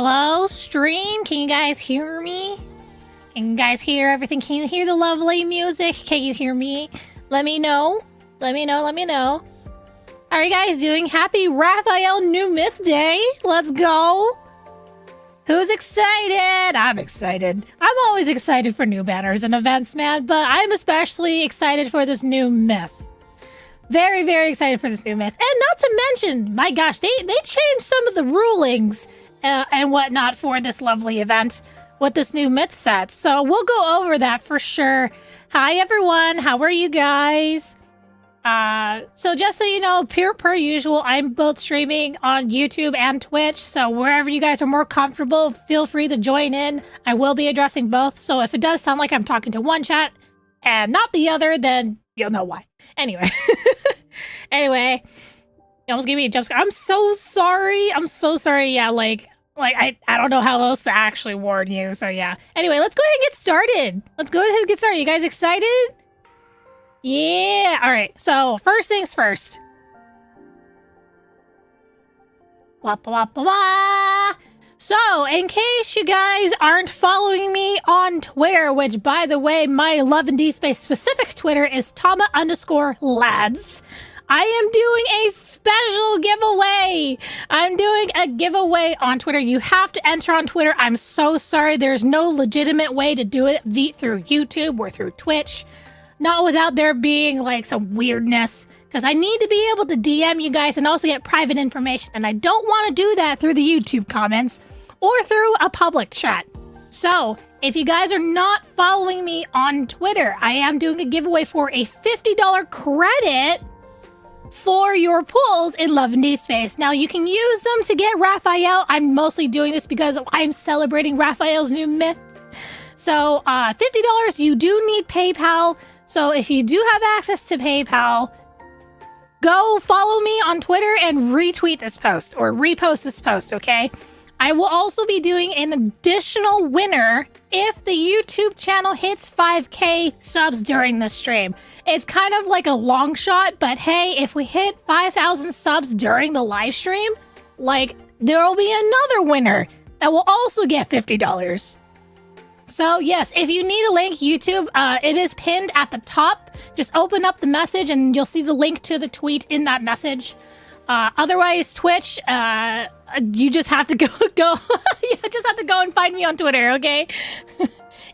Hello, stream? Can you guys hear me? Can you guys hear everything? Can you hear the lovely music? Can you hear me? Let me know. Let me know. How are you guys doing? Happy Rafayel New Myth Day. Let's go. Who's excited? I'm excited. I'm always excited for new banners and events, man, but I'm especially excited for this new myth. Very, very excited for this new myth. And not to mention, my gosh, they changed some of the rulings and whatnot for this lovely event with this new myth set. So we'll go over that for sure. Hi, everyone. How are you guys? So just so you know, per usual, I'm both streaming on YouTube and Twitch. So wherever you guys are more comfortable, feel free to join in. I will be addressing both. So if it does sound like I'm talking to one chat and not the other, then you'll know why. Anyway. Anyway. You almost gave me a jump scare. I'm so sorry. Yeah, like I don't know how else to actually warn you. So yeah. Anyway, let's go ahead and get started. You guys excited? Yeah. All right. So first things first. So in case you guys aren't following me on Twitter, which by the way, my Love and Deepspace specific Twitter is Tama_lads. I am doing a special giveaway. I'm doing a giveaway on Twitter. You have to enter on Twitter. I'm so sorry. There's no legitimate way to do it through YouTube or through Twitch. Not without there being like some weirdness. Because I need to be able to DM you guys and also get private information. And I don't want to do that through the YouTube comments or through a public chat. So if you guys are not following me on Twitter, I am doing a giveaway for a $50 credit for your pulls in Love and Deepspace. Now, you can use them to get Rafayel. I'm mostly doing this because I'm celebrating Rafayel's new myth. So, $50, you do need PayPal. So, if you do have access to PayPal, go follow me on Twitter and retweet this post or repost this post, okay? I will also be doing an additional winner if the YouTube channel hits 5K subs during the stream. It's kind of like a long shot, but hey, if we hit 5,000 subs during the live stream, like, there will be another winner that will also get $50. So yes, if you need a link, YouTube, it is pinned at the top. Just open up the message and you'll see the link to the tweet in that message. Otherwise, Twitch, you just have to go. You just have to go and find me on Twitter, okay?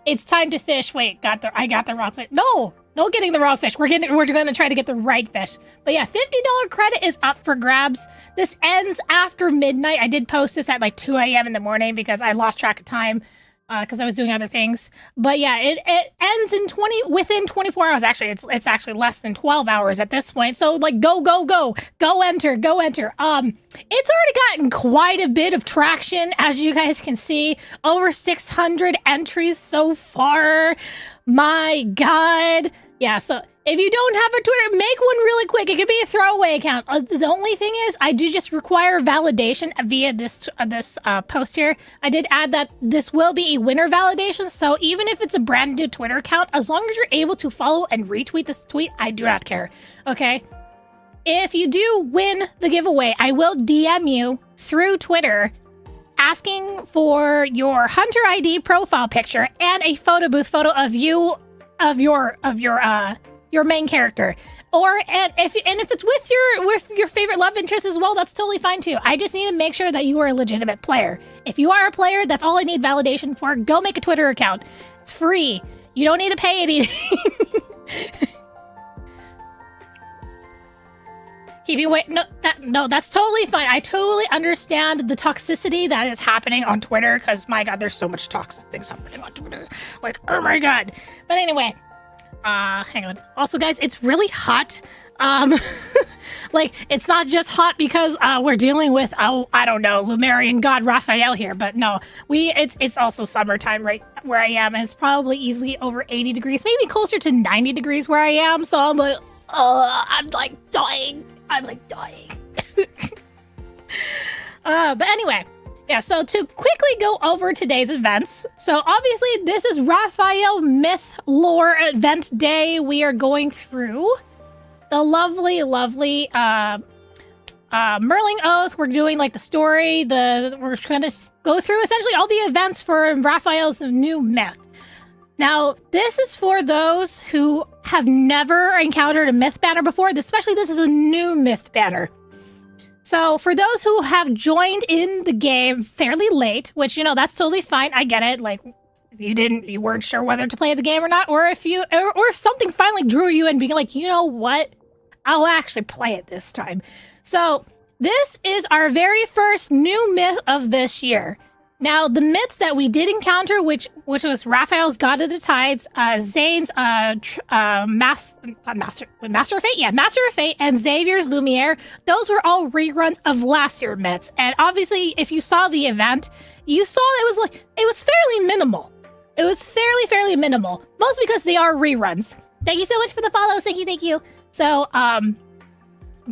It's time to fish. Wait, I got the wrong fish. No getting the wrong fish. We're going to try to get the right fish. But yeah, $50 credit is up for grabs. This ends after midnight. I did post this at like 2 a.m. in the morning because I lost track of time because I was doing other things. But yeah, it ends in within 24 hours. Actually, it's actually less than 12 hours at this point. So like go enter. It's already gotten quite a bit of traction, as you guys can see. Over 600 entries so far. My God. Yeah, so if you don't have a Twitter, make one really quick. It could be a throwaway account. The only thing is, I do just require validation via this post here. I did add that this will be a winner validation, so even if it's a brand new Twitter account, as long as you're able to follow and retweet this tweet, I do not care, okay? If you do win the giveaway, I will DM you through Twitter asking for your Hunter ID profile picture and a photo booth photo of you, of your main character, or if it's with your favorite love interest as well, that's totally fine too. I just need to make sure that you are a legitimate player. If you are a player, that's all I need validation for. Go make a Twitter account. It's free. You don't need to pay anything. Keep you wait. No, that's totally fine. I totally understand the toxicity that is happening on Twitter because my God, there's so much toxic things happening on Twitter. Like, oh my God. But anyway, hang on. Also, guys, it's really hot. Like, it's not just hot because we're dealing with I don't know, Lemurian god Rafayel here, but no, it's also summertime right where I am, and it's probably easily over 80 degrees, maybe closer to 90 degrees where I am. So I'm like, I'm like dying. But anyway, yeah, so to quickly go over today's events. So obviously this is Rafayel Myth Lore event day. We are going through the lovely Merling Oath. We're doing like the story. We're going to go through essentially all the events for Rafayel's new myth. Now, this is for those who have never encountered a myth banner before. Especially this is a new myth banner. So for those who have joined in the game fairly late, which, you know, that's totally fine. I get it. Like, if you weren't sure whether to play the game or not, or if something finally drew you in, being like, you know what, I'll actually play it this time. So this is our very first new myth of this year. Now, the myths that we did encounter, which was Rafayel's God of the Tides, Zane's Master of Fate? Yeah, Master of Fate, and Xavier's Lumiere, those were all reruns of last year's myths. And obviously, if you saw the event, you saw it was fairly minimal. It was fairly minimal, mostly because they are reruns. Thank you so much for the follows. Thank you. So,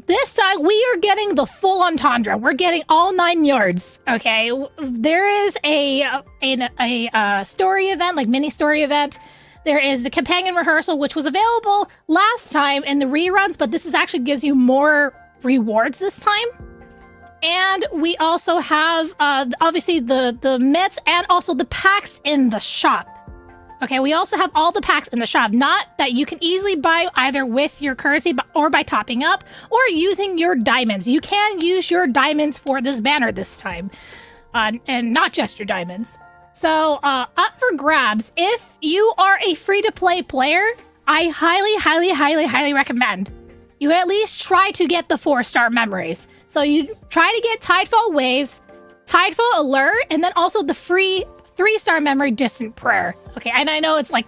this time we are getting the full entendre. We're getting all 9 yards. Okay, there is a story event, like mini story event. There is the companion rehearsal, which was available last time in the reruns, but this actually gives you more rewards this time. And we also have obviously the myths and also the packs in the shop. Okay, we also have all the packs in the shop, not that you can easily buy either with your currency or by topping up or using your diamonds. You can use your diamonds for this banner this time, and not just your diamonds. So up for grabs, if you are a free-to-play player, I highly recommend you at least try to get the 4-star memories. So you try to get Tidefall Waves, Tidefall Allure, and then also the free 3-star memory Distant Prayer. Okay, and I know it's like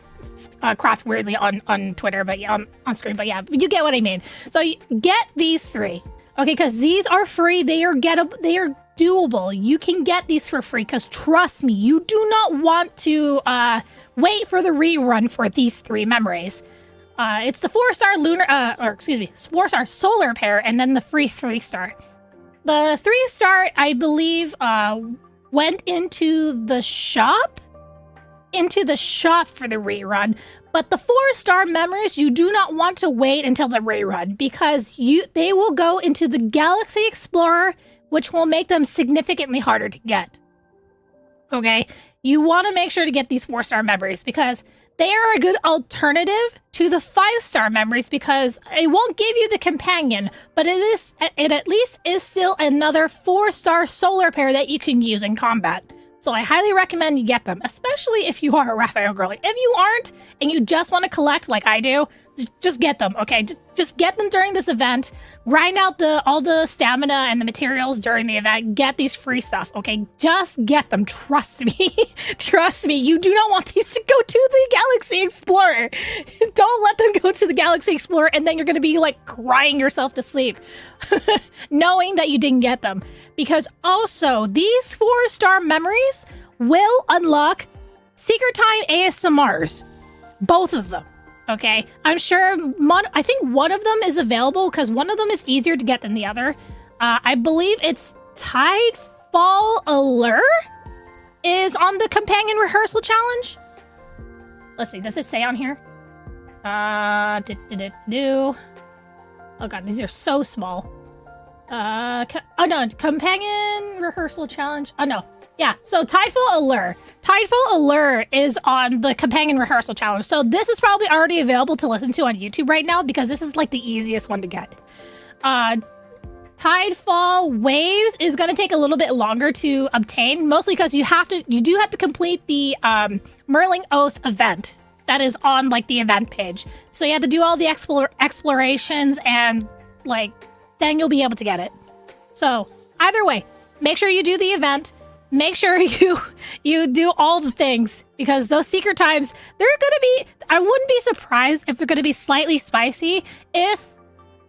cropped weirdly on Twitter, but yeah, on screen, but yeah, you get what I mean. So you get these 3, okay, because these are free. They are gettable. They are doable. You can get these for free because trust me, you do not want to wait for the rerun for these 3 memories. It's the 4-star lunar, 4-star solar pair, and then the free 3-star. The 3-star, I believe, went into the shop for the rerun, but the 4-star memories, you do not want to wait until the rerun because they will go into the Galaxy Explorer, which will make them significantly harder to get. Okay, you want to make sure to get these 4-star memories because they are a good alternative to the 5-star memories because it won't give you the companion, but it at least is still another 4-star solar pair that you can use in combat. So I highly recommend you get them, especially if you are a Rafayel girly. If you aren't and you just want to collect like I do, just get them, okay? Just get them during this event. Grind out all the stamina and the materials during the event. Get these free stuff, okay? Just get them. Trust me. Trust me. You do not want these to go to the Galaxy Explorer. Don't let them go to the Galaxy Explorer and then you're going to be like crying yourself to sleep knowing that you didn't get them. Because also, these 4-star memories will unlock Secret Time ASMRs. Both of them. Okay, I'm sure I think one of them is available because one of them is easier to get than the other. I believe it's Tidefall Allure is on the companion rehearsal challenge. Let's see, does it say on here? Oh god, these are so small. Oh no, companion rehearsal challenge. Oh no. Yeah, so Tidefall Allure. Tidefall Allure is on the companion rehearsal challenge. So this is probably already available to listen to on YouTube right now because this is like the easiest one to get. Tidefall Waves is going to take a little bit longer to obtain, mostly because you do have to complete the Merling Oath event that is on like the event page. So you have to do all the explorations and like then you'll be able to get it. So either way, make sure you do the event. Make sure you do all the things because those secret times, they're going to be, I wouldn't be surprised if they're going to be slightly spicy. If,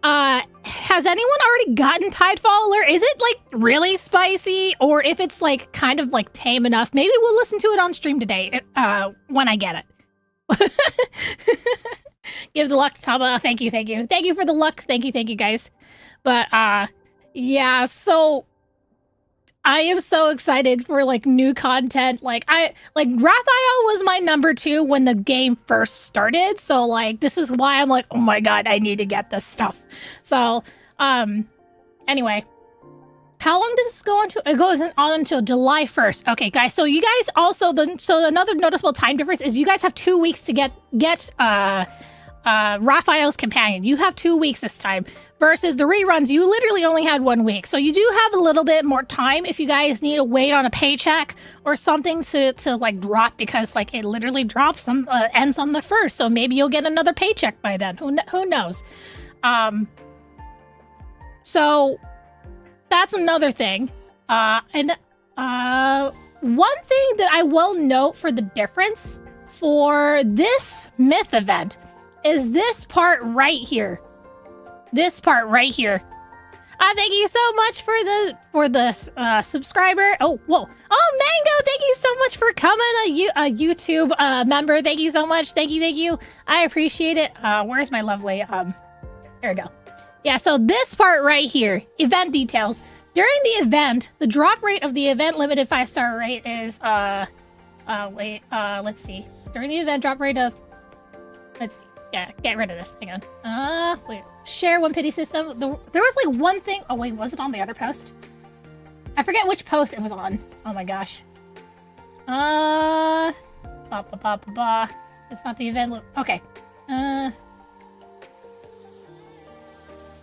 has anyone already gotten Tidefall Alert? Is it like really spicy or if it's like kind of like tame enough? Maybe we'll listen to it on stream today when I get it. Give the luck to Tama. Thank you. Thank you for the luck. Thank you guys. But yeah, so I am so excited for like new content. Like Rafayel was my number 2 when the game first started. So like this is why I'm like, oh my god, I need to get this stuff. So anyway, How long does this go on to? It goes on until July 1st. Okay, guys. So you guys also so another noticeable time difference is you guys have 2 weeks to get Raphael's companion. You have 2 weeks this time versus the reruns. You literally only had 1 week, so you do have a little bit more time if you guys need to wait on a paycheck or something to like drop, because like it literally drops ends on the 1st. So maybe you'll get another paycheck by then. Who knows? So that's another thing. And one thing that I will note for the difference for this myth event is this part right here. This part right here. Thank you so much for the subscriber. Oh, whoa. Oh, Mango, thank you so much for coming. A YouTube member. Thank you so much. Thank you. I appreciate it. Where's my lovely here we go. Yeah, so this part right here, event details. During the event, the drop rate of the event limited 5-star rate is let's see. During the event, drop rate of, let's see. Yeah, get rid of this. Hang on. Wait. Share one pity system. There was like one thing. Oh wait, was it on the other post? I forget which post it was on. Oh my gosh. It's not the event. Okay.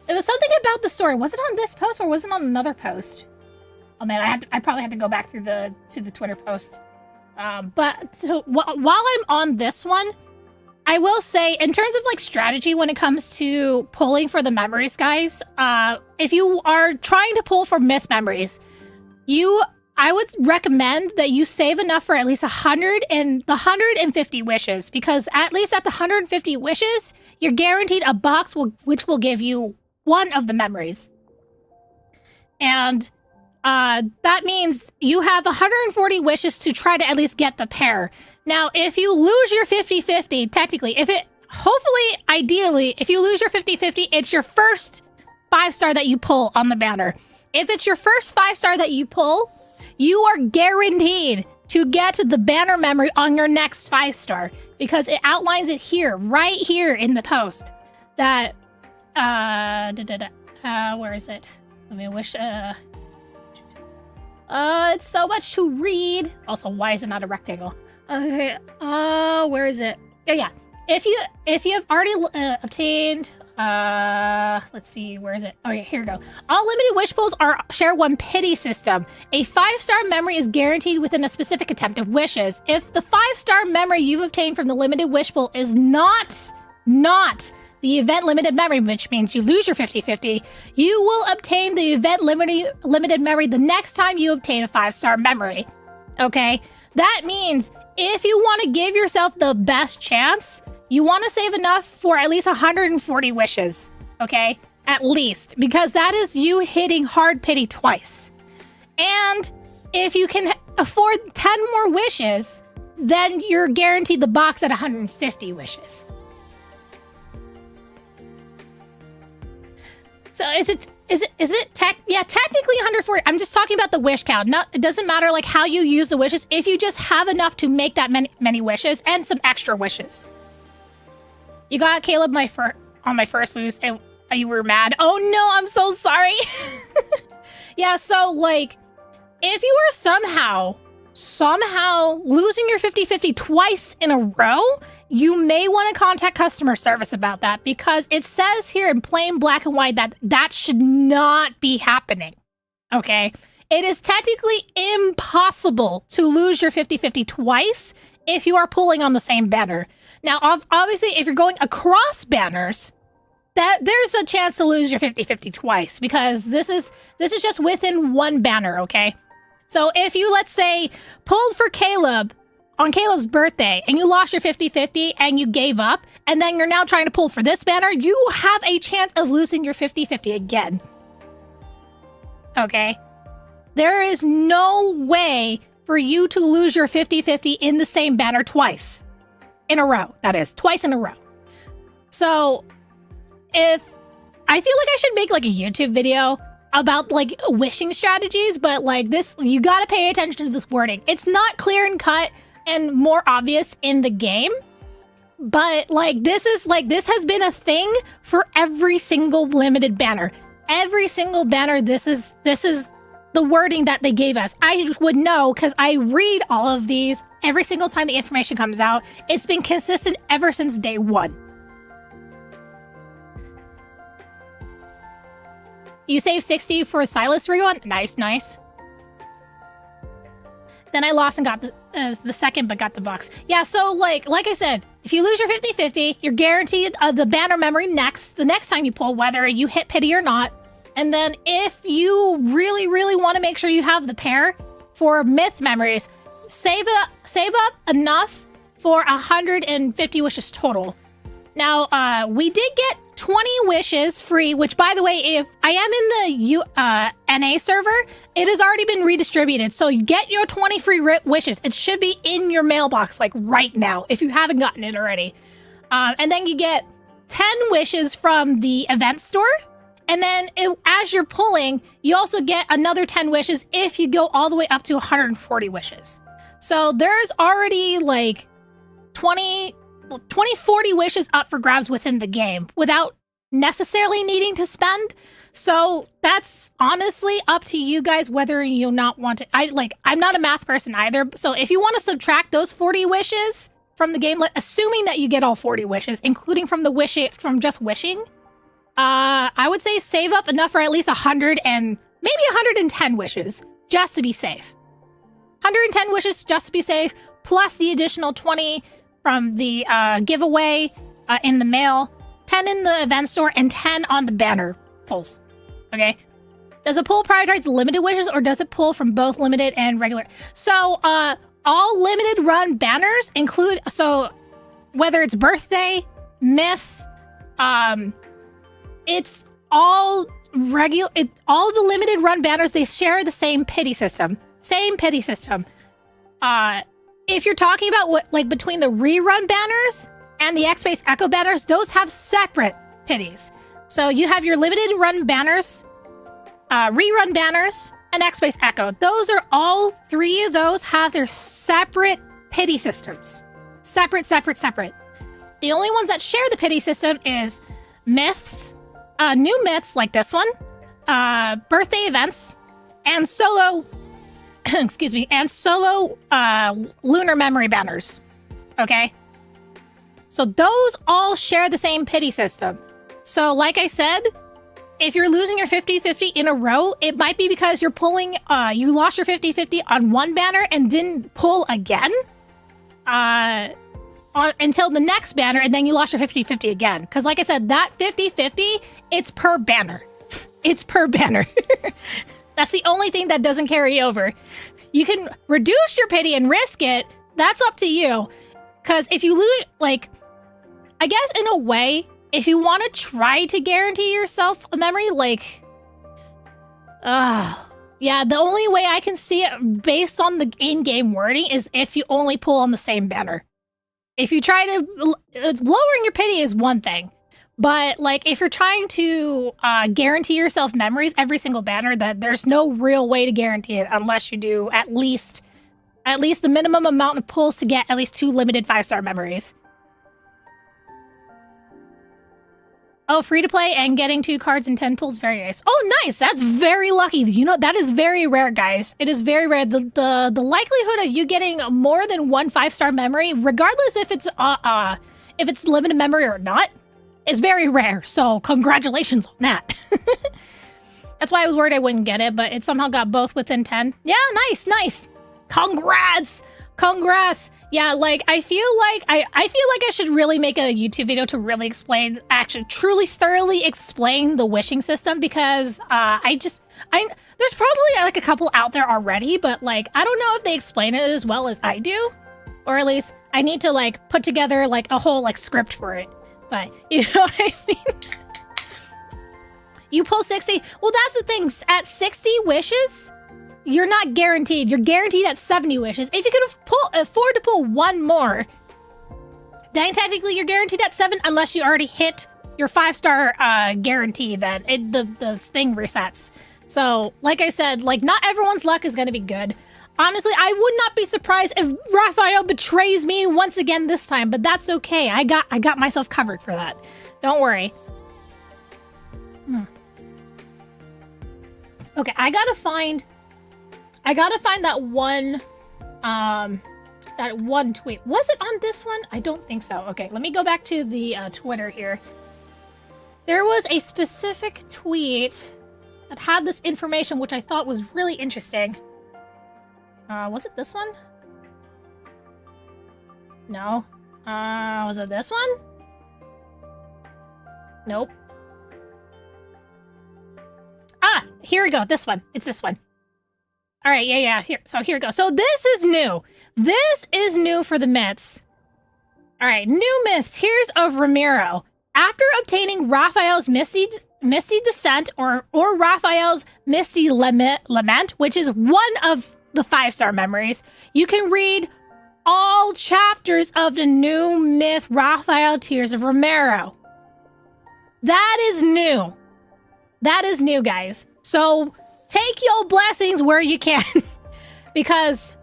It was something about the story. Was it on this post or was it on another post? Oh man, I probably had to go back through to the Twitter post. But so, while I'm on this one, I will say, in terms of like strategy when it comes to pulling for the memories, guys, if you are trying to pull for myth memories, I would recommend that you save enough for at least 150 wishes, because at least at the 150 wishes, you're guaranteed a box which will give you one of the memories. And that means you have 140 wishes to try to at least get the pair. Now, if you lose your 50-50, technically, ideally, if you lose your 50-50, it's your first 5-star that you pull on the banner. If it's your first 5-star that you pull, you are guaranteed to get the banner memory on your next 5-star, because it outlines it here, right here in the post. That, where is it? Let me wish, it's so much to read. Also, why is it not a rectangle? Okay, where is it? Oh, yeah. If you have already obtained, let's see, where is it? Oh, yeah, here we go. All limited wish pulls are share one pity system. A 5-star memory is guaranteed within a specific attempt of wishes. If the 5-star memory you've obtained from the limited wish pull is not the event limited memory, which means you lose your 50-50, you will obtain the event limited memory the next time you obtain a 5-star memory. Okay? That means if you want to give yourself the best chance, you want to save enough for at least 140 wishes, okay? At least, because that is you hitting hard pity twice. And if you can afford 10 more wishes, then you're guaranteed the box at 150 wishes. So technically 140. I'm just talking about the wish count. It doesn't matter like how you use the wishes. If you just have enough to make that many wishes and some extra wishes. You got Caleb on my first lose. You were mad. Oh no, I'm so sorry. Yeah, so like if you are somehow losing your 50-50 twice in a row, you may want to contact customer service about that, because it says here in plain black and white that should not be happening, okay? It is technically impossible to lose your 50-50 twice if you are pulling on the same banner. Now, obviously, if you're going across banners, there's a chance to lose your 50-50 twice, because this is just within one banner, okay? So if you, let's say, pulled for Caleb on Caleb's birthday, and you lost your 50-50 and you gave up, and then you're now trying to pull for this banner, you have a chance of losing your 50-50 again. Okay? There is no way for you to lose your 50-50 in the same banner twice. In a row, that is. Twice in a row. So, I feel like I should make like a YouTube video about like wishing strategies, but like this, you gotta pay attention to this wording. It's not clear and cut and more obvious in the game, but like this has been a thing for every single limited banner. Every single banner, this is the wording that they gave us. I would know because I read all of these every single time the information comes out. It's been consistent ever since day one. You save 60 for Silas rerun? Nice, nice. Then I lost and got the second, but got the box. Yeah, so like I said, if you lose your 50-50, you're guaranteed the banner memory the next time you pull, whether you hit pity or not. And then if you really, really want to make sure you have the pair for myth memories, save up enough for 150 wishes total. Now, we did get 20 wishes free, which, by the way, if I am in the NA server, it has already been redistributed. So you get your 20 free wishes. It should be in your mailbox, like right now, if you haven't gotten it already. And then you get 10 wishes from the event store. And then as you're pulling, you also get another 10 wishes if you go all the way up to 140 wishes. So there's already like 20, 40 wishes up for grabs within the game without necessarily needing to spend. So that's honestly up to you guys whether you not want to. I'm not a math person either. So if you want to subtract those 40 wishes from the game, assuming that you get all 40 wishes, including from from just wishing, I would say save up enough for at least 100 and maybe 110 wishes just to be safe. 110 wishes just to be safe, plus the additional 20 from the giveaway in the mail, 10 in the event store, and 10 on the banner pulls. Okay? Does it pull prioritize limited wishes, or does it pull from both limited and regular? So, all limited run banners include, so whether it's birthday, myth, it's all all the limited run banners, they share the same pity system. If you're talking about what, like, between the rerun banners and the X-Space Echo banners, those have separate pities. So you have your limited run banners, rerun banners, and X-Space Echo. Those are all three of those have their separate pity systems. Separate. The only ones that share the pity system is myths, new myths like this one, birthday events, and solo excuse me, and solo lunar memory banners. Okay? So those all share the same pity system. So like I said, if you're losing your 50-50 in a row, it might be because you're pulling, you lost your 50-50 on one banner and didn't pull again until the next banner, and then you lost your 50-50 again. Because like I said, that 50-50, it's per banner. It's per banner. That's the only thing that doesn't carry over. You can reduce your pity and risk it. That's up to you. Because if you lose, like, I guess in a way, if you want to try to guarantee yourself a memory, like, yeah, the only way I can see it based on the in-game wording is if you only pull on the same banner. If you try to, lowering your pity is one thing. But, like, if you're trying to guarantee yourself memories every single banner, that there's no real way to guarantee it unless you do at least the minimum amount of pulls to get at least 2 limited 5-star memories. Oh, free to play and getting 2 cards and 10 pulls, very nice. Oh, nice! That's very lucky. You know, that is very rare, guys. It is very rare. The likelihood of you getting more than 1 5-star memory, regardless if it's limited memory or not, is very rare. So congratulations on that. That's why I was worried I wouldn't get it, but it somehow got both within 10. Yeah, nice. Congrats. Yeah, like, I feel like I should really make a YouTube video to really explain, actually truly thoroughly explain the wishing system, because there's probably like a couple out there already, but like I don't know if they explain it as well as I do, or at least I need to like put together like a whole like script for it. But you know what I mean? You pull 60. Well, that's the thing. At 60 wishes, you're not guaranteed. You're guaranteed at 70 wishes. If you could afford to pull one more, then technically you're guaranteed at 7 unless you already hit your 5-star guarantee. Then the thing resets. So, like I said, like not everyone's luck is going to be good. Honestly, I would not be surprised if Rafayel betrays me once again this time, but that's okay. I got myself covered for that. Don't worry. Okay, I gotta find I gotta find that one tweet. Was it on this one? I don't think so. Okay, let me go back to the Twitter here. There was a specific tweet that had this information, which I thought was really interesting. Was it this one? No. Was it this one? Nope. Ah, here we go. This one. It's this one. All right, yeah. Here we go. So this is new. This is new for the myths. All right, new myth. Tears of Romirro. After obtaining Rafayel's Misty Descent or Rafayel's Misty Lament, which is one of the 5-star memories, you can read all chapters of the new myth Rafayel Tears of Romirro. That is new. That is new, guys. So take your blessings where you can. Because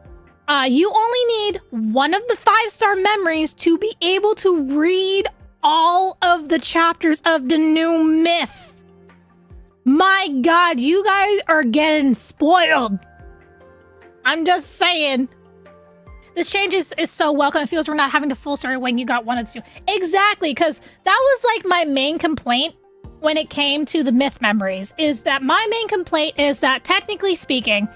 you only need one of the 5-star memories to be able to read all of the chapters of the new myth. My God, you guys are getting spoiled. I'm just saying. This change is so welcome. It feels we're not having the full story when you got one of the two. Exactly, because that was like my main complaint when it came to the myth memories, is that my main complaint is that, technically speaking,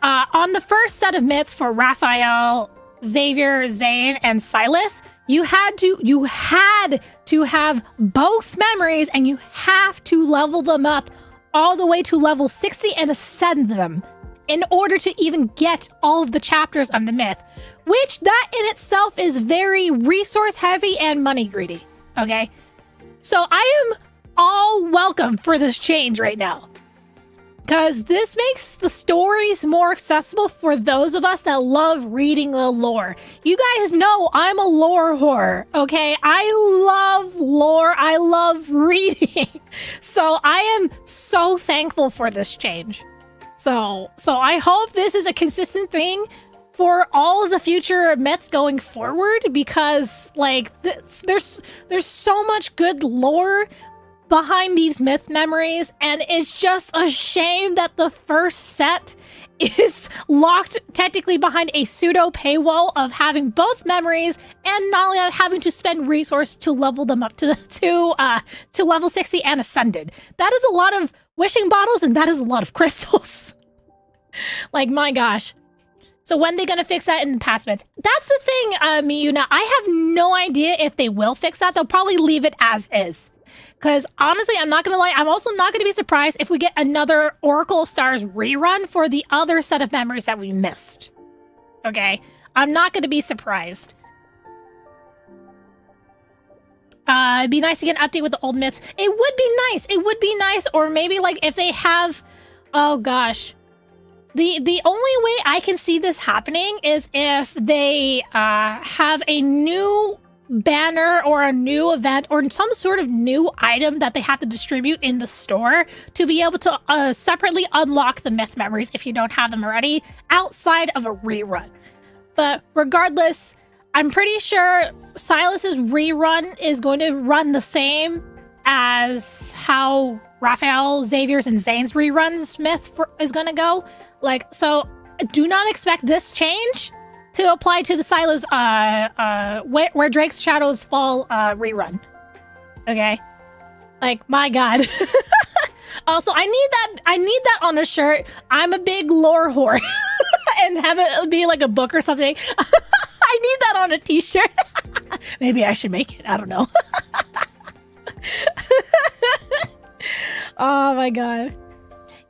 on the first set of myths for Rafayel, Xavier, Zane, and Silas, you had to have both memories, and you have to level them up all the way to level 60 and ascend them in order to even get all of the chapters of the myth, which that in itself is very resource heavy and money greedy, okay? So I am all welcome for this change right now, because this makes the stories more accessible for those of us that love reading the lore. You guys know I'm a lore whore, okay? I love lore. I love reading. So I am so thankful for this change. So I hope this is a consistent thing for all of the future myths going forward, because like there's so much good lore behind these myth memories, and it's just a shame that the first set is locked technically behind a pseudo paywall of having both memories, and not only that, having to spend resource to level them up to level 60 and ascended. That is a lot of wishing bottles, and that is a lot of crystals. Like, my gosh. So when are they gonna fix that in the past myths? That's the thing, Miyuna. I have no idea if they will fix that. They'll probably leave it as is. Because honestly, I'm not going to lie, I'm also not going to be surprised if we get another Oracle of Stars rerun for the other set of memories that we missed. Okay? I'm not going to be surprised. It'd be nice to get an update with the old myths. It would be nice. It would be nice. Or maybe like if they have... Oh gosh. The only way I can see this happening is if they have a new banner or a new event or some sort of new item that they have to distribute in the store to be able to separately unlock the myth memories if you don't have them already outside of a rerun. But regardless, I'm pretty sure Silas's rerun is going to run the same as how Rafayel, Xavier's, and Zane's reruns myth is going to go. Like, so do not expect this change to apply to the Silas where Drake's Shadows Fall rerun. Okay? Like, my God. Also, I need that on a shirt. I'm a big lore whore. And have it be like a book or something. I need that on a t-shirt. Maybe I should make it. I don't know. Oh my God.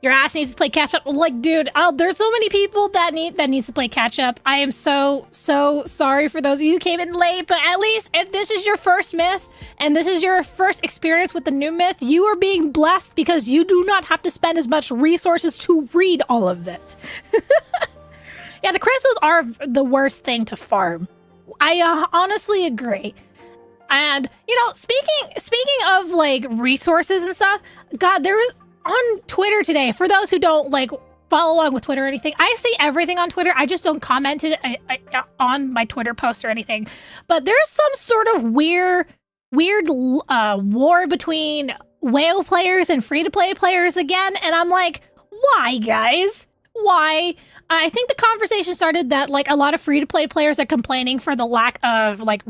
Your ass needs to play catch up. Like, dude, there's so many people that needs to play catch up. I am so sorry for those of you who came in late, but at least if this is your first myth and this is your first experience with the new myth, you are being blessed because you do not have to spend as much resources to read all of it. Yeah, the crystals are the worst thing to farm. I honestly agree. And, you know, speaking of like resources and stuff, God, there was on Twitter today, for those who don't like follow along with Twitter or anything, I see everything on Twitter. I just don't comment it on my Twitter post or anything. But there's some sort of weird war between whale players and free-to-play players again. And I'm like, why, guys? why. I think the conversation started that like a lot of free-to-play players are complaining for the lack of like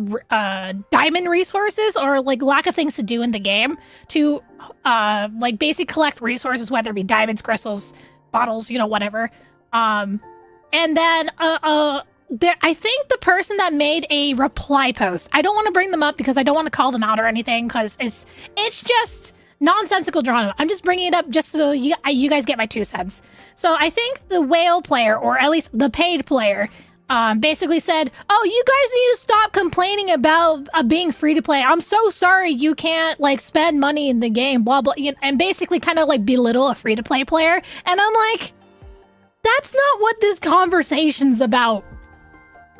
diamond resources or like lack of things to do in the game to like basically collect resources, whether it be diamonds, crystals, bottles, whatever. And then I think the person that made a reply post, I don't want to bring them up because I don't want to call them out or anything because it's just nonsensical drama. I'm just bringing it up just so you guys get my 2 cents. So I think the whale player, or at least the paid player, basically said, oh, you guys need to stop complaining about being free to play. I'm so sorry you can't like spend money in the game, blah, blah, and basically kind of like belittle a free to play player. And I'm like, that's not what this conversation's about.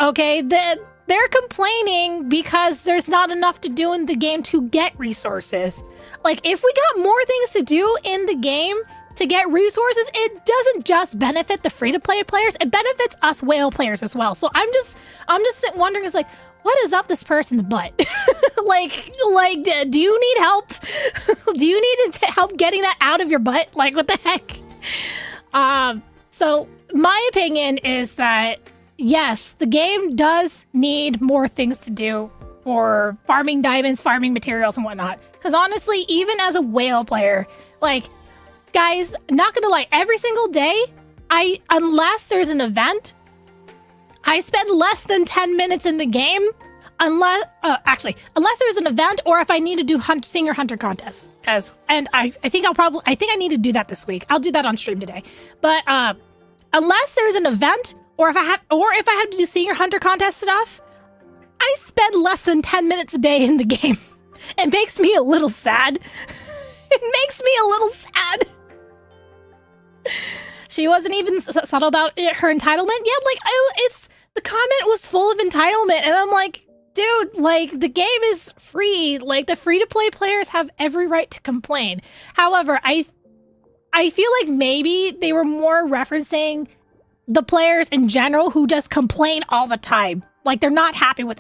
Okay, they're complaining because there's not enough to do in the game to get resources. Like, if we got more things to do in the game to get resources, it doesn't just benefit the free-to-play players, it benefits us whale players as well. So I'm just wondering, it's like, what is up this person's butt? like, do you need help? Do you need help getting that out of your butt? Like, what the heck? So my opinion is that, yes, the game does need more things to do for farming diamonds, farming materials, and whatnot. Because honestly, even as a whale player, like, guys, not gonna lie, every single day, unless there's an event, I spend less than 10 minutes in the game. Unless there's an event, or if I need to do singer hunter contests. And I think I need to do that this week. I'll do that on stream today. But unless there's an event, or if I have to do senior hunter contest stuff, I spend less than 10 minutes a day in the game. It makes me a little sad. It makes me a little sad. She wasn't even subtle about her entitlement. Yeah, the comment was full of entitlement, and I'm like, dude, like, the game is free. Like, the free-to-play players have every right to complain. However, I feel like maybe they were more referencing the players in general who just complain all the time. Like, they're not happy with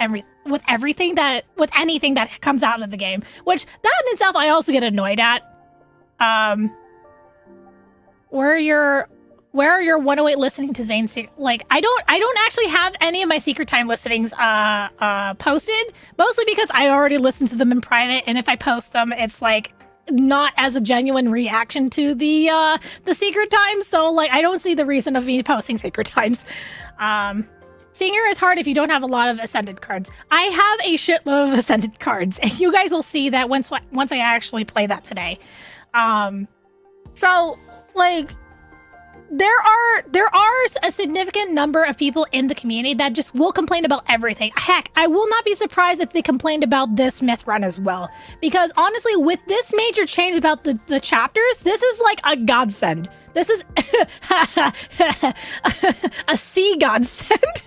anything that comes out of the game, which that in itself I also get annoyed at. Where are your 108 listening to Zane? Like, I don't actually have any of my secret time listings posted, mostly because I already listened to them in private, and if I post them, it's like not as a genuine reaction to the secret times. So like, I don't see the reason of me posting secret times. Senior is hard if you don't have a lot of Ascended cards. I have a shitload of Ascended cards, and you guys will see that once I actually play that today. So like, there are a significant number of people in the community that just will complain about everything. Heck, I will not be surprised if they complained about this myth run as well. Because honestly, with this major change about the chapters, this is like a godsend. This is a sea godsend.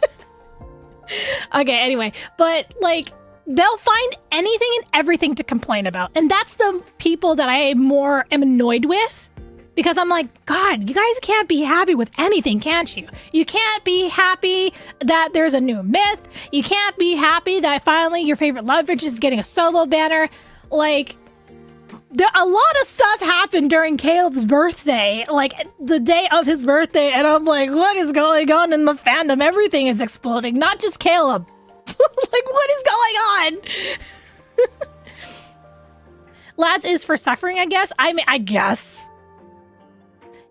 Okay, anyway, but like, they'll find anything and everything to complain about. And that's the people that I am annoyed with. Because I'm like, God, you guys can't be happy with anything, can't you? You can't be happy that there's a new myth. You can't be happy that finally your favorite love interest is getting a solo banner. Like, a lot of stuff happened during Caleb's birthday, like the day of his birthday, and I'm like, what is going on in the fandom? Everything is exploding, not just Caleb. Like, what is going on? Lads is for suffering, I guess. I mean, I guess.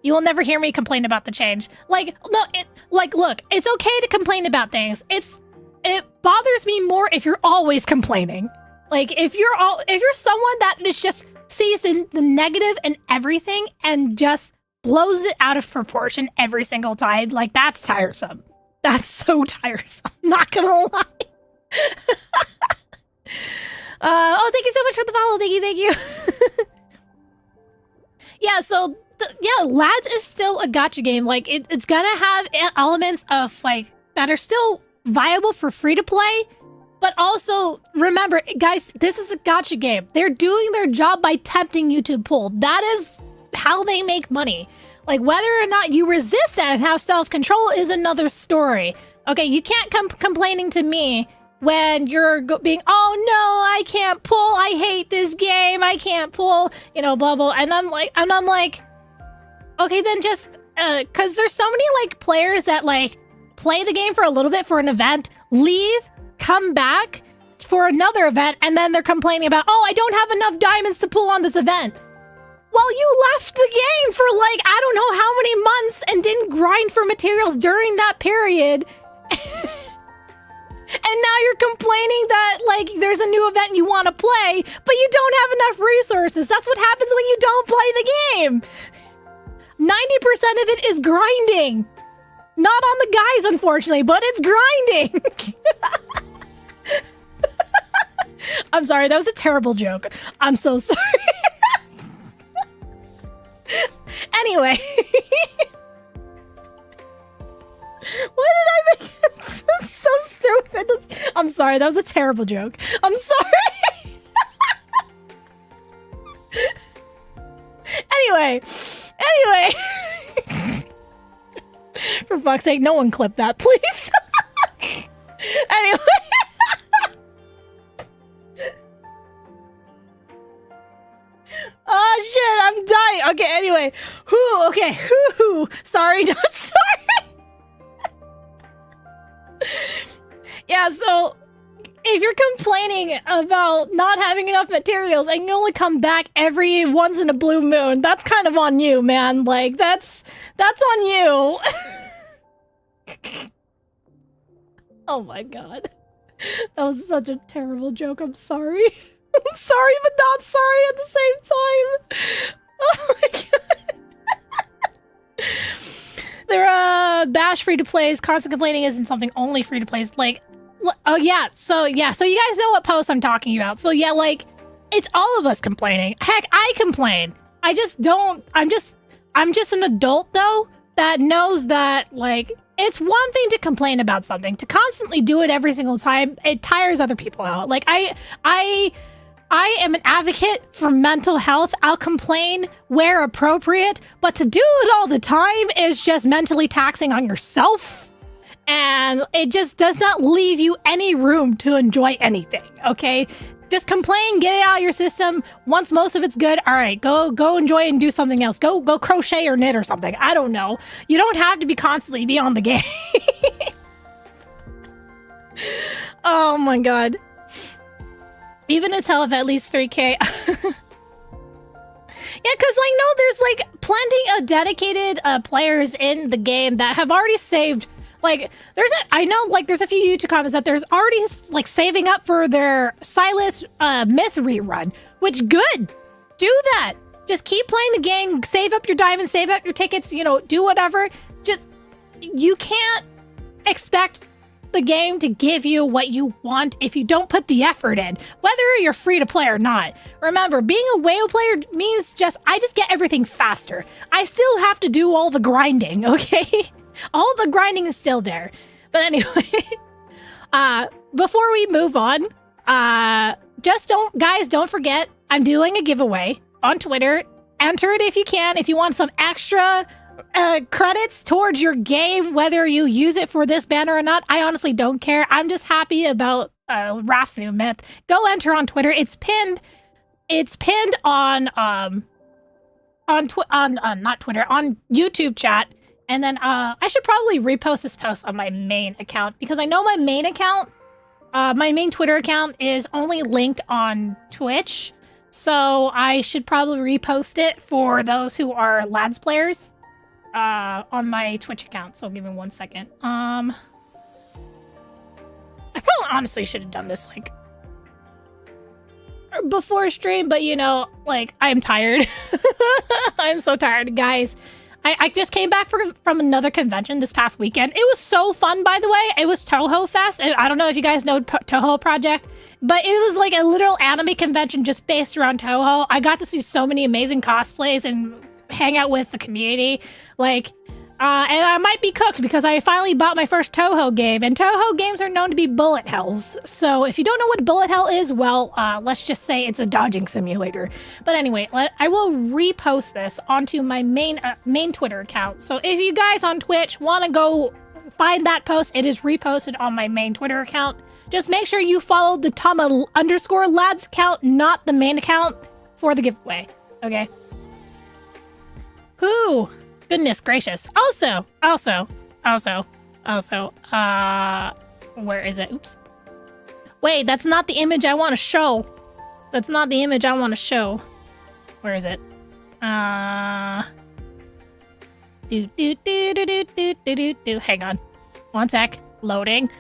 You will never hear me complain about the change. Like, no, look, it's okay to complain about things. It bothers me more if you're always complaining. Like, if you're someone that is just sees in the negative in everything and just blows it out of proportion every single time, like, that's tiresome. That's so tiresome. Not gonna lie. Oh, thank you so much for the follow. Thank you. Yeah, so Lads is still a gacha game. Like, it's gonna have elements of, like, that are still viable for free to play, but also remember, guys, this is a gacha game. They're doing their job by tempting you to pull. That is how they make money. Like, whether or not you resist that and have self-control is another story. Okay, you can't come complaining to me when you're being, oh no, I can't pull. I hate this game. I can't pull. You know, blah blah. And I'm like, okay, then just because there's so many like players that like play the game for a little bit for an event, leave, come back for another event, and then they're complaining about, oh, I don't have enough diamonds to pull on this event. Well, you left the game for like, I don't know how many months and didn't grind for materials during that period. And now you're complaining that like there's a new event you want to play, but you don't have enough resources. That's what happens when you don't play the game. 90% of it is grinding. Not on the guys, unfortunately, but it's grinding. I'm sorry, that was a terrible joke. I'm so sorry. Anyway. Why did I make it so stupid? I'm sorry, that was a terrible joke. I'm sorry. Anyway. For fuck's sake, no one clip that, please. Anyway. Oh shit, I'm dying. Okay, anyway. Okay. Sorry, not sorry. Yeah, so if you're complaining about not having enough materials and you only come back every once in a blue moon, that's kind of on you, man. Like, that's on you. Oh my god. That was such a terrible joke. I'm sorry. I'm sorry, but not sorry at the same time. Oh my god. Their bash free-to-plays, constant complaining isn't something only free-to-plays. Like, oh yeah, so you guys know what post I'm talking about. So yeah, like, it's all of us complaining. Heck, I complain. I just don't, I'm just an adult, though, that knows that, like, it's one thing to complain about something. To constantly do it every single time, it tires other people out. Like, I am an advocate for mental health. I'll complain where appropriate, but to do it all the time is just mentally taxing on yourself. And it just does not leave you any room to enjoy anything, okay? Just complain, get it out of your system. Once most of it's good, all right, go enjoy and do something else. Go crochet or knit or something. I don't know. You don't have to be constantly be on the game. Oh my god. Even a tell of at least 3K. Yeah, because, like, no, there's, like, plenty of dedicated players in the game that have already saved, like, I know, like, there's a few YouTube comments that there's already, like, saving up for their Silas myth rerun, which, good. Do that. Just keep playing the game, save up your diamonds, save up your tickets, you know, do whatever. Just, you can't expect the game to give you what you want if you don't put the effort in, whether you're free to play or not. Remember, being a whale player means I just get everything faster. I still have to do all the grinding, okay? All the grinding is still there. But anyway, before we move on, don't forget, I'm doing a giveaway on Twitter. Enter it if you can. If you want some extra credits towards your game, whether you use it for this banner or not, I honestly don't care. I'm just happy about Rasu Myth. Go enter on Twitter. It's pinned on not Twitter, on YouTube chat. And then I should probably repost this post on my main account, because I know my main Twitter account is only linked on Twitch. So I should probably repost it for those who are Lads players on my Twitch account. So give me 1 second. I probably honestly should have done this like before stream, but you know, like, I'm tired. I'm so tired, guys. I just came back from another convention this past weekend. It was so fun, by the way. It was Toho Fest. I don't know if you guys know Toho Project, but it was like a literal anime convention just based around Toho. I got to see so many amazing cosplays and hang out with the community. Like, and I might be cooked because I finally bought my first Toho game, and Toho games are known to be bullet hells. So if you don't know what bullet hell is, well, let's just say it's a dodging simulator. But anyway, I will repost this onto my main Twitter account. So if you guys on Twitch want to go find that post, it is reposted on my main Twitter account. Just make sure you follow the Tama _lads account, not the main account, for the giveaway. Okay. Whew. Goodness gracious. Also, where is it? Oops. Wait, that's not the image I want to show. That's not the image I want to show. Where is it? Hang on. One sec. Loading.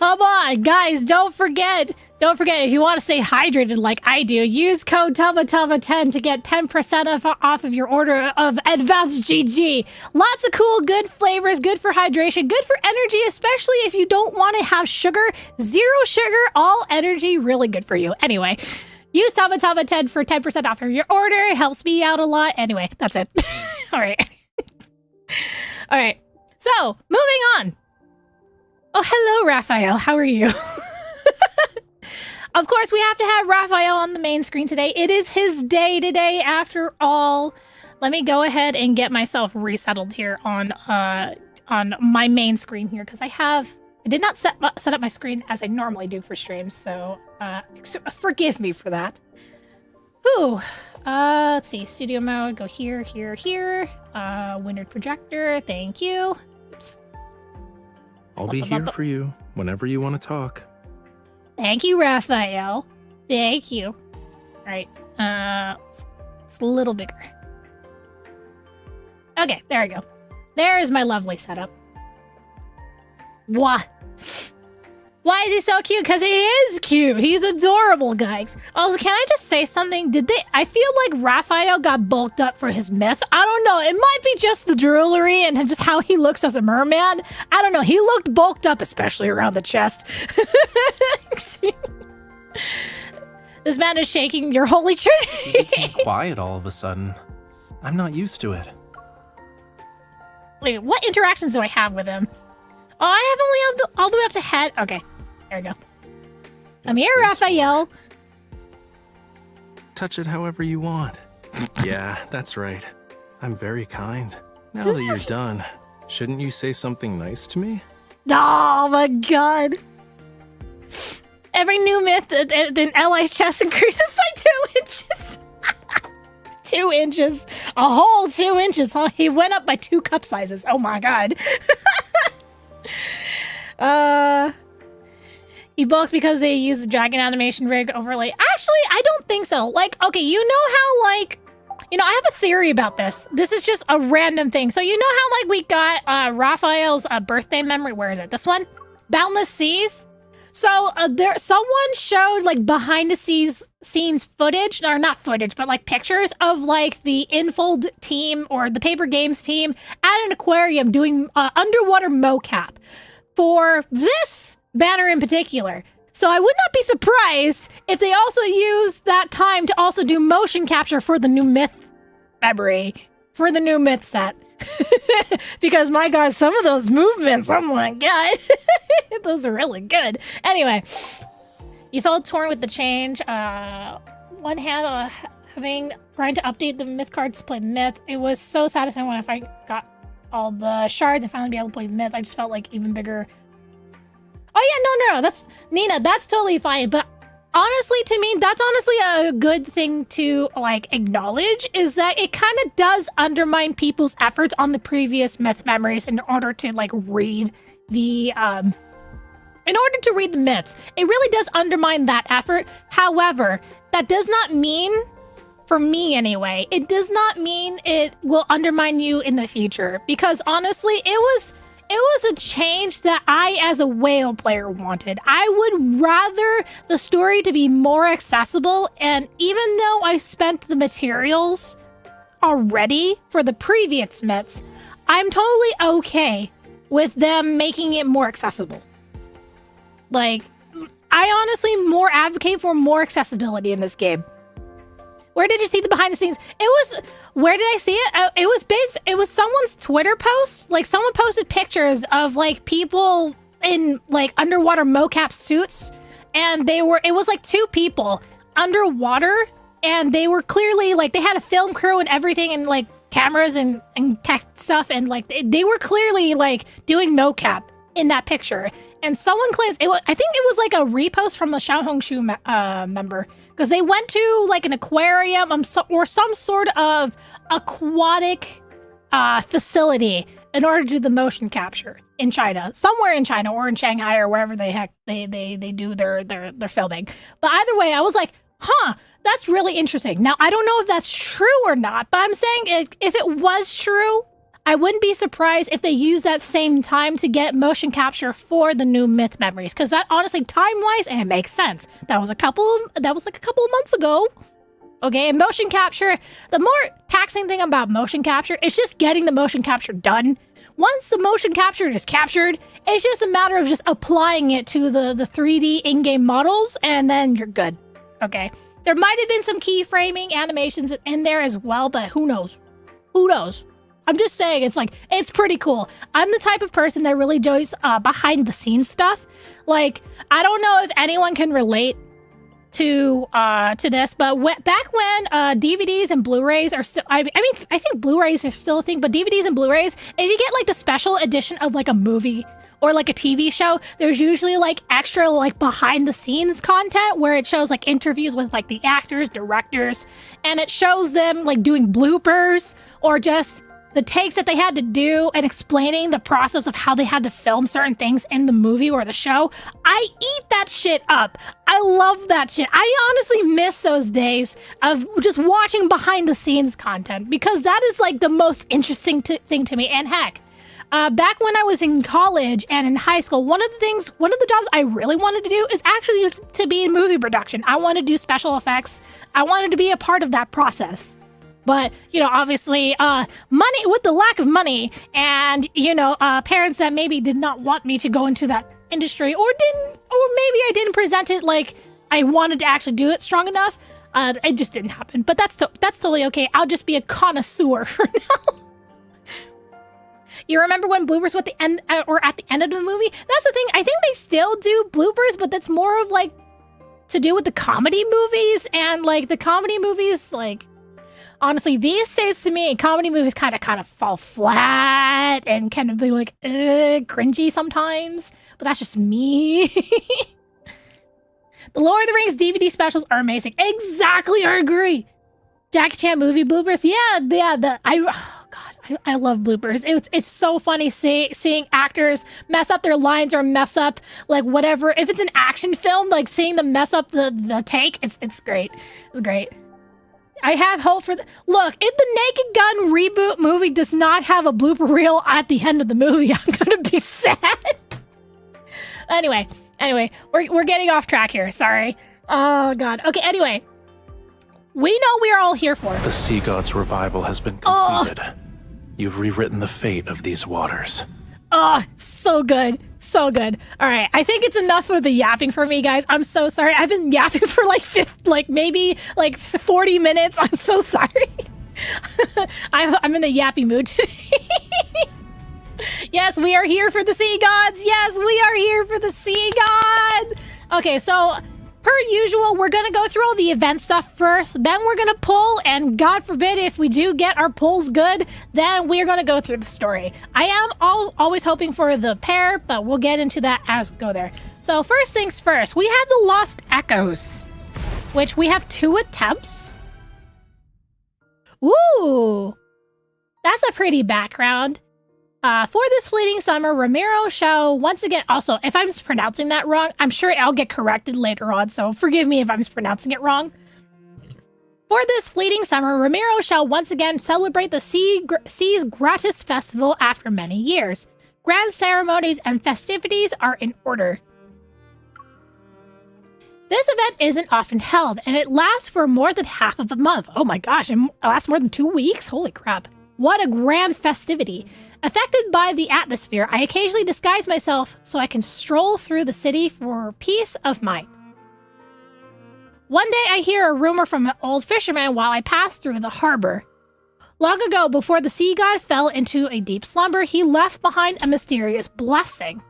Come on, guys, don't forget, if you want to stay hydrated like I do, use code TAMA10 to get 10% off of your order of Advanced GG. Lots of cool, good flavors, good for hydration, good for energy, especially if you don't want to have sugar. 0 sugar, all energy, really good for you. Anyway, use TAMA10 for 10% off of your order. It helps me out a lot. Anyway, that's it. All right. All right. So, moving on. Oh, hello, Rafayel. How are you? Of course, we have to have Rafayel on the main screen today. It is his day today, after all. Let me go ahead and get myself resettled here on my main screen here, because I did not set up my screen as I normally do for streams, so forgive me for that. Whew. Let's see. Studio mode. Go here, here, here. Window projector. Thank you. Oops. I'll be here for you whenever you want to talk. Thank you, Rafayel. Thank you. All right. It's a little bigger. Okay, there we go. There's my lovely setup. What? Why is he so cute? Because he is cute. He's adorable, guys. Also, can I just say something? I feel like Rafayel got bulked up for his myth. I don't know. It might be just the jewelry and just how he looks as a merman. I don't know. He looked bulked up, especially around the chest. This man is shaking your holy trinity. He became quiet all of a sudden. I'm not used to it. Wait, what interactions do I have with him? Oh, I have only all the way up to head. Okay, there we go. I'm here, Rafayel. Touch it however you want. Yeah, that's right. I'm very kind. Now that you're done, shouldn't you say something nice to me? Oh my god. Every new myth, then Li's chest increases by 2 inches. 2 inches. A whole 2 inches, huh? He went up by 2 cup sizes. Oh my god. He bulks because they use the dragon animation rig overlay. Actually, I don't think so. Like, okay, you know how, like, I have a theory about this. This is just a random thing. So you know how, like, we got Raphael's birthday memory. Where is it? This one? Boundless Seas? So someone showed, like, behind the scenes footage, or not footage, but like pictures of like the Infold team or the Paper Games team at an aquarium doing underwater mocap for this banner in particular. So I would not be surprised if they also use that time to also do motion capture for the new myth memory, for the new myth set. Because my god, some of those movements, oh my god, those are really good. Anyway, you felt torn with the change. One hand having grind to update the myth cards to play the myth. It was so satisfying when I got all the shards and finally be able to play the myth. I just felt like even bigger. Oh yeah, no, that's Nina. That's totally fine. But honestly, to me, that's honestly a good thing to like acknowledge, is that it kind of does undermine people's efforts on the previous myth memories in order to like read the myths. It really does undermine that effort. However, that does not mean, for me anyway, it does not mean it will undermine you in the future, because honestly, it was a change that I, as a whale player, wanted. I would rather the story to be more accessible, and even though I spent the materials already for the previous myths, I'm totally okay with them making it more accessible. Like, I honestly more advocate for more accessibility in this game. Where did you see the behind the scenes? Where did I see it? It was someone's Twitter post. Like, someone posted pictures of like people in like underwater mocap suits, and it was like 2 people underwater, and they were clearly like, they had a film crew and everything, and like cameras and tech stuff, and like they were clearly like doing mocap in that picture. And someone claims I think it was like a repost from the Xiaohongshu member, because they went to like an aquarium or some sort of aquatic facility in order to do the motion capture in China, somewhere in China or in Shanghai or wherever they do their filming. But either way, I was like, huh, that's really interesting. Now, I don't know if that's true or not, but I'm saying if it was true, I wouldn't be surprised if they use that same time to get motion capture for the new Myth Memories, because that honestly, time-wise, it makes sense. That was like a couple of months ago. Okay, and motion capture, the more taxing thing about motion capture is just getting the motion capture done. Once the motion capture is captured, it's just a matter of just applying it to the 3D in-game models, and then you're good. Okay, there might have been some keyframing animations in there as well, but who knows? Who knows? I'm just saying, it's pretty cool. I'm the type of person that really enjoys behind the scenes stuff. Like, I don't know if anyone can relate to this, but back when DVDs and Blu-rays are still, I think Blu-rays are still a thing, but DVDs and Blu-rays, if you get like the special edition of like a movie or like a TV show, there's usually like extra like behind the scenes content where it shows like interviews with like the actors, directors, and it shows them like doing bloopers or just the takes that they had to do and explaining the process of how they had to film certain things in the movie or the show. I eat that shit up. I love that shit. I honestly miss those days of just watching behind the scenes content, because that is like the most interesting thing to me. And heck, back when I was in college and in high school, one of the jobs I really wanted to do is actually to be in movie production. I wanted to do special effects. I wanted to be a part of that process. But, you know, obviously, money, with the lack of money and, you know, parents that maybe did not want me to go into that industry or maybe I didn't present it like I wanted to actually do it strong enough. It just didn't happen. But that's totally okay. I'll just be a connoisseur for now. You remember when bloopers were at the end or at the end of the movie? That's the thing. I think they still do bloopers, but that's more of like to do with the comedy movies, and like the comedy movies, like, honestly, these days to me, comedy movies kind of fall flat and kind of be like cringy sometimes. But that's just me. The Lord of the Rings DVD specials are amazing. Exactly, I agree. Jackie Chan movie bloopers, I love bloopers. It's so funny seeing actors mess up their lines or mess up like whatever. If it's an action film, like seeing them mess up the take, it's great. It's great. I have hope for look, if the Naked Gun reboot movie does not have a blooper reel at the end of the movie, I'm gonna be sad. Anyway, we're getting off track here. Sorry. Oh God. Okay. Anyway, we know we are all here for The sea god's revival has been completed. You've rewritten the fate of these waters. Oh, so good. So good. All right. I think it's enough of the yapping for me, guys. I'm so sorry. I've been yapping for maybe 40 minutes. I'm so sorry. I'm in a yappy mood today. Yes, we are here for the sea gods. Yes, we are here for the sea god. Okay, so per usual, we're going to go through all the event stuff first. Then we're going to pull, and God forbid if we do get our pulls good, then we're going to go through the story. I am always hoping for the pair, but we'll get into that as we go there. So first things first, we have the Lost Echoes, which we have 2 attempts. Ooh, that's a pretty background. For this fleeting summer, Romirro shall once again, also, if I'm mispronouncing that wrong, I'm sure I'll get corrected later on, so forgive me if I'm mispronouncing it wrong. For this fleeting summer, Romirro shall once again celebrate the Sea's Gratis Festival after many years. Grand ceremonies and festivities are in order. This event isn't often held, and it lasts for more than half of a month. Oh my gosh, it lasts more than 2 weeks? Holy crap. What a grand festivity. Affected by the atmosphere, I occasionally disguise myself so I can stroll through the city for peace of mind. One day I hear a rumor from an old fisherman while I pass through the harbor. Long ago, before the sea god fell into a deep slumber, he left behind a mysterious blessing.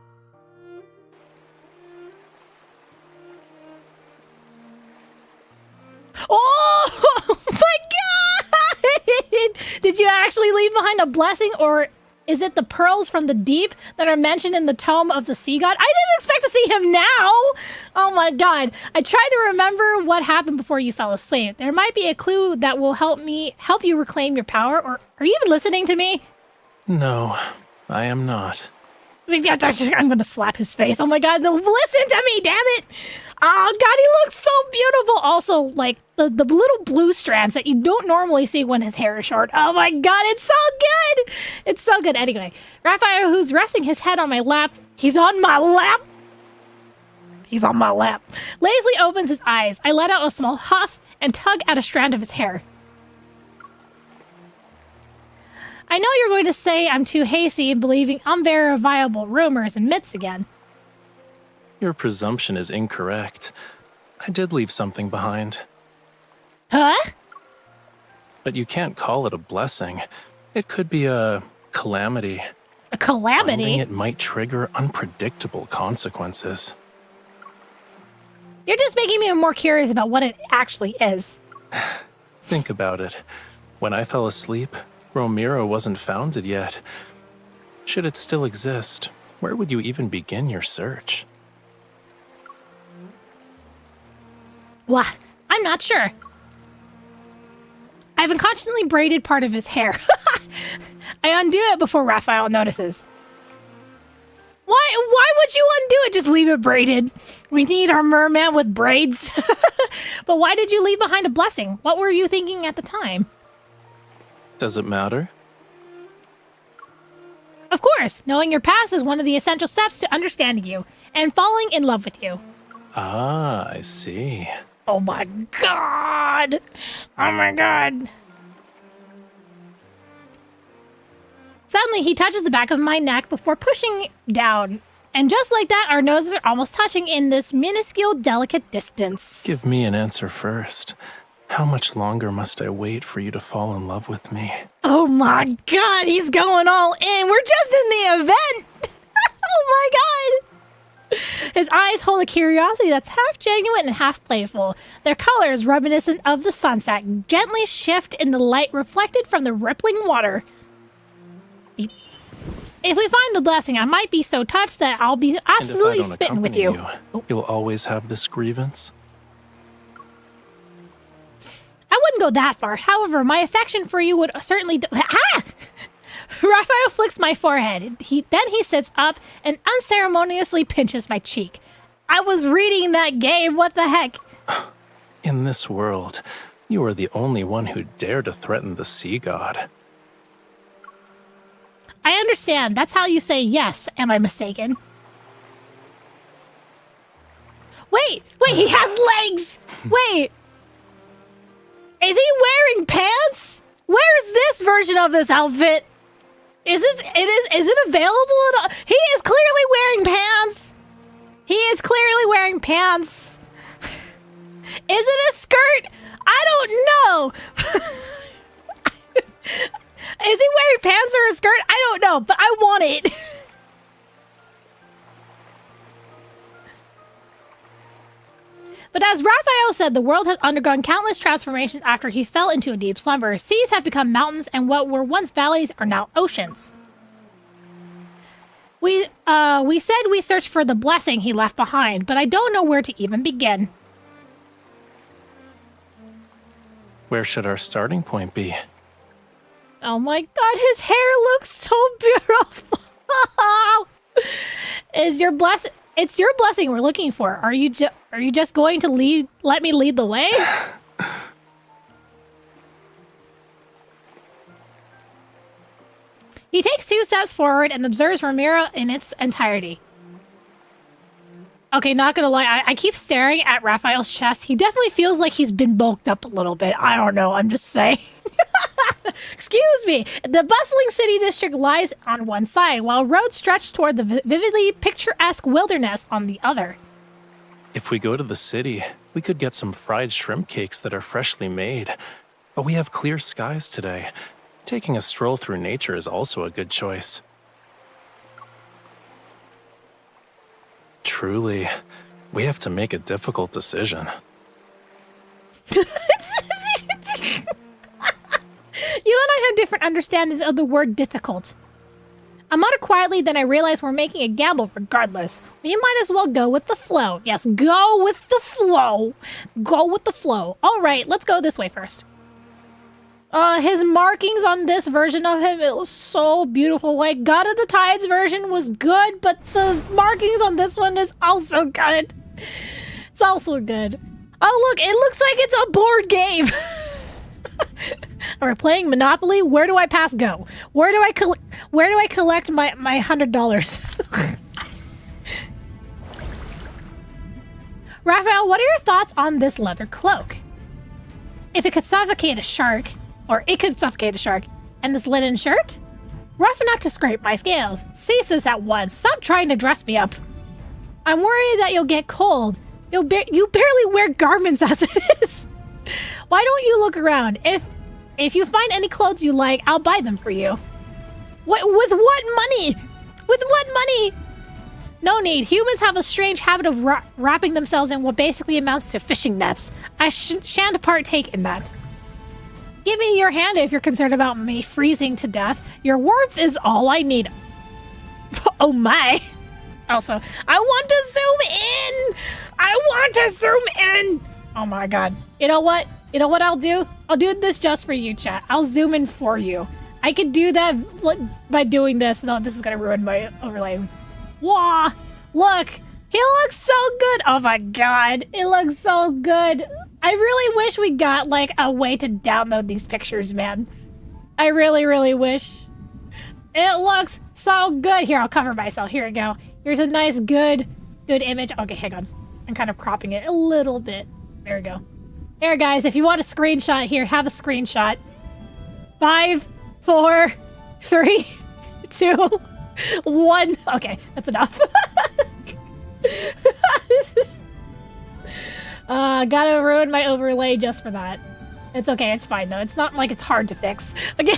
Oh my God! Did you actually leave behind a blessing, or Is it the pearls from the deep that are mentioned in the tome of the sea god? I didn't expect to see him now! Oh my god. I tried to remember what happened before you fell asleep. There might be a clue that will help you reclaim your power, or are you even listening to me? No, I am not. I'm gonna slap his face. Oh my god, listen to me, damn it! Oh god, he looks so beautiful. Also, like, the little blue strands that you don't normally see when his hair is short. Oh my god, it's so good! It's so good. Anyway, Rafayel, who's resting his head on my lap. He's on my lap! He's on my lap. Lazily opens his eyes. I let out a small huff and tug at a strand of his hair. I know you're going to say I'm too hasty in believing unverifiable rumors and myths again. Your presumption is incorrect. I did leave something behind. Huh? But you can't call it a blessing. It could be a calamity. A calamity? Finding it might trigger unpredictable consequences. You're just making me more curious about what it actually is. Think about it. When I fell asleep, Romirro wasn't founded yet. Should it still exist, where would you even begin your search? Well, I'm not sure. I've unconsciously braided part of his hair. I undo it before Rafayel notices. Why would you undo it? Just leave it braided. We need our merman with braids. But why did you leave behind a blessing? What were you thinking at the time? Does it matter? Of course, knowing your past is one of the essential steps to understanding you and falling in love with you. Ah, I see. Oh my god! Oh my god! Suddenly, he touches the back of my neck before pushing down. And just like that, our noses are almost touching in this minuscule, delicate distance. Give me an answer first. How much longer must I wait for you to fall in love with me? Oh my god, he's going all in. We're just in the event. Oh my god. His eyes hold a curiosity that's half genuine and half playful. Their colors, reminiscent of the sunset, gently shift in the light reflected from the rippling water. If we find the blessing, I might be so touched that I'll be absolutely smitten with you. You'll always have this grievance? I wouldn't go that far. However, my affection for you would certainly... Ah! Rafayel flicks my forehead. Then he sits up and unceremoniously pinches my cheek. I was reading that game. What the heck? In this world, you are the only one who dare to threaten the sea god. I understand. That's how you say yes. Am I mistaken? Wait, he has legs. Wait. Is he wearing pants? Where's this version of this outfit? Is it available at all? He is clearly wearing pants. He is clearly wearing pants. Is it a skirt? I don't know. Is he wearing pants or a skirt? I don't know, but I want it. But as Rafayel said, the world has undergone countless transformations after he fell into a deep slumber. Seas have become mountains, and what were once valleys are now oceans. We said we searched for the blessing he left behind, but I don't know where to even begin. Where should our starting point be? Oh my god, his hair looks so beautiful. It's your blessing we're looking for. Are you just going to let me lead the way? He takes 2 steps forward and observes Romirro in its entirety. Okay, not gonna lie, I keep staring at Rafayel's chest. He definitely feels like he's been bulked up a little bit. I don't know, I'm just saying. Excuse me. The bustling city district lies on one side, while roads stretch toward the vividly picturesque wilderness on the other. If we go to the city, we could get some fried shrimp cakes that are freshly made. But we have clear skies today. Taking a stroll through nature is also a good choice. Truly, we have to make a difficult decision. You and I have different understandings of the word difficult. I muttered quietly, then I realized we're making a gamble regardless. We might as well go with the flow. Yes, go with the flow. Go with the flow. All right, let's go this way first. His markings on this version of him, it was so beautiful. Like, God of the Tides version was good, but the markings on this one is also good. It's also good. Oh, look, it looks like it's a board game. Are we playing Monopoly? Where do I pass go? Where do I collect my $100? Rafayel, what are your thoughts on this leather cloak? If it could suffocate a shark, and this linen shirt? Rough enough to scrape my scales. Cease this at once. Stop trying to dress me up. I'm worried that you'll get cold. You barely wear garments as it is. Why don't you look around? If you find any clothes you like, I'll buy them for you. With what money? With what money? No need. Humans have a strange habit of wrapping themselves in what basically amounts to fishing nets. I shan't partake in that. Give me your hand if you're concerned about me freezing to death. Your warmth is all I need. Oh my. Also, I want to zoom in. Oh my god. You know what I'll do? I'll do this just for you, chat. I'll zoom in for you. I could do that by doing this. No, this is gonna ruin my overlay. Wah! Look! He looks so good! Oh my god, it looks so good. I really wish we got, like, a way to download these pictures, man. I really, really wish. It looks so good. Here, I'll cover myself. Here we go. Here's a nice, good image. Okay, hang on. I'm kind of cropping it a little bit. There we go. There, guys, if you want a screenshot here, have a screenshot. 5, 4, 3, 2, 1. Okay, that's enough. Gotta ruin my overlay just for that. It's okay, it's fine though. It's not like it's hard to fix. Okay.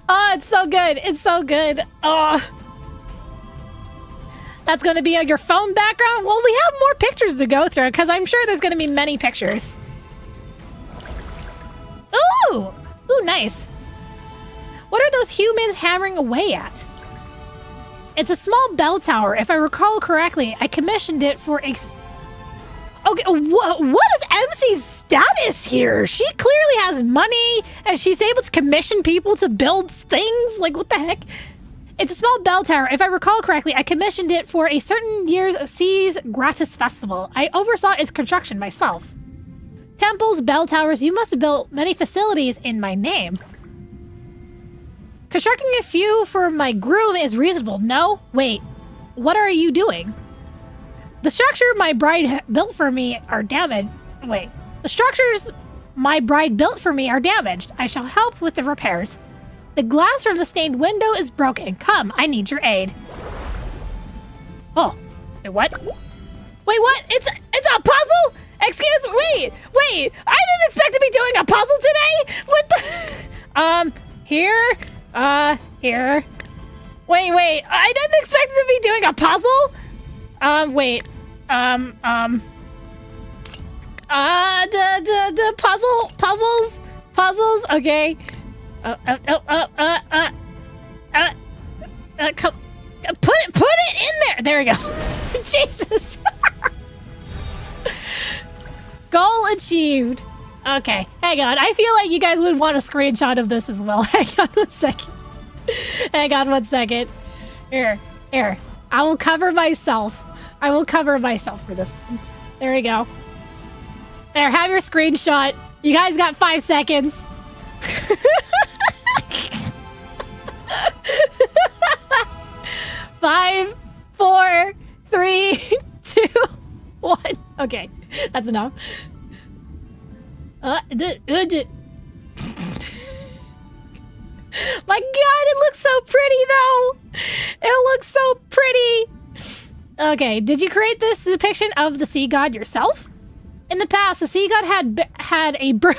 Oh, it's so good. It's so good. Oh. That's gonna be on your phone background? Well, we have more pictures to go through because I'm sure there's gonna be many pictures. Ooh! Ooh, nice. What are those humans hammering away at? It's a small bell tower. If I recall correctly, I commissioned it for a... Okay, what is MC's status here? She clearly has money, and she's able to commission people to build things? Like, what the heck? It's a small bell tower. If I recall correctly, I commissioned it for a certain year's Seas Gratis Festival. I oversaw its construction myself. Temples, bell towers, you must have built many facilities in my name. Constructing a few for my groom is reasonable. No? Wait. What are you doing? The structure my bride built for me are damaged. Wait. The structures my bride built for me are damaged. I shall help with the repairs. The glass from the stained window is broken. Come, I need your aid. Oh. Wait, what? Wait, what? It's a puzzle? Excuse me. Wait. I didn't expect to be doing a puzzle today. What the? Here. Here. Wait. I didn't expect to be doing a puzzle. Wait. The puzzles. Okay. Come. Put it in there. There we go. Jesus. Goal achieved. Okay, hang on. I feel like you guys would want a screenshot of this as well. Hang on one second. Here. I will cover myself. For this one. There we go. There, have your screenshot. You guys got 5 seconds. 5, 4, 3, 2, 1. Okay, that's enough. My god, it looks so pretty though. It looks so pretty. Okay, did you create this depiction of the sea god yourself? In the past, the sea god had a burly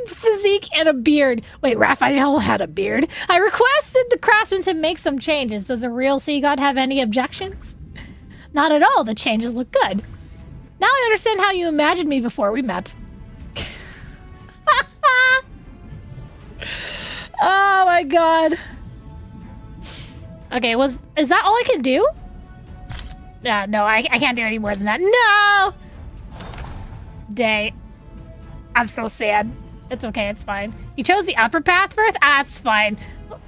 physique and a beard. Wait, Rafayel had a beard? I requested the craftsman to make some changes. Does the real sea god have any objections? Not at all. The changes look good. Now I understand how you imagined me before we met. Oh my god. Okay, is that all I can do? Yeah, no, I can't do any more than that. No! Day. I'm so sad. It's okay, it's fine. You chose the upper path first? Ah, it's fine.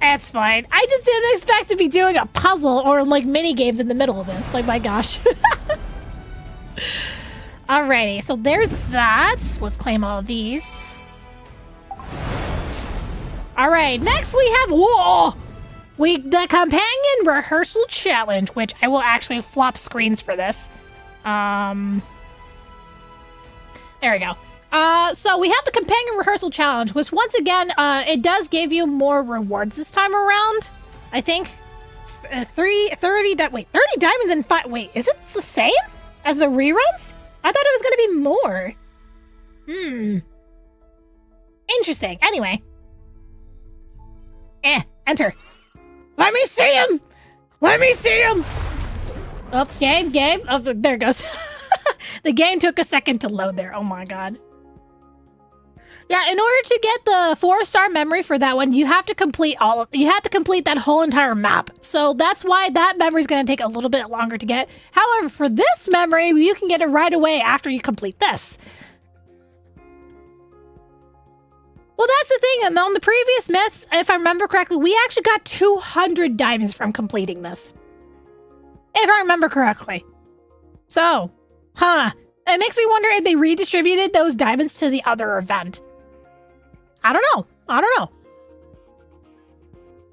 It's fine. I just didn't expect to be doing a puzzle or like mini games in the middle of this. Like, my gosh. Alrighty, so there's that. Let's claim all of these. Alright, next we have the companion rehearsal challenge, which I will actually flop screens for this. There we go. So we have the companion rehearsal challenge, which once again, it does give you more rewards this time around. I think it's 30 diamonds and 5. Wait, is it the same as the reruns? I thought it was going to be more. Interesting. Anyway. Enter. Let me see him. Let me see him. Oh, game. Oh, there it goes. The game took a second to load there. Oh my god. Yeah, in order to get the 4-star memory for that one, you have to complete that whole entire map. So that's why that memory is going to take a little bit longer to get. However, for this memory, you can get it right away after you complete this. Well, that's the thing. And on the previous myths, if I remember correctly, we actually got 200 diamonds from completing this. If I remember correctly. So, it makes me wonder if they redistributed those diamonds to the other event. I don't know.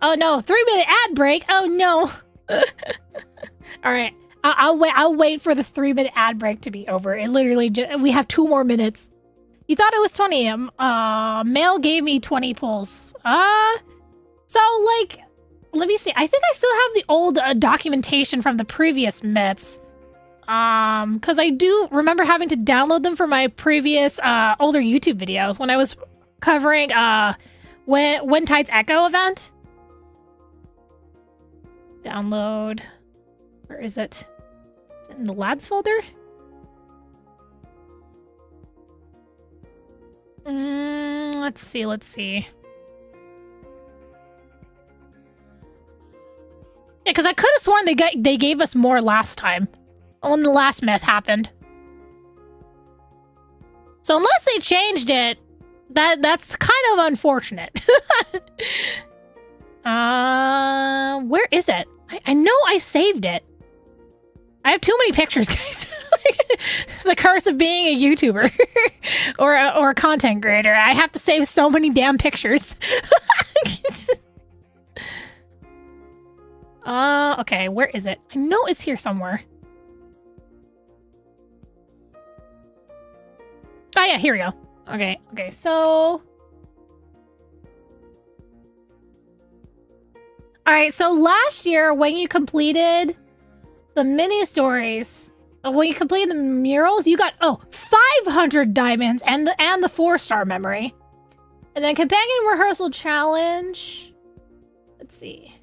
Oh no, 3-minute ad break. Oh no. All right, I'll wait for the 3-minute ad break to be over. It literally we have 2 more minutes. You thought it was 20. Mail gave me 20 pulls. So like, let me see. I think I still have the old documentation from the previous myths. Because I do remember having to download them for my previous older YouTube videos when I was covering when Tide's Echo event. Download. Where is it? Is it in the lads folder? Let's see. Yeah, because I could have sworn they gave us more last time when the last myth happened. So unless they changed it, that's kind of unfortunate. Where is it? I know I saved it. I have too many pictures, guys. The curse of being a YouTuber or a content creator. I have to save so many damn pictures. Okay, where is it? I know it's here somewhere. Oh yeah, here we go. Okay, so... Alright, so last year when you completed the mini-stories, when you completed the murals, you got, 500 diamonds and the 4-star memory. And then companion rehearsal challenge... Let's see.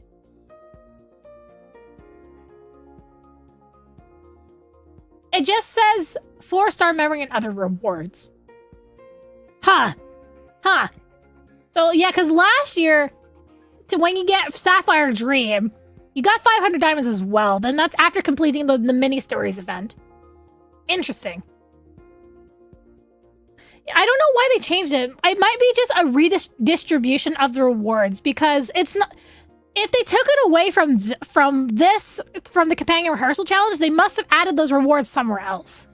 It just says 4-star memory and other rewards. Huh. So, yeah, because last year, when you get Sapphire Dream, you got 500 diamonds as well. Then that's after completing the mini-stories event. Interesting. I don't know why they changed it. It might be just a redistribution of the rewards, because it's not... If they took it away from the companion rehearsal challenge, they must have added those rewards somewhere else.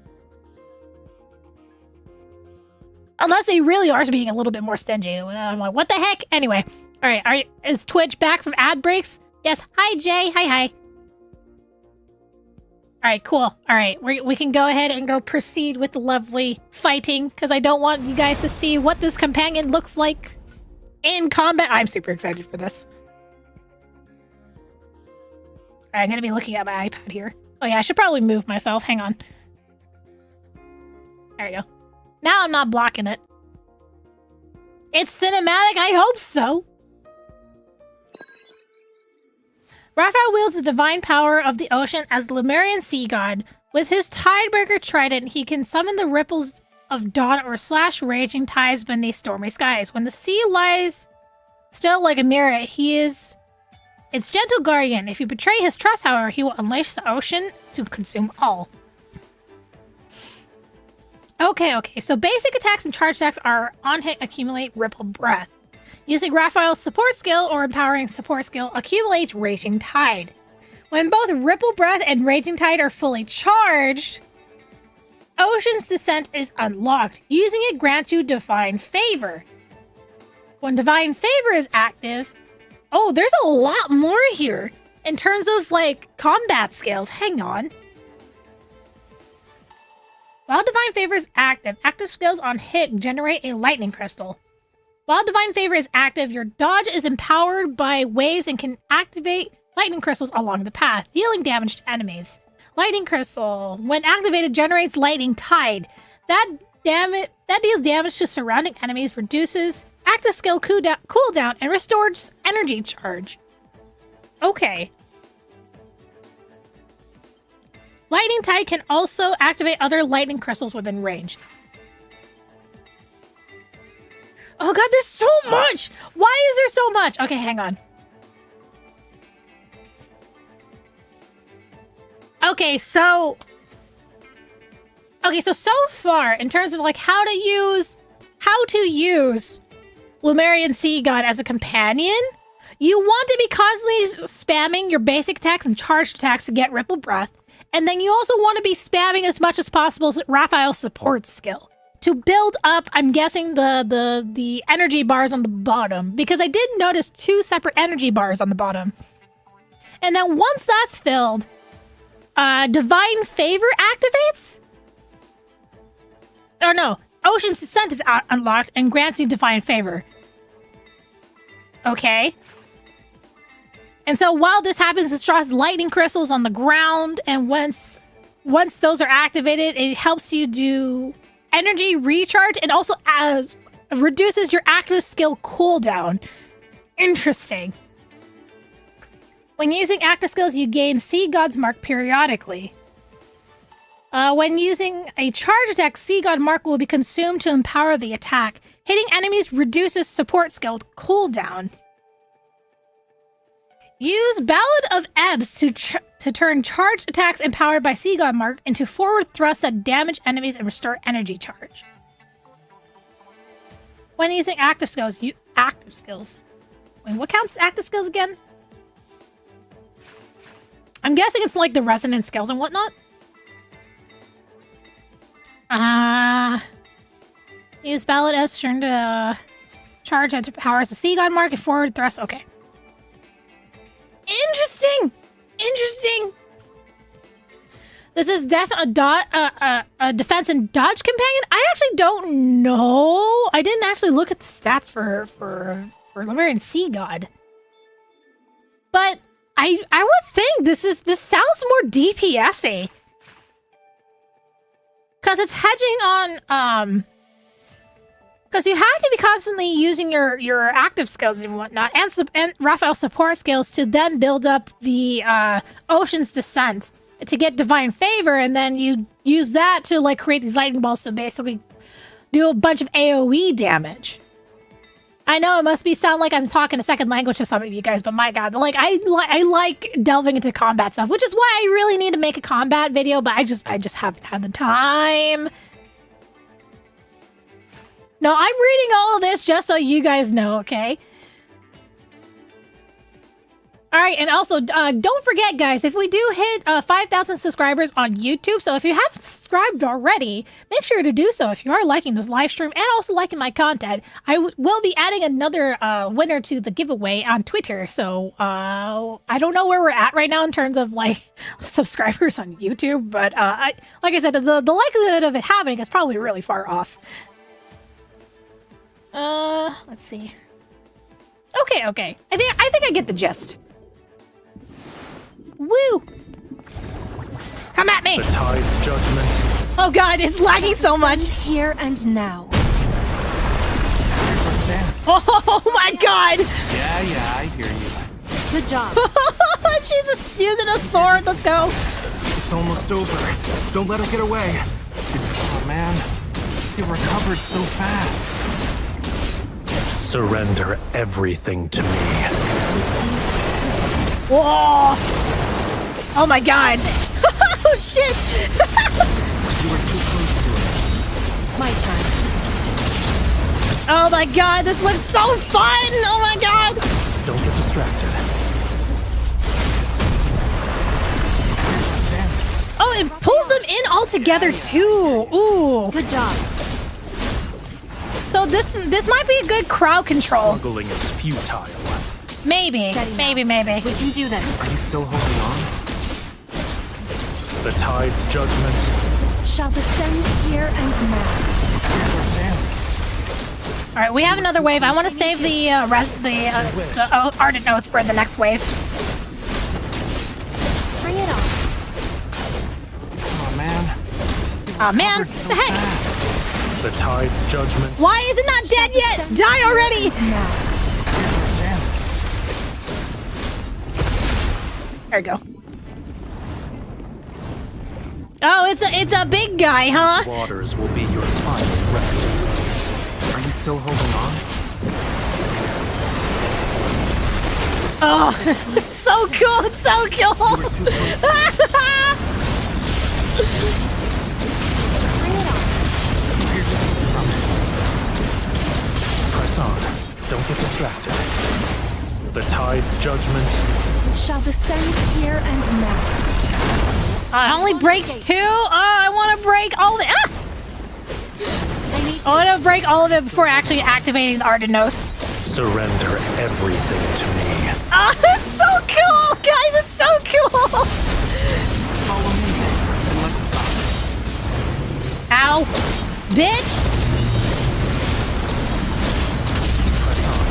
Unless they really are being a little bit more stingy. I'm like, what the heck? Anyway, all right. Is Twitch back from ad breaks? Yes. Hi, Jay. Hi. All right, cool. All right, we can go ahead and go proceed with the lovely fighting, because I don't want you guys to see what this companion looks like in combat. I'm super excited for this. All right, I'm going to be looking at my iPad here. Oh yeah, I should probably move myself. Hang on. There we go. Now I'm not blocking it. It's cinematic? I hope so. Rafayel wields the divine power of the ocean as the Lemurian sea god. With his Tidebreaker trident, he can summon the ripples of dawn or slash raging tides beneath stormy skies. When the sea lies Still, like a mirror, he is its gentle guardian. If you betray his trust, however, he will unleash the ocean to consume all. Okay. So basic attacks and charge attacks are on hit, accumulate Ripple Breath. Using Rafayel's support skill or empowering support skill accumulates Raging Tide. When both Ripple Breath and Raging Tide are fully charged, Ocean's Descent is unlocked. Using it grants you Divine Favor. When Divine Favor is active... Oh, there's a lot more here in terms of, like, combat skills. Hang on. While Divine Favor is active skills on hit generate a Lightning Crystal. While Divine Favor is active, your dodge is empowered by waves and can activate Lightning Crystals along the path, dealing damage to enemies. Lightning Crystal, when activated, generates Lightning Tide. That deals damage to surrounding enemies, reduces active skill cooldown, and restores energy charge. Okay. Lightning Tide can also activate other lightning crystals within range. Oh god, there's so much! Why is there so much? Okay, hang on. Okay, so far, in terms of like how to use Lemurian Sea God as a companion, you want to be constantly spamming your basic attacks and charged attacks to get Ripple Breath, and then you also want to be spamming as much as possible Raphael's support skill to build up, I'm guessing, the energy bars on the bottom, because I did notice 2 separate energy bars on the bottom. And then once that's filled, Divine Favor activates? Oh no, Ocean's Descent is unlocked and grants you Divine Favor. Okay. And so while this happens, it draws lightning crystals on the ground, and once those are activated, it helps you do energy recharge and also reduces your active skill cooldown. Interesting. When using active skills, you gain Sea God's Mark periodically. When using a charge attack, Sea God Mark will be consumed to empower the attack. Hitting enemies reduces support skill cooldown. Use Ballad of Ebbs to turn charged attacks empowered by Sea God Mark into forward thrusts that damage enemies and restore energy charge. When using active skills, active skills. Wait, what counts as active skills again? I'm guessing it's like the resonant skills and whatnot. Use Ballad as turn to charge that powers the Sea God Mark and forward thrust. Okay. Interesting. This is a defense and dodge companion. I actually don't know. I didn't actually look at the stats for Lemurian Sea God. But I would think this sounds more DPS-y. Because it's hedging on, because you have to be constantly using your active skills and whatnot, and Raphael's support skills to then build up the Ocean's Descent to get Divine Favor, and then you use that to like create these lightning balls to basically do a bunch of AoE damage. I know it must sound like I'm talking a second language to some of you guys, but my god, like I like delving into combat stuff, which is why I really need to make a combat video, but I just haven't had the time. No, I'm reading all of this just so you guys know, okay? All right, and also, don't forget, guys, if we do hit 5,000 subscribers on YouTube, so if you haven't subscribed already, make sure to do so if you are liking this live stream and also liking my content. I will be adding another winner to the giveaway on Twitter, so I don't know where we're at right now in terms of, like, subscribers on YouTube, but like I said, the likelihood of it happening is probably really far off. Let's see. Okay. I think I get the gist. Woo! Come at me! The tide's judgment. Oh god, it's lagging so much! Here and now. Oh my god! Yeah, I hear you. Good job. She's using a sword, let's go! It's almost over. Don't let her get away. Oh man, you recovered so fast. Surrender everything to me. Whoa! Oh my god! Oh shit! You were too close to it. My turn. Oh my god, this looks so fun! Oh my god! Don't get distracted. Oh, it pulls them in all together too. Ooh. Good job. So this might be a good crowd control. Struggling is futile. Maybe. Steady now. Maybe. We can do this. Are you still holding on? The tide's judgment. Shall descend here and now. All right, we have another wave. I want to save the Ardent Oath for the next wave. Bring it on. Oh man. Oh man, the heck? The tide's judgment. Why is it not dead yet? Die already! Now. There we go. Oh, it's a big guy, huh? Waters will be your final resting place. Are you still holding on? Oh, it's so cool! It's so cool! Bring it on. Press on. Don't get distracted. The tide's judgment. Shall descend here and now. It only breaks 2? Oh, I want to break all of it. Ah! I want to break all of it before actually activating the Ardent Oath. Surrender everything to me. Oh, it's so cool! Guys, it's so cool! Follow me. Let's stop. Ow. Bitch! Press on.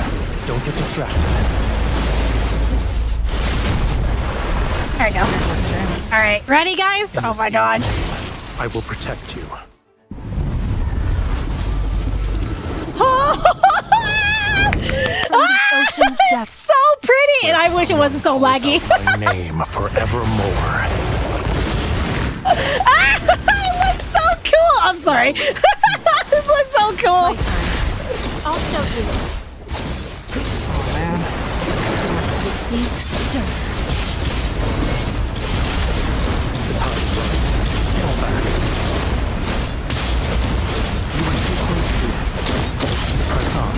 Don't get distracted. There we go. Alright, ready, guys? Oh my god. I will protect you. From the ocean's depths. So pretty! And I wish it wasn't so laggy. My name forevermore. It looks so cool! I'm sorry. It looks so cool. My turn. I'll show you. Oh man. The deep stirs. The tide's right. Fall back. You were too close to it. Press on.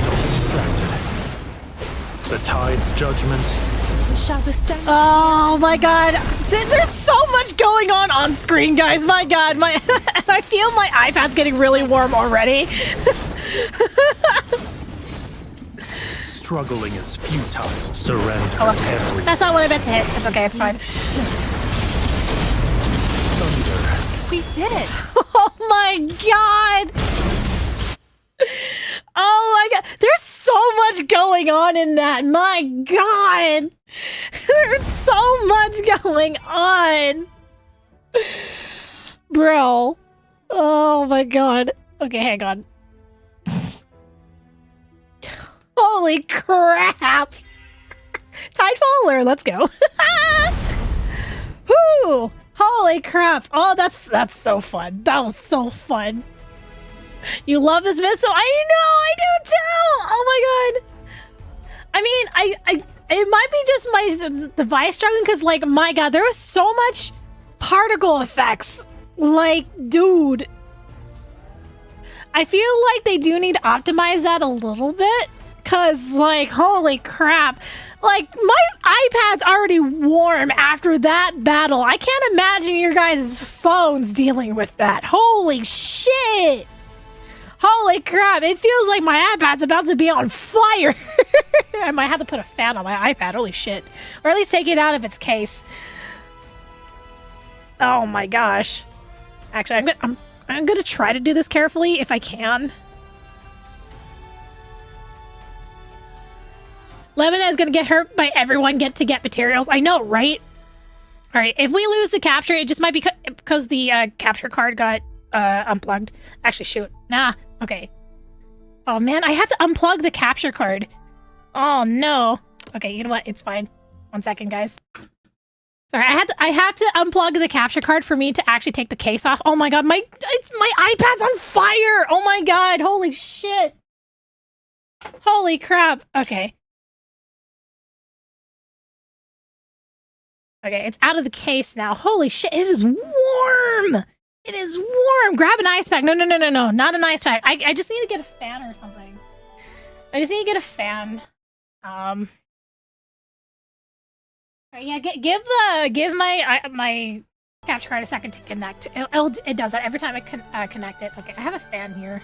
Don't get distracted. The tide's judgment. Shall descend. Oh my god. There's so much going on screen, guys. My god. I feel my iPad's getting really warm already. Struggling is futile. Surrender Oh, everything. that's not what I meant to hit. It's okay. It's fine. Thunder. We did it. Oh my god. Oh my god. There's so much going on in that. My god. There's so much going on. Bro. Oh my god. Okay, hang on. Holy crap. Tidefall, or let's go. Whoo! Holy crap. Oh, that's so fun. That was so fun. You love this myth, so I know I do too. Oh my god. I mean, I it might be just my device struggling because, like, my god, there was so much particle effects. Like, dude, I feel like they do need to optimize that a little bit because, like, holy crap. Like, my iPad's already warm after that battle. I can't imagine your guys' phones dealing with that. Holy shit. Holy crap, it feels like my iPad's about to be on fire. I might have to put a fan on my iPad, holy shit. Or at least take it out of its case. Oh my gosh. Actually, I'm gonna try to do this carefully if I can. Lemon is gonna get hurt by everyone get materials. I know, right? Alright, if we lose the capture, it just might be because the capture card got unplugged. Actually, shoot. Nah. Okay. Oh man, I have to unplug the capture card. Oh no. Okay, you know what? It's fine. 1 second, guys. Sorry, I have to unplug the capture card for me to actually take the case off. Oh my god, my iPad's on fire! Oh my god, holy shit! Holy crap. Okay. Okay, it's out of the case now. Holy shit, it is warm! It is warm! Grab an ice pack. No, not an ice pack. I just need to get a fan or something. I just need to get a fan. Alright, yeah, give my capture card a second to connect. It does that every time I connect it. Okay, I have a fan here.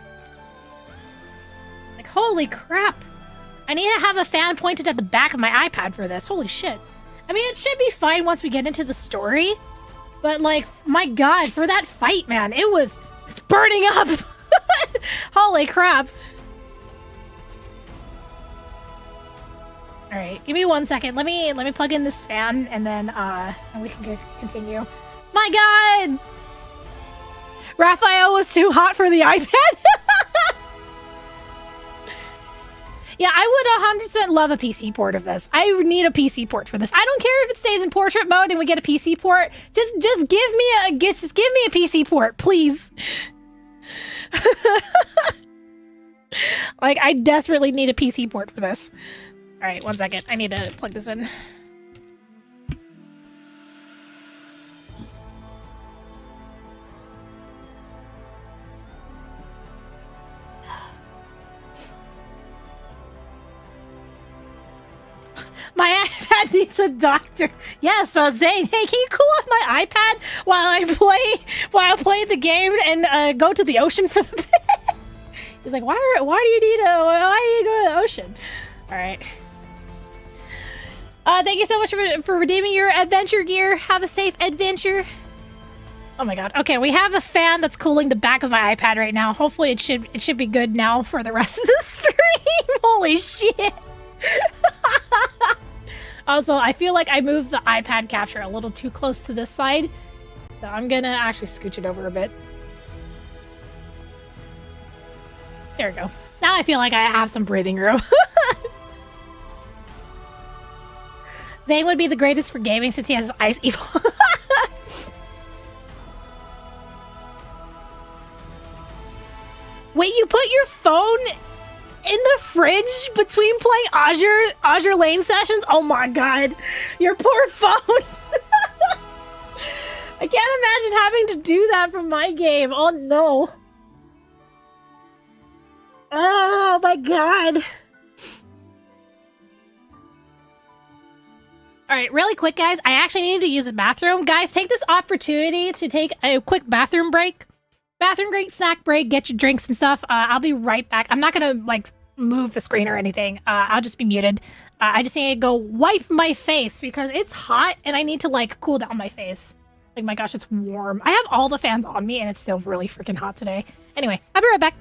Like, holy crap! I need to have a fan pointed at the back of my iPad for this. Holy shit. I mean, it should be fine once we get into the story. But, like, my god, for that fight, man, it's burning up! Holy crap. Alright, give me 1 second. Let me plug in this fan, and then, we can continue. My god! Rafayel was too hot for the iPad? Yeah, I would 100% love a PC port of this. I need a PC port for this. I don't care if it stays in portrait mode and we get a PC port. Just give me a PC port, please. Like, I desperately need a PC port for this. All right, 1 second. I need to plug this in. My iPad needs a doctor. Yes, Zane. Hey, can you cool off my iPad while I play the game and go to the ocean for the bit? He's like, why do you go to the ocean? All right. Thank you so much for redeeming your adventure gear. Have a safe adventure. Oh my god. Okay, we have a fan that's cooling the back of my iPad right now. Hopefully it should be good now for the rest of the stream. Holy shit. Also, I feel like I moved the iPad capture a little too close to this side. So I'm gonna actually scooch it over a bit. There we go. Now I feel like I have some breathing room. Zane would be the greatest for gaming since he has Ice Evil. Wait, you put your phone in the fridge between playing Azure Lane sessions? Oh my god. Your poor phone. I can't imagine having to do that from my game. Oh no. Oh my god. Alright, really quick guys, I actually need to use the bathroom. Guys, take this opportunity to take a quick bathroom break. Bathroom break, snack break, get your drinks and stuff. I'll be right back. I'm not gonna, like, move the screen or anything. I'll just be muted. I just need to go wipe my face because it's hot and I need to, like, cool down my face. Like, my gosh, it's warm. I have all the fans on me and it's still really freaking hot today. Anyway, I'll be right back.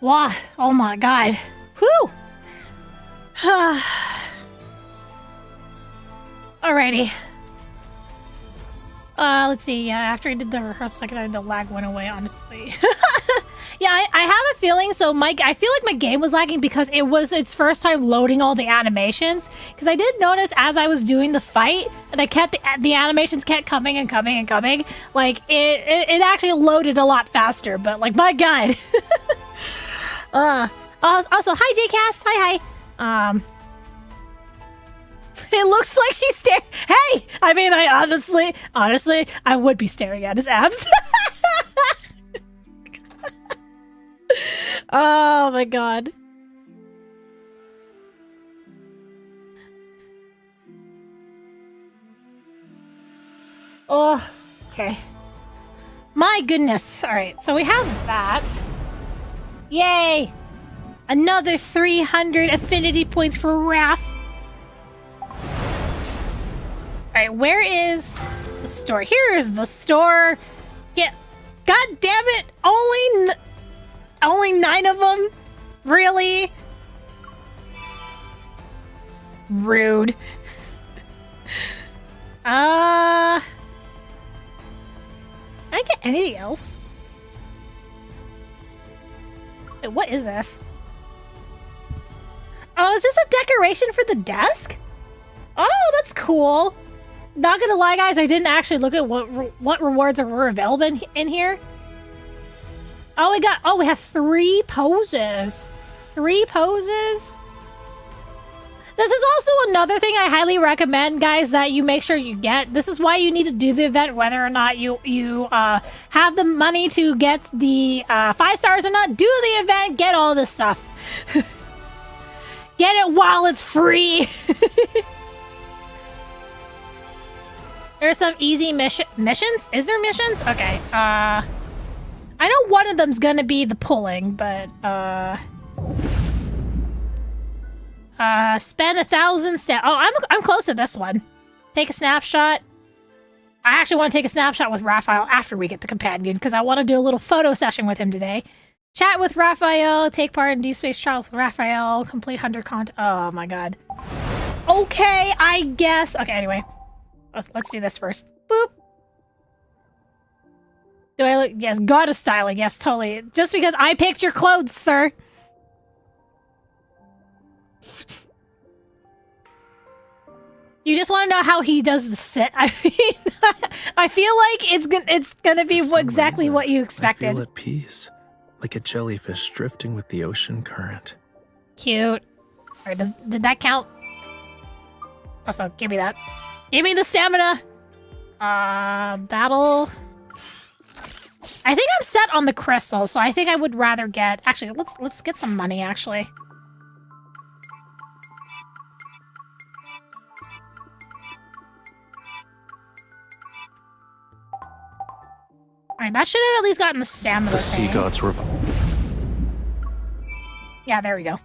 Wow. Oh my god. Whew. Alrighty. Let's see. Yeah, after I did the rehearsal, the lag went away, honestly. Yeah, I have a feeling. So, I feel like my game was lagging because it was its first time loading all the animations. Because I did notice as I was doing the fight, and I kept the animations kept coming and coming and coming. Like it actually loaded a lot faster. But like, my God. Also, hi JCast. Hi. It looks like she's staring. Hey, I mean, I honestly, I would be staring at his abs. Oh my God. Oh, okay. My goodness. All right, so we have that. Yay! Another 300 affinity points for Raf. Alright, where is the store? Here is the store. Yeah. God damn it! Only 9 of them? Really? Rude. Can I get anything else? Wait, what is this? Oh, is this a decoration for the desk? Oh, that's cool. Not gonna lie, guys, I didn't actually look at what rewards were available in here. Oh, we have 3 poses. 3 poses? This is also another thing I highly recommend, guys, that you make sure you get. This is why you need to do the event, whether or not you have the money to get the 5 stars or not. Do the event, get all this stuff. Get it while it's free. There's some easy missions? Is there missions? Okay, I know one of them's gonna be the pulling, but, spend 1,000 steps. Oh, I'm close to this one. Take a snapshot. I actually want to take a snapshot with Rafayel after we get the companion, because I want to do a little photo session with him today. Chat with Rafayel, take part in Deepspace trials with Rafayel, complete 100 content. Oh my God. Okay, I guess. Okay, anyway. Let's do this first. Boop. Do I look? Yes, God of styling. Yes, totally. Just because I picked your clothes, sir. You just want to know how he does the sit. I mean, I feel like it's gonna be exactly what you expected. I feel at peace, like a jellyfish drifting with the ocean current. Cute. All right, did that count? Also, give me that. Give me the stamina. Battle. I think I'm set on the crystal, so I think I would rather get. Actually, let's get some money. Actually. Alright, that should have at least gotten the stamina The sea gods were... Yeah, there we go.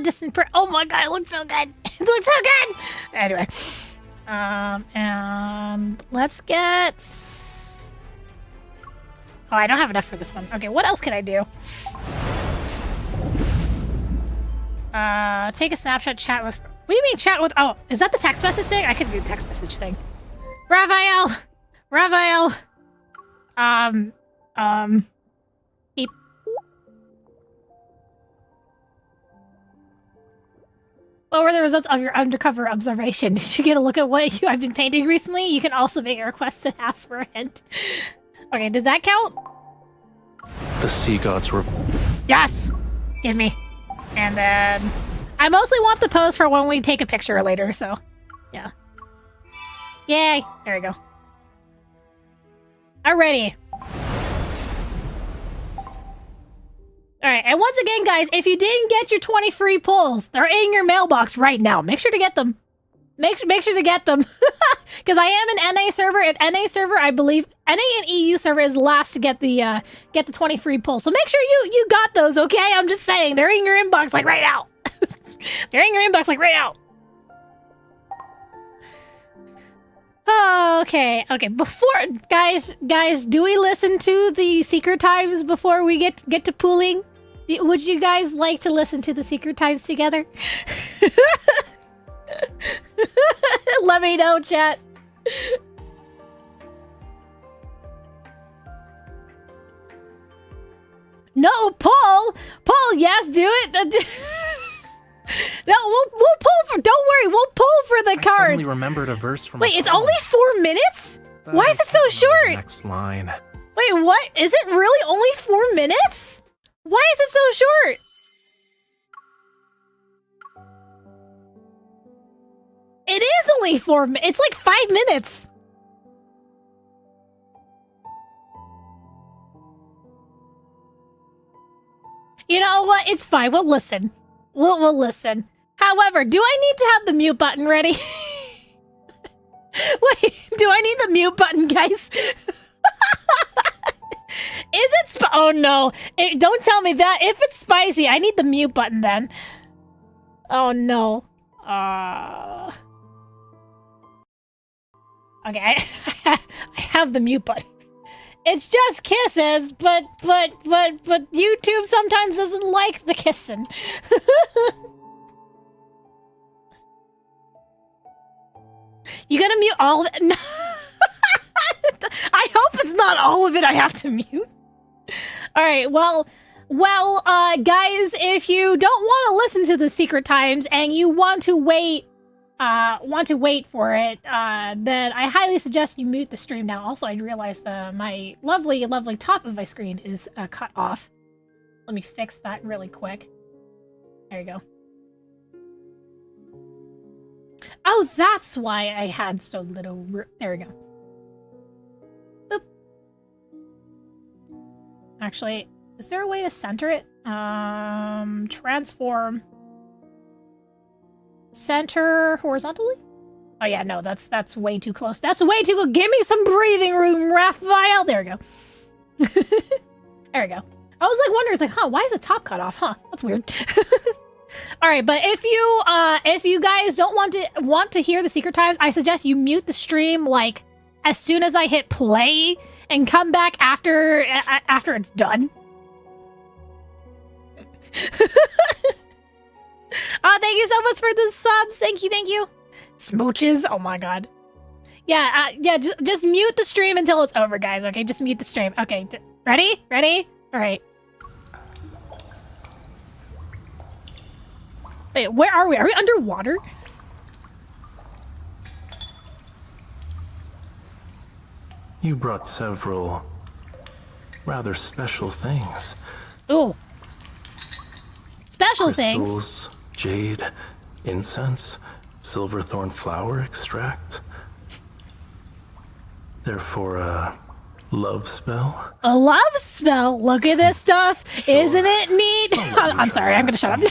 Distant oh my God, it looks so good. It looks so good. Anyway. And let's get... Oh, I don't have enough for this one. Okay, what else can I do? Take a snapshot, chat with... What do you mean chat with... Oh, is that the text message thing? I can do the text message thing. Rafayel! Rafayel! Beep. What were the results of your undercover observation? Did you get a look at what I've been painting recently? You can also make a request to ask for a hint. Okay, does that count? The sea gods were... Yes! Give me. And then... I mostly want the pose for when we take a picture later, so... Yeah. Yay! There we go. Alrighty. Alright, and once again, guys, if you didn't get your 20 free pulls, they're in your mailbox right now. Make sure to get them. Make sure to get them. Because I am an NA server. At NA server, I believe... NA and EU server is last to get the 20 free pulls. So make sure you got those, okay? I'm just saying. They're in your inbox, like, right now. They're in your inbox, like, right now. Okay. Before... Guys, do we listen to the secret times before we get to pooling? Would you guys like to listen to the Secret Times together? Let me know, chat. No, Paul, yes, do it. No, we'll pull for. Don't worry, we'll pull for the I cards. suddenly remembered a verse from. Wait, a it's poem. only 4 minutes? Why is it so The short? next line. Wait, what? Is it really only 4 minutes? Why is it so short? It is only 4 minutes. It's like 5 minutes. You know what? It's fine. We'll listen. We'll listen. However, do I need to have the mute button ready? Wait, do I need the mute button, guys? Is it oh no. Don't tell me that. If it's spicy, I need the mute button then. Oh no. Okay, I have the mute button. It's just kisses, but YouTube sometimes doesn't like the kissing. You gonna mute all of it? No. I hope it's not all of it I have to mute. All right, well, guys, if you don't want to listen to the Secret Times and you want to wait for it, then I highly suggest you mute the stream now. Also, I realized my lovely top of my screen is cut off. Let me fix that really quick. There you go. Oh, that's why I had so little there we go. Boop. Actually, is there a way to center it? Transform. Center horizontally? Oh yeah, no, that's way too close. That's way too good. Give me some breathing room, Rafayel. There we go. There we go. I was like wondering, it's like, why is the top cut off? That's weird. All right, but if you guys don't want to hear the Secret Times, I suggest you mute the stream like as soon as I hit play and come back after it's done. Thank you so much for the subs. Thank you. Smooches. Oh my god. Yeah, just mute the stream until it's over, guys. Okay, just mute the stream. Okay, ready? All right. Wait, where are we? Are we underwater? You brought several rather special things. Ooh. Special Crystals, things. jade, incense, silverthorn flower extract. Therefore, a love spell. A love spell? Look at this stuff. Sure. Isn't it neat? I'm sorry, I'm gonna shut up now.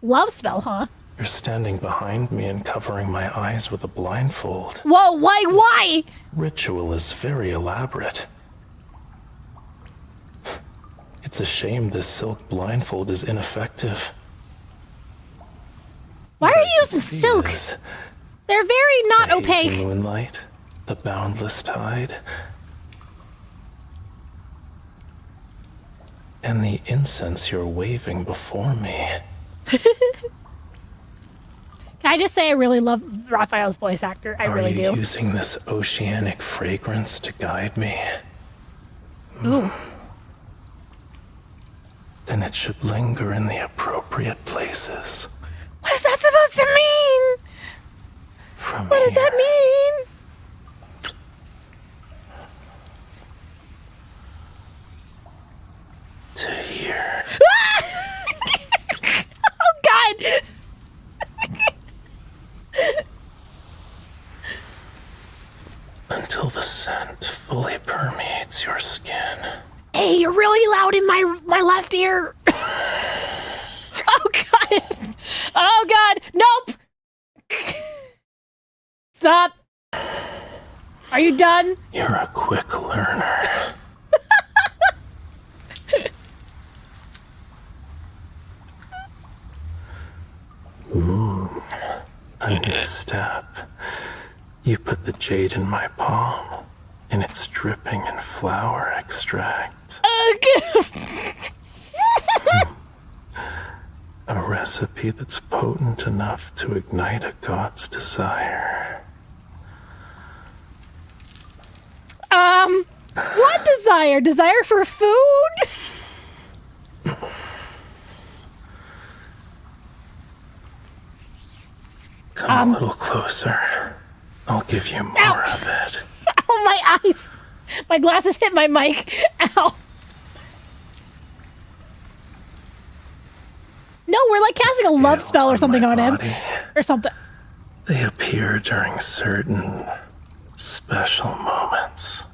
Love spell, huh? You're standing behind me and covering my eyes with a blindfold. Whoa, why? Ritual is very elaborate. It's a shame this silk blindfold is ineffective. Why are you What I using see silk? is They're very not the hazy opaque. moonlight, the boundless tide, and the incense you're waving before me. Can I just say I really love Raphael's voice actor? I really do. Are you using this oceanic fragrance to guide me? Ooh. Then it should linger in the appropriate places. What is that supposed to mean? From What does here that mean? to here. Oh god! Until the scent fully permeates your skin. Hey, you're really loud in my left ear. Oh god! Oh god! Nope! Stop! Are you done? You're a quick learner. A new step. You put the jade in my palm. and it's dripping in flower extract. A recipe that's potent enough to ignite a god's desire. What desire? Desire for food? Come a little closer. I'll give you more of it. Oh, my eyes. My glasses hit my mic. Ow. No, we're like casting a love Feels spell or on something my on him. body. Or something. They appear during certain special moments.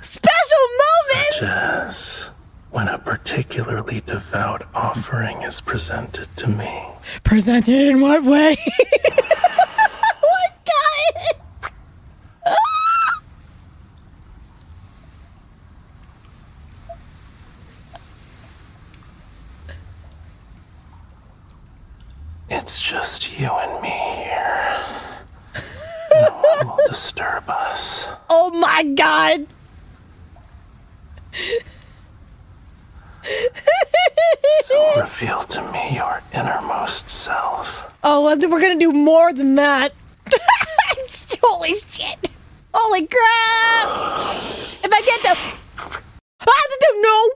Special moments! Such as when a particularly devout offering is presented to me. Presented in what way? What guy? It's just you and me here. No one will disturb us. Oh my god! So reveal to me your innermost self. Oh, well, we're gonna do more than that. Holy shit! Holy crap! If I get to... no!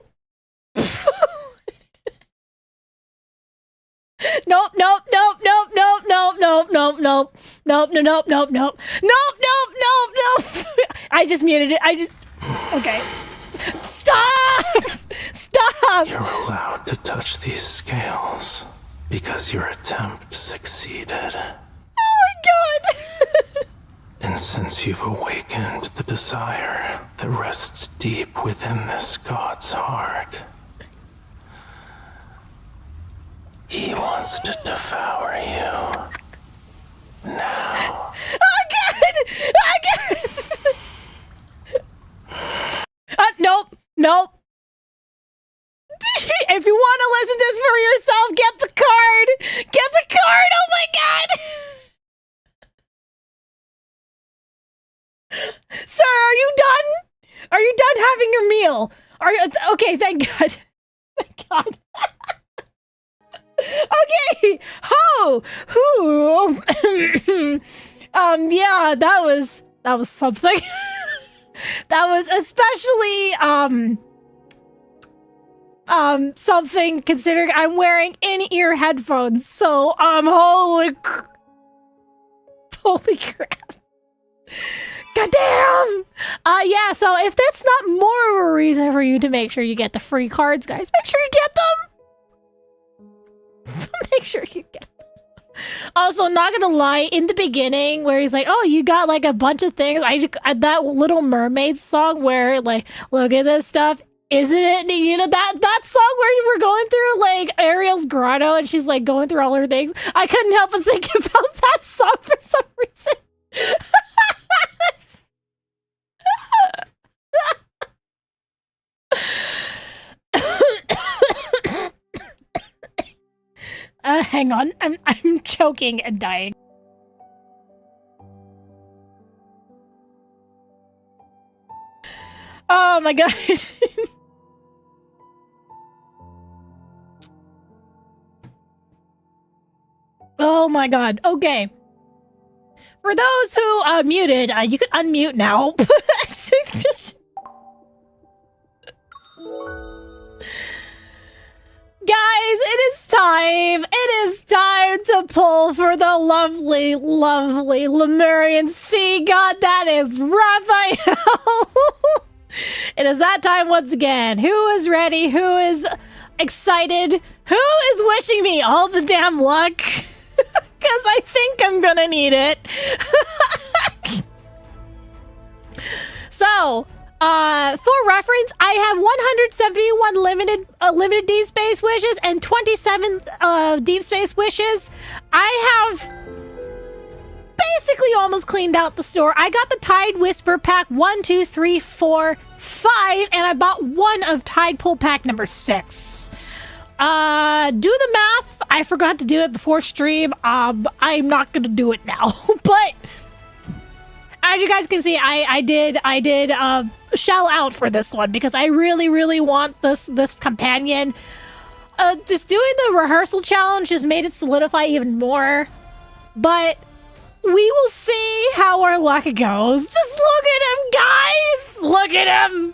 Nope, nope, nope, nope, nope, nope, nope, nope, nope, nope, nope, nope, nope, nope, nope, nope, nope. I just muted it. Okay. Stop! Stop! You're allowed to touch these scales because your attempt succeeded. Oh my god! And since you've awakened the desire that rests deep within this god's heart, he wants to devour you. Now. Again! Nope. Nope. If you want to listen to this for yourself, get the card. Get the card. Oh my god. Sir, are you done? Are you done having your meal? Are you okay? Thank God. Thank God. Okay. Yeah, that was something. That was especially something considering I'm wearing in-ear headphones. So holy crap. Goddamn! Yeah, so if that's not more of a reason for you to make sure you get the free cards, guys, make sure you get them! Make sure you get them. Also, not gonna lie, in the beginning, where he's like, oh, you got like a bunch of things, that Little Mermaid song where, like, look at this stuff, isn't it? You know, that song where we're going through, like, Ariel's grotto, and she's, like, going through all her things. I couldn't help but think about that song for some reason. Hang on, I'm choking and dying. Oh my god. Oh my god. Okay. For those who muted, you can unmute now. Guys, it is time. It is time to pull for the lovely, lovely Lemurian sea god that is Rafayel. It is that time once again. Who is ready? Who is excited? Who is wishing me all the damn luck? Because I think I'm gonna need it. So, for reference, I have 171 limited deep space wishes and 27 deep space wishes. I have basically almost cleaned out the store. I got the Tide Whisper pack 1, 2, 3, 4, 5, and I bought one of Tide Pull pack number 6. Do the math. I forgot to do it before stream. I'm not gonna do it now, but as you guys can see, I did shell out for this one because I really want this companion. Just doing the rehearsal challenge just made it solidify even more. But we will see how our luck goes. Just look at him, guys! Look at him!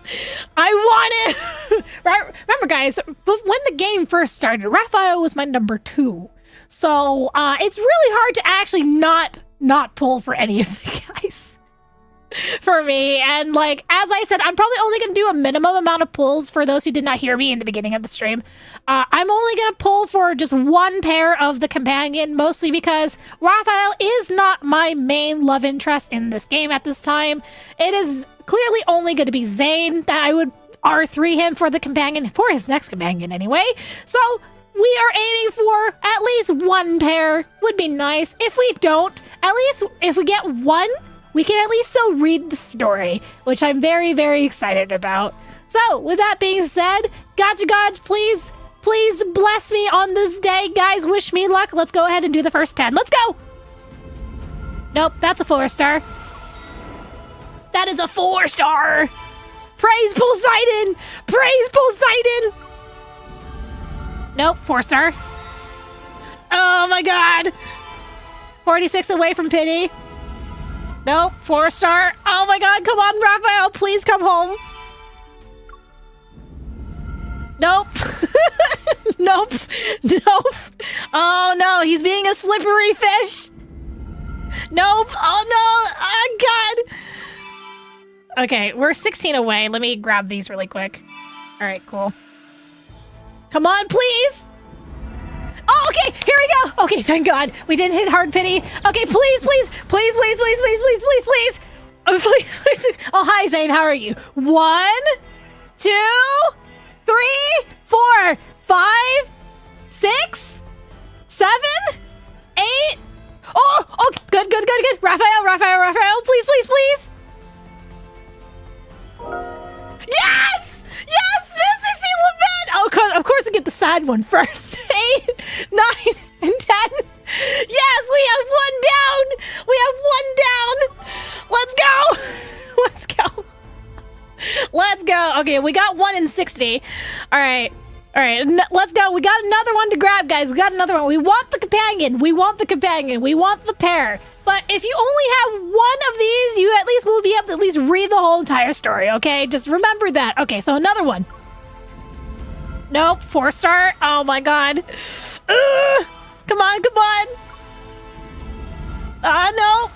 I want it! Remember, guys, when the game first started, Rafayel was my number 2. So, it's really hard to actually not pull for any of the guys. For me, and like as I said, I'm probably only gonna do a minimum amount of pulls for those who did not hear me in the beginning of the stream. I'm only gonna pull for just one pair of the companion, mostly because Rafayel is not my main love interest in this game at this time. It is clearly only gonna be Zane that I would R3 him for the companion, for his next companion anyway. So we are aiming for at least one pair. Would be nice. If we don't, at least if we get one, we can at least still read the story, which I'm very excited about. So, with that being said, gotcha gods, please bless me on this day. Guys, wish me luck. Let's go ahead and do the first 10. Let's go! Nope, that's a 4-star. That is a 4-star! Praise Poseidon! Praise Poseidon! Nope, 4-star. Oh my god! 46 away from pity. Nope, 4-star. Oh my god, come on, Rafayel, please come home. Nope. Nope. Oh no, he's being a slippery fish. Nope. Oh no. Oh god. Okay, we're 16 away. Let me grab these really quick. All right, cool. Come on, please. Oh, okay, here we go. Okay, thank God. We didn't hit hard pity. Okay, please. Oh, please. Oh, hi, Zane. How are you? 1, 2, 3, 4, 5, 6, 7, 8. Oh, good. Rafayel, please. Yes! Mr. C. Levin! Oh, of course we get the sad one first. 8, 9, and 10. Yes, we have one down. Let's go. Okay, we got 1 in 60. All right. Let's go. We got another one to grab, guys. We got another one. We want the companion. We want the pair. But if you only have one of these, you at least will be able to at least read the whole entire story, okay? Just remember that. Okay, so another one. Nope, 4-star. Oh my god. Ugh. Come on. No,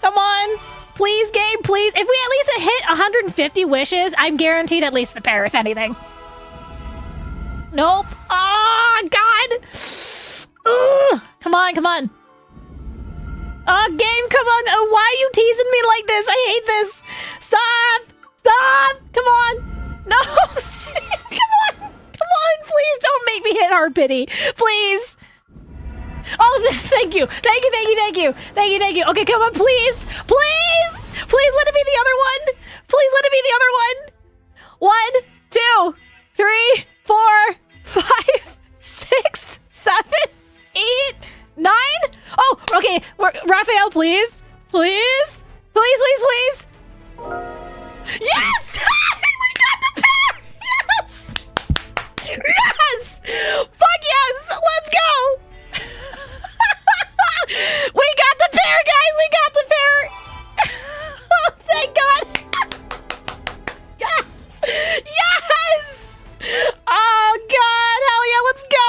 come on. Please, game, please. If we at least hit 150 wishes, I'm guaranteed at least the pair, if anything. Nope. Oh, God. Ugh. Come on. Oh, game, come on. Oh, why are you teasing me like this? I hate this. Stop. Come on. No. Come on. Please don't make me hit hard pity. Please. Oh, thank you. Okay, come on, please. Please let it be the other one. 1, 2, 3, 4, 5, 6, 7, 8, 9. Oh, okay. Rafayel, please. Please. Yes! We got the pair! Yes! Fuck yes! Let's go! We got the pair, guys! We got the pair! Oh, thank God! Yes! Oh, God! Hell yeah, let's go!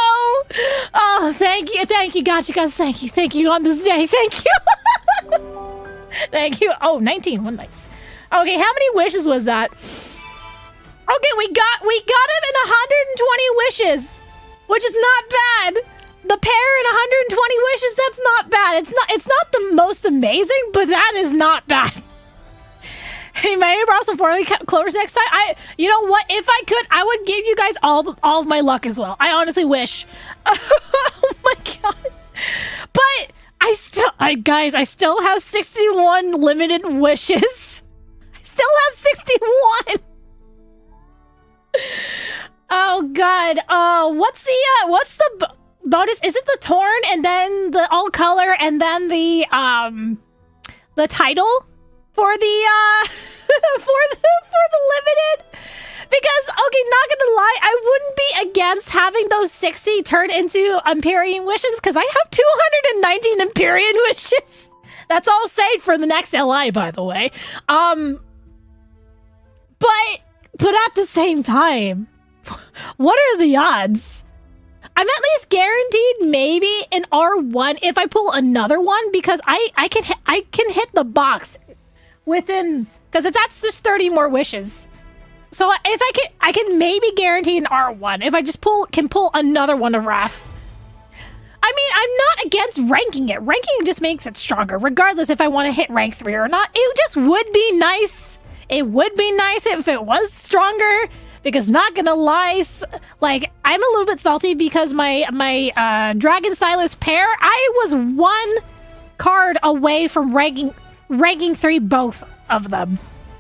Oh, thank you, gotcha, guys. Thank you on this day. Thank you! Thank you. Oh, 19. One nice. Okay, how many wishes was that? Okay, we got him in 120 wishes, which is not bad. The pair in 120 wishes, that's not bad. It's not the most amazing, but that is not bad. Hey, maybe borrow some 4 clovers next time. You know what? If I could, I would give you guys all of my luck as well. I honestly wish. Oh my god. But I still have 61 limited wishes. I still have 61. Oh god. What's the bonus? Is it the torn and then the all color and then the the title for the for the limited. Because, okay, not gonna lie, I wouldn't be against having those 60 turned into Empyrean wishes, because I have 219 Empyrean wishes. That's all saved for the next LI, by the way. But at the same time, what are the odds? I'm at least guaranteed maybe an R1 if I pull another one, because I can hit the box within, because that's just 30 more wishes. So if I can maybe guarantee an R1 if I just can pull another one of Raf. I mean, I'm not against ranking it. Ranking just makes it stronger, regardless if I want to hit rank 3 or not. It just would be nice. It would be nice if it was stronger, because not gonna lie, like, I'm a little bit salty because my Dragon Silas pair, I was one card away from ranking 3 both of them.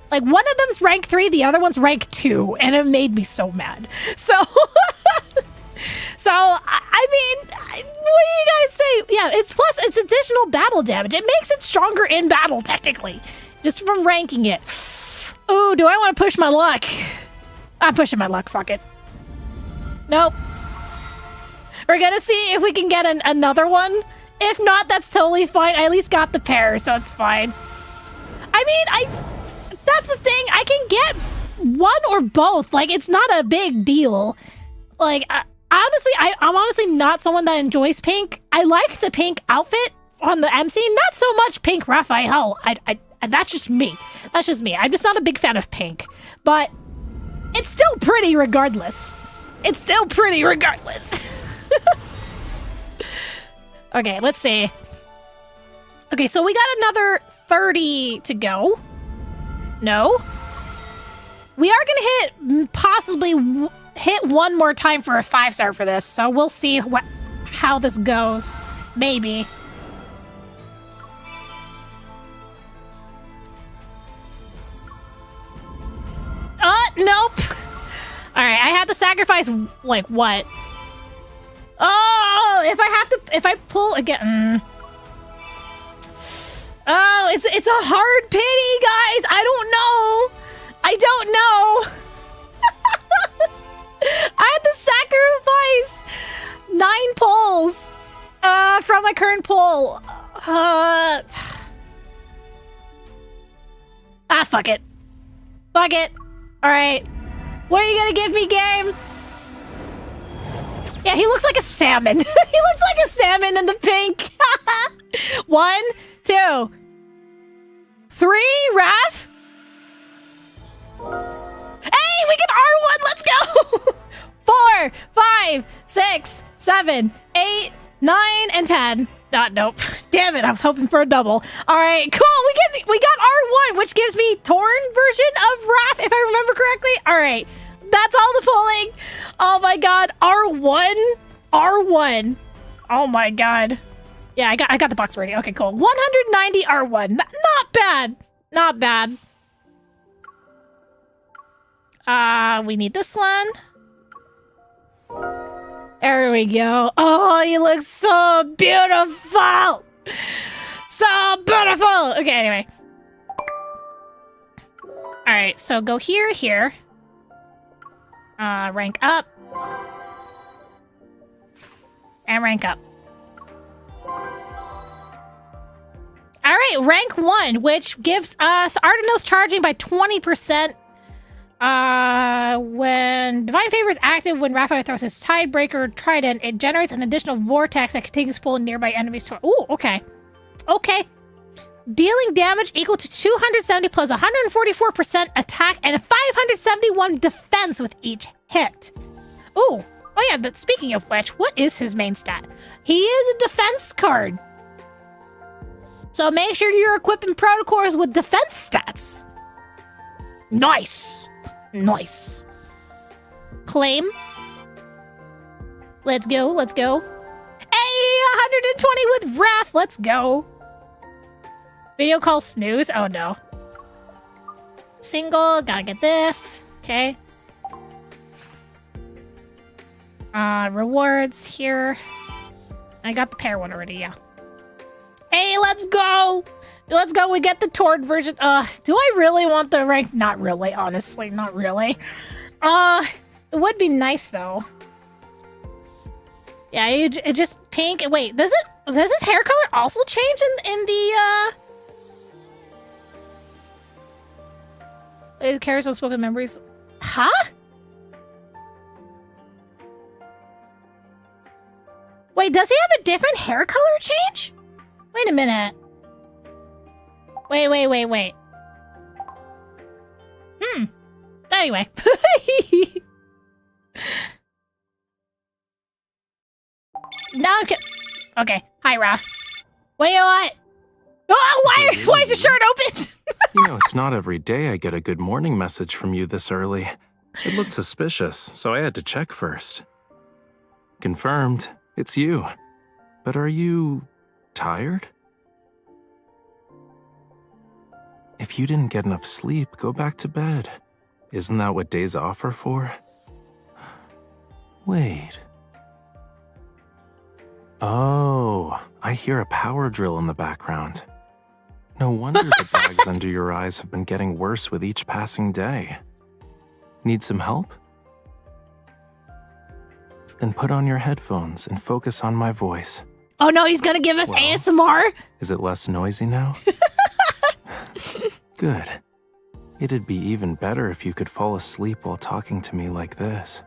Like, one of them's rank 3, the other one's rank 2, and it made me so mad. So, I mean, what do you guys say? Yeah, it's additional battle damage. It makes it stronger in battle, technically, just from ranking it. Ooh, do I want to push my luck? I'm pushing my luck, fuck it. Nope. We're gonna see if we can get another one. If not, that's totally fine. I at least got the pair, so it's fine. I mean, that's the thing. I can get one or both. Like, it's not a big deal. Like, honestly, I'm honestly not someone that enjoys pink. I like the pink outfit on the MC, not so much pink Rafayel. That's just me. That's just me. I'm just not a big fan of pink. But it's still pretty regardless. It's still pretty regardless. Okay, let's see. Okay, so we got another 30 to go. No. We are gonna possibly hit one more time for a 5-star for this, so we'll see how this goes. Maybe. Nope. All right, I had to sacrifice, like, what? Oh, if I pull again. Oh, it's a hard pity, guys. I don't know. I had to sacrifice 9 pulls from my current pull. Fuck it. Fuck it. All right. What are you gonna give me, game? Yeah, he looks like a salmon. He looks like a salmon in the pink. 1, 2, 3, Raf. Hey, we get R1. Let's go. 4, 5, 6, 7, 8, 9, and 10. Nope. Damn it, I was hoping for a double. All right, cool. We got R1, which gives me Torn version of Raf, if I remember correctly. All right, that's all the pulling. Oh my god, R1. Oh my god. Yeah, I got the box ready. Okay, cool. 190 R1. Not bad. Not bad. We need this one. There we go. Oh, he looks so beautiful. So beautiful. Okay, anyway. All right, so go here. Rank up. And rank up. All right, rank 1, which gives us Ardenose charging by 20%. When Divine Favor is active, when Rafayel throws his Tidebreaker Trident, it generates an additional vortex that continues to pull nearby enemies to. Ooh, okay. Okay. Dealing damage equal to 270 plus 144% attack and a 571 defense with each hit. Ooh. Oh yeah, speaking of which, what is his main stat? He is a defense card. So make sure you're equipping Protocors with defense stats. Nice. Nice. Claim. Let's go. Hey, 120 with Raf. Let's go. Video call snooze. Oh no. Single. Gotta get this. Okay. Rewards here. I got the pair one already, yeah. Hey, let's go. Let's go. We get the Tord version. Do I really want the rank? Not really, honestly. Not really. It would be nice, though. Yeah, it just pink. Wait, does his hair color also change in the, It carries unspoken memories. Huh? Wait, does he have a different hair color change? Wait a minute. Wait. Anyway. No, okay. Hi, Raf. Wait, what? Oh, why is your shirt open? You know, it's not every day I get a good morning message from you this early. It looked suspicious, so I had to check first. Confirmed, it's you. But are you tired? If you didn't get enough sleep, go back to bed. Isn't that what days off are for? Wait. Oh, I hear a power drill in the background. No wonder the bags under your eyes have been getting worse with each passing day. Need some help? Then put on your headphones and focus on my voice. Oh no, he's gonna give us ASMR? Is it less noisy now? Good. It'd be even better if you could fall asleep while talking to me like this.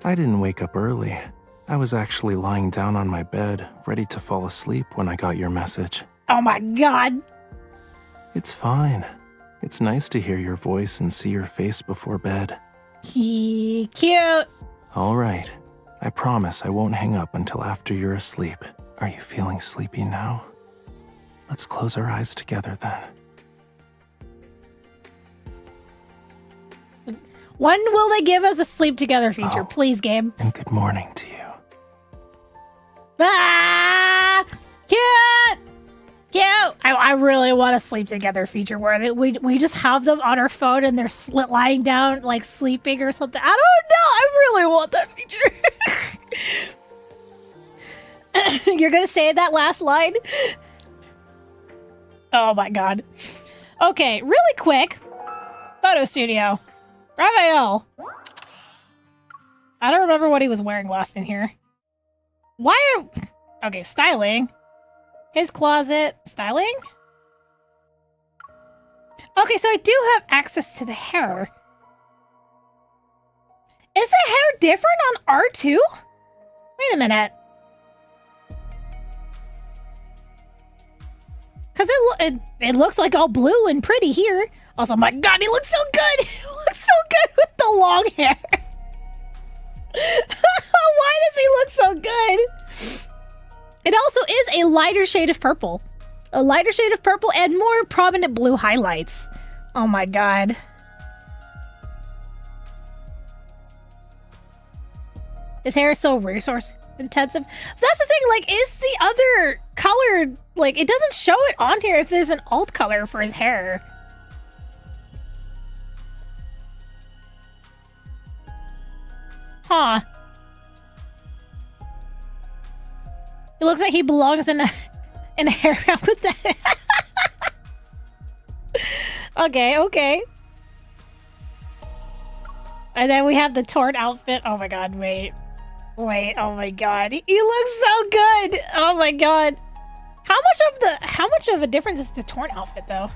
I didn't wake up early. I was actually lying down on my bed, ready to fall asleep when I got your message. Oh my god. It's fine. It's nice to hear your voice and see your face before bed. Cute. All right. I promise I won't hang up until after you're asleep. Are you feeling sleepy now? Let's close our eyes together then. When will they give us a sleep together feature? Please, game. And good morning to you. Ah! Cute! I really want a sleep together feature where we just have them on our phone and they're lying down, like sleeping or something. I don't know. I really want that feature. You're gonna say that last line? Oh my god. Okay, really quick. Photo studio. Rafayel. I don't remember what he was wearing last in here. Okay, styling. His closet. Styling? Okay, so I do have access to the hair. Is the hair different on R2? Wait a minute. Because it looks like all blue and pretty here. Also, my god, he looks so good! He looks so good with the long hair. Why does he look so good? It also is a lighter shade of purple. A lighter shade of purple and more prominent blue highlights. Oh my god. His hair is so resource intensive. That's the thing, like, is the other color, like, it doesn't show it on here if there's an alt color for his hair. Huh. It looks like he belongs in a hair wrap with that. Okay. And then we have the torn outfit. Oh my god, wait, oh my god. He looks so good! Oh my god. How much of a difference is the torn outfit though?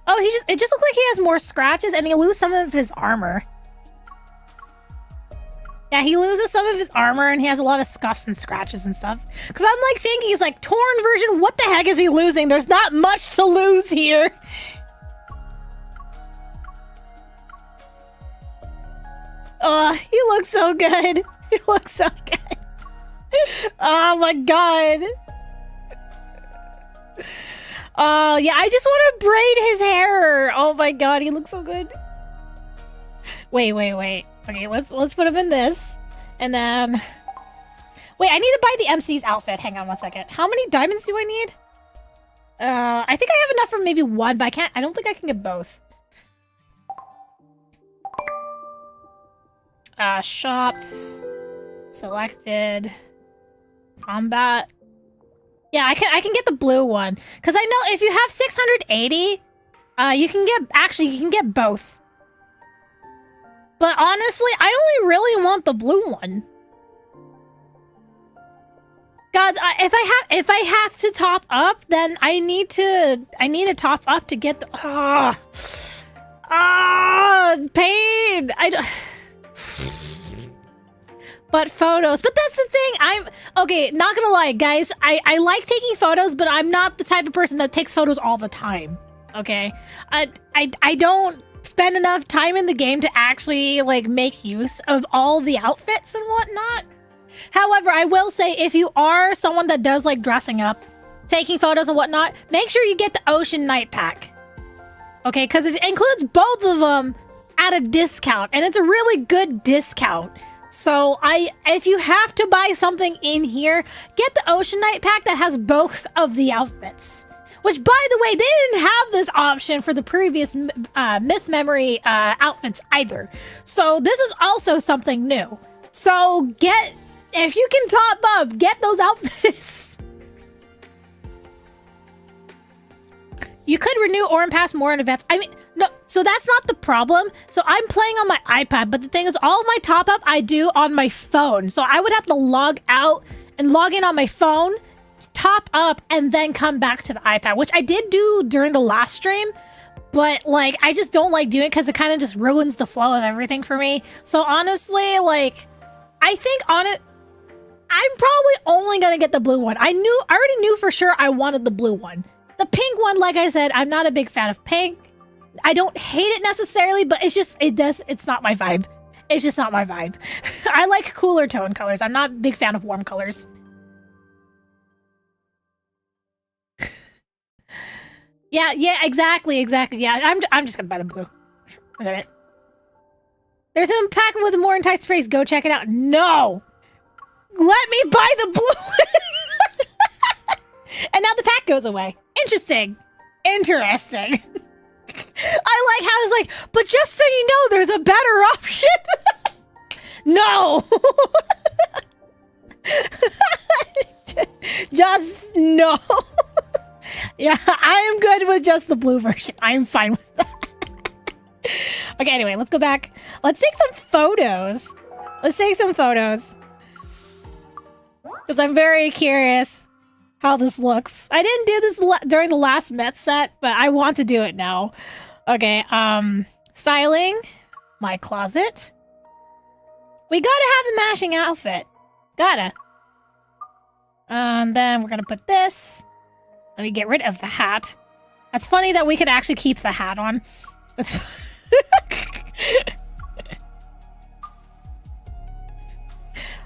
Oh, it just looks like he has more scratches and he loses some of his armor. Yeah, he loses some of his armor and he has a lot of scuffs and scratches and stuff. Because I'm like thinking he's like, torn version, what the heck is he losing? There's not much to lose here. Oh, he looks so good. He looks so good. Oh my god. Oh, yeah, I just want to braid his hair. Oh my god, he looks so good. Wait. Okay, let's put him in this. And then... Wait, I need to buy the MC's outfit. Hang on one second. How many diamonds do I need? I think I have enough for maybe one, but I don't think I can get both. Shop. Selected. Combat. Yeah, I can get the blue one. Because I know if you have 680, you can get both. But honestly, I only really want the blue one. God, if I have to top up, then I need to top up to get the pain. But photos. But that's the thing. Okay, not gonna lie, guys. I like taking photos, but I'm not the type of person that takes photos all the time. Okay? I don't spend enough time in the game to actually like make use of all the outfits and whatnot. However, I will say if you are someone that does like dressing up, taking photos and whatnot, make sure you get the Ocean Night Pack. Okay, because it includes both of them at a discount, and it's a really good discount. So if you have to buy something in here, get the Ocean Night Pack that has both of the outfits. Which, by the way, they didn't have this option for the previous Myth Memory outfits either. So this is also something new. So if you can top up, get those outfits. You could renew Orin Pass more in advance. I mean, no, so that's not the problem. So I'm playing on my iPad, but the thing is, all of my top up I do on my phone. So I would have to log out and log in on my phone, top up, and then come back to the iPad, which I did do during the last stream. But, like, I just don't like doing it because it kind of just ruins the flow of everything for me. So honestly, like, I think on it, I'm probably only going to get the blue one. I already knew for sure I wanted the blue one. The pink one, like I said, I'm not a big fan of pink. I don't hate it necessarily, but it's not my vibe. It's just not my vibe. I like cooler tone colors. I'm not a big fan of warm colors. Yeah, exactly. Yeah, I'm just gonna buy the blue. Look at it. There's a pack with more in Tidespace. Go check it out. No! Let me buy the blue! And now the pack goes away. Interesting. I like how it's like, but just so you know, there's a better option. No! Just no. Yeah, I am good with just the blue version. I am fine with that. Okay, anyway, let's go back. Let's take some photos. Because I'm very curious how this looks. I didn't do this during the last Met set, but I want to do it now. Okay, styling. My closet. We gotta have the matching outfit. Gotta. And then we're gonna put this. Let me get rid of the hat. That's funny that we could actually keep the hat on.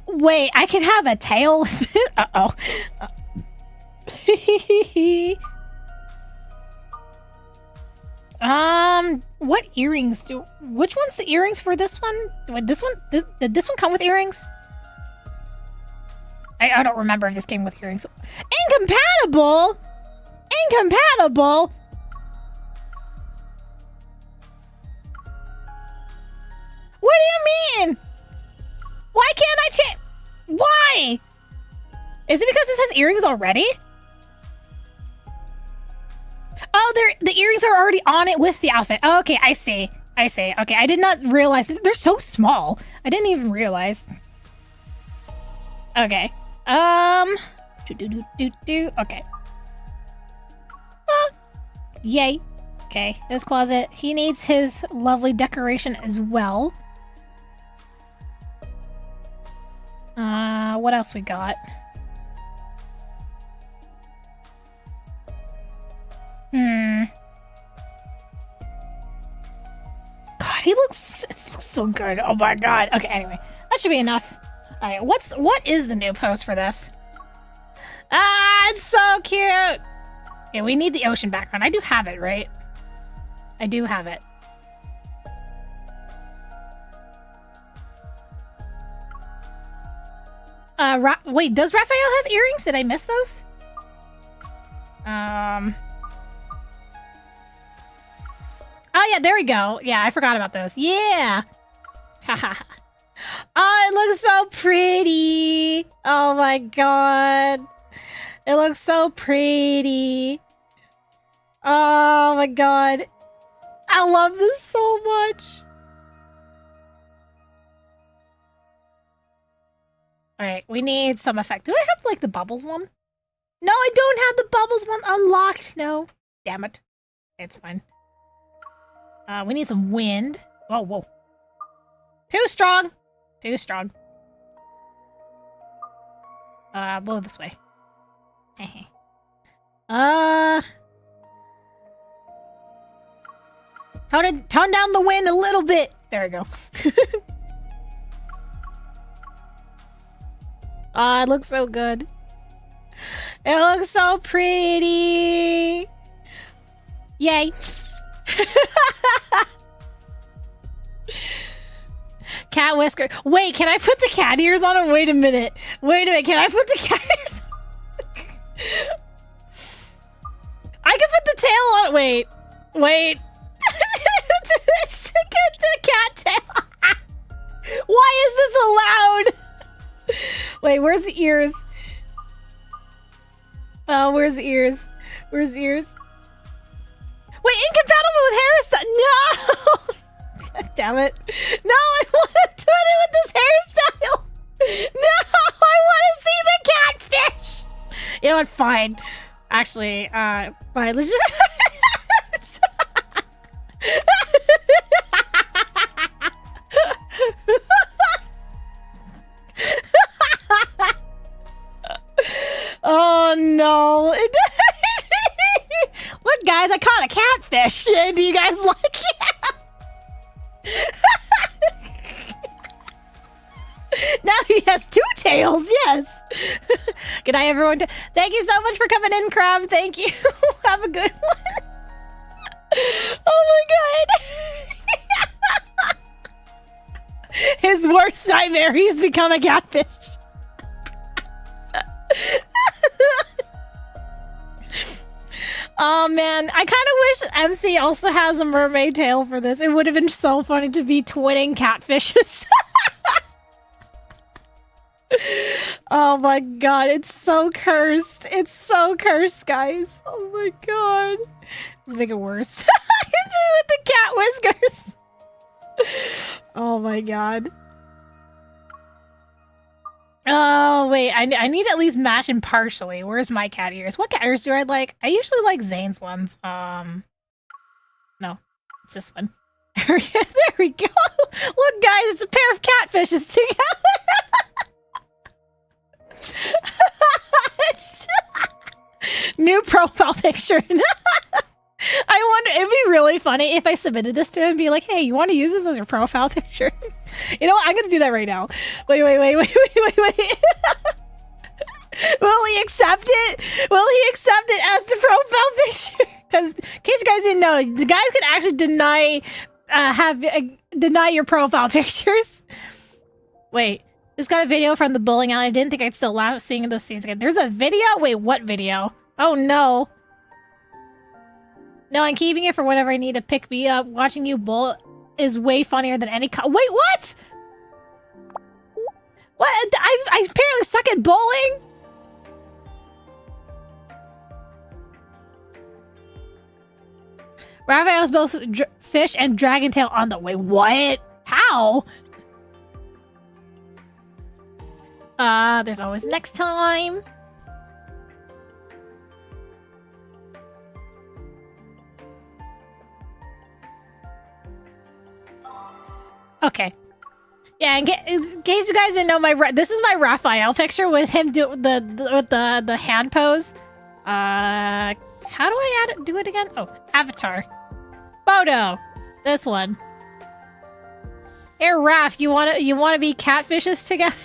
Wait, I can have a tail? Uh-oh. What earrings which one's the earrings for this one? Did this one come with earrings? I don't remember if this came with earrings. Incompatible? What do you mean? Why can't I change? Why? Is it because this has earrings already? Oh, the earrings are already on it with the outfit. Oh, okay, I see. Okay, I did not realize. They're so small. I didn't even realize. Okay. Okay. Yay. Okay, his closet. He needs his lovely decoration as well. What else we got? God, it looks so good. Oh my god. Okay, anyway. That should be enough. Alright, what is the new post for this? Ah, it's so cute! Okay, we need the ocean background. I do have it, right? I do have it. Wait, does Rafayel have earrings? Did I miss those? Oh yeah, there we go. Yeah, I forgot about those. Yeah! Haha. Oh, it looks so pretty. Oh my god. It looks so pretty. Oh my god. I love this so much. Alright, we need some effect. Do I have, like, the bubbles one? No, I don't have the bubbles one unlocked. No. Damn it. It's fine. We need some wind. Whoa, whoa. Too strong. Too strong. Blow this way. Tone down the wind a little bit. There we go. It looks so good. It looks so pretty. Yay. Cat whisker. Wait, can I put the cat ears on him? Wait a minute. Wait a minute. Can I put the cat ears on? I can put the tail on it. Wait. Wait. It's the cat tail. Why is this allowed? Wait, where's the ears? Oh, where's the ears? Where's the ears? Wait, incompatible with hairstyle. No! God damn it. No, I want to do it with this hairstyle. No, I want to see the catfish. You know what? Fine. Actually, fine. Let's just... Oh no! Look, guys, I caught a catfish. Do you guys like it? Now he has two tails. Yes. Good night, everyone. Thank you so much for coming in, Crab. Thank you. Have a good one. Oh my god. His worst nightmare. He's become a catfish. Oh man, I kind of wish MC also has a mermaid tail for this. It would have been so funny to be twinning catfishes. Oh my god, it's so cursed. It's so cursed, guys. Oh my god. Let's make it worse. With the cat whiskers. Oh my god. Oh, wait. I need to at least match him partially. Where's my cat ears? What cat ears do I like? I usually like Zane's ones. No. It's this one. There we go. Look, guys, it's a pair of catfishes together. New profile picture. I wonder, it'd be really funny if I submitted this to him and be like, hey, you want to use this as your profile picture? You know what? I'm going to do that right now. Wait. Will he accept it? Will he accept it as the profile picture? Because in case you guys didn't know, the guys can actually deny your profile pictures. Wait, just got a video from the bowling alley. I didn't think I'd still laugh seeing those scenes again. There's a video? Wait, what video? Oh no. No, I'm keeping it for whenever I need to pick me up. Watching you bowl is way funnier than any wait, what? What? I apparently suck at bowling? Rafayel's both fish and dragon tail on the way. What? How? There's always next time. Okay. Yeah, in case you guys didn't know, this is my Rafayel picture with him with the hand pose. How do I do it again? Oh, avatar. Photo. This one. Here, Raph, you wanna be catfishes together?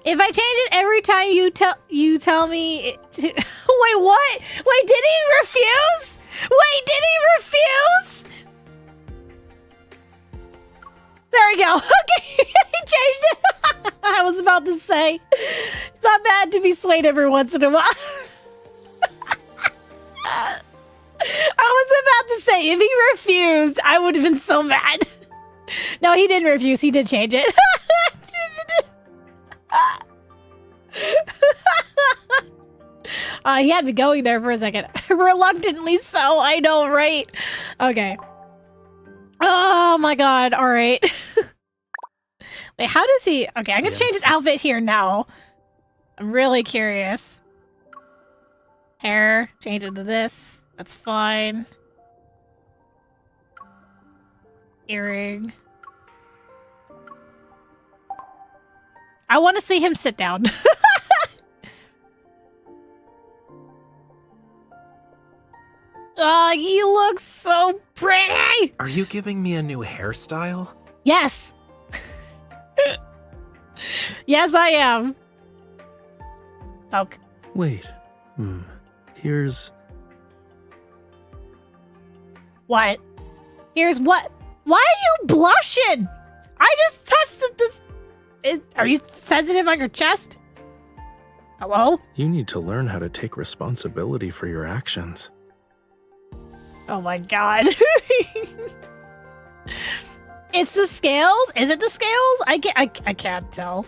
If I change it every time you tell me to wait, what? Wait, did he refuse? Wait, did he refuse? There we go. Okay, he changed it. I was about to say, it's not bad to be swayed every once in a while. I was about to say, if he refused, I would have been so mad. No, he didn't refuse. He did change it. He had me going there for a second. Reluctantly so, I know, right? Okay. Oh my god, alright. Wait, how does he... Okay, I'm gonna change his outfit here now. I'm really curious. Hair, change it to this. That's fine. Earring. I want to see him sit down. He looks so pretty! Are you giving me a new hairstyle? Yes! Yes, I am. Poke. Wait. Here's... What? Here's what? Why are you blushing? I just touched are you sensitive on your chest? Hello? You need to learn how to take responsibility for your actions. Oh my god. It's the scales? Is it the scales? I can't tell.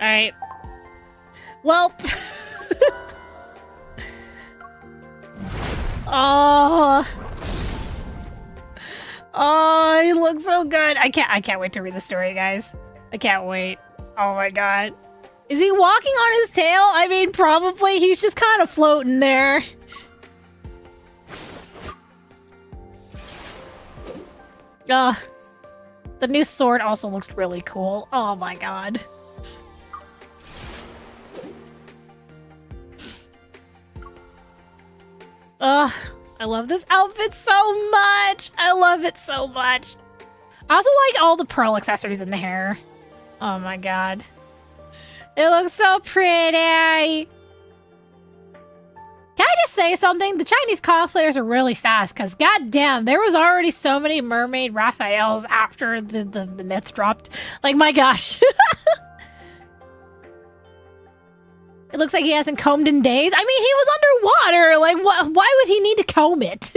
Alright. Well. Oh, he looks so good. I can't wait to read the story, guys. I can't wait. Oh my god. Is he walking on his tail? I mean, probably. He's just kind of floating there. The new sword also looks really cool. Oh my god. I love this outfit so much. I love it so much. I also like all the pearl accessories in the hair. Oh my god. It looks so pretty. Can I just say something? The Chinese cosplayers are really fast because goddamn, there was already so many mermaid Rafayels after the myth dropped. Like, my gosh. It looks like he hasn't combed in days. I mean, he was underwater. Like, why would he need to comb it?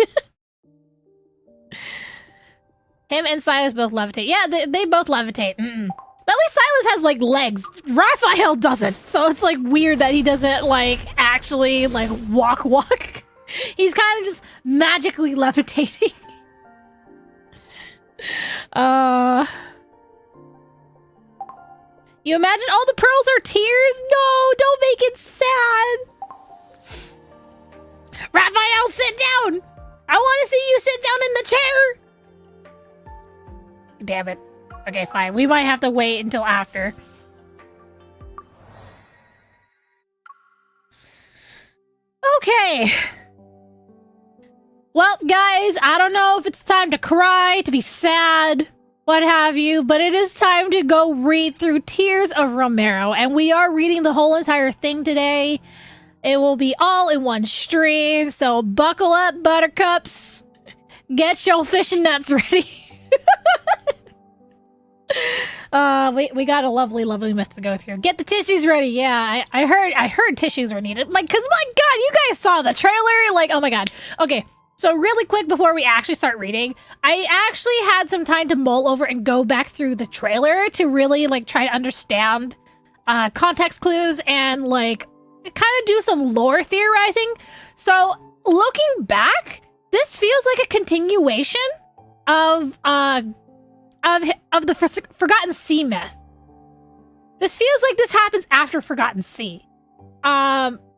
Him and Silas both levitate. Yeah, they both levitate. But at least Silas has, like, legs. Raphael doesn't. So it's, like, weird that he doesn't, like, actually, like, walk. He's kind of just magically levitating. You imagine all the pearls are tears? No, don't make it sad. Raphael, sit down. I want to see you sit down in the chair. Damn it. Okay, fine. We might have to wait until after. Okay. Well, guys, I don't know if it's time to cry, to be sad, what have you, but it is time to go read through Tears of Romirro, and we are reading the whole entire thing today. It will be all in one stream, so buckle up, buttercups. Get your fishing nets ready. We got a lovely myth to go through. Get the tissues ready. Yeah, I heard tissues were needed. Like, cause my god, you guys saw the trailer. Like, oh my god. Okay, so really quick before we actually start reading, I actually had some time to mull over and go back through the trailer to really like try to understand context clues and like kind of do some lore theorizing. So looking back, this feels like a continuation of the Forgotten Sea myth. This feels like this happens after Forgotten Sea.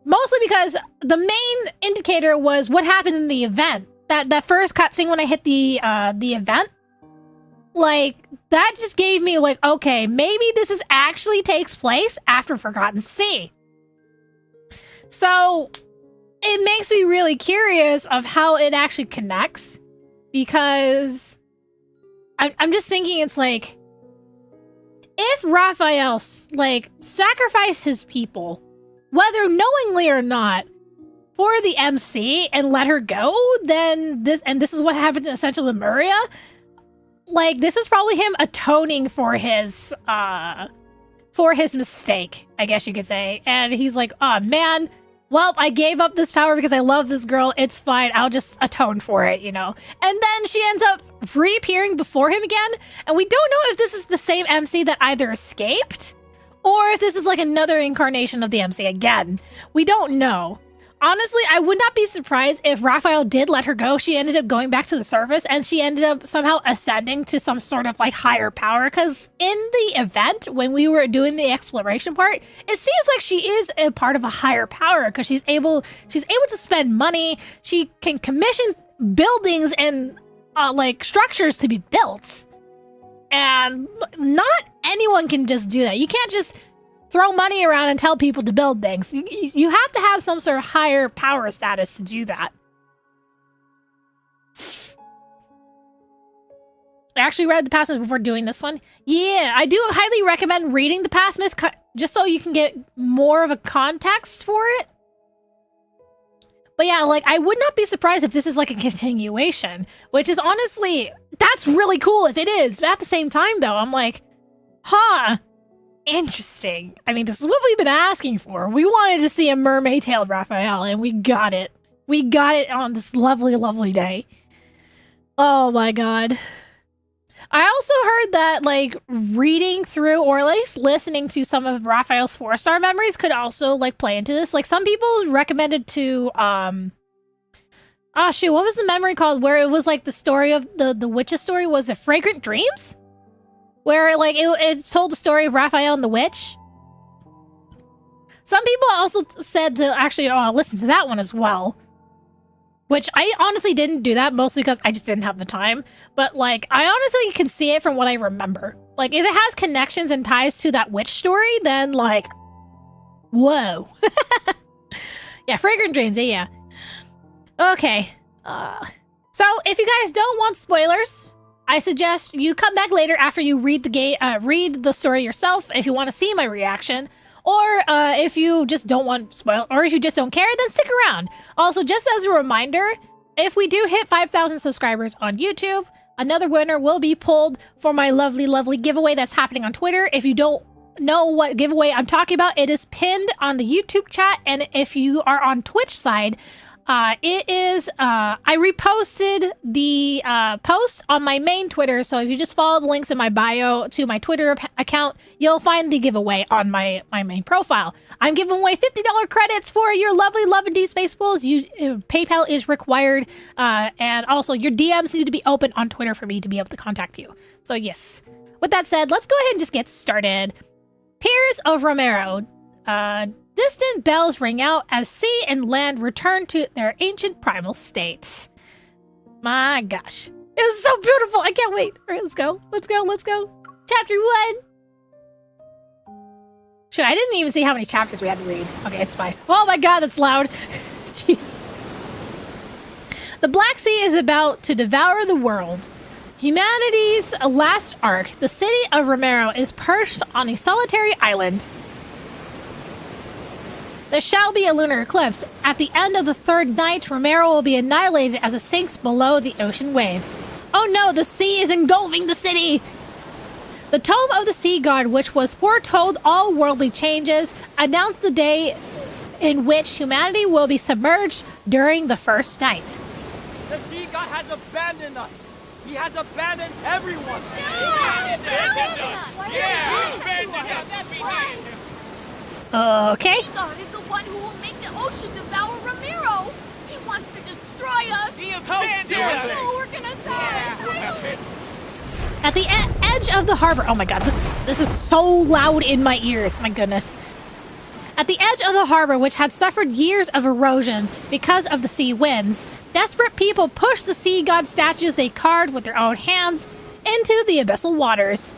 Mostly because the main indicator was what happened in the event. That first cutscene when I hit the event. Like, that just gave me like, okay, maybe this is actually takes place after Forgotten Sea. So it makes me really curious of how it actually connects, because I'm just thinking it's like, if Raphael, like, sacrificed his people, whether knowingly or not, for the MC and let her go, then this is what happened in Essential Memoria, like, this is probably him atoning for his mistake, I guess you could say. And he's like, oh man, well, I gave up this power because I love this girl. It's fine. I'll just atone for it, you know? And then she ends up reappearing before him again. And we don't know if this is the same MC that either escaped or if this is like another incarnation of the MC again. We don't know. Honestly, I would not be surprised if Rafayel did let her go. She ended up going back to the surface and she ended up somehow ascending to some sort of like higher power. Because in the event, when we were doing the exploration part, it seems like she is a part of a higher power because she's able to spend money. She can commission buildings and like structures to be built. And not anyone can just do that. You can't just throw money around and tell people to build things. You have to have some sort of higher power status to do that. I actually read the past myths before doing this one. Yeah, I do highly recommend reading the past myths just so you can get more of a context for it. But yeah, like, I would not be surprised if this is like a continuation, which is honestly, that's really cool if it is. But at the same time, though, I'm like, huh. Interesting. I mean, this is what we've been asking for. We wanted to see a mermaid-tailed Rafayel, and we got it. We got it on this lovely, lovely day. Oh my god. I also heard that, like, reading through, or at least listening to some of Rafayel's 4-star memories could also, like, play into this. Like, some people recommended to, oh shoot, what was the memory called? Where it was, like, the story of, the witch's story? Was it Fragrant Dreams? Where, like, it told the story of Rafayel and the witch. Some people also said to actually listen to that one as well. Which I honestly didn't do that, mostly because I just didn't have the time. But, like, I honestly can see it from what I remember. Like, if it has connections and ties to that witch story, then, like, whoa. Yeah, Fragrant Dreams, yeah. Okay. So, if you guys don't want spoilers, I suggest you come back later after you read the story yourself if you want to see my reaction, or if you just don't want spoil, or if you just don't care, then stick around. Also, just as a reminder, if we do hit 5,000 subscribers on YouTube, another winner will be pulled for my lovely, lovely giveaway that's happening on Twitter. If you don't know what giveaway I'm talking about, it is pinned on the YouTube chat, and if you are on Twitch side, it is, I reposted the post on my main Twitter, so if you just follow the links in my bio to my Twitter account, you'll find the giveaway on my main profile. I'm giving away $50 credits for your lovely Deepspace pools. PayPal is required, and also your DMs need to be open on Twitter for me to be able to contact you. So yes, with that said, let's go ahead and just get started. Tears of Romirro. Distant bells ring out as sea and land return to their ancient primal states. My gosh. This is so beautiful. I can't wait. All right, let's go. Let's go. Let's go. Chapter 1. Shit, I didn't even see how many chapters we had to read. Okay, it's fine. Oh my god, that's loud. Jeez. The Black Sea is about to devour the world. Humanity's last ark, the city of Romirro, is perched on a solitary island. There shall be a lunar eclipse. At the end of the third night, Romirro will be annihilated as it sinks below the ocean waves. Oh no, the sea is engulfing the city! The Tome of the Sea God, which was foretold all worldly changes, announced the day in which humanity will be submerged during the first night. The Sea God has abandoned us! He has abandoned everyone! Yeah! Okay. God is the one who will make the ocean devour Romirro. He wants to destroy us. He abandoned us! Oh, we're gonna die. At the edge of the harbor. Oh my god, this is so loud in my ears. My goodness. At the edge of the harbor, which had suffered years of erosion because of the sea winds, desperate people pushed the sea god statues they carved with their own hands into the abyssal waters.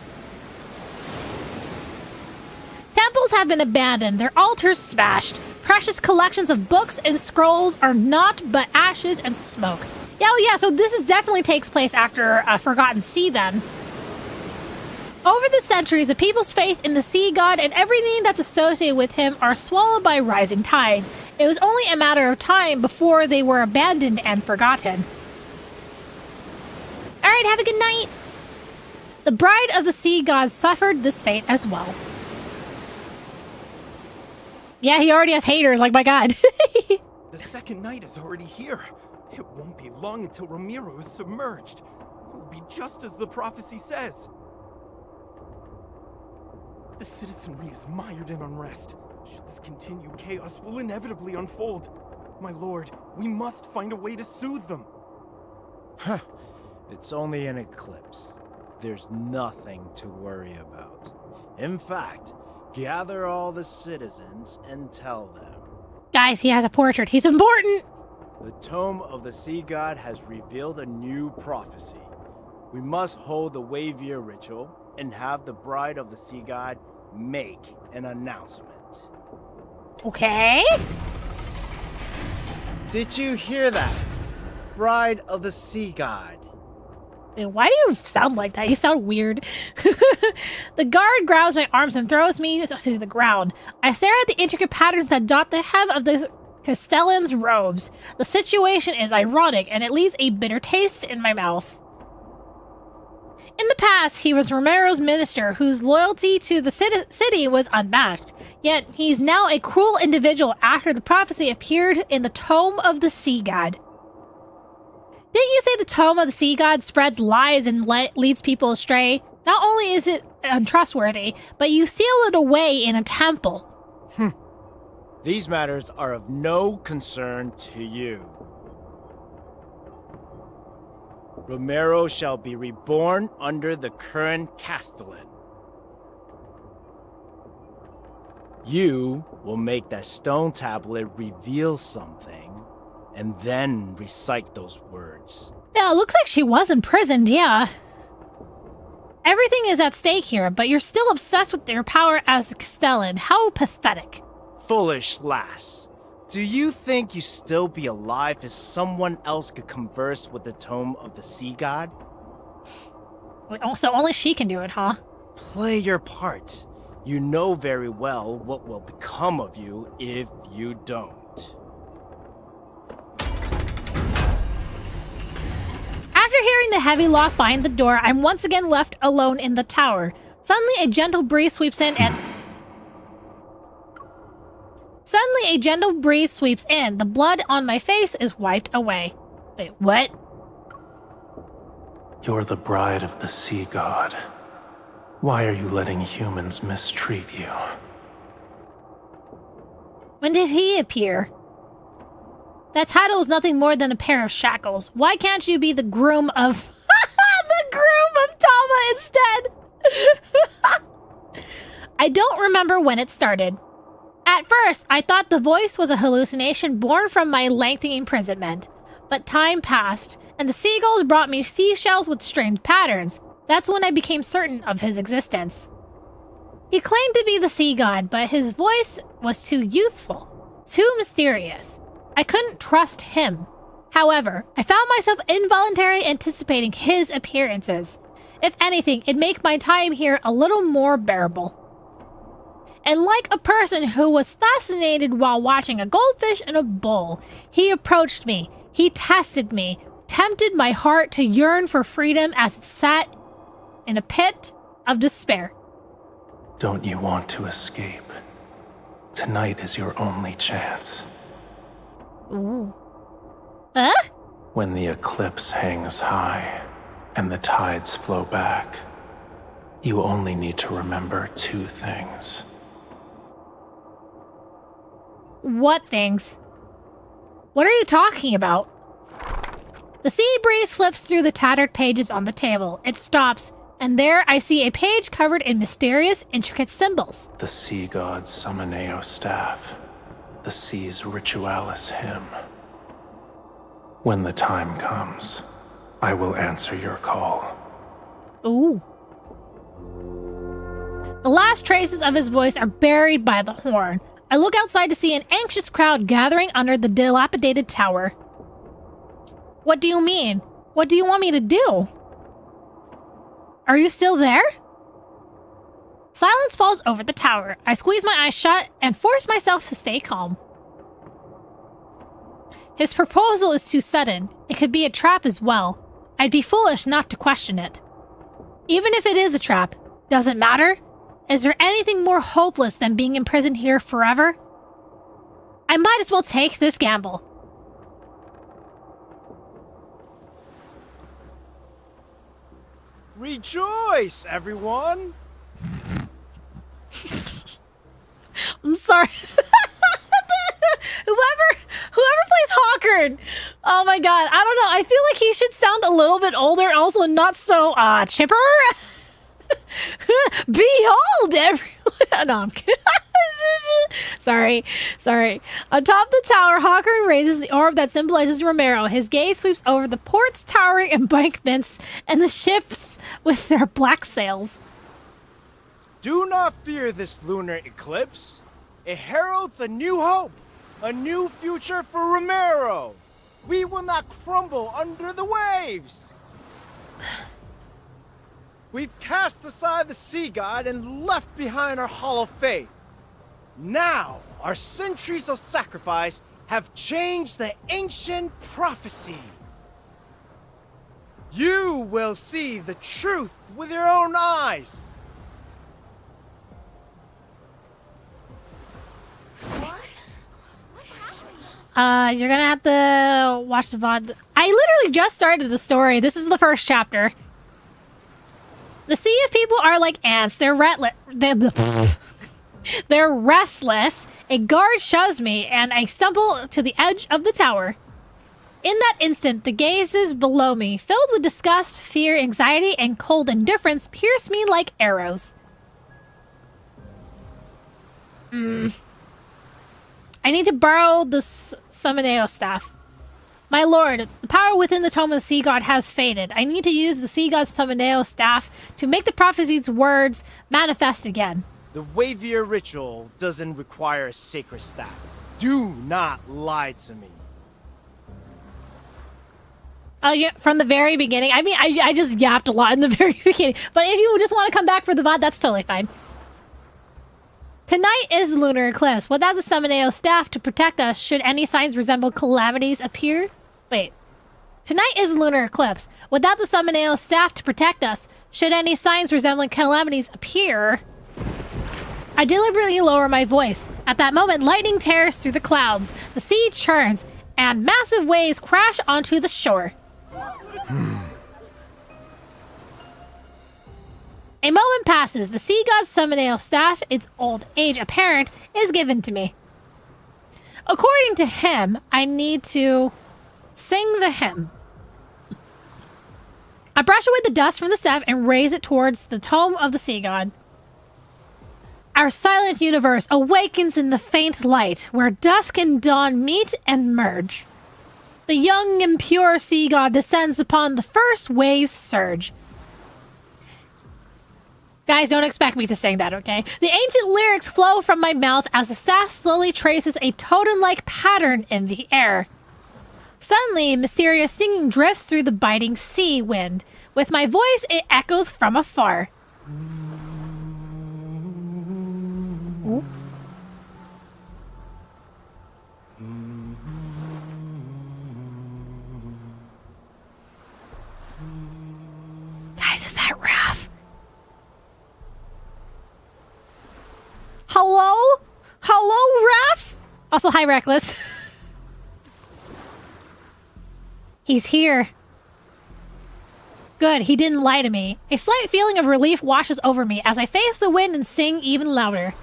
Temples have been abandoned, their altars smashed. Precious collections of books and scrolls are naught but ashes and smoke. Yeah, so this definitely takes place after Forgotten Sea then. Over the centuries, the people's faith in the sea god and everything that's associated with him are swallowed by rising tides. It was only a matter of time before they were abandoned and forgotten. Alright, have a good night. The bride of the sea god suffered this fate as well. Yeah, he already has haters, like, my god. The second night is already here. It won't be long until Romirro is submerged. It will be just as the prophecy says. The citizenry is mired in unrest. Should this continue, chaos will inevitably unfold. My lord, we must find a way to soothe them. Huh. It's only an eclipse. There's nothing to worry about. In fact, gather all the citizens and tell them. Guys, he has a portrait. He's important. The Tome of the Sea God has revealed a new prophecy. We must hold the Wavier ritual and have the Bride of the Sea God make an announcement. Okay. Did you hear that? Bride of the Sea God. Why do you sound like that? You sound weird. The guard grabs my arms and throws me to the ground. I stare at the intricate patterns that dot the hem of the Castellan's robes. The situation is ironic, and it leaves a bitter taste in my mouth. In the past, he was Romirro's minister, whose loyalty to the city was unmatched. Yet, he's now a cruel individual after the prophecy appeared in the Tome of the Sea God. Didn't you say the Tome of the Sea God spreads lies and leads people astray? Not only is it untrustworthy, but you seal it away in a temple. These matters are of no concern to you. Romirro shall be reborn under the current Castellan. You will make that stone tablet reveal something, and then recite those words. Yeah, it looks like she was imprisoned, yeah. Everything is at stake here, but you're still obsessed with your power as the Castellan. How pathetic. Foolish lass. Do you think you'd still be alive if someone else could converse with the Tome of the Sea God? So only she can do it, huh? Play your part. You know very well what will become of you if you don't. After hearing the heavy lock behind the door, I'm once again left alone in the tower. Suddenly, a gentle breeze sweeps in. The blood on my face is wiped away. Wait, what? You're the bride of the sea god. Why are you letting humans mistreat you? When did he appear? That title is nothing more than a pair of shackles. Why can't you be the groom of... the groom of Tama instead? I don't remember when it started. At first, I thought the voice was a hallucination born from my lengthy imprisonment. But time passed, and the seagulls brought me seashells with strange patterns. That's when I became certain of his existence. He claimed to be the sea god, but his voice was too youthful, too mysterious. I couldn't trust him. However, I found myself involuntarily anticipating his appearances. If anything, it'd make my time here a little more bearable. And like a person who was fascinated while watching a goldfish in a bowl, he approached me. He tested me, tempted my heart to yearn for freedom as it sat in a pit of despair. Don't you want to escape? Tonight is your only chance. Ooh. When the eclipse hangs high and the tides flow back, you only need to remember two things. What things? What are you talking about? The sea breeze flips through the tattered pages on the table. It stops, and there I see a page covered in mysterious, intricate symbols. The sea god's Summoneo staff, the sea's ritualis hymn. When the time comes, I will answer your call. Ooh. The last traces of his voice are buried by the horn. I look outside to see an anxious crowd gathering under the dilapidated tower. What do you mean? What do you want me to do? Are you still there? Silence falls over the tower. I squeeze my eyes shut and force myself to stay calm. His proposal is too sudden. It could be a trap as well. I'd be foolish not to question it. Even if it is a trap, does it matter? Is there anything more hopeless than being imprisoned here forever? I might as well take this gamble. Rejoice, everyone! I'm sorry. Whoever plays Hawkern. Oh my god. I don't know. I feel like he should sound a little bit older, also not so chipper. Behold, everyone. No, I'm kidding. Sorry. Atop the tower, Hawkern raises the orb that symbolizes Romirro. His gaze sweeps over the port's towering embankments and the ships with their black sails. Do not fear this lunar eclipse. It heralds a new hope, a new future for Romirro. We will not crumble under the waves. We've cast aside the sea god and left behind our hollow faith. Now, our centuries of sacrifice have changed the ancient prophecy. You will see the truth with your own eyes. You're gonna have to watch the VOD. I literally just started the story. This is the first chapter. The sea of people are like ants. They're restless. A guard shoves me, and I stumble to the edge of the tower. In that instant, the gazes below me, filled with disgust, fear, anxiety, and cold indifference, pierce me like arrows. I need to borrow the Summoneo staff. My lord, the power within the Tome of the Sea God has faded. I need to use the Sea God's Summoneo staff to make the prophecy's words manifest again. The Wavier ritual doesn't require a sacred staff. Do not lie to me. Yeah, from the very beginning. I mean, I just yapped a lot in the very beginning. But if you just want to come back for the VOD, that's totally fine. Tonight is the lunar eclipse. Without the Summoneo staff to protect us, should any signs resemble calamities appear? Wait. Tonight is the lunar eclipse. Without the Summoneo staff to protect us, should any signs resembling calamities appear? I deliberately lower my voice. At that moment, lightning tears through the clouds. The sea churns, and massive waves crash onto the shore. A moment passes. The sea god's Summoneo staff, its old age apparent, is given to me. According to him, I need to sing the hymn. I brush away the dust from the staff and raise it towards the tome of the sea god. Our silent universe awakens in the faint light, where dusk and dawn meet and merge. The young and pure sea god descends upon the first wave's surge. Guys, don't expect me to sing that, okay? The ancient lyrics flow from my mouth as the staff slowly traces a totem-like pattern in the air. Suddenly, mysterious singing drifts through the biting sea wind. With my voice, it echoes from afar. Ooh. Guys, is that Raph? Hello? Hello, Raph? Also, hi, Reckless. He's here. Good, he didn't lie to me. A slight feeling of relief washes over me as I face the wind and sing even louder.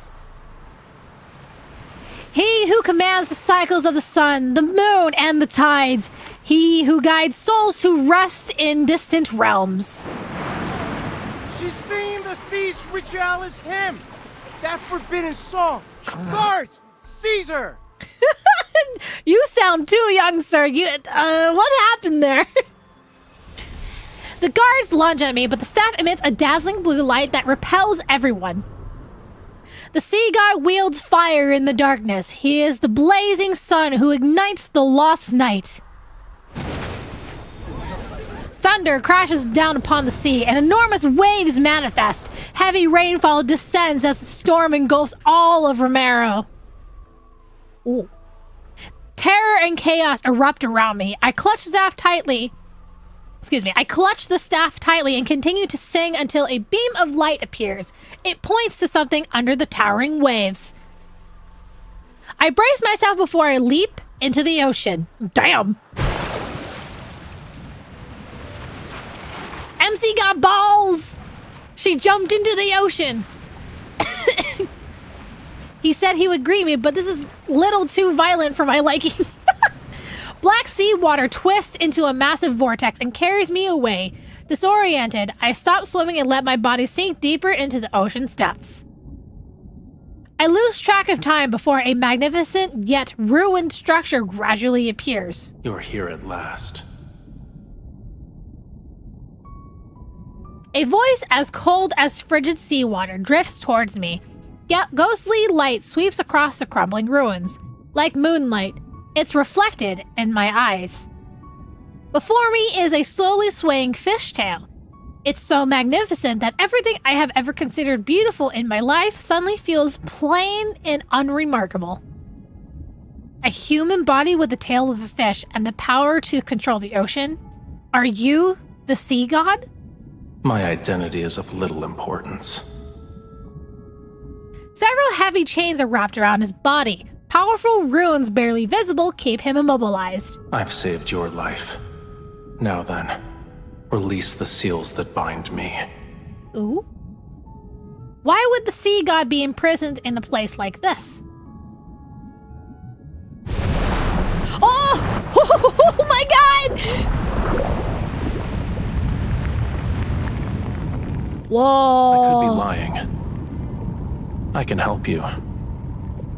He who commands the cycles of the sun, the moon, and the tides. He who guides souls to rest in distant realms. She's singing the sea's ritualis hymn. That forbidden song. Guards, Caesar. You sound too young, sir. What happened there? The guards lunge at me, but the staff emits a dazzling blue light that repels everyone. The sea god wields fire in the darkness. He is the blazing sun who ignites the lost night. Thunder crashes down upon the sea, and enormous waves manifest. Heavy rainfall descends as the storm engulfs all of Romirro. Ooh. Terror and chaos erupt around me. I clutch the staff tightly Excuse me. I clutch the staff tightly and continue to sing until a beam of light appears. It points to something under the towering waves. I brace myself before I leap into the ocean. Damn. MC got balls. She jumped into the ocean. He said he would greet me, but this is little too violent for my liking. Black seawater twists into a massive vortex and carries me away. Disoriented, I stop swimming and let my body sink deeper into the ocean's depths. I lose track of time before a magnificent yet ruined structure gradually appears. You're here at last. A voice as cold as frigid seawater drifts towards me. Ghostly light sweeps across the crumbling ruins. Like moonlight, it's reflected in my eyes. Before me is a slowly swaying fishtail. It's so magnificent that everything I have ever considered beautiful in my life suddenly feels plain and unremarkable. A human body with the tail of a fish and the power to control the ocean? Are you the sea god? My identity is of little importance. Several heavy chains are wrapped around his body. Powerful runes barely visible keep him immobilized. I've saved your life. Now then, release the seals that bind me. Ooh? Why would the sea god be imprisoned in a place like this? Oh! Oh my god! Whoa! I could be lying. I can help you.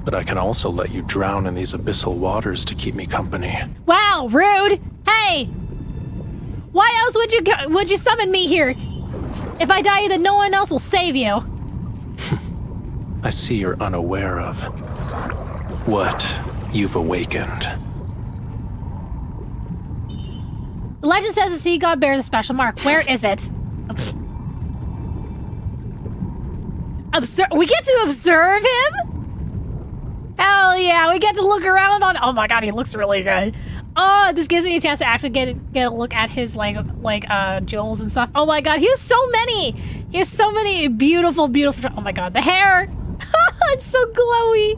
But I can also let you drown in these abyssal waters to keep me company. Wow, rude! Hey! Why else would you summon me here? If I die, then no one else will save you. I see you're unaware of what you've awakened. The legend says the sea god bears a special mark. Where is it? We get to observe him? Hell yeah, we get to look around on. Oh my god, he looks really good. Oh, this gives me a chance to actually get a look at his like jewels and stuff. Oh my god, he has so many. He has so many beautiful. Oh my god, the hair. It's so glowy.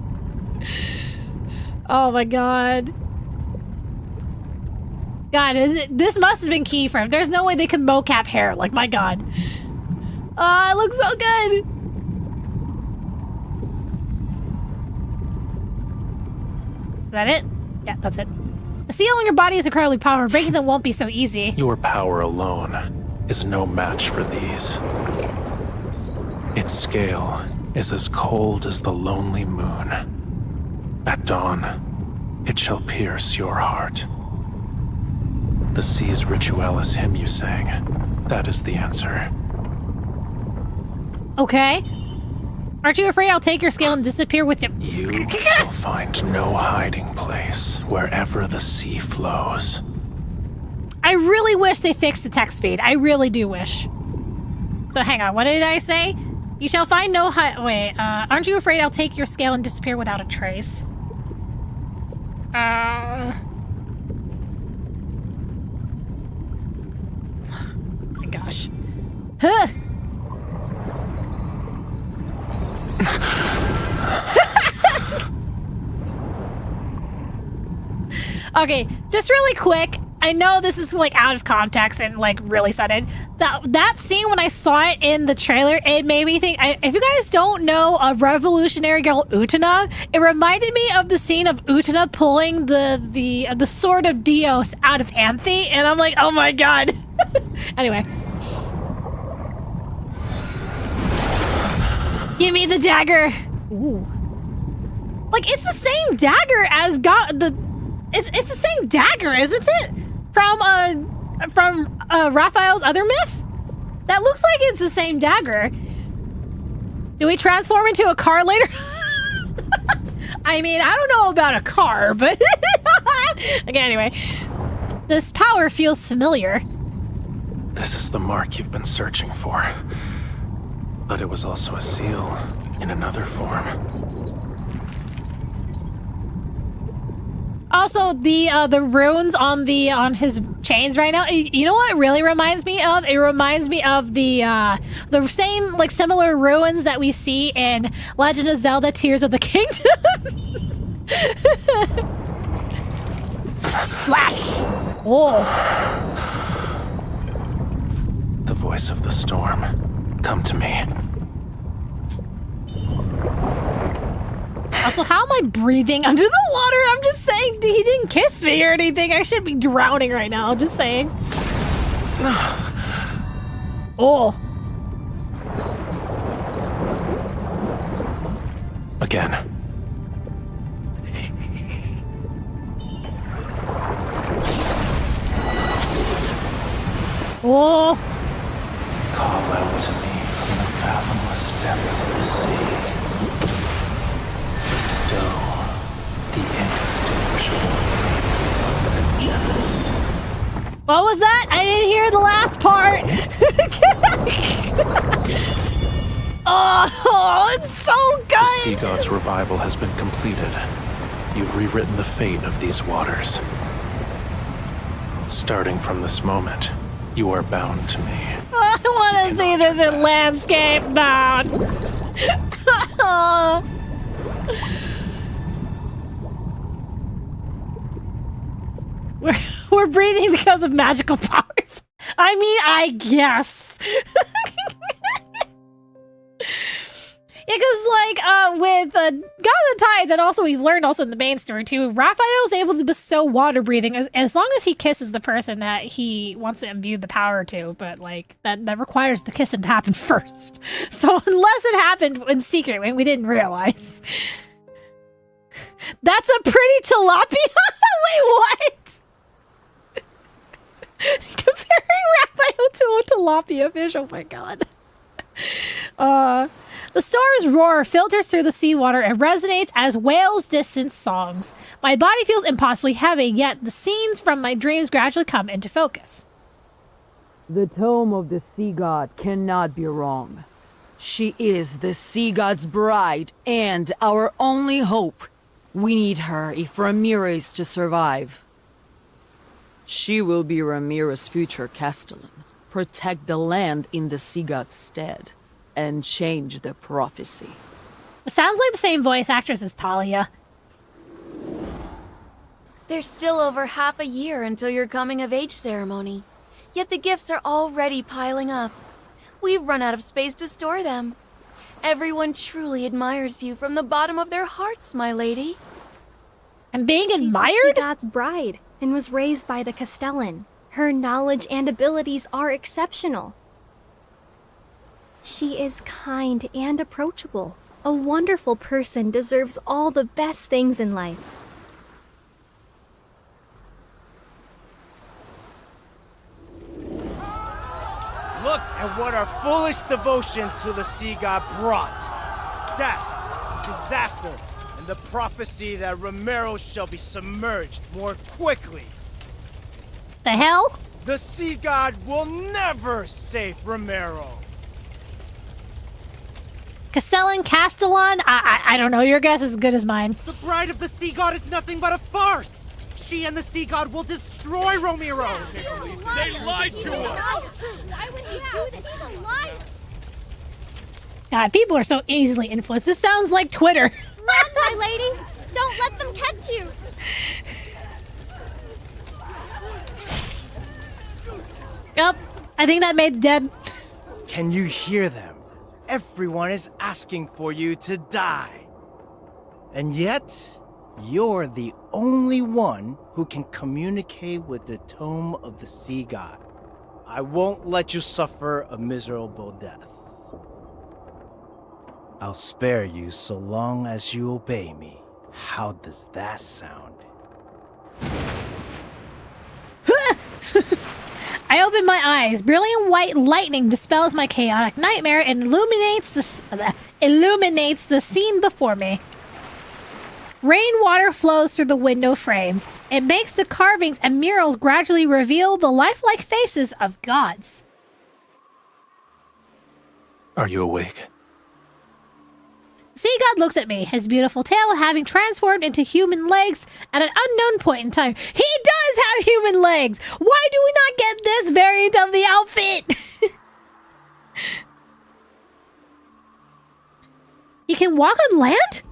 Oh my god. God, this must have been key for him. There's no way they could mocap hair. Like, my god. Oh, it looks so good. Is that it? Yeah, that's it. The seal on your body is incredibly powerful. Breaking them won't be so easy. Your power alone is no match for these. Its scale is as cold as the lonely moon. At dawn, it shall pierce your heart. The sea's ritualis hymn you sang, that is the answer. Okay. Aren't you afraid I'll take your scale and disappear with it? You shall find no hiding place wherever the sea flows. I really wish they fixed the text speed. I really do wish. So hang on, what did I say? You shall find no aren't you afraid I'll take your scale and disappear without a trace? Oh my gosh. Huh. Okay, just really quick. I know this is like out of context and like really sudden. That scene when I saw it in the trailer, it made me think. If you guys don't know a Revolutionary Girl Utena, it reminded me of the scene of Utena pulling the sword of Dios out of Anthe, and I'm like, oh my god. Anyway, give me the dagger. Ooh, like it's the same dagger as It's the same dagger, isn't it? From Raphael's other myth? That looks like it's the same dagger. Do we transform into a car later? I mean, I don't know about a car, but... Okay, anyway. This power feels familiar. This is the mark you've been searching for. But it was also a seal in another form. Also, the runes on his chains right now. You know what it really reminds me of? It reminds me of the same like similar ruins that we see in Legend of Zelda: Tears of the Kingdom. Flash. Oh. The voice of the storm. Come to me. Also, how am I breathing under the water? I'm just saying he didn't kiss me or anything. I should be drowning right now. Just saying. Oh. Again. Oh. Call out to me from the fathomless depths of the sea. Bestow the inextinguishable vengeance. What was that? I didn't hear the last part. Oh, it's so good. The sea god's revival has been completed. You've rewritten the fate of these waters. Starting from this moment, you are bound to me. I want to see this in landscape bound. We're breathing because of magical powers. I mean, I guess. Because, like, with God of the Tides, and also we've learned also in the main story, too, Raphael's able to bestow water breathing as long as he kisses the person that he wants to imbue the power to, but, like, that requires the kissing to happen first. So unless it happened in secret, when we didn't realize. That's a pretty tilapia? Wait, what? Comparing Raphael to a tilapia fish, oh my god. The storm's roar filters through the seawater and resonates as whales' distant songs. My body feels impossibly heavy, yet the scenes from my dreams gradually come into focus. The tome of the sea god cannot be wrong. She is the sea god's bride and our only hope. We need her if Romirro is to survive. She will be Romirro's future castellan, protect the land in the sea god's stead, and change the prophecy. It sounds like the same voice actress as Talia. There's still over half a year until your coming-of-age ceremony. Yet the gifts are already piling up. We've run out of space to store them. Everyone truly admires you from the bottom of their hearts, my lady. I'm being She's admired? the sea god's bride and was raised by the Castellan. Her knowledge and abilities are exceptional. She is kind and approachable. A wonderful person deserves all the best things in life. Look at what our foolish devotion to the sea god brought. Death, disaster, and the prophecy that Romirro shall be submerged more quickly. The hell? The sea god will never save Romirro. Castellan, Castellan? I don't know. Your guess is as good as mine. The bride of the sea god is nothing but a farce! She and the sea god will destroy Romirro! They lied to us! Why would he do this? He's a liar! God, people are so easily influenced. This sounds like Twitter. Run, my lady! Don't let them catch you! Yep, I think that maid's dead. Can you hear them? Everyone is asking for you to die. And yet, you're the only one who can communicate with the tome of the sea god. I won't let you suffer a miserable death. I'll spare you so long as you obey me. How does that sound? I open my eyes. Brilliant white lightning dispels my chaotic nightmare and illuminates the scene before me. Rainwater flows through the window frames. It makes the carvings and murals gradually reveal the lifelike faces of gods. Are you awake? Sea God looks at me, his beautiful tail having transformed into human legs at an unknown point in time. He does have human legs! Why do we not get this variant of the outfit? He can walk on land?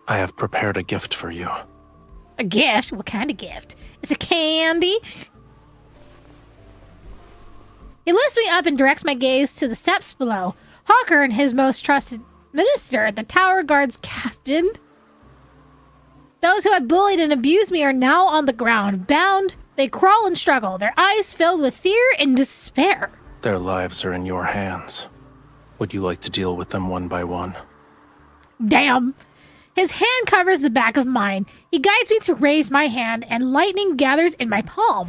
I have prepared a gift for you. A gift? What kind of gift? It's a candy? He lifts me up and directs my gaze to the steps below. Hawker and his most trusted minister, the tower guard's captain. Those who had bullied and abused me are now on the ground. Bound, they crawl and struggle, their eyes filled with fear and despair. Their lives are in your hands. Would you like to deal with them one by one? Damn. His hand covers the back of mine. He guides me to raise my hand, and lightning gathers in my palm.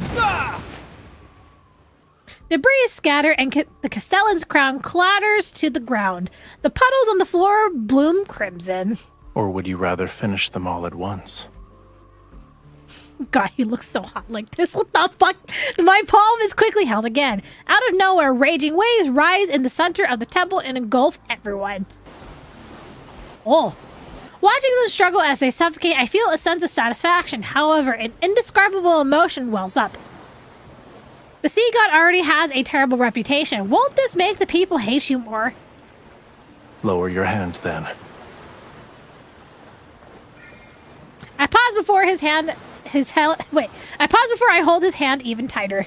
Debris scatter, and the Castellan's crown clatters to the ground. The puddles on the floor bloom crimson. Or would you rather finish them all at once? God, he looks so hot like this. What the fuck? My palm is quickly held again. Out of nowhere, raging waves rise in the center of the temple and engulf everyone. Oh. Watching them struggle as they suffocate, I feel a sense of satisfaction. However, an indescribable emotion wells up. The sea god already has a terrible reputation. Won't this make the people hate you more? Lower your hand, then. I pause before I pause before I hold his hand even tighter.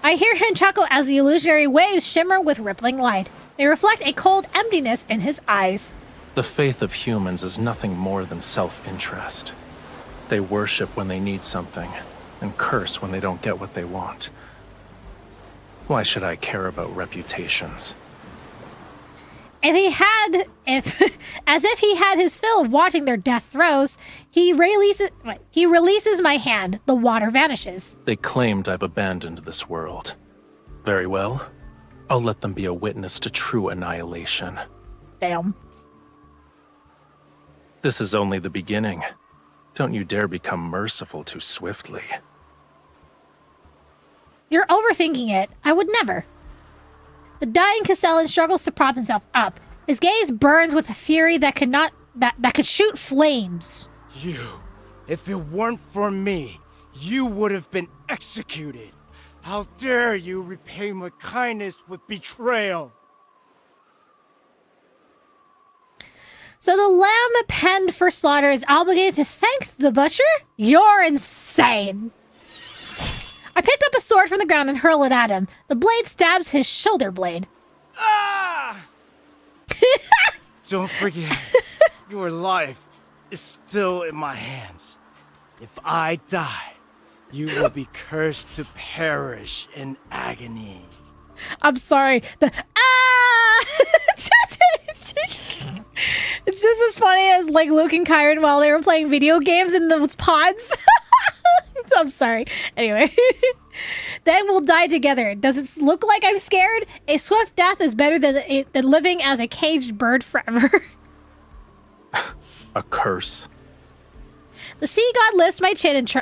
I hear him chuckle as the illusionary waves shimmer with rippling light. They reflect a cold emptiness in his eyes. The faith of humans is nothing more than self-interest. They worship when they need something, and curse when they don't get what they want. Why should I care about reputations? As if he had his fill of watching their death throes, he releases my hand. The water vanishes. They claimed I've abandoned this world. Very well. I'll let them be a witness to true annihilation. Damn. This is only the beginning. Don't you dare become merciful too swiftly. You're overthinking it. I would never. The dying Castellan struggles to prop himself up. His gaze burns with a fury that could shoot flames. You, if it weren't for me, you would have been executed. How dare you repay my kindness with betrayal? So the lamb penned for slaughter is obligated to thank the butcher? You're insane. I picked up a sword from the ground and hurl it at him. The blade stabs his shoulder blade. Ah! Don't forget, your life is still in my hands. If I die, you will be cursed to perish in agony. I'm sorry. It's just as funny as like Luke and Kyron while they were playing video games in those pods. I'm sorry. Anyway. Then we'll die together. Does it look like I'm scared? A swift death is better than living as a caged bird forever. A curse. The sea god lifts my chin and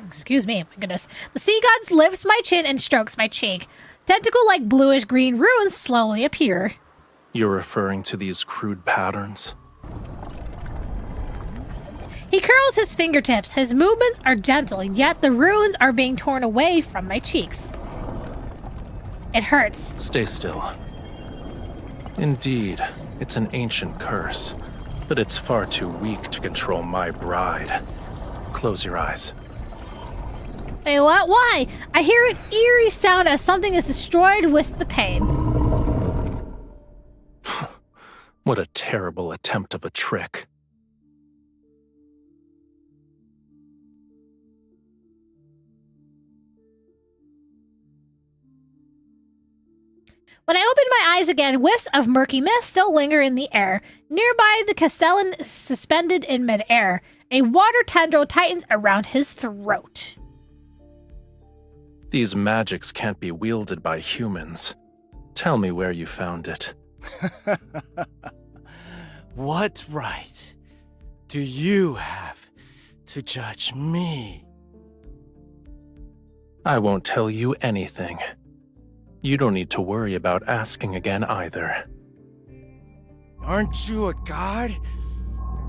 excuse me, my goodness. The sea god lifts my chin and strokes my cheek. Tentacle-like bluish-green runes slowly appear. You're referring to these crude patterns? He curls his fingertips. His movements are gentle, yet the runes are being torn away from my cheeks. It hurts. Stay still. Indeed, it's an ancient curse, but it's far too weak to control my bride. Close your eyes. Wait, what? Why? I hear an eerie sound as something is destroyed with the pain. What a terrible attempt of a trick. When I open my eyes again, whiffs of murky mist still linger in the air. Nearby, the Castellan is suspended in midair. A water tendril tightens around his throat. These magics can't be wielded by humans. Tell me where you found it. What right do you have to judge me? I won't tell you anything. You don't need to worry about asking again either. Aren't you a god?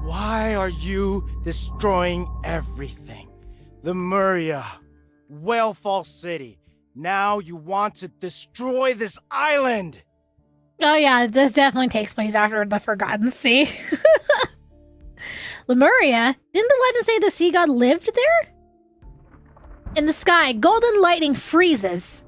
Why are you destroying everything? The Memoria, Whalefall City. Now you want to destroy this island! Oh yeah, this definitely takes place after the Forgotten Sea. Lemuria? Didn't the legend say the sea god lived there? In the sky, golden lightning freezes.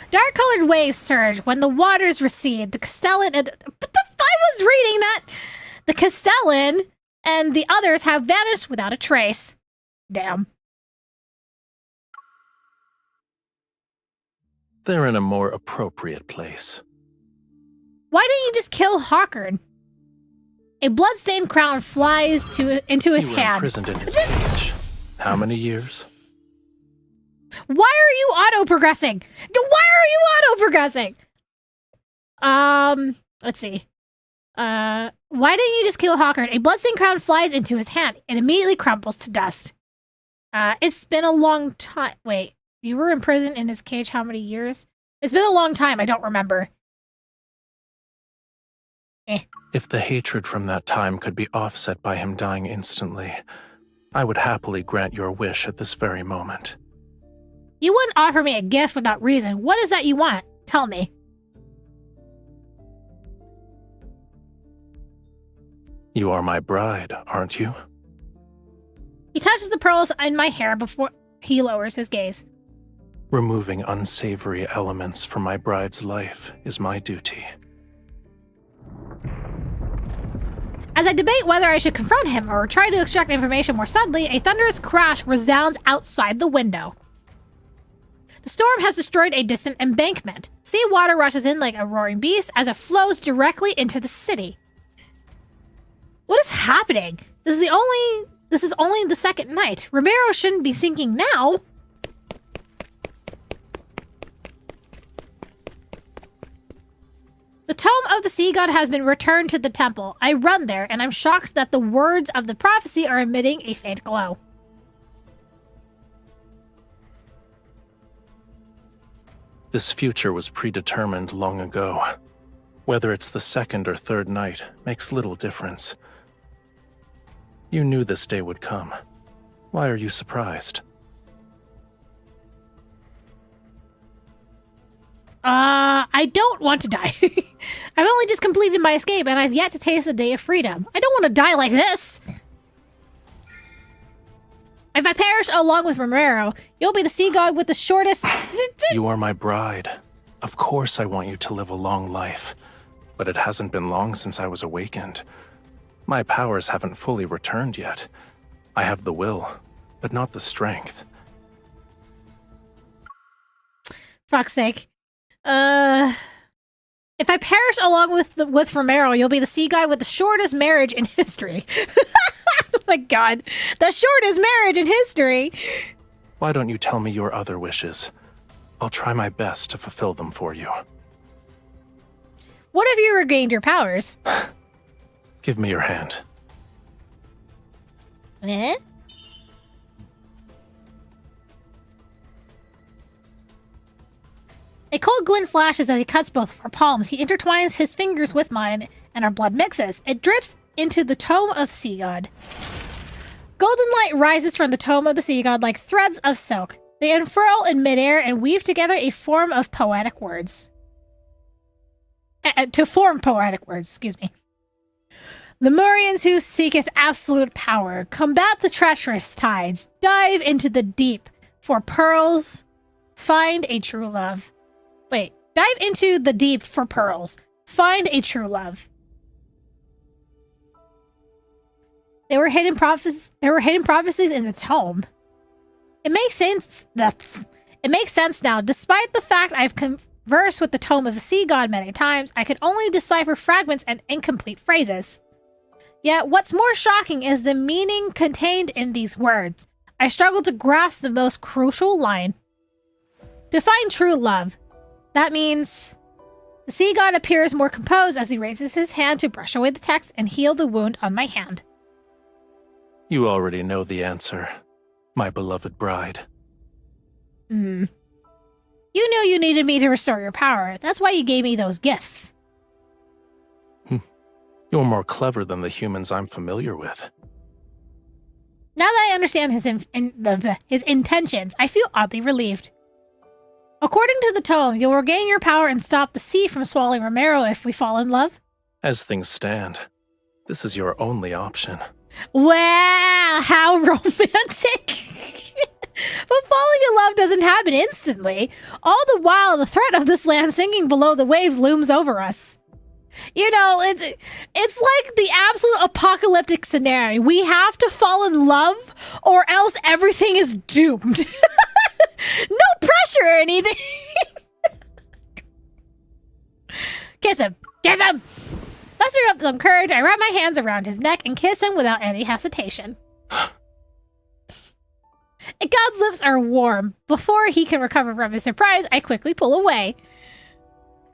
Dark-colored waves surge when the waters recede. The Castellan and... I was reading that! The Castellan and the others have vanished without a trace. Damn. They're in a more appropriate place. Why didn't you just kill Hawkern? A bloodstained crown flies into his You were hand. imprisoned in his cage. How many years? Why are you auto-progressing? Why are you auto-progressing? Let's see. Why didn't you just kill Hawkern? A bloodstained crown flies into his hand and immediately crumbles to dust. It's been a long time. Wait, you were imprisoned in his cage how many years? It's been a long time, I don't remember. If the hatred from that time could be offset by him dying instantly, I would happily grant your wish at this very moment. You wouldn't offer me a gift without reason. What is that you want? Tell me. You are my bride, aren't you? He touches the pearls in my hair before he lowers his gaze. Removing unsavory elements from my bride's life is my duty. As I debate whether I should confront him or try to extract information more subtly, a thunderous crash resounds outside the window. The storm has destroyed a distant embankment. Sea water rushes in like a roaring beast as it flows directly into the city. What is happening? This is only the second night. Romirro shouldn't be sinking now. The tome of the sea god has been returned to the temple. I run there, and I'm shocked that the words of the prophecy are emitting a faint glow. This future was predetermined long ago. Whether it's the second or third night makes little difference. You knew this day would come. Why are you surprised? I don't want to die. I've only just completed my escape, and I've yet to taste the day of freedom. I don't want to die like this. If I perish along with Romirro, you'll be the sea god with the shortest... You are my bride. Of course I want you to live a long life. But it hasn't been long since I was awakened. My powers haven't fully returned yet. I have the will, but not the strength. Fuck's sake. If I perish along with Romirro, you'll be the sea god with the shortest marriage in history. Oh my god. The shortest marriage in history. Why don't you tell me your other wishes? I'll try my best to fulfill them for you. What if you regained your powers? Give me your hand. Eh? A cold glint flashes as he cuts both of our palms. He intertwines his fingers with mine, and our blood mixes. It drips into the tome of the sea god. Golden light rises from the tome of the sea god like threads of silk. They unfurl in midair and weave together a form of poetic words. To form poetic words, excuse me. Lemurians who seeketh absolute power, combat the treacherous tides, dive into the deep for pearls, find a true love. Wait, dive into the deep for pearls, find a true love. There were hidden prophecies in the tome. It makes sense now. Despite the fact I've conversed with the tome of the sea god many times, I could only decipher fragments and incomplete phrases. Yet what's more shocking is the meaning contained in these words. I struggle to grasp the most crucial line. To find true love. That means the sea god appears more composed as he raises his hand to brush away the text and heal the wound on my hand. You already know the answer, my beloved bride. You knew you needed me to restore your power. That's why you gave me those gifts. You're more clever than the humans I'm familiar with. Now that I understand his intentions, I feel oddly relieved. According to the tome, you'll regain your power and stop the sea from swallowing Romirro if we fall in love. As things stand, this is your only option. Wow, how romantic! But falling in love doesn't happen instantly. All the while, the threat of this land sinking below the waves looms over us. You know, it's like the absolute apocalyptic scenario. We have to fall in love, or else everything is doomed. No pressure or anything. Kiss him. Kiss him. Mustering up some courage, I wrap my hands around his neck and kiss him without any hesitation. God's lips are warm. Before he can recover from his surprise, I quickly pull away.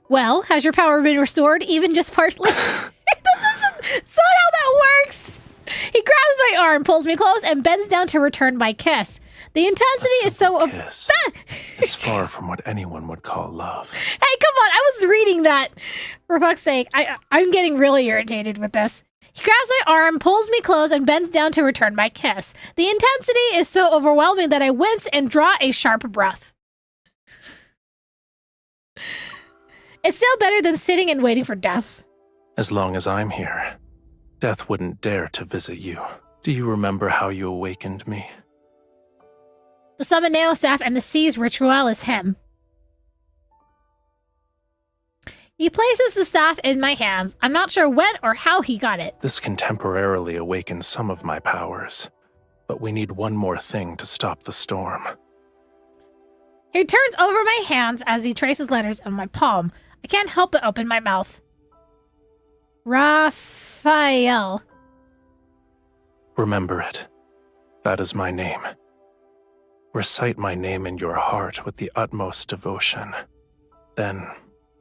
Well, has your power been restored, even just partly? That's not how that works! He grabs my arm, pulls me close, and bends down to return my kiss. The intensity is so... kiss is far from what anyone would call love. Hey, come on, I was reading that. For fuck's sake, I'm getting really irritated with this. He grabs my arm, pulls me close, and bends down to return my kiss. The intensity is so overwhelming that I wince and draw a sharp breath. It's still better than sitting and waiting for death. As long as I'm here, death wouldn't dare to visit you. Do you remember how you awakened me? The summon Neo staff and the sea's ritual is him. He places the staff in my hands. I'm not sure when or how he got it. This can temporarily awaken some of my powers, but we need one more thing to stop the storm. He turns over my hands as he traces letters on my palm. I can't help but open my mouth. Rafayel. Remember it. That is my name. Recite my name in your heart with the utmost devotion. Then,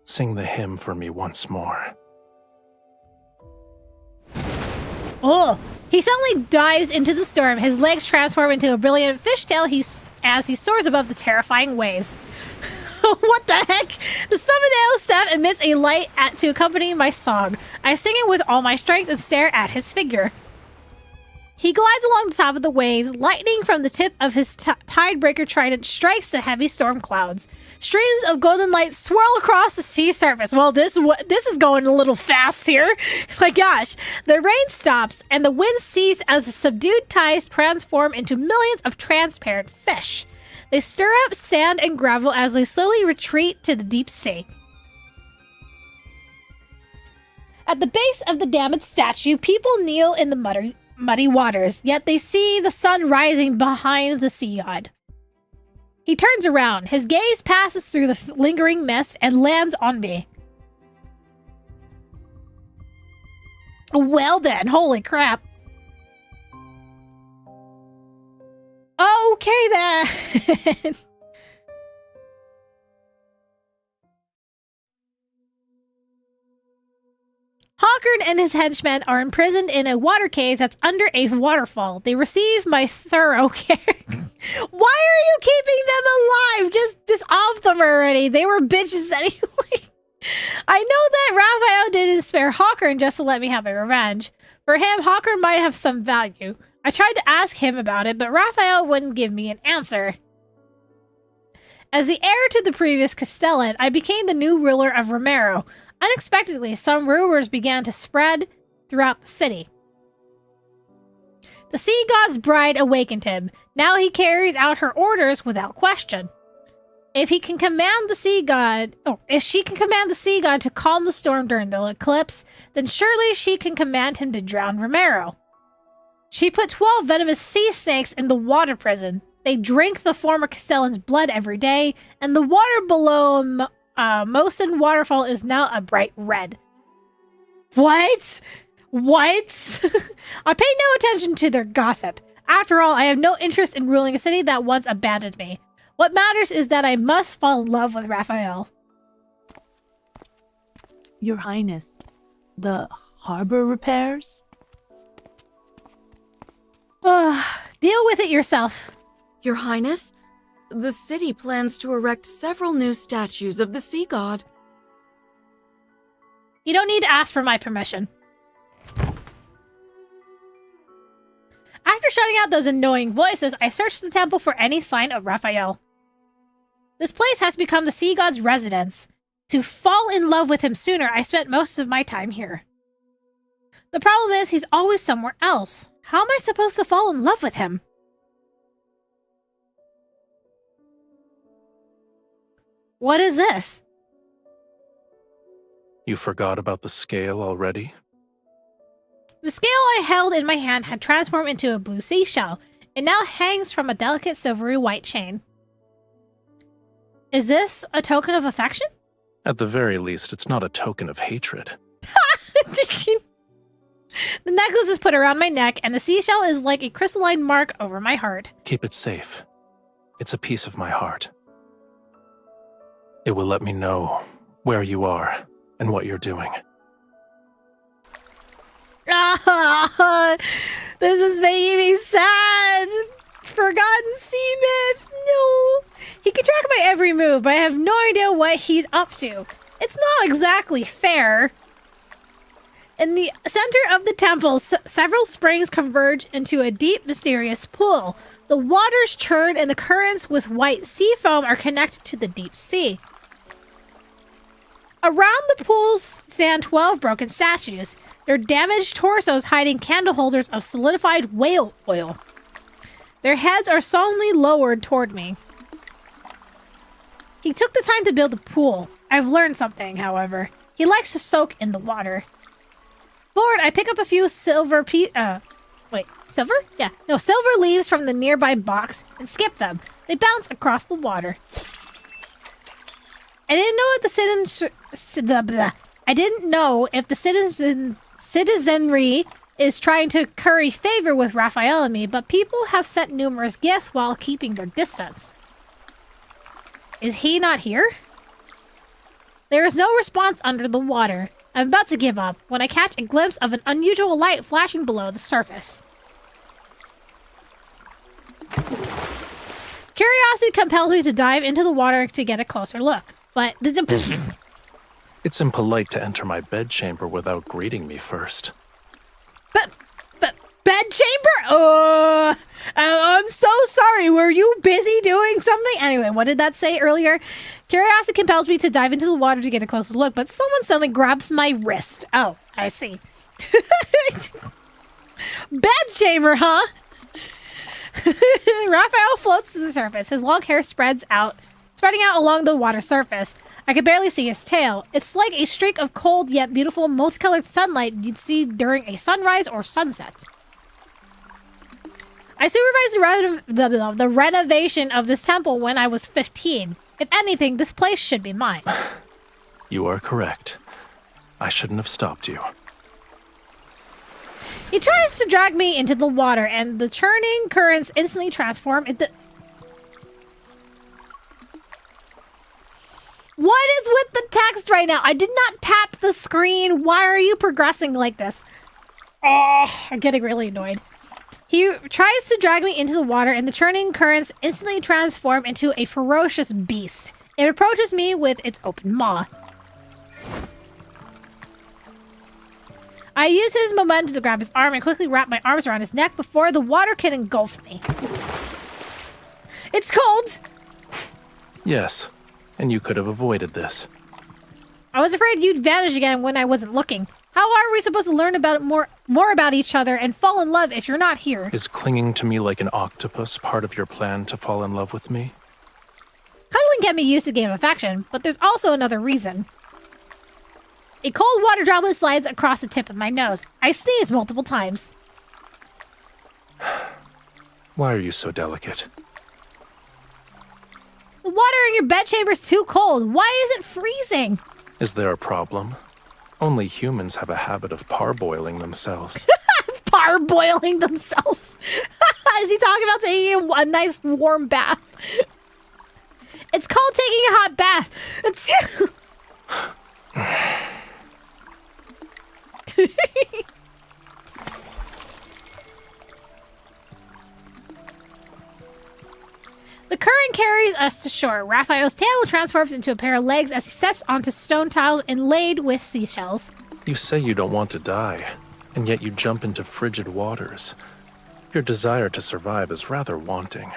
sing the hymn for me once more. Oh! He suddenly dives into the storm. His legs transform into a brilliant fishtail as he soars above the terrifying waves. What the heck? The Summoneo staff emits a light to accompany my song. I sing it with all my strength and stare at his figure. He glides along the top of the waves. Lightning from the tip of his tidebreaker trident strikes the heavy storm clouds. Streams of golden light swirl across the sea surface. Well, this is going a little fast here. My gosh. The rain stops, and the wind ceases as the subdued tides transform into millions of transparent fish. They stir up sand and gravel as they slowly retreat to the deep sea. At the base of the damaged statue, people kneel in the muddy waters, yet they see the sun rising behind the sea god. He turns around. His gaze passes through the lingering mist and lands on me. Well then, holy crap. Okay then. Hawkern and his henchmen are imprisoned in a water cave that's under a waterfall. They receive my thorough care. Why are you keeping them alive? Just off them already. They were bitches anyway. I know that Rafayel didn't spare Hawkern just to let me have my revenge. For him, Hawkern might have some value. I tried to ask him about it, but Rafayel wouldn't give me an answer. As the heir to the previous Castellan, I became the new ruler of Romirro. Unexpectedly, some rumors began to spread throughout the city. The sea god's bride awakened him. Now he carries out her orders without question. If she can command the sea god to calm the storm during the eclipse, then surely she can command him to drown Romirro. She put 12 venomous sea snakes in the water prison. They drink the former Castellan's blood every day, and the water below Mosin Waterfall is now a bright red. What? What? I pay no attention to their gossip. After all, I have no interest in ruling a city that once abandoned me. What matters is that I must fall in love with Rafayel. Your Highness, the harbor repairs? Deal with it yourself. Your Highness? the city plans to erect several new statues of the sea god. You don't need to ask for my permission. After shutting out those annoying voices, I searched the temple for any sign of Rafayel. This place has become the sea god's residence. To fall in love with him sooner, I spent most of my time here. The problem is he's always somewhere else. How am I supposed to fall in love with him? What is this? You forgot about the scale already? The scale I held in my hand had transformed into a blue seashell. It now hangs from a delicate silvery white chain. Is this a token of affection? At the very least, it's not a token of hatred. The necklace is put around my neck, and the seashell is like a crystalline mark over my heart. Keep it safe. It's a piece of my heart. It will let me know where you are and what you're doing. Ah, this is making me sad. Forgotten sea myth. No. He can track my every move, but I have no idea what he's up to. It's not exactly fair. In the center of the temple, several springs converge into a deep, mysterious pool. The waters churn and the currents with white sea foam are connected to the deep sea. Around the pools stand 12 broken statues, their damaged torsos hiding candle holders of solidified whale oil. Their heads are solemnly lowered toward me. He took the time to build a pool. I've learned something, however. He likes to soak in the water. Bored, I pick up a few silver silver? Yeah. No, silver leaves from the nearby box and skip them. They bounce across the water. I didn't know if the citizenry is trying to curry favor with Rafayel and me, but people have sent numerous gifts while keeping their distance. Is he not here? There is no response under the water. I'm about to give up when I catch a glimpse of an unusual light flashing below the surface. Curiosity compels me to dive into the water to get a closer look, but It's impolite to enter my bedchamber without greeting me first. Bedchamber? I'm so sorry. Were you busy doing something? Anyway, what did that say earlier? Curiosity compels me to dive into the water to get a closer look, but someone suddenly grabs my wrist. Oh, I see. Bedchamber, huh? Rafayel floats to the surface. His long hair spreading out along the water surface. I can barely see his tail. It's like a streak of cold yet beautiful multicolored sunlight you'd see during a sunrise or sunset. I supervised the renovation of this temple when I was 15. If anything, this place should be mine. You are correct. I shouldn't have stopped you. He tries to drag me into the water, and the churning currents instantly transform into... What is with the text right now? I did not tap the screen. Why are you progressing like this? Oh, I'm getting really annoyed. He tries to drag me into the water, and the churning currents instantly transform into a ferocious beast. It approaches me with its open maw. I use his momentum to grab his arm and quickly wrap my arms around his neck before the water can engulf me. It's cold! Yes, and you could have avoided this. I was afraid you'd vanish again when I wasn't looking. How are we supposed to learn about more about each other and fall in love if you're not here? Is clinging to me like an octopus part of your plan to fall in love with me? Cuddling can be used to gain affection, but there's also another reason. A cold water droplet slides across the tip of my nose. I sneeze multiple times. Why are you so delicate? The water in your bedchamber's too cold. Why is it freezing? Is there a problem? Only humans have a habit of parboiling themselves. Parboiling themselves? Is he talking about taking a nice warm bath? It's called taking a hot bath. The current carries us to shore. Raphael's tail transforms into a pair of legs as he steps onto stone tiles inlaid with seashells. You say you don't want to die, and yet you jump into frigid waters. Your desire to survive is rather wanting.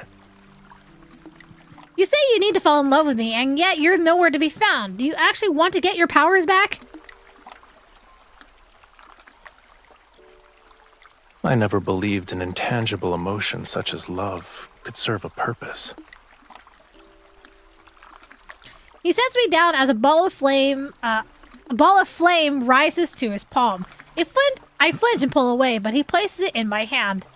You say you need to fall in love with me, and yet you're nowhere to be found. Do you actually want to get your powers back? I never believed an intangible emotion such as love could serve a purpose. He sets me down as a ball of flame rises to his palm. I flinch and pull away, but he places it in my hand.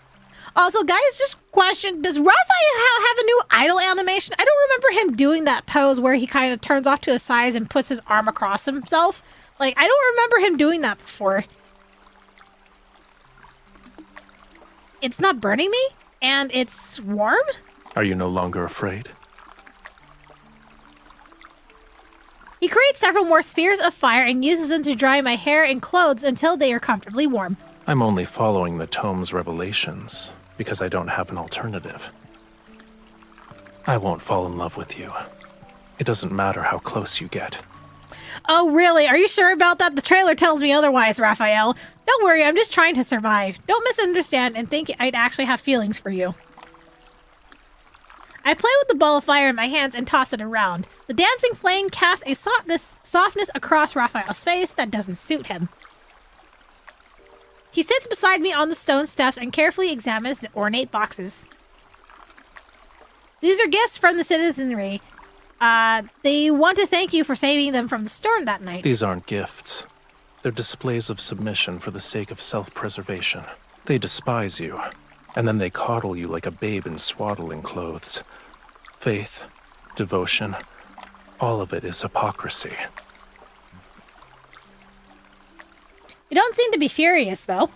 Also, guys, just question, does Rafayel have a new idol animation? I don't remember him doing that pose where he kind of turns off to his sides and puts his arm across himself. Like, I don't remember him doing that before. It's not burning me, and it's warm? Are you no longer afraid? He creates several more spheres of fire and uses them to dry my hair and clothes until they are comfortably warm. I'm only following the tome's revelations because I don't have an alternative. I won't fall in love with you. It doesn't matter how close you get. Oh, really? Are you sure about that? The trailer tells me otherwise, Rafayel. Don't worry, I'm just trying to survive. Don't misunderstand and think I'd actually have feelings for you. I play with the ball of fire in my hands and toss it around. The dancing flame casts a softness across Raphael's face that doesn't suit him. He sits beside me on the stone steps and carefully examines the ornate boxes. These are gifts from the citizenry. They want to thank you for saving them from the storm that night. These aren't gifts. They're displays of submission for the sake of self-preservation. They despise you, and then they coddle you like a babe in swaddling clothes. Faith, devotion, all of it is hypocrisy. You don't seem to be furious, though.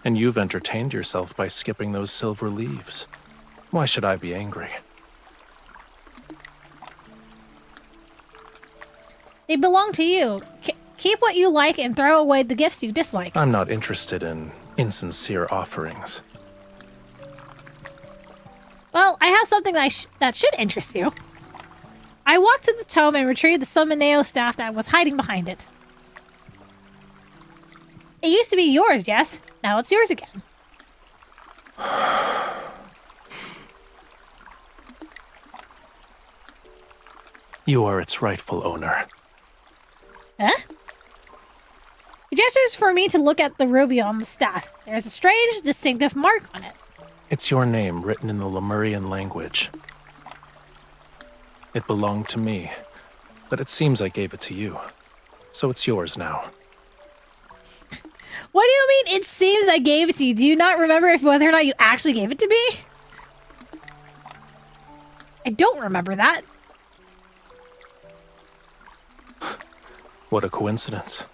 And you've entertained yourself by skipping those silver leaves. Why should I be angry? They belong to you. Keep what you like and throw away the gifts you dislike. I'm not interested in insincere offerings. Well, I have something that should interest you. I walked to the tome and retrieved the Summoneo staff that was hiding behind it. It used to be yours, yes? Now it's yours again. You are its rightful owner. Huh? He gestures for me to look at the ruby on the staff. There's a strange, distinctive mark on it. It's your name written in the Lemurian language. It belonged to me, but it seems I gave it to you. So it's yours now. What do you mean, it seems I gave it to you? Do you not remember whether or not you actually gave it to me? I don't remember that. What a coincidence.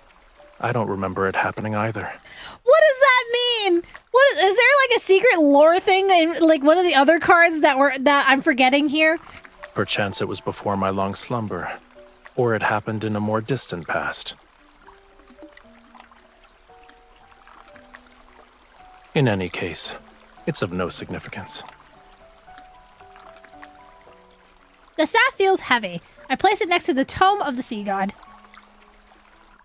I don't remember it happening either. What does that mean? What is there like a secret lore thing in like one of the other cards that I'm forgetting here? Perchance it was before my long slumber, or it happened in a more distant past. In any case, it's of no significance. The staff feels heavy. I place it next to the tome of the sea god.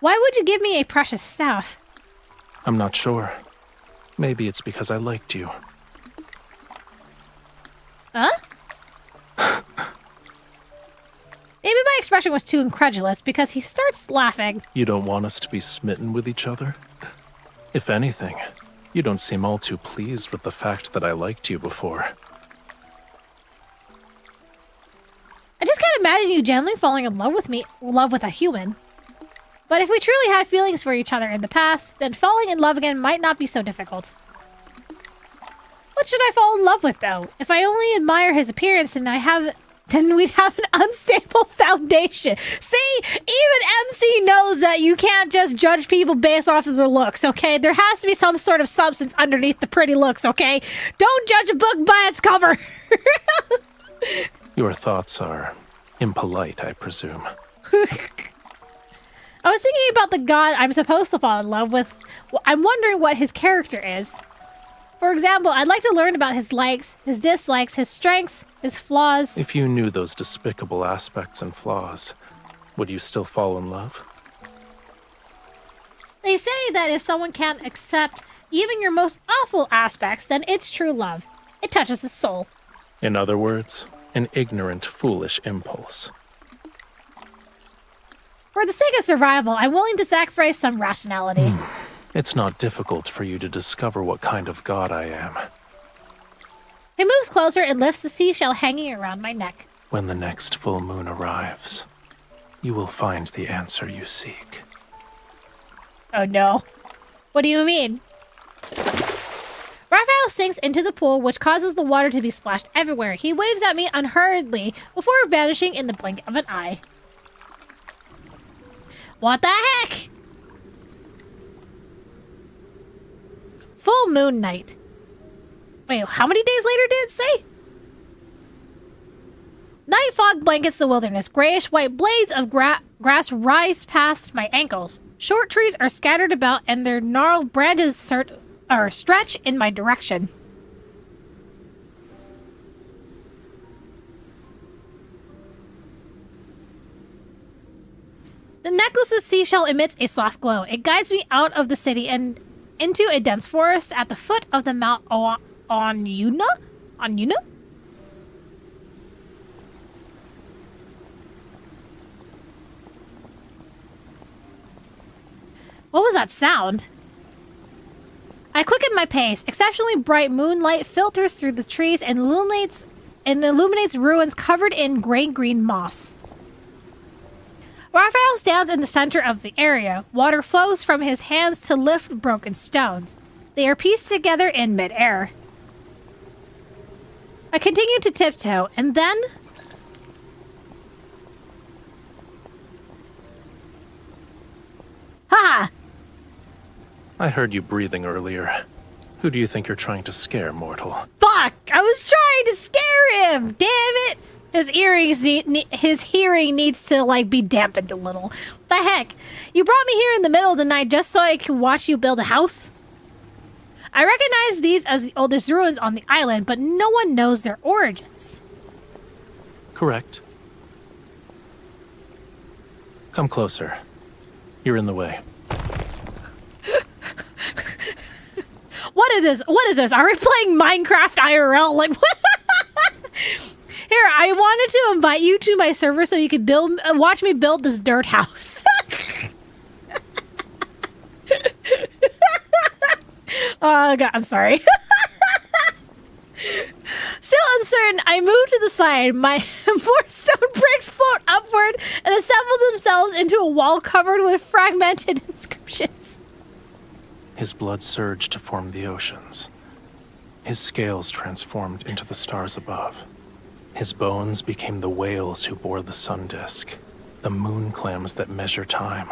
Why would you give me a precious staff? I'm not sure. Maybe it's because I liked you. Huh? Maybe my expression was too incredulous because he starts laughing. You don't want us to be smitten with each other? If anything, you don't seem all too pleased with the fact that I liked you before. I just can't imagine you genuinely falling in love with a human. But if we truly had feelings for each other in the past, then falling in love again might not be so difficult. What should I fall in love with, though? If I only admire his appearance, then we'd have an unstable foundation. See, even MC knows that you can't just judge people based off of their looks, okay? There has to be some sort of substance underneath the pretty looks, okay? Don't judge a book by its cover. Your thoughts are impolite, I presume. I was thinking about the god I'm supposed to fall in love with. I'm wondering what his character is. For example, I'd like to learn about his likes, his dislikes, his strengths, his flaws. If you knew those despicable aspects and flaws, would you still fall in love? They say that if someone can't accept even your most awful aspects, then it's true love. It touches the soul. In other words, an ignorant, foolish impulse. For the sake of survival, I'm willing to sacrifice some rationality. It's not difficult for you to discover what kind of god I am. He moves closer and lifts the seashell hanging around my neck. When the next full moon arrives, you will find the answer you seek. Oh no. What do you mean? Rafayel sinks into the pool, which causes the water to be splashed everywhere. He waves at me unhurriedly before vanishing in the blink of an eye. What the heck? Full moon night. Wait, how many days later did it say? Night fog blankets the wilderness. Grayish-white blades of grass rise past my ankles. Short trees are scattered about, and their gnarled branches stretch in my direction. The necklace's seashell emits a soft glow. It guides me out of the city and into a dense forest at the foot of the Mount Onuna? What was that sound? I quicken my pace. Exceptionally bright moonlight filters through the trees and illuminates ruins covered in gray-green moss. Rafayel stands in the center of the area. Water flows from his hands to lift broken stones. They are pieced together in midair. I continue to tiptoe, and then... Ha! I heard you breathing earlier. Who do you think you're trying to scare, mortal? Fuck! I was trying to scare him! Damn it! His hearing needs to, like, be dampened a little. What the heck? You brought me here in the middle of the night just so I could watch you build a house? I recognize these as the oldest ruins on the island, but no one knows their origins. Correct. Come closer. You're in the way. What is this? What is this? Are we playing Minecraft IRL? Like, what? Here, I wanted to invite you to my server so you could watch me build this dirt house. Oh, God, I'm sorry. Still uncertain, I move to the side. My more stone bricks float upward and assemble themselves into a wall covered with fragmented inscriptions. His blood surged to form the oceans. His scales transformed into the stars above. His bones became the whales who bore the sun disk, the moon clams that measure time,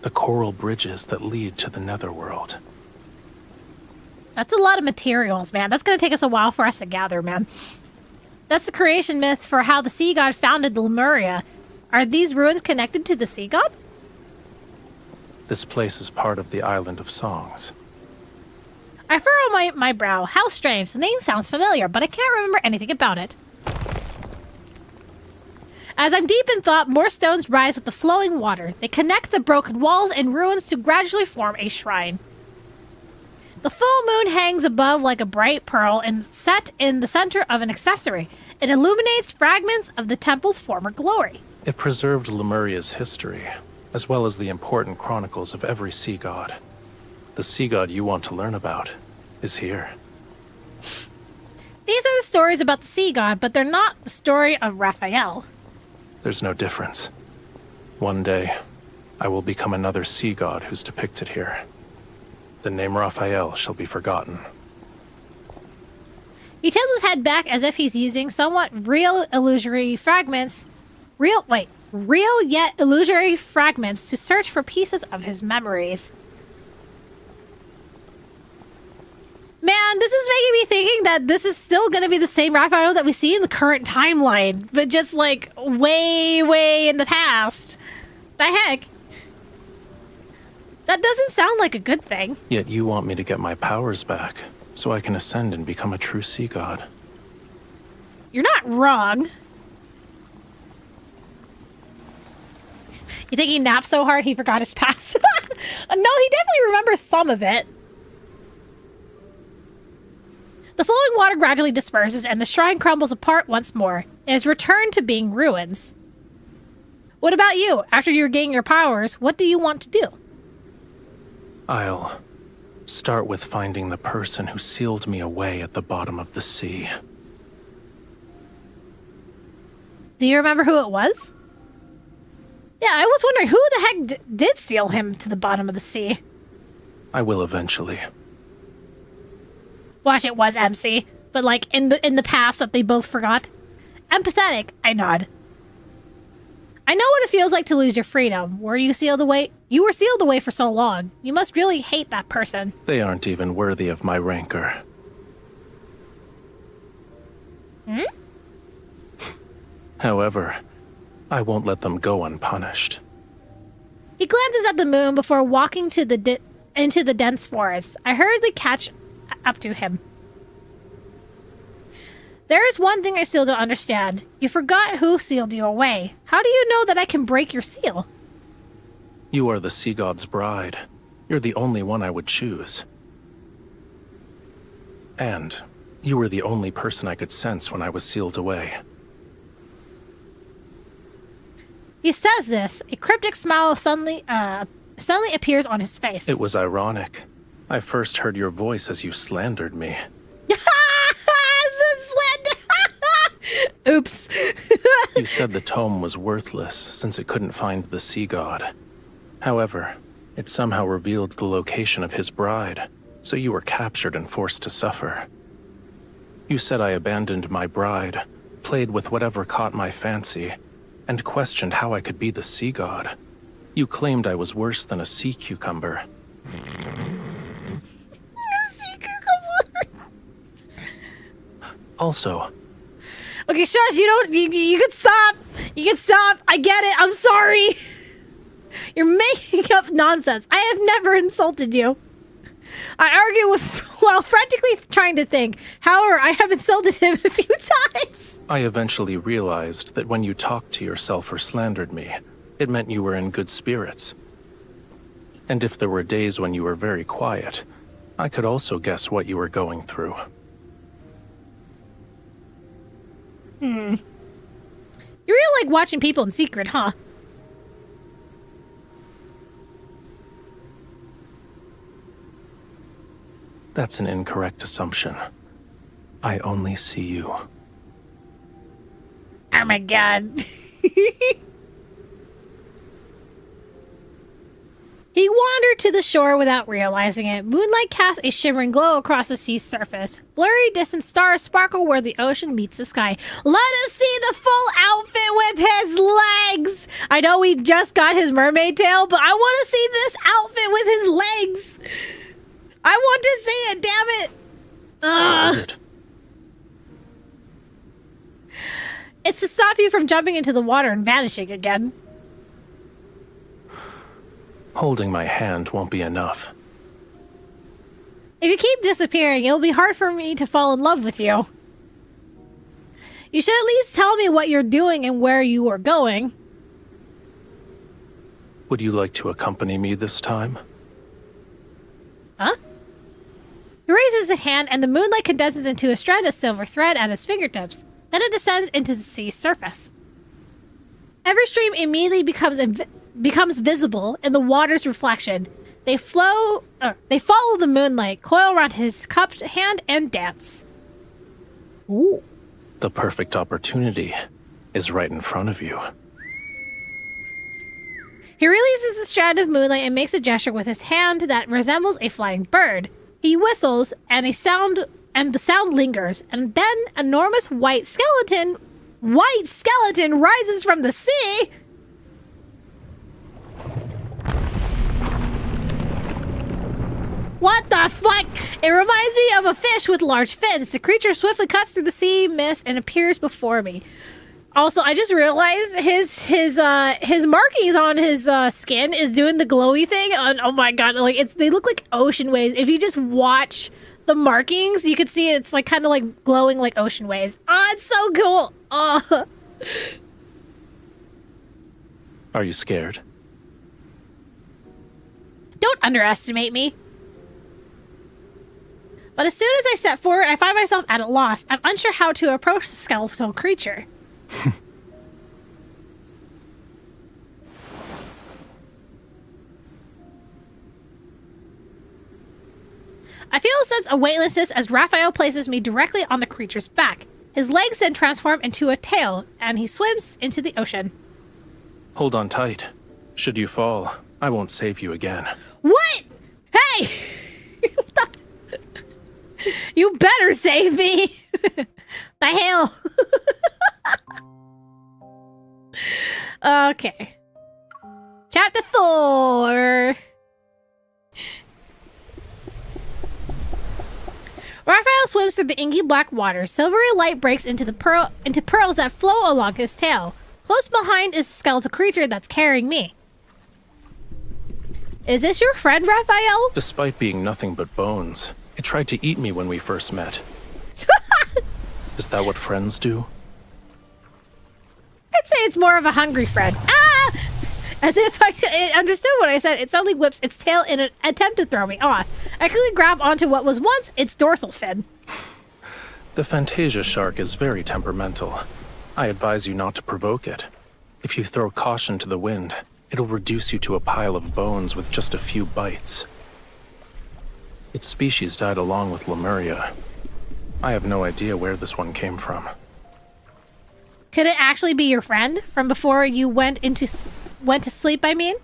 the coral bridges that lead to the netherworld. That's a lot of materials, man. That's going to take us a while for us to gather, man. That's the creation myth for how the sea god founded the Memoria. Are these ruins connected to the sea god? This place is part of the Island of Songs. I furrow my brow. How strange. The name sounds familiar, but I can't remember anything about it. As I'm deep in thought, more stones rise with the flowing water. They connect the broken walls and ruins to gradually form a shrine. The full moon hangs above like a bright pearl and set in the center of an accessory. It illuminates fragments of the temple's former glory. It preserved Lemuria's history, as well as the important chronicles of every sea god. The sea god you want to learn about is here. These are the stories about the sea god, but they're not the story of Rafayel. There's no difference. One day, I will become another sea god who's depicted here. The name Rafayel shall be forgotten. He tilts his head back as if he's using somewhat real yet illusory fragments to search for pieces of his memories. Man, this is making me thinking that this is still going to be the same Rafayel that we see in the current timeline, but just like way, way in the past. The heck? That doesn't sound like a good thing. Yet you want me to get my powers back. so I can ascend and become a true sea god. You're not wrong. You think he napped so hard he forgot his past? No, he definitely remembers some of it. The flowing water gradually disperses and the shrine crumbles apart once more. It has returned to being ruins. What about you? After you regain your powers, what do you want to do? I'll start with finding the person who sealed me away at the bottom of the sea. Do you remember who it was? Yeah, I was wondering who the heck did seal him to the bottom of the sea. I will eventually. Watch, it was MC, but like in the past that they both forgot. Empathetic, I nod. I know what it feels like to lose your freedom. Were you sealed away? You were sealed away for so long. You must really hate that person. They aren't even worthy of my rancor. However, I won't let them go unpunished. He glances at the moon before walking to into the dense forest. I hurriedly catch up to him. There is one thing I still don't understand. You forgot who sealed you away. How do you know that I can break your seal? You are the sea god's bride. You're the only one I would choose. And you were the only person I could sense when I was sealed away. He says this. A cryptic smile suddenly appears on his face. It was ironic. I first heard your voice as you slandered me. Oops. You said the tome was worthless since it couldn't find the sea god. However, it somehow revealed the location of his bride, so you were captured and forced to suffer. You said I abandoned my bride, played with whatever caught my fancy, and questioned how I could be the sea god. You claimed I was worse than a sea cucumber. Sea cucumber. Also, Okay, shush, you can stop. You can stop. I get it. I'm sorry. You're making up nonsense. I have never insulted you. I argue while frantically trying to think. However, I have insulted him a few times. I eventually realized that when you talked to yourself or slandered me, it meant you were in good spirits. And if there were days when you were very quiet, I could also guess what you were going through. You really like watching people in secret, huh? That's an incorrect assumption. I only see you. Oh my god. He wandered to the shore without realizing it. Moonlight casts a shimmering glow across the sea's surface. Blurry, distant stars sparkle where the ocean meets the sky. Let us see the full outfit with his legs! I know we just got his mermaid tail, but I want to see this outfit with his legs! I want to see it, damn it! What is it? It's to stop you from jumping into the water and vanishing again. Holding my hand won't be enough. If you keep disappearing, it'll be hard for me to fall in love with you. You should at least tell me what you're doing and where you are going. Would you like to accompany me this time? Huh? He raises his hand and the moonlight condenses into a strand of silver thread at his fingertips. Then it descends into the sea's surface. Every stream immediately becomes visible in the water's reflection. They follow the moonlight, coil around his cupped hand, and dance. Ooh. The perfect opportunity is right in front of you. He releases the strand of moonlight and makes a gesture with his hand that resembles a flying bird. He whistles, and the sound lingers, and then an enormous white skeleton rises from the sea. What the fuck? It reminds me of a fish with large fins. The creature swiftly cuts through the sea mist and appears before me. Also, I just realized his markings on his skin is doing the glowy thing. And oh my god, like they look like ocean waves. If you just watch the markings, you can see it's like kind of like glowing like ocean waves. Oh, it's so cool. Oh. Are you scared? Don't underestimate me. But as soon as I step forward, I find myself at a loss. I'm unsure how to approach the skeletal creature. I feel a sense of weightlessness as Rafayel places me directly on the creature's back. His legs then transform into a tail, and he swims into the ocean. Hold on tight. Should you fall, I won't save you again. What? Hey! You better save me! The hell? Okay. Chapter 4. Rafayel swims through the inky black water. Silvery light breaks into pearls that flow along his tail. Close behind is a skeletal creature that's carrying me. Is this your friend, Rafayel? Despite being nothing but bones, it tried to eat me when we first met. Is that what friends do? I'd say it's more of a hungry friend. Ah! As if I understood what I said, it suddenly whips its tail in an attempt to throw me off. I quickly grab onto what was once its dorsal fin. The Fantasia shark is very temperamental. I advise you not to provoke it. If you throw caution to the wind, it'll reduce you to a pile of bones with just a few bites. Its species died along with Lemuria. I have no idea where this one came from. Could it actually be your friend from before you went to sleep, I mean?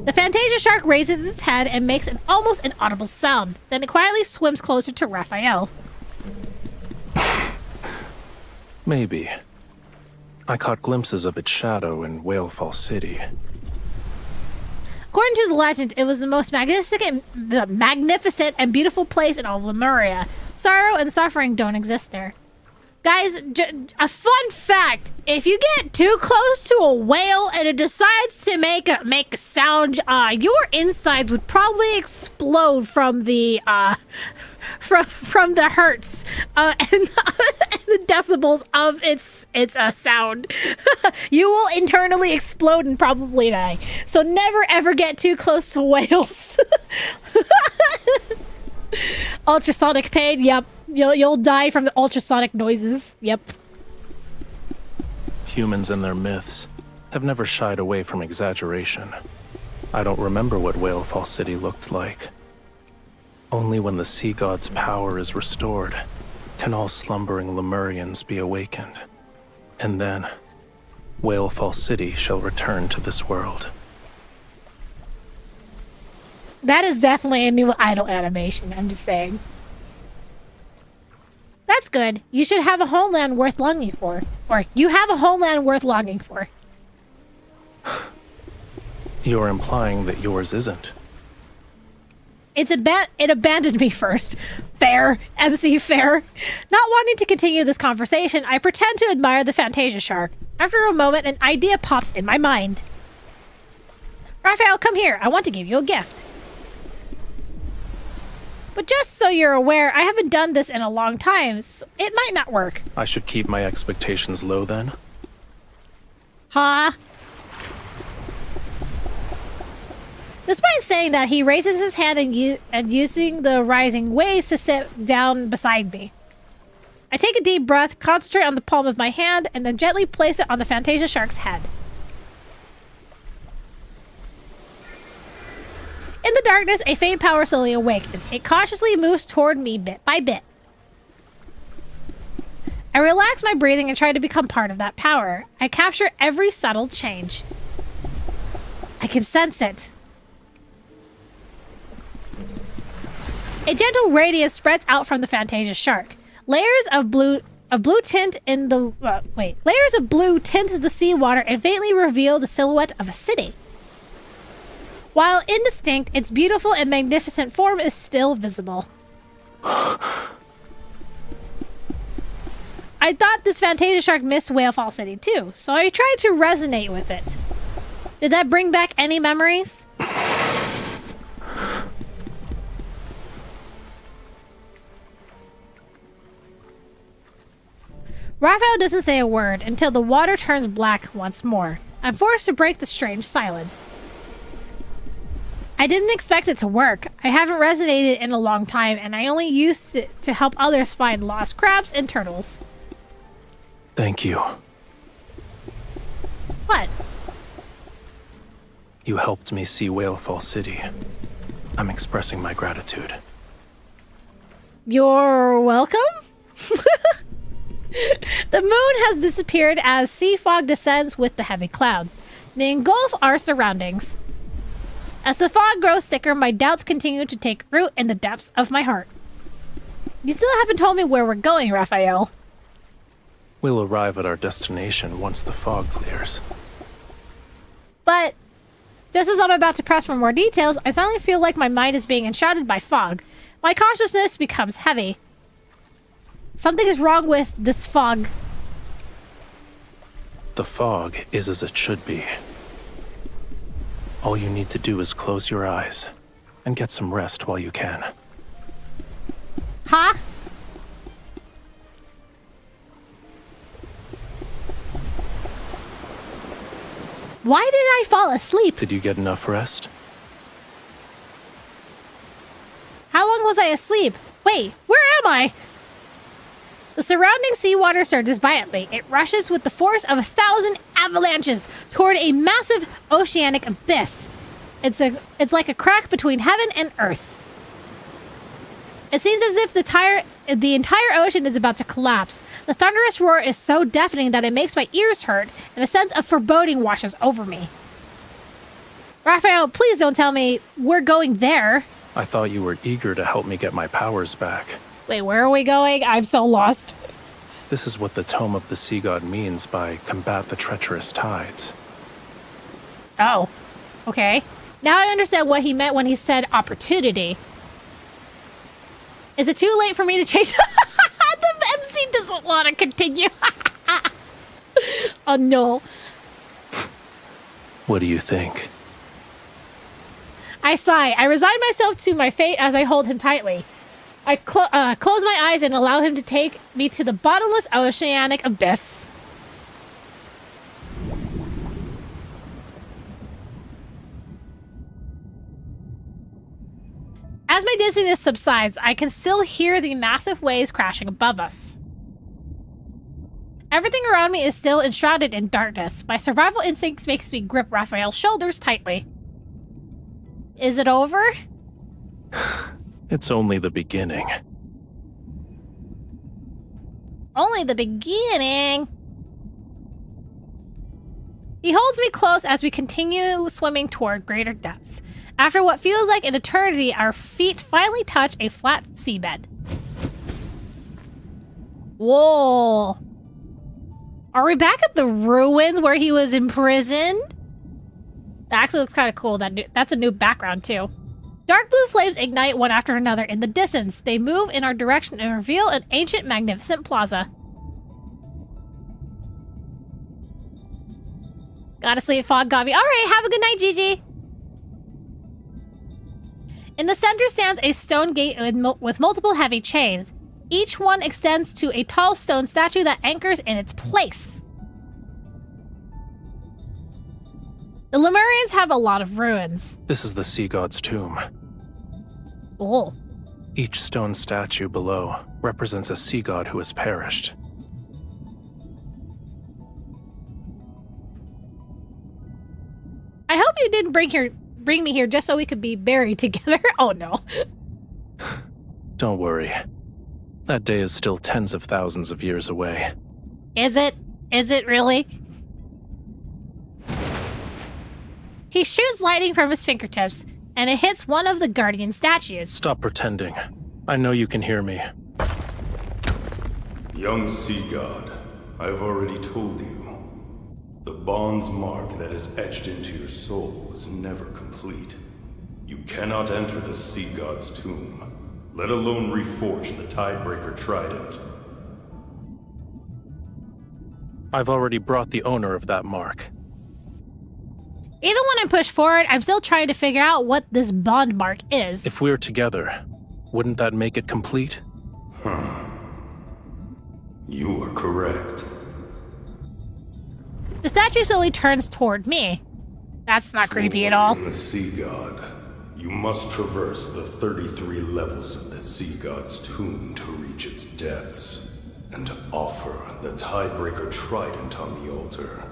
The Fantasia shark raises its head and makes an almost inaudible sound. Then it quietly swims closer to Rafayel. Maybe. I caught glimpses of its shadow in Whalefall City. According to the legend, it was the most magnificent and beautiful place in all of Lemuria. Sorrow and suffering don't exist there. Guys, a fun fact, if you get too close to a whale and it decides to make a sound, your insides would probably explode from the from the hertz and the decibels of its sound. You will internally explode and probably die. So never ever get too close to whales. Ultrasonic pain, yep. You'll die from the ultrasonic noises. Yep. Humans and their myths have never shied away from exaggeration. I don't remember what Whalefall City looked like. Only when the sea god's power is restored can all slumbering Lemurians be awakened. And then, Whalefall City shall return to this world. That is definitely a new idol animation, I'm just saying. That's good. You should have a homeland worth longing for. Or, you have a homeland worth longing for. You're implying that yours isn't. It abandoned me first. Fair. MC fair. Not wanting to continue this conversation, I pretend to admire the Fantasia shark. After a moment, an idea pops in my mind. Rafayel, come here. I want to give you a gift. But just so you're aware, I haven't done this in a long time, so it might not work. I should keep my expectations low then? Huh? Despite saying that, he raises his hand and using the rising waves to sit down beside me. I take a deep breath, concentrate on the palm of my hand, and then gently place it on the Fantasia shark's head. In the darkness, a faint power slowly awakens. It cautiously moves toward me bit by bit. I relax my breathing and try to become part of that power. I capture every subtle change. I can sense it. A gentle radiance spreads out from the Fantasia shark. Layers of blue tint the seawater and faintly reveal the silhouette of a city. While indistinct, its beautiful and magnificent form is still visible. I thought this Fantasia shark missed Whalefall City too, so I tried to resonate with it. Did that bring back any memories? Rafayel doesn't say a word until the water turns black once more. I'm forced to break the strange silence. I didn't expect it to work. I haven't resonated in a long time, and I only used it to help others find lost crabs and turtles. Thank you. What? You helped me see Whalefall City. I'm expressing my gratitude. You're welcome? The moon has disappeared as sea fog descends with the heavy clouds. They engulf our surroundings. As the fog grows thicker, my doubts continue to take root in the depths of my heart. You still haven't told me where we're going, Rafayel. We'll arrive at our destination once the fog clears. But just as I'm about to press for more details, I suddenly feel like my mind is being enshrouded by fog. My consciousness becomes heavy. Something is wrong with this fog. The fog is as it should be. All you need to do is close your eyes and get some rest while you can. Huh? Why did I fall asleep? Did you get enough rest? How long was I asleep? Wait, where am I? The surrounding seawater surges violently. It rushes with the force of 1,000 avalanches toward a massive oceanic abyss. It's like a crack between heaven and earth. It seems as if the entire ocean is about to collapse. The thunderous roar is so deafening that it makes my ears hurt, and a sense of foreboding washes over me. Rafayel, please don't tell me we're going there. I thought you were eager to help me get my powers back. Wait, where are we going? I'm so lost. This is what the Tome of the Sea God means by combat the treacherous tides. Oh, okay. Now I understand what he meant when he said opportunity. Is it too late for me to change? The MC doesn't want to continue. Oh no. What do you think? I sigh. I resign myself to my fate as I hold him tightly. I close my eyes and allow him to take me to the bottomless oceanic abyss. As my dizziness subsides, I can still hear the massive waves crashing above us. Everything around me is still enshrouded in darkness. My survival instincts makes me grip Rafayel's shoulders tightly. Is it over? It's only the beginning. Only the beginning. He holds me close as we continue swimming toward greater depths. After what feels like an eternity, our feet finally touch a flat seabed. Whoa. Are we back at the ruins where he was imprisoned? That actually looks kind of cool. That's a new background, too. Dark blue flames ignite one after another in the distance. They move in our direction and reveal an ancient, magnificent plaza. Gotta sleep, fog got me. All right, have a good night, Gigi. In the center stands a stone gate with multiple heavy chains. Each one extends to a tall stone statue that anchors in its place. The Lemurians have a lot of ruins. This is the sea god's tomb. Oh. Each stone statue below represents a sea god who has perished. I hope you didn't bring me here just so we could be buried together. Oh no. Don't worry. That day is still tens of thousands of years away. Is it? Is it really? He shoots lightning from his fingertips, and it hits one of the guardian statues. Stop pretending. I know you can hear me. Young sea god, I've already told you. The bond's mark that is etched into your soul was never complete. You cannot enter the sea god's tomb, let alone reforge the Tidebreaker trident. I've already brought the owner of that mark. Even when I push forward, I'm still trying to figure out what this bond mark is. If we're together, wouldn't that make it complete? You are correct. The statue slowly turns toward me. That's not creepy at all. In the Sea God, you must traverse the 33 levels of the Sea God's tomb to reach its depths, and to offer the Tidebreaker Trident on the altar.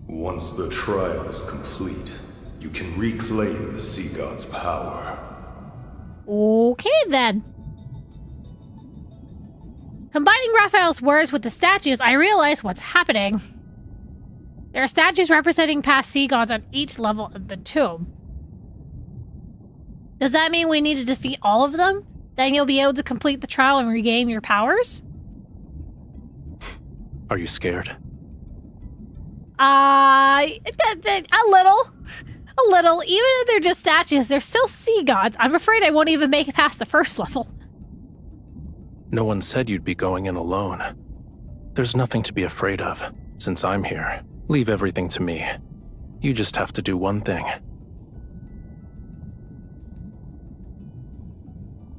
Once the trial is complete, you can reclaim the Sea God's power. Okay then. Combining Raphael's words with the statues, I realize what's happening. There are statues representing past sea gods on each level of the tomb. Does that mean we need to defeat all of them? Then you'll be able to complete the trial and regain your powers? Are you scared? A little. A little. Even if they're just statues, they're still sea gods. I'm afraid I won't even make it past the first level. No one said you'd be going in alone. There's nothing to be afraid of, since I'm here. Leave everything to me. You just have to do one thing.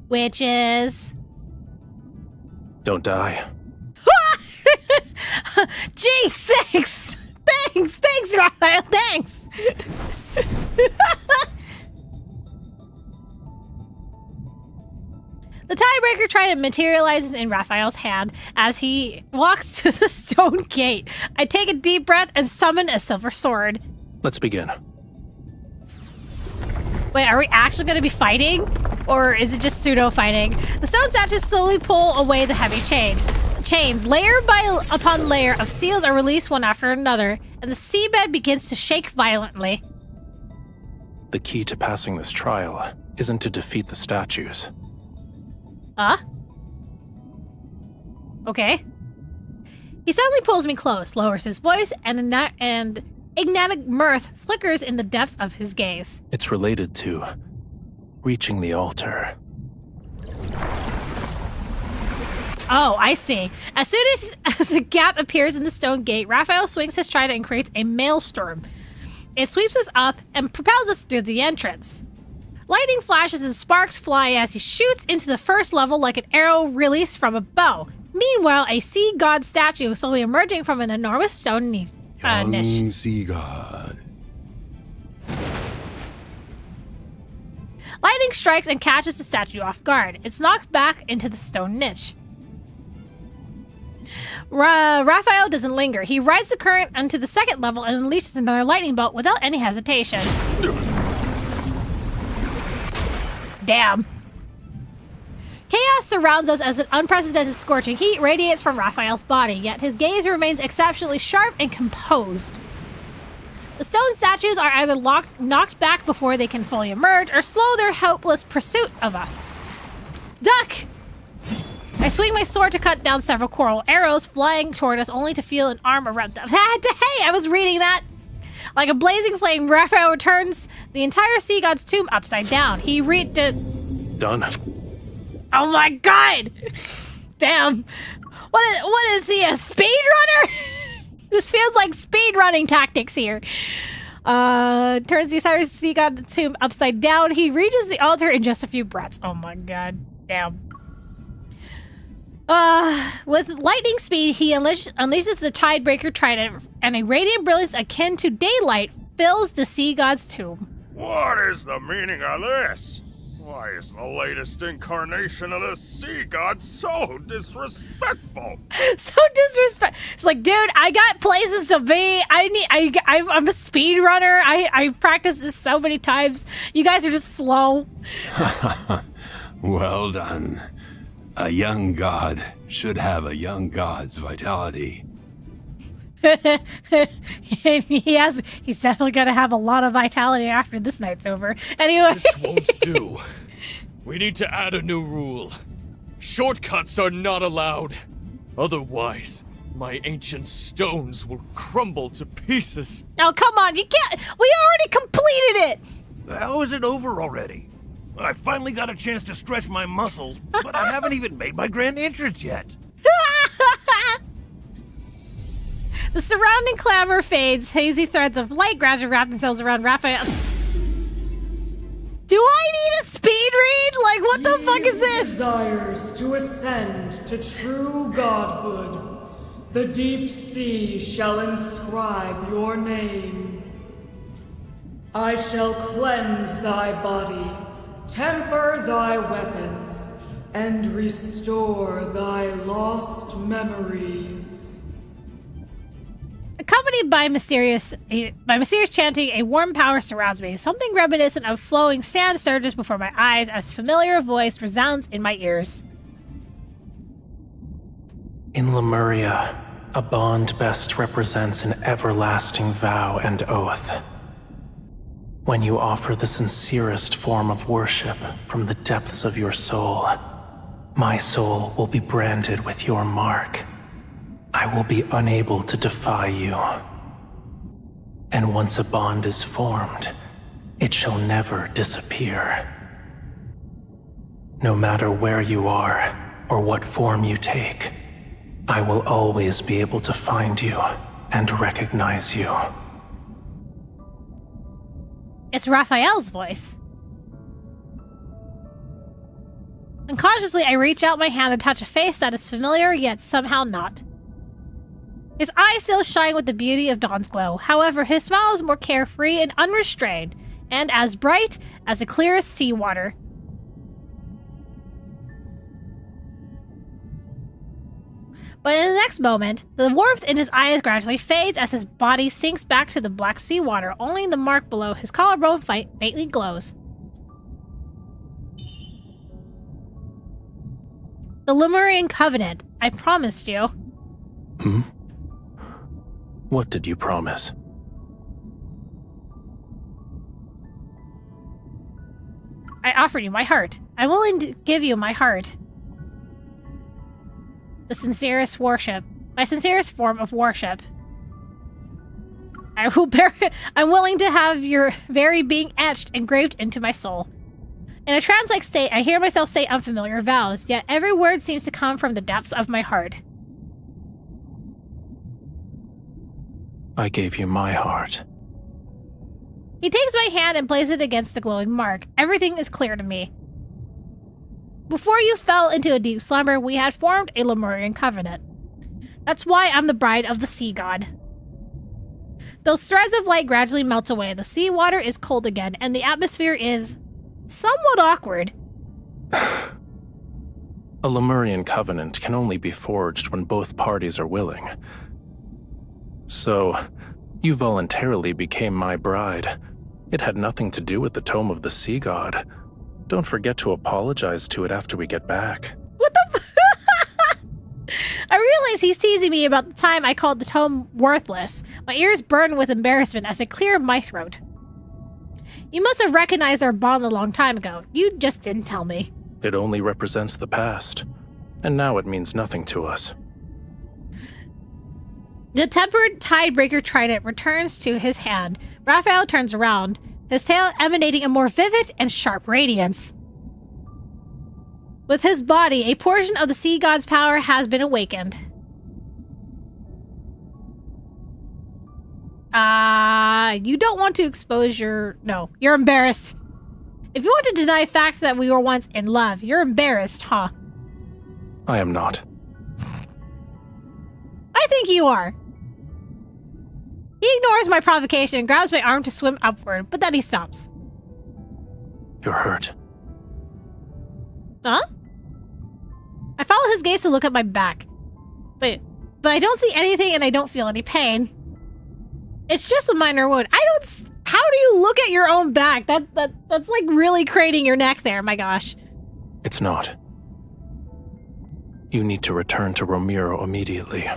Which is... Don't die. Gee, thanks! Thanks, Raphael, thanks! The Tidebreaker Trident materializes in Raphael's hand as he walks to the stone gate. I take a deep breath and summon a silver sword. Let's begin. Wait, are we actually going to be fighting? Or is it just pseudo-fighting? The stone statues slowly pull away the heavy chains. Layer upon layer of seals are released one after another, and the seabed begins to shake violently. The key to passing this trial isn't to defeat the statues. Huh? Okay. He suddenly pulls me close, lowers his voice, and enigmatic mirth flickers in the depths of his gaze. It's related to reaching the altar. Oh, I see. As soon as a gap appears in the stone gate, Raphael swings his trident and creates a maelstrom. It sweeps us up and propels us through the entrance. Lightning flashes and sparks fly as he shoots into the first level like an arrow released from a bow. Meanwhile, a sea god statue is slowly emerging from an enormous stone niche. Young sea god. Lightning strikes and catches the statue off guard. It's knocked back into the stone niche. Raphael doesn't linger. He rides the current onto the second level and unleashes another lightning bolt without any hesitation. Damn. Chaos surrounds us as an unprecedented scorching heat radiates from Raphael's body, yet his gaze remains exceptionally sharp and composed. The stone statues are either knocked back before they can fully emerge, or slow their helpless pursuit of us. Duck! I swing my sword to cut down several coral arrows flying toward us, only to feel an arm around them. Hey, I was reading that! Like a blazing flame, Raphael returns the entire sea god's tomb upside down. He Done. Oh my god! Damn. What is he, a speedrunner? This feels like speedrunning tactics here. Turns the entire sea god tomb upside down. He reaches the altar in just a few breaths. Oh my god. Damn. With lightning speed, he unleashes the Tidebreaker Trident, and a radiant brilliance akin to daylight fills the sea god's tomb. What is the meaning of this? Why is the latest incarnation of the sea god so disrespectful? So disrespectful. It's like, dude, I got places to be. I'm a speedrunner. I practiced this so many times. You guys are just slow. Well done. A young god should have a young god's vitality. He's definitely gonna have a lot of vitality after this night's over. Anyway. This won't do. We need to add a new rule. Shortcuts are not allowed. Otherwise, my ancient stones will crumble to pieces. Oh, come on, you can't. We already completed it. How is it over already? I finally got a chance to stretch my muscles, but I haven't even made my grand entrance yet. The surrounding clamor fades. Hazy threads of light gradually wrap themselves around Raphael. Do I need a speed read? Like, what the fuck is this? Desires to ascend to true godhood. The deep sea shall inscribe your name. I shall cleanse thy body, temper thy weapons, and restore thy lost memories. Accompanied by mysterious chanting, a warm power surrounds me. Something reminiscent of flowing sand surges before my eyes as familiar voice resounds in my ears. In Lemuria, a bond best represents an everlasting vow and oath. When you offer the sincerest form of worship from the depths of your soul, my soul will be branded with your mark. I will be unable to defy you. And once a bond is formed, it shall never disappear. No matter where you are or what form you take, I will always be able to find you and recognize you. It's Rafayel's voice. Unconsciously, I reach out my hand and touch a face that is familiar, yet somehow not. His eyes still shine with the beauty of dawn's glow. However, his smile is more carefree and unrestrained, and as bright as the clearest seawater. But in the next moment, the warmth in his eyes gradually fades as his body sinks back to the black seawater. Only the mark below his collarbone faintly glows. The Lemurian Covenant. I promised you. What did you promise? I offered you my heart. I'm willing to give you my heart. The sincerest worship. My sincerest form of worship. I will bear it. I'm willing to have your very being etched, engraved into my soul. In a trance-like state, I hear myself say unfamiliar vows, yet every word seems to come from the depths of my heart. I gave you my heart. He takes my hand and places it against the glowing mark. Everything is clear to me. Before you fell into a deep slumber, we had formed a Lemurian covenant. That's why I'm the bride of the sea god. Those threads of light gradually melt away. The sea water is cold again, and the atmosphere is somewhat awkward. A Lemurian covenant can only be forged when both parties are willing. So, you voluntarily became my bride. It had nothing to do with the tome of the sea god. Don't forget to apologize to it after we get back. What the I realize he's teasing me about the time I called the tome worthless. My ears burn with embarrassment as I clear my throat. You must have recognized our bond a long time ago. You just didn't tell me. It only represents the past, and now it means nothing to us. The tempered Tidebreaker trident returns to his hand. Rafayel turns around, his tail emanating a more vivid and sharp radiance. With his body, a portion of the sea god's power has been awakened. You don't want to expose your... No, you're embarrassed. If you want to deny the fact that we were once in love, you're embarrassed, huh? I am not. I think you are. He ignores my provocation and grabs my arm to swim upward, but then he stops. You're hurt. Huh? I follow his gaze to look at my back. But I don't see anything and I don't feel any pain. It's just a minor wound. How do you look at your own back? That's like really craning your neck there, my gosh. It's not. You need to return to Romirro immediately.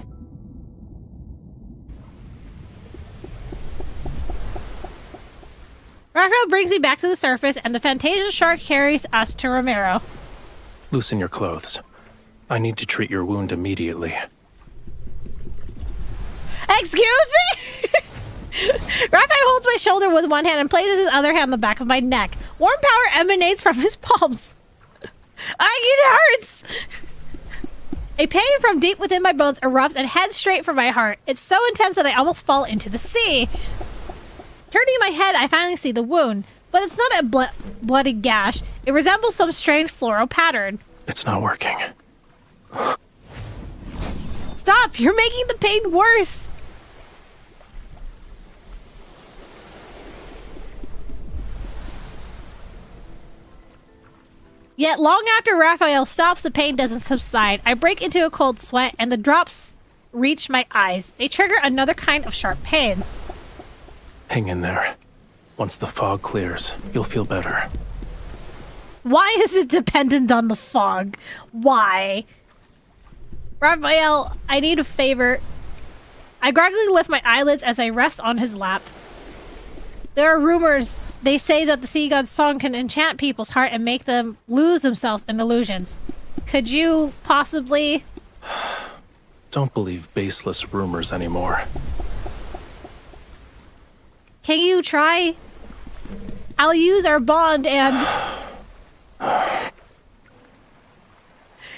Rafayel brings me back to the surface, and the Fantasia shark carries us to Romirro. Loosen your clothes. I need to treat your wound immediately. Excuse me? Rafayel holds my shoulder with one hand and places his other hand on the back of my neck. Warm power emanates from his palms. It hurts! A pain from deep within my bones erupts and heads straight for my heart. It's so intense that I almost fall into the sea. Turning my head, I finally see the wound, but it's not a bloody gash. It resembles some strange floral pattern. It's not working. Stop! You're making the pain worse! Yet long after Rafayel stops, the pain doesn't subside. I break into a cold sweat, and the drops reach my eyes. They trigger another kind of sharp pain. Hang in there. Once the fog clears, you'll feel better. Why is it dependent on the fog? Why? Rafayel, I need a favor. I groggily lift my eyelids as I rest on his lap. There are rumors. They say that the Sea God's song can enchant people's heart and make them lose themselves in illusions. Could you possibly... Don't believe baseless rumors anymore. Can you try? I'll use our bond and...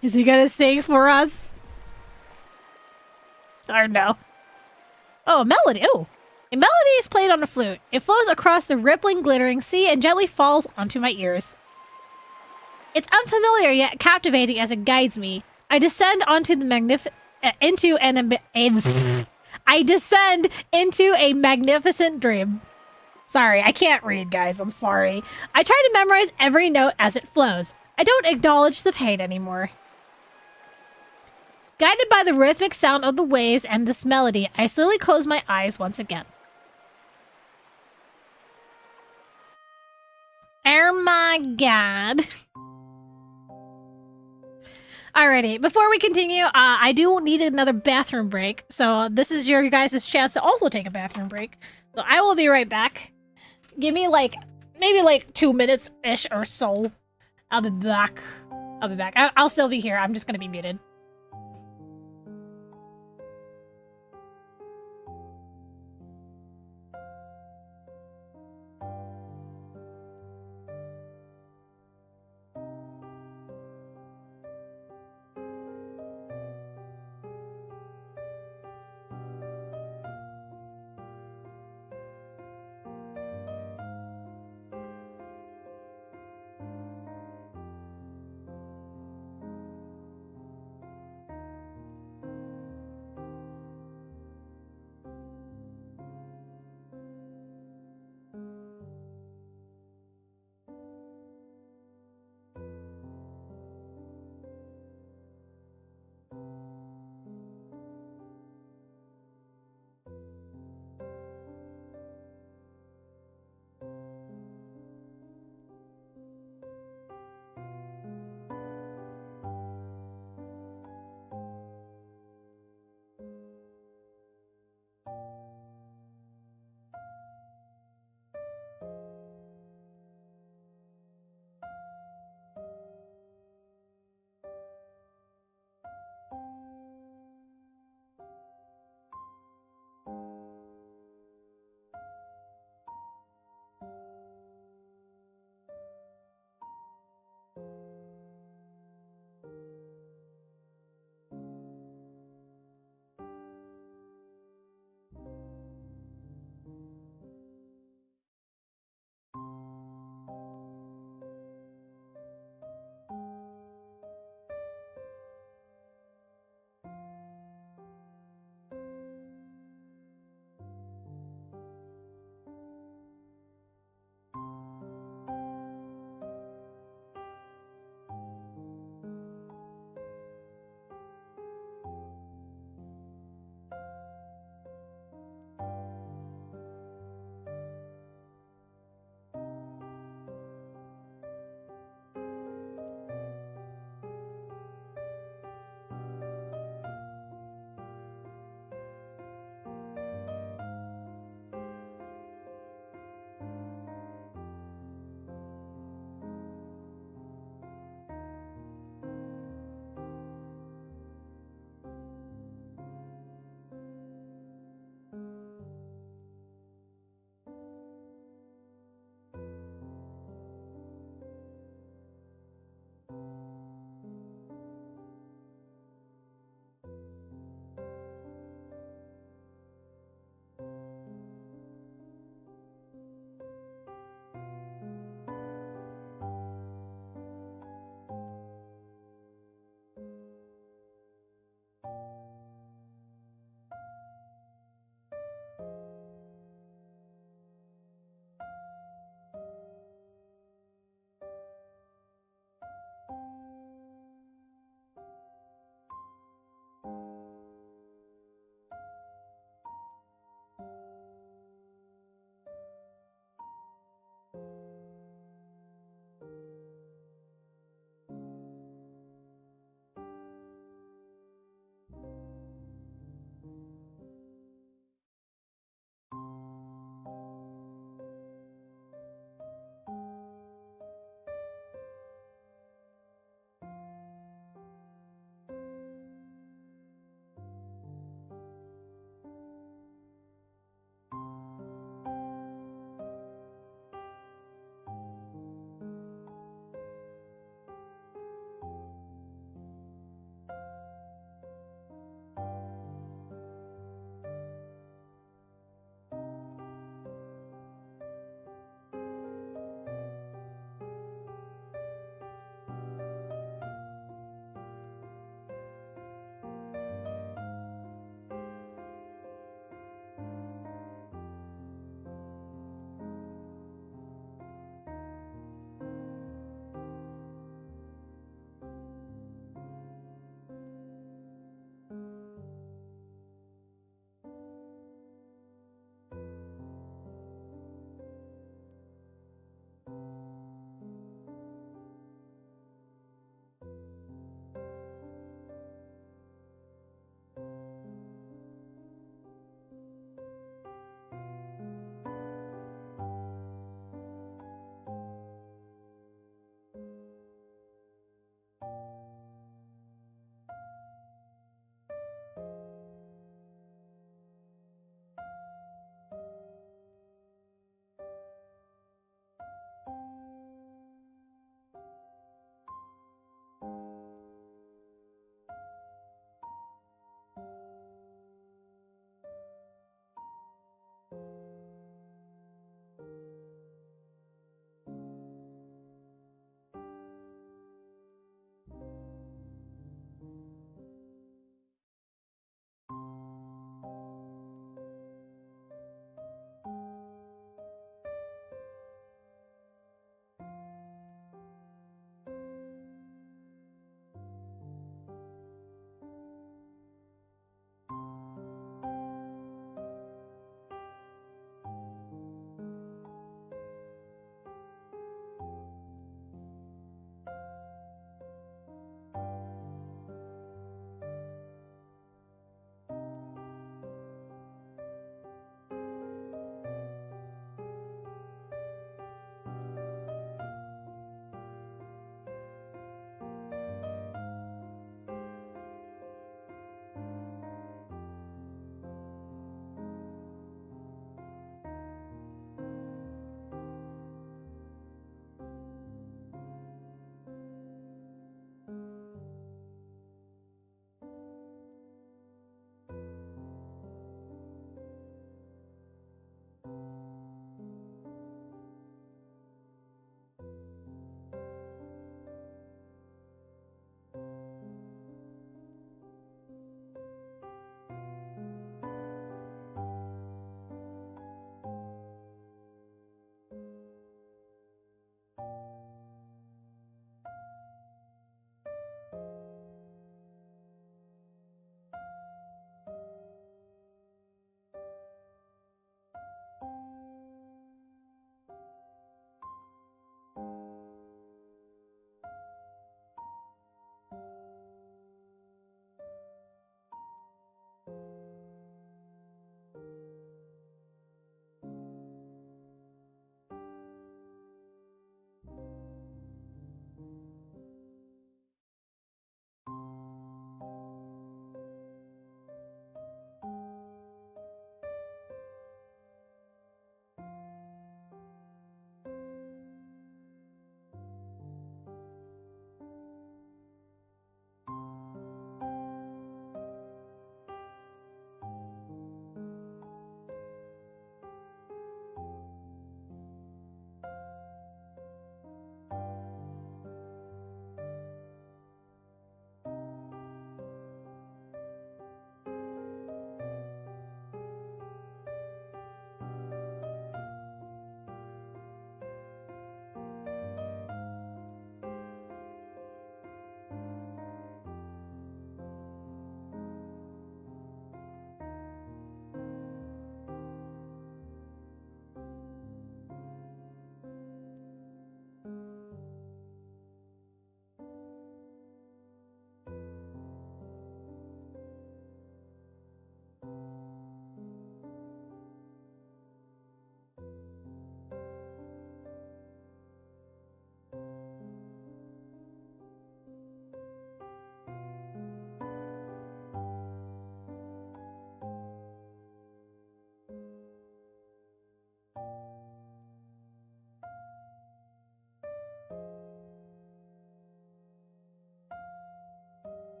Is he gonna sing for us? Or no? Oh, a melody. Oh. A melody is played on a flute. It flows across the rippling, glittering sea and gently falls onto my ears. It's unfamiliar yet captivating as it guides me. I descend onto the I descend into a magnificent dream. Sorry, I can't read, guys. I'm sorry. I try to memorize every note as it flows. I don't acknowledge the pain anymore. Guided by the rhythmic sound of the waves and this melody, I slowly close my eyes once again. Oh my god. Alrighty, before we continue, I do need another bathroom break, so this is your guys' chance to also take a bathroom break. So I will be right back. Give me maybe 2 minutes-ish or so. I'll be back. I'll still be here, I'm just gonna be muted.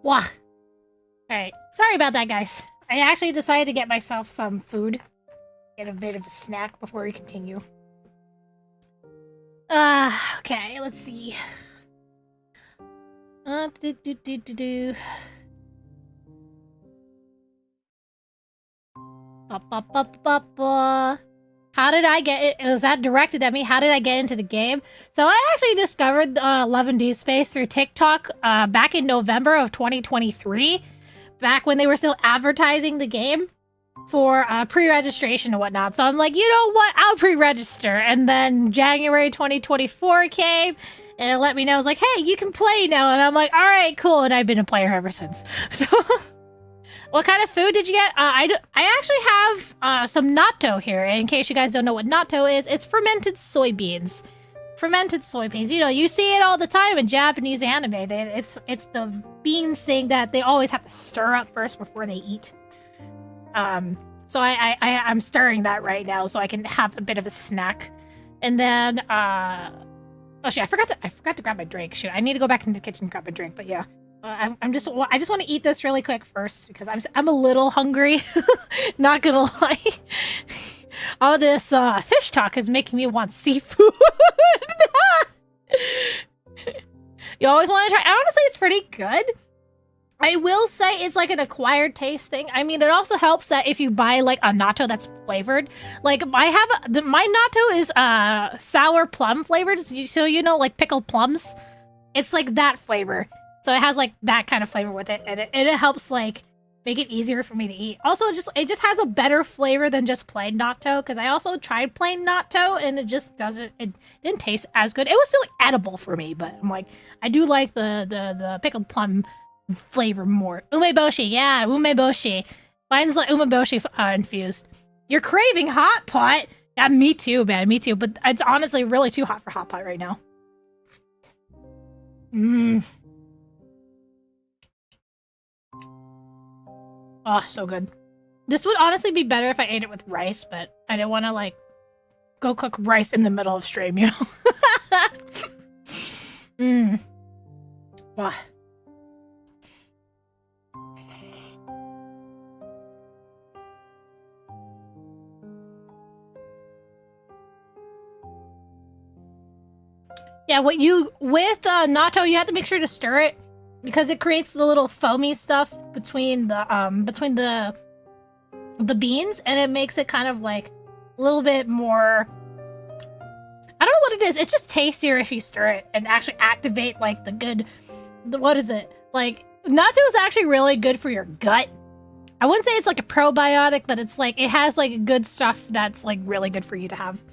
Wah. Alright, sorry about that, guys. I actually decided to get myself some food. Get a bit of a snack before we continue. Okay, let's see. How did I get it? Was that directed at me? How did I get into the game? So I actually discovered Love and Deepspace through TikTok back in November of 2023, back when they were still advertising the game for pre-registration and whatnot. So I'm like, you know what? I'll pre-register. And then January 2024 came, and it let me know. I was like, hey, you can play now. And I'm like, all right, cool. And I've been a player ever since. So... What kind of food did you get? I actually have some natto here. In case you guys don't know what natto is, it's fermented soybeans. Fermented soybeans. You know, you see it all the time in Japanese anime. It's the beans thing that they always have to stir up first before they eat. So I'm stirring that right now so I can have a bit of a snack. And then oh shit, I forgot to grab my drink. Shoot, I need to go back into the kitchen and grab my drink. But yeah. I just want to eat this really quick first because I'm a little hungry. Not gonna lie. All this fish talk is making me want seafood. You always want to try. Honestly, it's pretty good. I will say it's like an acquired taste thing. I mean, it also helps that if you buy like a natto that's flavored, like my natto is sour plum flavored. So you know, like pickled plums. It's like that flavor. So it has like that kind of flavor with it, and it helps like make it easier for me to eat. Also, it just has a better flavor than just plain natto, because I also tried plain natto and it just didn't taste as good. It was still edible for me, but I'm like, I do like the pickled plum flavor more. Umeboshi, yeah, umeboshi. Mine's like umeboshi infused. You're craving hot pot? Yeah, me too, man, me too. But it's honestly really too hot for hot pot right now. Oh, so good. This would honestly be better if I ate it with rice, but I didn't want to, like, go cook rice in the middle of stream, you know? Wow. Yeah, with natto, you have to make sure to stir it, because it creates the little foamy stuff between the beans, and it makes it kind of like a little bit more, I don't know what it is, it's just tastier if you stir it and actually activate like what is it? Like, natto is actually really good for your gut. I wouldn't say it's like a probiotic, but it's like, it has like good stuff that's like really good for you to have.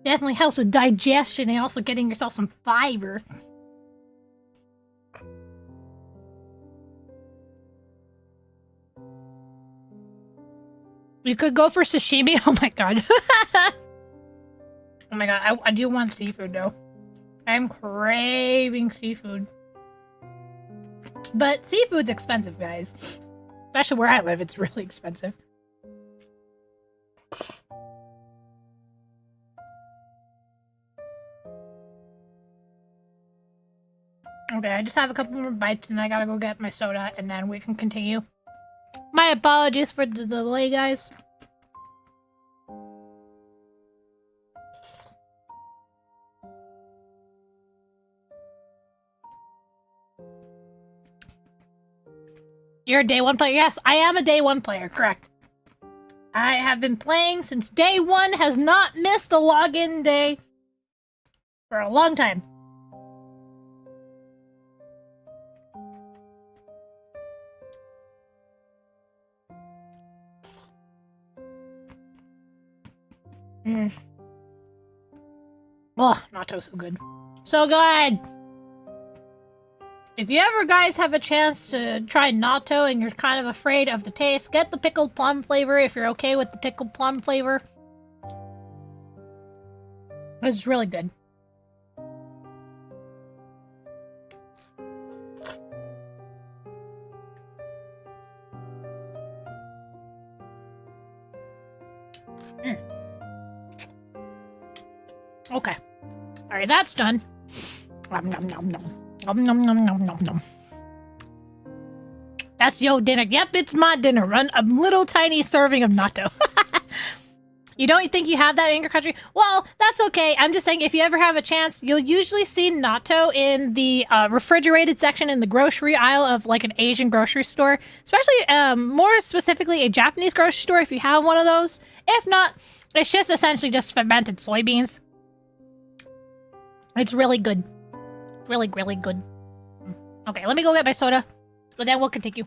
Definitely helps with digestion and also getting yourself some fiber. You could go for sashimi. Oh my god. Oh my god, I do want seafood though. I'm craving seafood. But seafood's expensive, guys. Especially where I live, it's really expensive. Okay, I just have a couple more bites and I gotta go get my soda and then we can continue. My apologies for the delay, guys. You're a day one player? Yes, I am a day one player, correct. I have been playing since day one, has not missed a login day for a long time. Oh, natto's so good. So good! If you ever guys have a chance to try natto and you're kind of afraid of the taste, get the pickled plum flavor if you're okay with the pickled plum flavor. It's really good. Okay. Alright, that's done. Nom, nom, nom, nom. Nom, nom, nom, nom, nom, nom. That's your dinner. Yep, it's my dinner. Run a little tiny serving of natto. You don't think you have that in your country? Well, that's okay. I'm just saying, if you ever have a chance, you'll usually see natto in the refrigerated section in the grocery aisle of like an Asian grocery store, especially more specifically a Japanese grocery store if you have one of those. If not, it's just essentially just fermented soybeans. It's really good. Really, really good. Okay, let me go get my soda, and then we'll continue.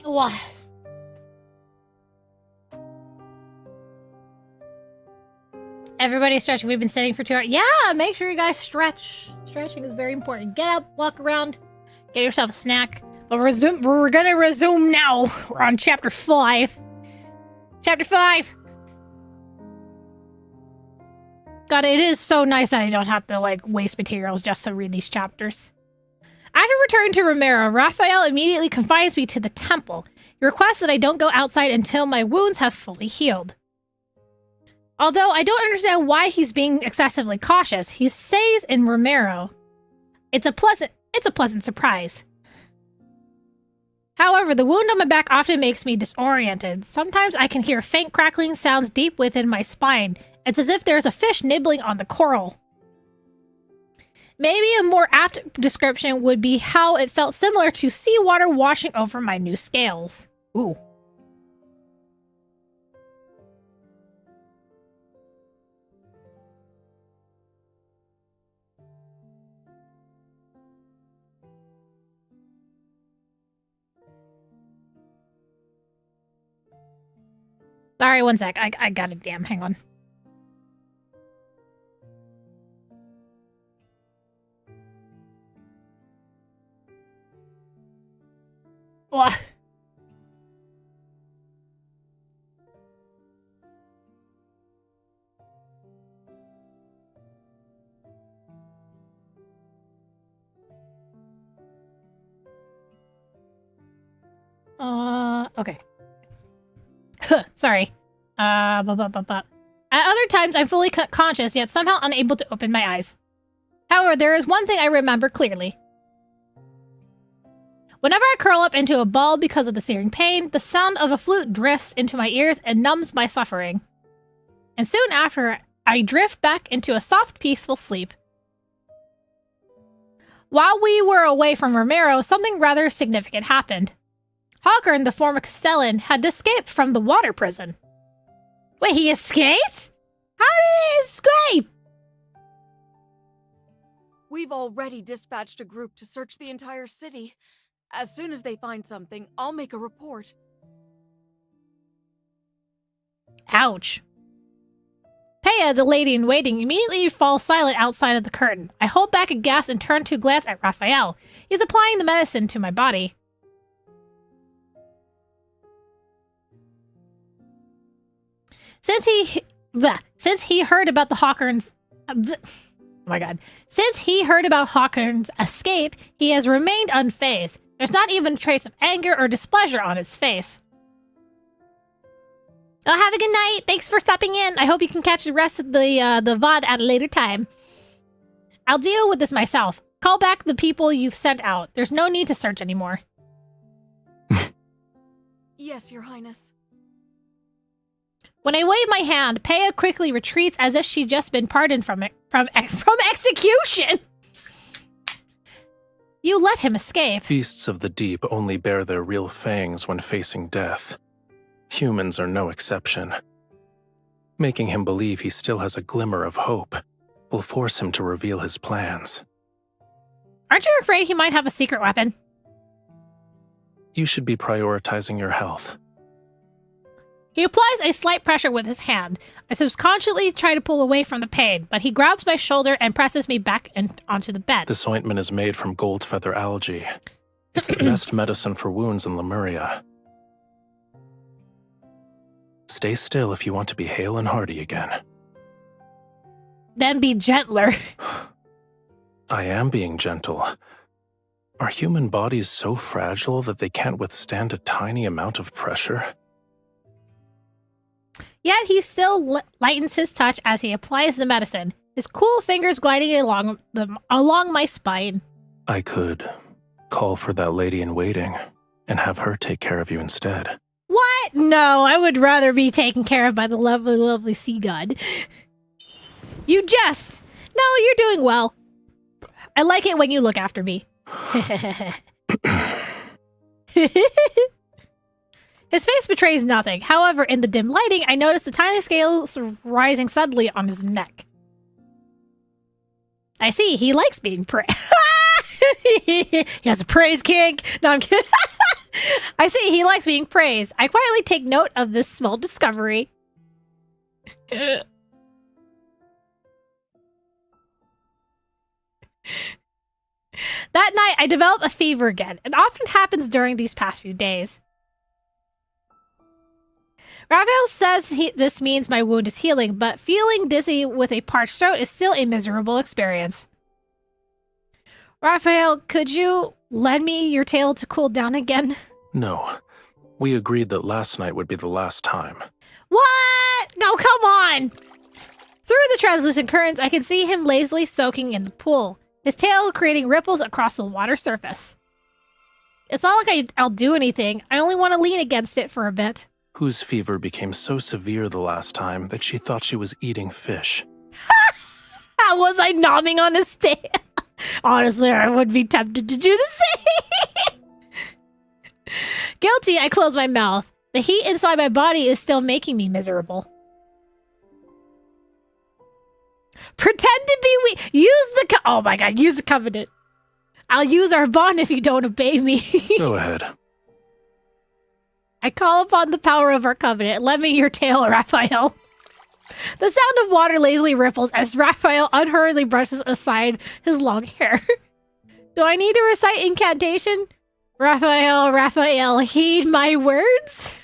What? Everybody stretching. We've been sitting for 2 hours. Yeah, make sure you guys stretch. Stretching is very important. Get up, walk around, get yourself a snack. But we're gonna resume now. We're on chapter 5. Chapter 5. God, it is so nice that I don't have to like waste materials just to read these chapters. After returning to Romirro, Rafayel immediately confines me to the temple. He requests that I don't go outside until my wounds have fully healed. Although I don't understand why he's being excessively cautious, he says in Romirro, it's a pleasant surprise. However, the wound on my back often makes me disoriented. Sometimes I can hear faint crackling sounds deep within my spine. It's as if there's a fish nibbling on the coral. Maybe a more apt description would be how it felt similar to seawater washing over my new scales. Ooh. Sorry, one sec. I got it. Damn, hang on. What? Okay. Sorry. At other times, I'm fully conscious, yet somehow unable to open my eyes. However, there is one thing I remember clearly. Whenever I curl up into a ball because of the searing pain, the sound of a flute drifts into my ears and numbs my suffering. And soon after, I drift back into a soft, peaceful sleep. While we were away from Romirro, something rather significant happened. Hawkern, the former Castellan, had escaped from the water prison. Wait, he escaped? How did he escape? We've already dispatched a group to search the entire city. As soon as they find something, I'll make a report. Ouch. Peya, the lady-in-waiting, immediately falls silent outside of the curtain. I hold back a gasp and turn to glance at Rafayel. He's applying the medicine to my body. Since he heard about the Hawkerns... oh my god. Since he heard about Hawkern's escape, he has remained unfazed. There's not even a trace of anger or displeasure on his face. Oh, have a good night. Thanks for stopping in. I hope you can catch the rest of the VOD at a later time. I'll deal with this myself. Call back the people you've sent out. There's no need to search anymore. Yes, Your Highness. When I wave my hand, Peya quickly retreats as if she'd just been pardoned from execution. You let him escape. Beasts of the deep only bare their real fangs when facing death. Humans are no exception. Making him believe he still has a glimmer of hope will force him to reveal his plans. Aren't you afraid he might have a secret weapon? You should be prioritizing your health. He applies a slight pressure with his hand. I subconsciously try to pull away from the pain, but he grabs my shoulder and presses me back onto the bed. This ointment is made from gold feather algae. It's the best medicine for wounds in Lemuria. Stay still if you want to be hale and hearty again. Then be gentler. I am being gentle. Are human bodies so fragile that they can't withstand a tiny amount of pressure? Yet he still lightens his touch as he applies the medicine, his cool fingers gliding along my spine. I could call for that lady in waiting and have her take care of you instead. What? No, I would rather be taken care of by the lovely, lovely sea god. You jest. No, you're doing well. I like it when you look after me. His face betrays nothing. However, in the dim lighting, I notice the tiny scales rising suddenly on his neck. I see, he likes being praised. He has a praise kink. No, I'm kidding. I see, he likes being praised. I quietly take note of this small discovery. That night, I develop a fever again. It often happens during these past few days. Rafayel says this means my wound is healing, but feeling dizzy with a parched throat is still a miserable experience. Rafayel, could you lend me your tail to cool down again? No. We agreed that last night would be the last time. What? No, come on! Through the translucent curtains, I can see him lazily soaking in the pool, his tail creating ripples across the water surface. It's not like I'll do anything. I only want to lean against it for a bit. Whose fever became so severe the last time that she thought she was eating fish. How was I nomming on his tail? Honestly, I would be tempted to do the same. Guilty, I close my mouth. The heat inside my body is still making me miserable. Pretend to be weak. Oh my god, use the covenant. I'll use our bond if you don't obey me. Go ahead. I call upon the power of our covenant. Lend me your tail, Rafayel. The sound of water lazily ripples as Rafayel unhurriedly brushes aside his long hair. Do I need to recite incantation? Rafayel, heed my words?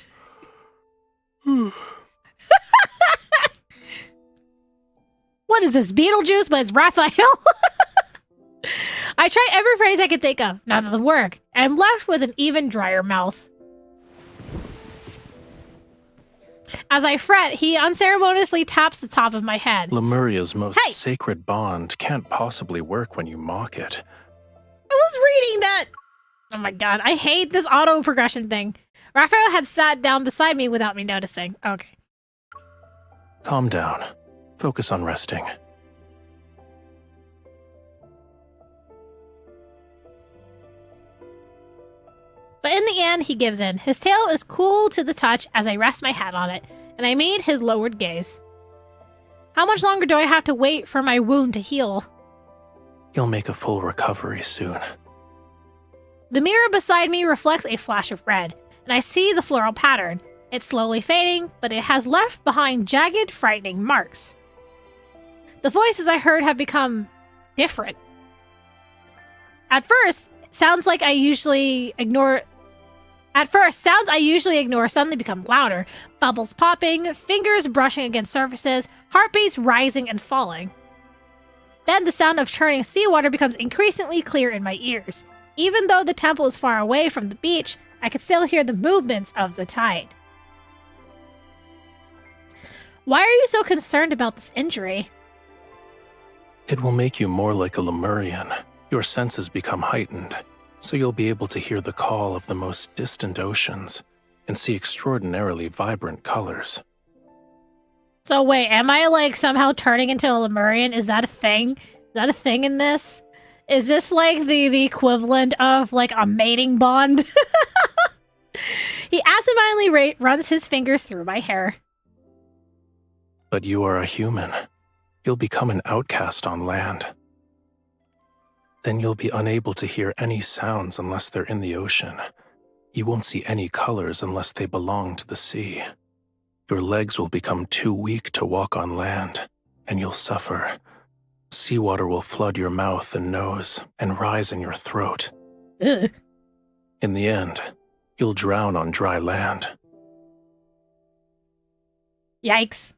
What is this, Beetlejuice? But it's Rafayel. I try every phrase I can think of. None of them work. And I'm left with an even drier mouth. As I fret, he unceremoniously taps the top of my head. Lemuria's most sacred bond can't possibly work when you mock it. I was reading that! Oh my god, I hate this auto progression thing. Rafayel had sat down beside me without me noticing. Okay. Calm down. Focus on resting. But in the end, he gives in. His tail is cool to the touch as I rest my hat on it, and I meet his lowered gaze. How much longer do I have to wait for my wound to heal? You'll make a full recovery soon. The mirror beside me reflects a flash of red, and I see the floral pattern. It's slowly fading, but it has left behind jagged, frightening marks. The voices I heard have become different. At first, sounds I usually ignore suddenly become louder, bubbles popping, fingers brushing against surfaces, heartbeats rising and falling. Then the sound of churning seawater becomes increasingly clear in my ears. Even though the temple is far away from the beach, I can still hear the movements of the tide. Why are you so concerned about this injury? It will make you more like a Lemurian. Your senses become heightened, so you'll be able to hear the call of the most distant oceans and see extraordinarily vibrant colors. So wait, am I like somehow turning into a Lemurian? Is that a thing? Is that a thing in this? Is this like the equivalent of like a mating bond? He absentmindedly runs his fingers through my hair. But you are a human. You'll become an outcast on land. Then you'll be unable to hear any sounds unless they're in the ocean. You won't see any colors unless they belong to the sea. Your legs will become too weak to walk on land, and you'll suffer. Seawater will flood your mouth and nose and rise in your throat. Ugh. In the end, you'll drown on dry land. Yikes.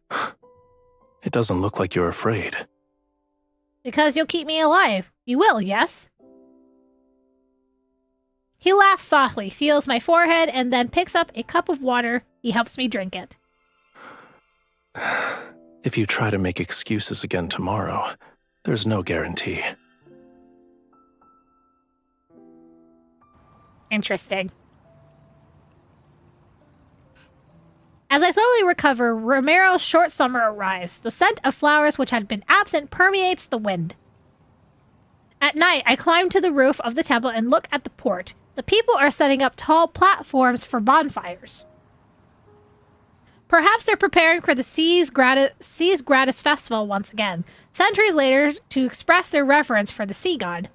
It doesn't look like you're afraid. Because you'll keep me alive. You will, yes? He laughs softly, feels my forehead, and then picks up a cup of water. He helps me drink it. If you try to make excuses again tomorrow, there's no guarantee. Interesting. As I slowly recover, Romirro's short summer arrives. The scent of flowers which had been absent permeates the wind. At night, I climb to the roof of the temple and look at the port. The people are setting up tall platforms for bonfires. Perhaps they're preparing for the Seas Gratis Festival once again, centuries later, to express their reverence for the sea god.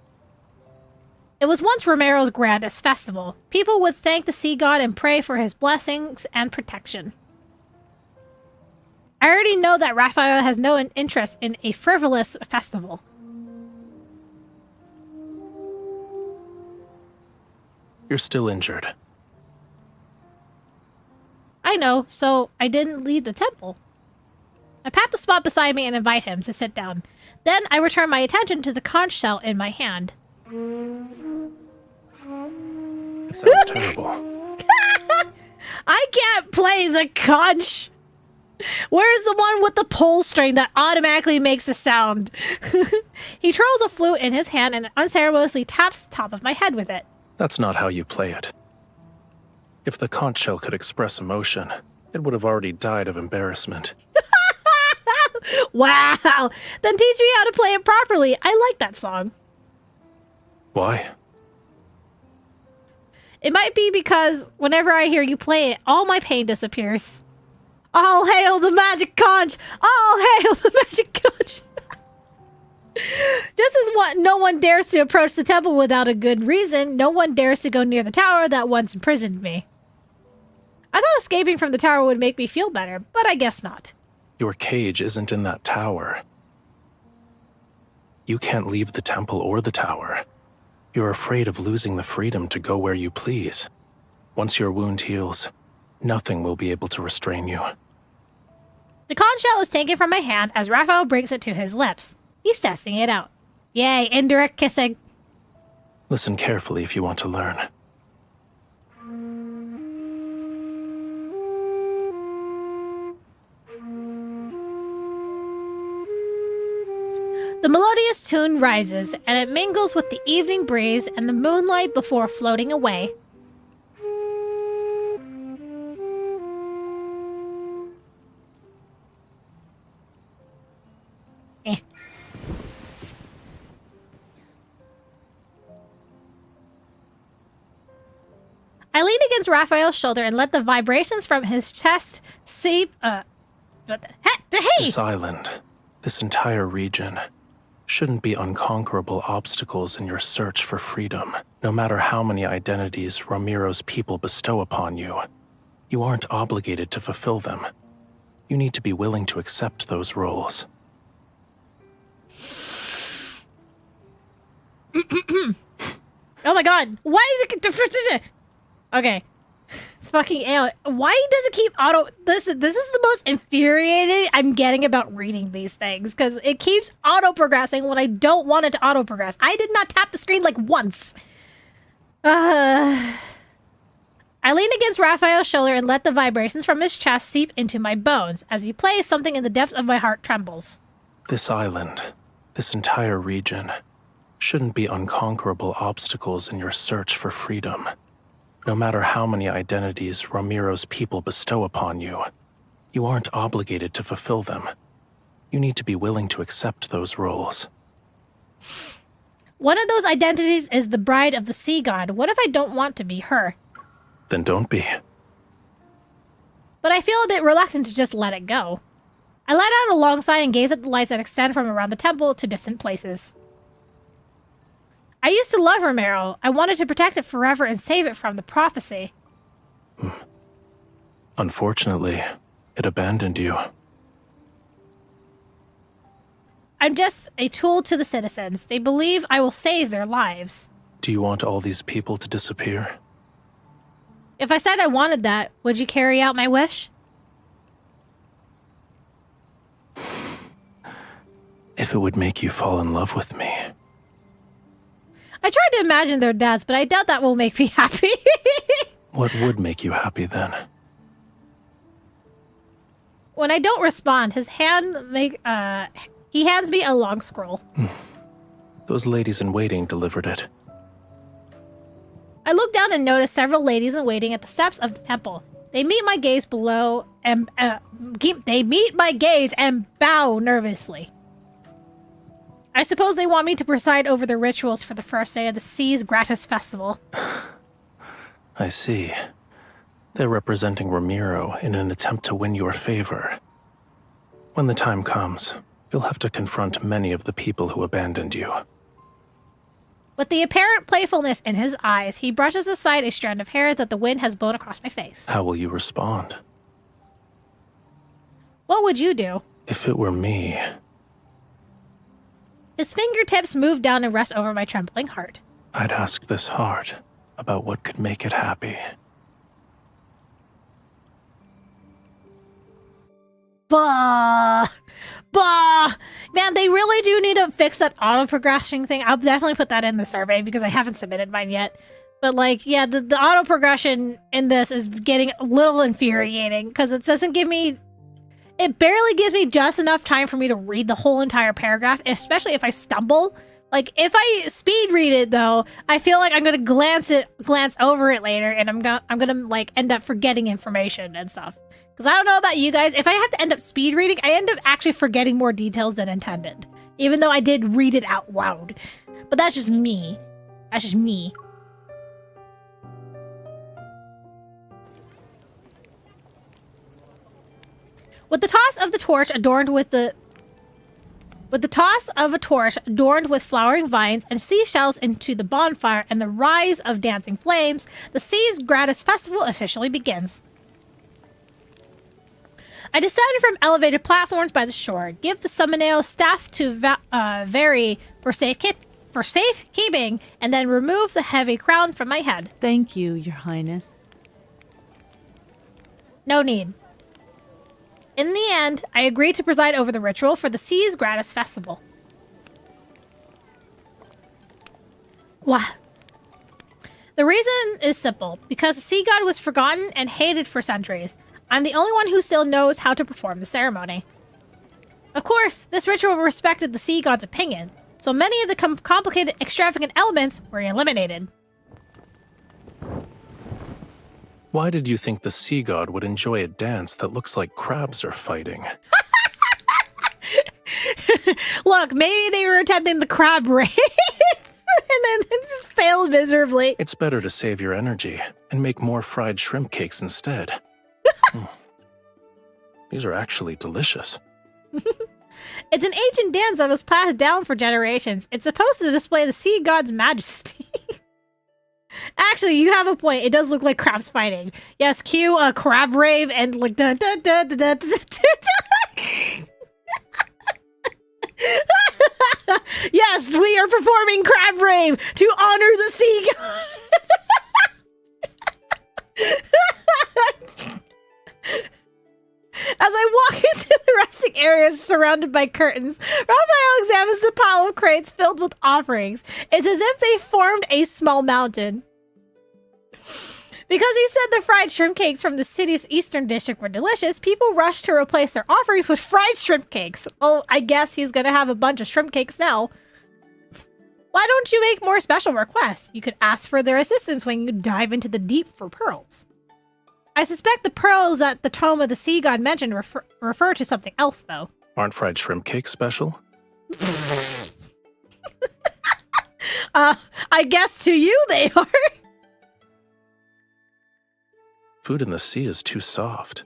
It was once Romirro's grandest festival. People would thank the sea god and pray for his blessings and protection. I already know that Rafayel has no interest in a frivolous festival. You're still injured. I know, so I didn't leave the temple. I pat the spot beside me and invite him to sit down. Then I return my attention to the conch shell in my hand. It sounds terrible. I can't play the conch! Where's the one with the pull string that automatically makes a sound? He twirls a flute in his hand and unceremoniously taps the top of my head with it. That's not how you play it. If the conch shell could express emotion, it would have already died of embarrassment. Wow! Then teach me how to play it properly. I like that song. Why? It might be because whenever I hear you play it, all my pain disappears. All hail the magic conch! All hail the magic conch! Just as no one dares to approach the temple without a good reason, no one dares to go near the tower that once imprisoned me. I thought escaping from the tower would make me feel better, but I guess not. Your cage isn't in that tower. You can't leave the temple or the tower. You're afraid of losing the freedom to go where you please. Once your wound heals, nothing will be able to restrain you. The conch shell is taken from my hand as Rafayel brings it to his lips. He's testing it out. Yay, indirect kissing. Listen carefully if you want to learn. The melodious tune rises, and it mingles with the evening breeze and the moonlight before floating away. I lean against Rafayel's shoulder and let the vibrations from his chest seep. This island, this entire region, shouldn't be unconquerable obstacles in your search for freedom, no matter how many identities Romirro's people bestow upon you. You aren't obligated to fulfill them. You need to be willing to accept those roles. Oh my god, why is it... Okay. Fucking ew. Why does it keep auto... This is the most infuriating I'm getting about reading these things, because it keeps auto-progressing when I don't want it to auto-progress. I did not tap the screen like once. I lean against Rafayel's shoulder and let the vibrations from his chest seep into my bones. As he plays, something in the depths of my heart trembles. This island, this entire region, shouldn't be unconquerable obstacles in your search for freedom. No matter how many identities Romirro's people bestow upon you, You aren't obligated to fulfill them. You need to be willing to accept those roles. One of those identities is the bride of the sea god. What if I don't want to be her? Then don't be. But I feel a bit reluctant to just let it go. I let out a long sigh and gaze at the lights that extend from around the temple to distant places. I used to love Romirro. I wanted to protect it forever and save it from the prophecy. Unfortunately, it abandoned you. I'm just a tool to the citizens. They believe I will save their lives. Do you want all these people to disappear? If I said I wanted that, would you carry out my wish? If it would make you fall in love with me. I tried to imagine their dads, but I doubt that will make me happy. What would make you happy then? When I don't respond, he hands me a long scroll. Those ladies in waiting delivered it. I look down and notice several ladies in waiting at the steps of the temple. They meet my gaze below and bow nervously. I suppose they want me to preside over the rituals for the first day of the Sea's Gratis Festival. I see. They're representing Romirro in an attempt to win your favor. When the time comes, you'll have to confront many of the people who abandoned you. With the apparent playfulness in his eyes, he brushes aside a strand of hair that the wind has blown across my face. How will you respond? What would you do? If it were me... His fingertips move down and rest over my trembling heart. I'd ask this heart about what could make it happy. Bah! Man, they really do need to fix that auto-progression thing. I'll definitely put that in the survey because I haven't submitted mine yet. But, like, yeah, the auto-progression in this is getting a little infuriating because it doesn't give me... It barely gives me just enough time for me to read the whole entire paragraph, especially if I stumble. Like, if I speed read it, though, I feel like I'm gonna glance over it later, and I'm gonna like end up forgetting information and stuff. Because I don't know about you guys, if I have to end up speed reading, I end up actually forgetting more details than intended, even though I did read it out loud. But that's just me. That's just me. With the toss of a torch adorned with flowering vines and seashells into the bonfire and the rise of dancing flames, the Sea's Gratis Festival officially begins. I descend from elevated platforms by the shore, give the Summoneo staff to Vary for safekeeping, and then remove the heavy crown from my head. Thank you, Your Highness. No need. In the end, I agreed to preside over the ritual for the Sea's Gratis Festival. Why? The reason is simple, because the sea god was forgotten and hated for centuries. I'm the only one who still knows how to perform the ceremony. Of course, this ritual respected the sea god's opinion, so many of the complicated, extravagant elements were eliminated. Why did you think the sea god would enjoy a dance that looks like crabs are fighting? Look, maybe they were attempting the crab rave and then just failed miserably. It's better to save your energy and make more fried shrimp cakes instead. These are actually delicious. It's an ancient dance that was passed down for generations. It's supposed to display the sea god's majesty. Actually, you have a point. It does look like crabs fighting. Yes, cue a crab rave and like da da da da da da. Yes, we are performing crab rave to honor the sea god. As I walk into the resting area surrounded by curtains, Rafayel examines the pile of crates filled with offerings. It's as if they formed a small mountain. Because he said the fried shrimp cakes from the city's eastern district were delicious, people rushed to replace their offerings with fried shrimp cakes. Oh, I guess he's gonna have a bunch of shrimp cakes now. Why don't you make more special requests? You could ask for their assistance when you dive into the deep for pearls. I suspect the pearls that the Tome of the Sea God mentioned refer to something else, though. Aren't fried shrimp cakes special? I guess to you they are. Food in the sea is too soft.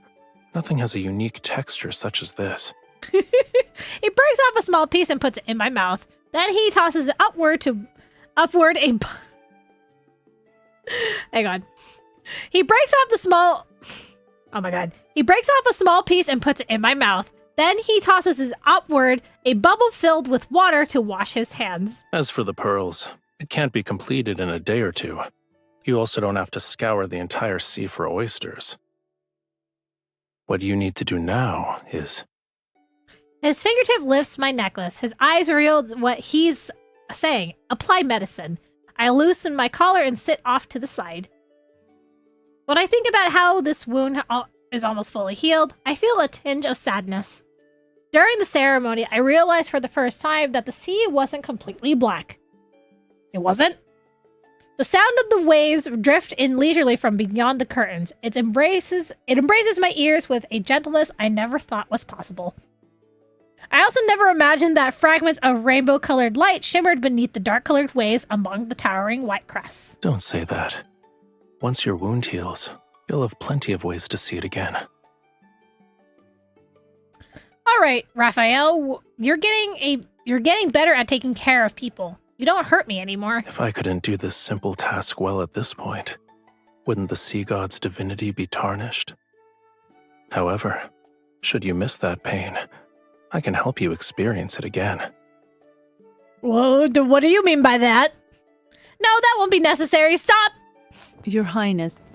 Nothing has a unique texture such as this. He breaks off a small piece and puts it in my mouth. Then he tosses it upward a... Hang on. He breaks off the small... Oh my god. He breaks off a small piece and puts it in my mouth. Then he tosses it upward a bubble filled with water to wash his hands. As for the pearls, it can't be completed in a day or two. You also don't have to scour the entire sea for oysters. What you need to do now is... His fingertip lifts my necklace. His eyes reveal what he's saying. Apply medicine. I loosen my collar and sit off to the side. When I think about how this wound is almost fully healed, I feel a tinge of sadness. During the ceremony, I realized for the first time that the sea wasn't completely black. It wasn't? The sound of the waves drift in leisurely from beyond the curtains. It embraces my ears with a gentleness I never thought was possible. I also never imagined that fragments of rainbow-colored light shimmered beneath the dark-colored waves among the towering white crests. Don't say that. Once your wound heals, you'll have plenty of ways to see it again. All right, Rafayel, you're getting better at taking care of people. You don't hurt me anymore. If I couldn't do this simple task well at this point, wouldn't the sea god's divinity be tarnished? However, should you miss that pain, I can help you experience it again. Whoa, what do you mean by that? No, that won't be necessary. Stop! Your Highness,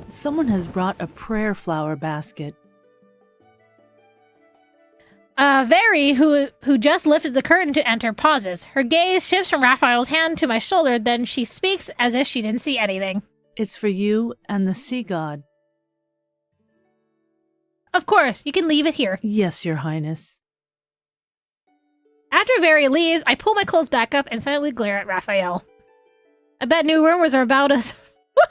someone has brought a prayer flower basket. Very, who just lifted the curtain to enter, pauses. Her gaze shifts from Raphael's hand to my shoulder, then she speaks as if she didn't see anything. It's for you and the sea god. Of course, you can leave it here. Yes, Your Highness. After Very leaves, I pull my clothes back up and silently glare at Raphael. I bet new rumors are about us.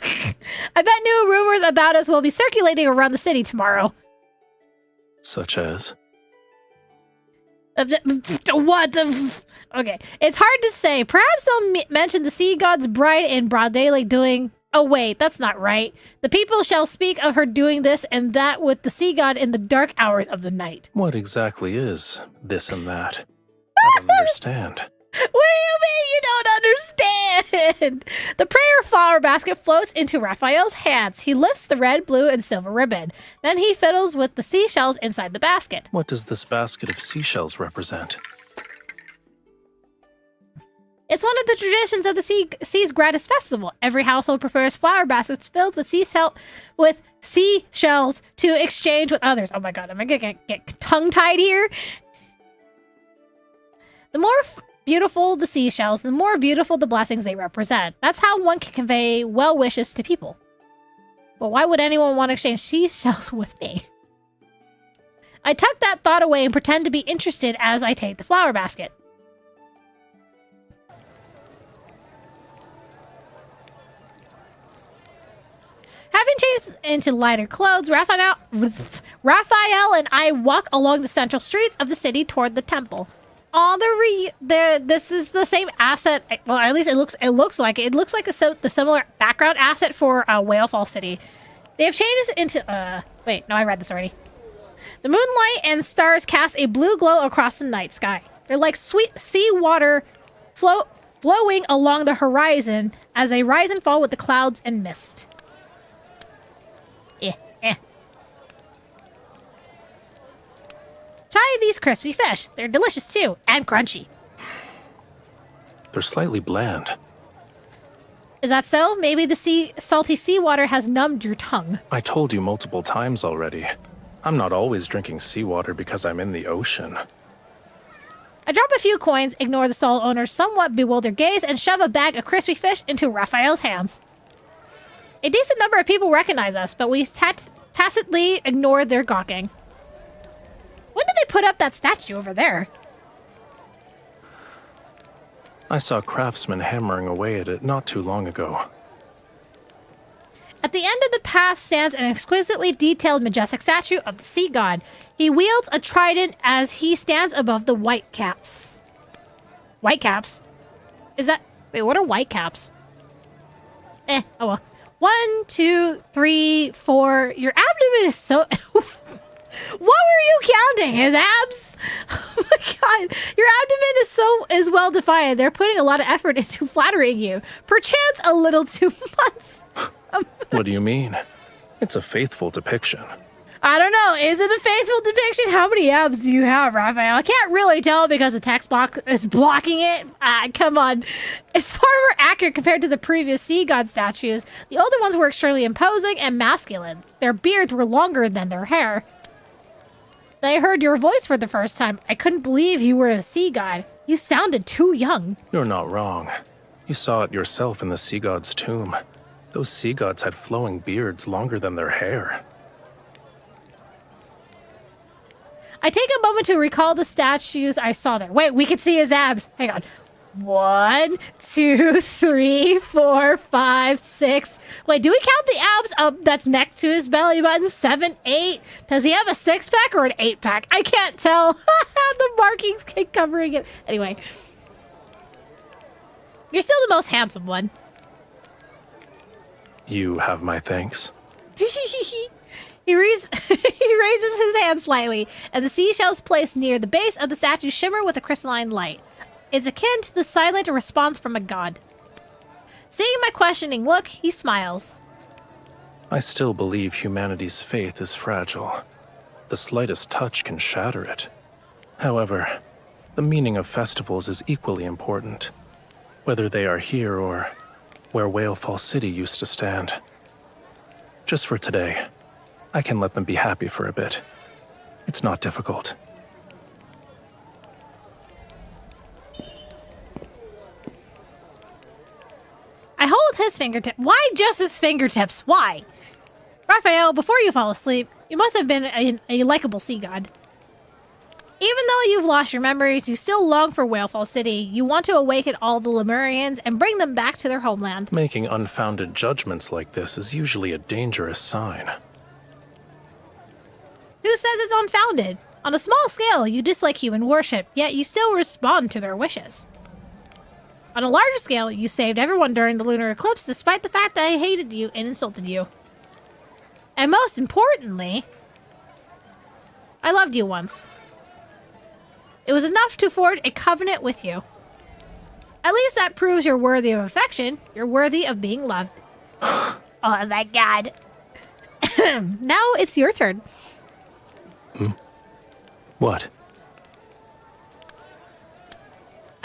I bet new rumors about us will be circulating around the city tomorrow. Such as? What? Okay, it's hard to say. Perhaps they'll mention the sea god's bride in broad daylight doing... Oh wait, that's not right. The people shall speak of her doing this and that with the sea god in the dark hours of the night. What exactly is this and that? I don't understand. What do you mean you don't understand? The prayer flower basket floats into Raphael's hands. He lifts the red, blue, and silver ribbon. Then he fiddles with the seashells inside the basket. What does this basket of seashells represent? It's one of the traditions of the sea's greatest festival. Every household prefers flower baskets filled with seashells to exchange with others. Oh my god, am I gonna get tongue-tied here? The more beautiful the seashells, the more beautiful the blessings they represent. That's how one can convey well wishes to people. But why would anyone want to exchange seashells with me? I tuck that thought away and pretend to be interested as I take the flower basket. Having changed into lighter clothes, Raphael and I walk along the central streets of the city toward the temple. This is the same asset. Well, at least it looks like it. It looks like the similar background asset for Whale Fall City. They have changed into wait, no, I read this already. The moonlight and stars cast a blue glow across the night sky. They're like sweet seawater flowing along the horizon as they rise and fall with the clouds and mist. Try these crispy fish. They're delicious too, and crunchy. They're slightly bland. Is that so? Maybe the salty seawater has numbed your tongue. I told you multiple times already. I'm not always drinking seawater because I'm in the ocean. I drop a few coins, ignore the stall owner's somewhat bewildered gaze, and shove a bag of crispy fish into Raphael's hands. A decent number of people recognize us, but we tacitly ignore their gawking. When did they put up that statue over there? I saw craftsmen hammering away at it not too long ago. At At the end of the path stands an exquisitely detailed, majestic statue of the sea god. He wields a trident as he stands above the white caps. White caps? Is that... Wait, what are white caps? Oh well. 1, 2, 3, 4. Your abdomen is so... What were you counting? His abs? Oh my god. Your abdomen is well defined. They're putting a lot of effort into flattering you. Perchance a little too much. What do you mean? It's a faithful depiction. I don't know. Is it a faithful depiction? How many abs do you have, Rafayel? I can't really tell because the text box is blocking it. Come on. It's far more accurate compared to the previous sea god statues. The older ones were extremely imposing and masculine. Their beards were longer than their hair. I heard your voice for the first time. I couldn't believe you were a sea god. You sounded too young. You're not wrong. You saw it yourself in the sea god's tomb. Those sea gods had flowing beards longer than their hair. I take a moment to recall the statues I saw there. Wait, we can see his abs. Hang on. 1, 2, 3, 4, 5, 6. Wait, do we count the abs up that's next to his belly button? 7, 8. Does he have a 6-pack or an 8-pack? I can't tell. The markings keep covering it. Anyway. You're still the most handsome one. You have my thanks. He raises his hand slightly, and the seashells placed near the base of the statue shimmer with a crystalline light. It's akin to the silent response from a god. Seeing my questioning look, he smiles. I still believe humanity's faith is fragile. The slightest touch can shatter it. However, the meaning of festivals is equally important, whether they are here or where Whalefall City used to stand. Just for today, I can let them be happy for a bit. It's not difficult. I hold his fingertip. Why just his fingertips? Why? Rafayel, before you fall asleep, you must have been a likable sea god. Even though you've lost your memories, you still long for Whalefall City. You want to awaken all the Lemurians and bring them back to their homeland. Making unfounded judgments like this is usually a dangerous sign. Who says it's unfounded? On a small scale, you dislike human worship, yet you still respond to their wishes. On a larger scale, you saved everyone during the lunar eclipse despite the fact that I hated you and insulted you. And most importantly, I loved you once. It was enough to forge a covenant with you. At least that proves you're worthy of affection. You're worthy of being loved. Oh my god. Now it's your turn. What?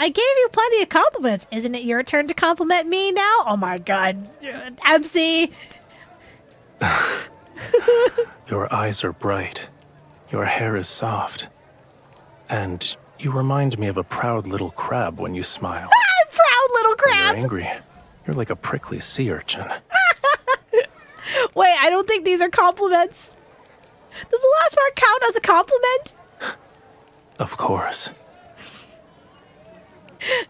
I gave you plenty of compliments. Isn't it your turn to compliment me now? Oh my god. MC. Your eyes are bright. Your hair is soft. And you remind me of a proud little crab when you smile. Proud little crab. When you're angry, you're like a prickly sea urchin. Wait, I don't think these are compliments. Does the last part count as a compliment? Of course.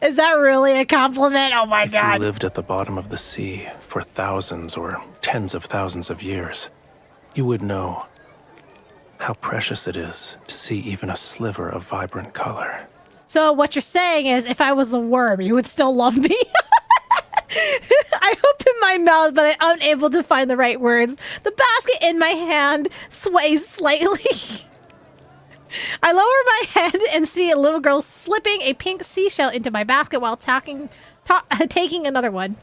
Is that really a compliment? Oh my god. If you lived at the bottom of the sea for thousands or tens of thousands of years, you would know how precious it is to see even a sliver of vibrant color. So what you're saying is if I was a worm, you would still love me? I open my mouth, but I'm unable to find the right words. The basket in my hand sways slightly. I lower my head and see a little girl slipping a pink seashell into my basket while taking another one.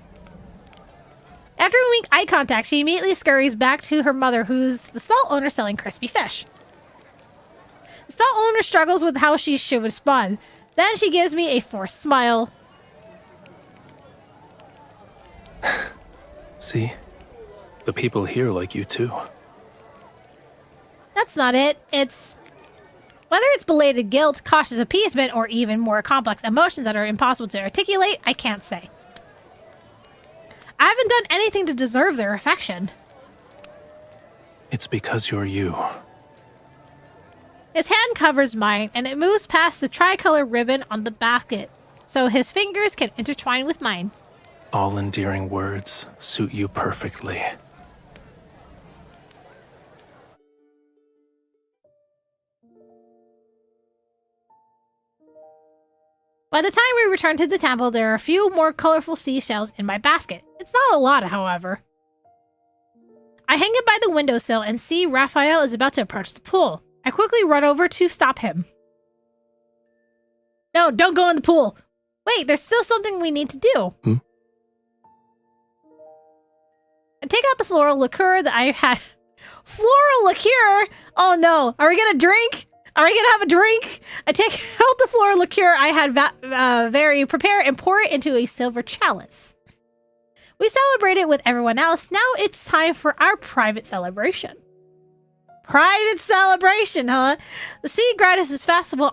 After we make eye contact, she immediately scurries back to her mother, who's the stall owner selling crispy fish. The stall owner struggles with how she should respond. Then she gives me a forced smile. See? The people here like you too. That's not it. It's... Whether it's belated guilt, cautious appeasement, or even more complex emotions that are impossible to articulate, I can't say. I haven't done anything to deserve their affection. It's because you're you. His hand covers mine, and it moves past the tricolor ribbon on the basket, so his fingers can intertwine with mine. All endearing words suit you perfectly. By the time we return to the temple, there are a few more colorful seashells in my basket. It's not a lot, however. I hang it by the windowsill and see Rafayel is about to approach the pool. I quickly run over to stop him. No, don't go in the pool. Wait, there's still something we need to do. I take out the floral liqueur that I had. Floral liqueur? Oh no, are we gonna drink? Are we gonna have a drink? I take out the floral liqueur I had very prepared and pour it into a silver chalice. We celebrated with everyone else. Now it's time for our private celebration. Private celebration, huh? The Sea Goddess Festival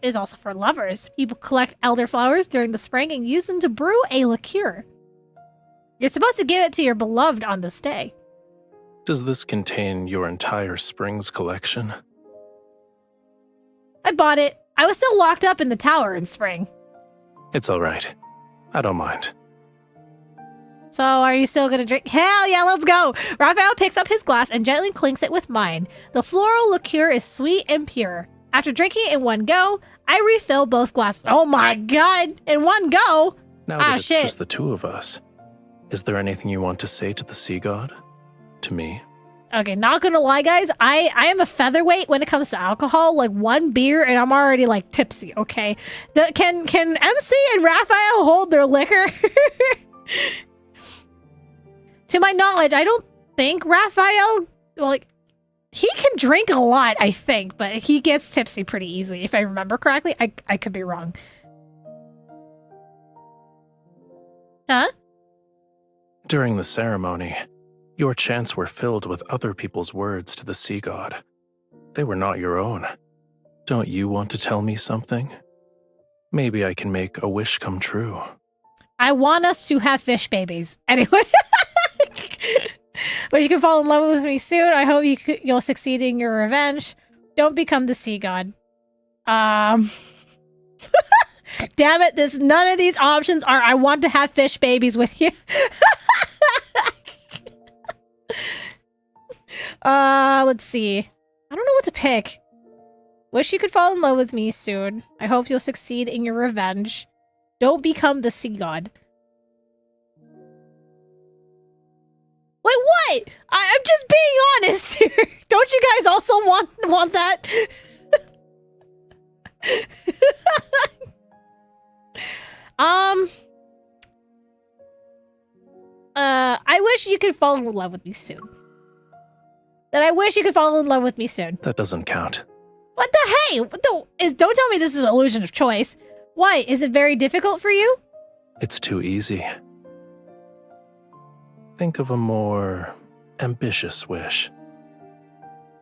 is also for lovers. People collect elderflowers during the spring and use them to brew a liqueur. You're supposed to give it to your beloved on this day. Does this contain your entire spring's collection? I bought it. I was still locked up in the tower in spring. It's all right. I don't mind. So, are you still gonna drink? Hell yeah, let's go! Rafayel picks up his glass and gently clinks it with mine. The floral liqueur is sweet and pure. After drinking it in one go, I refill both glasses. Oh my god! In one go? Now that it's just the two of us, is there anything you want to say to the sea god? To me? Okay, not gonna lie, guys. I am a featherweight when it comes to alcohol. Like, one beer and I'm already, like, tipsy, okay? Can MC and Rafayel hold their liquor? To my knowledge, I don't think Rafayel, like, he can drink a lot, I think, but he gets tipsy pretty easily, if I remember correctly. I could be wrong. Huh? During the ceremony, your chants were filled with other people's words to the sea god. They were not your own. Don't you want to tell me something? Maybe I can make a wish come true. I want us to have fish babies. Anyway. But you can fall in love with me soon. I hope you'll succeed in your revenge. Don't become the sea god. Damn it, none of these options are I want to have fish babies with you. Let's see. I don't know what to pick. Wish you could fall in love with me soon. I hope you'll succeed in your revenge. Don't become the sea god. Wait, what? I'm just being honest here. Don't you guys also want that? I wish you could fall in love with me soon. I wish you could fall in love with me soon. That doesn't count. What the hey? Don't tell me this is an illusion of choice. Why? Is it very difficult for you? It's too easy. Think of a more ambitious wish.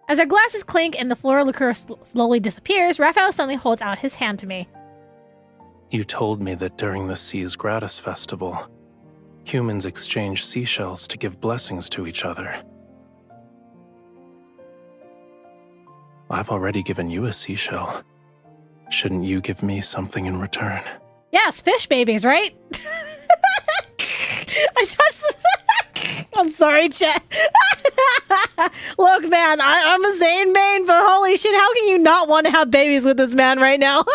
As our glasses clink and the floral liqueur slowly disappears, Rafayel suddenly holds out his hand to me. You told me that during the Seas Gratis Festival, humans exchange seashells to give blessings to each other. I've already given you a seashell. Shouldn't you give me something in return? Yes, fish babies, right? I touched I'm sorry, chat. Look, man, I'm a Zane main, but holy shit, how can you not want to have babies with this man right now?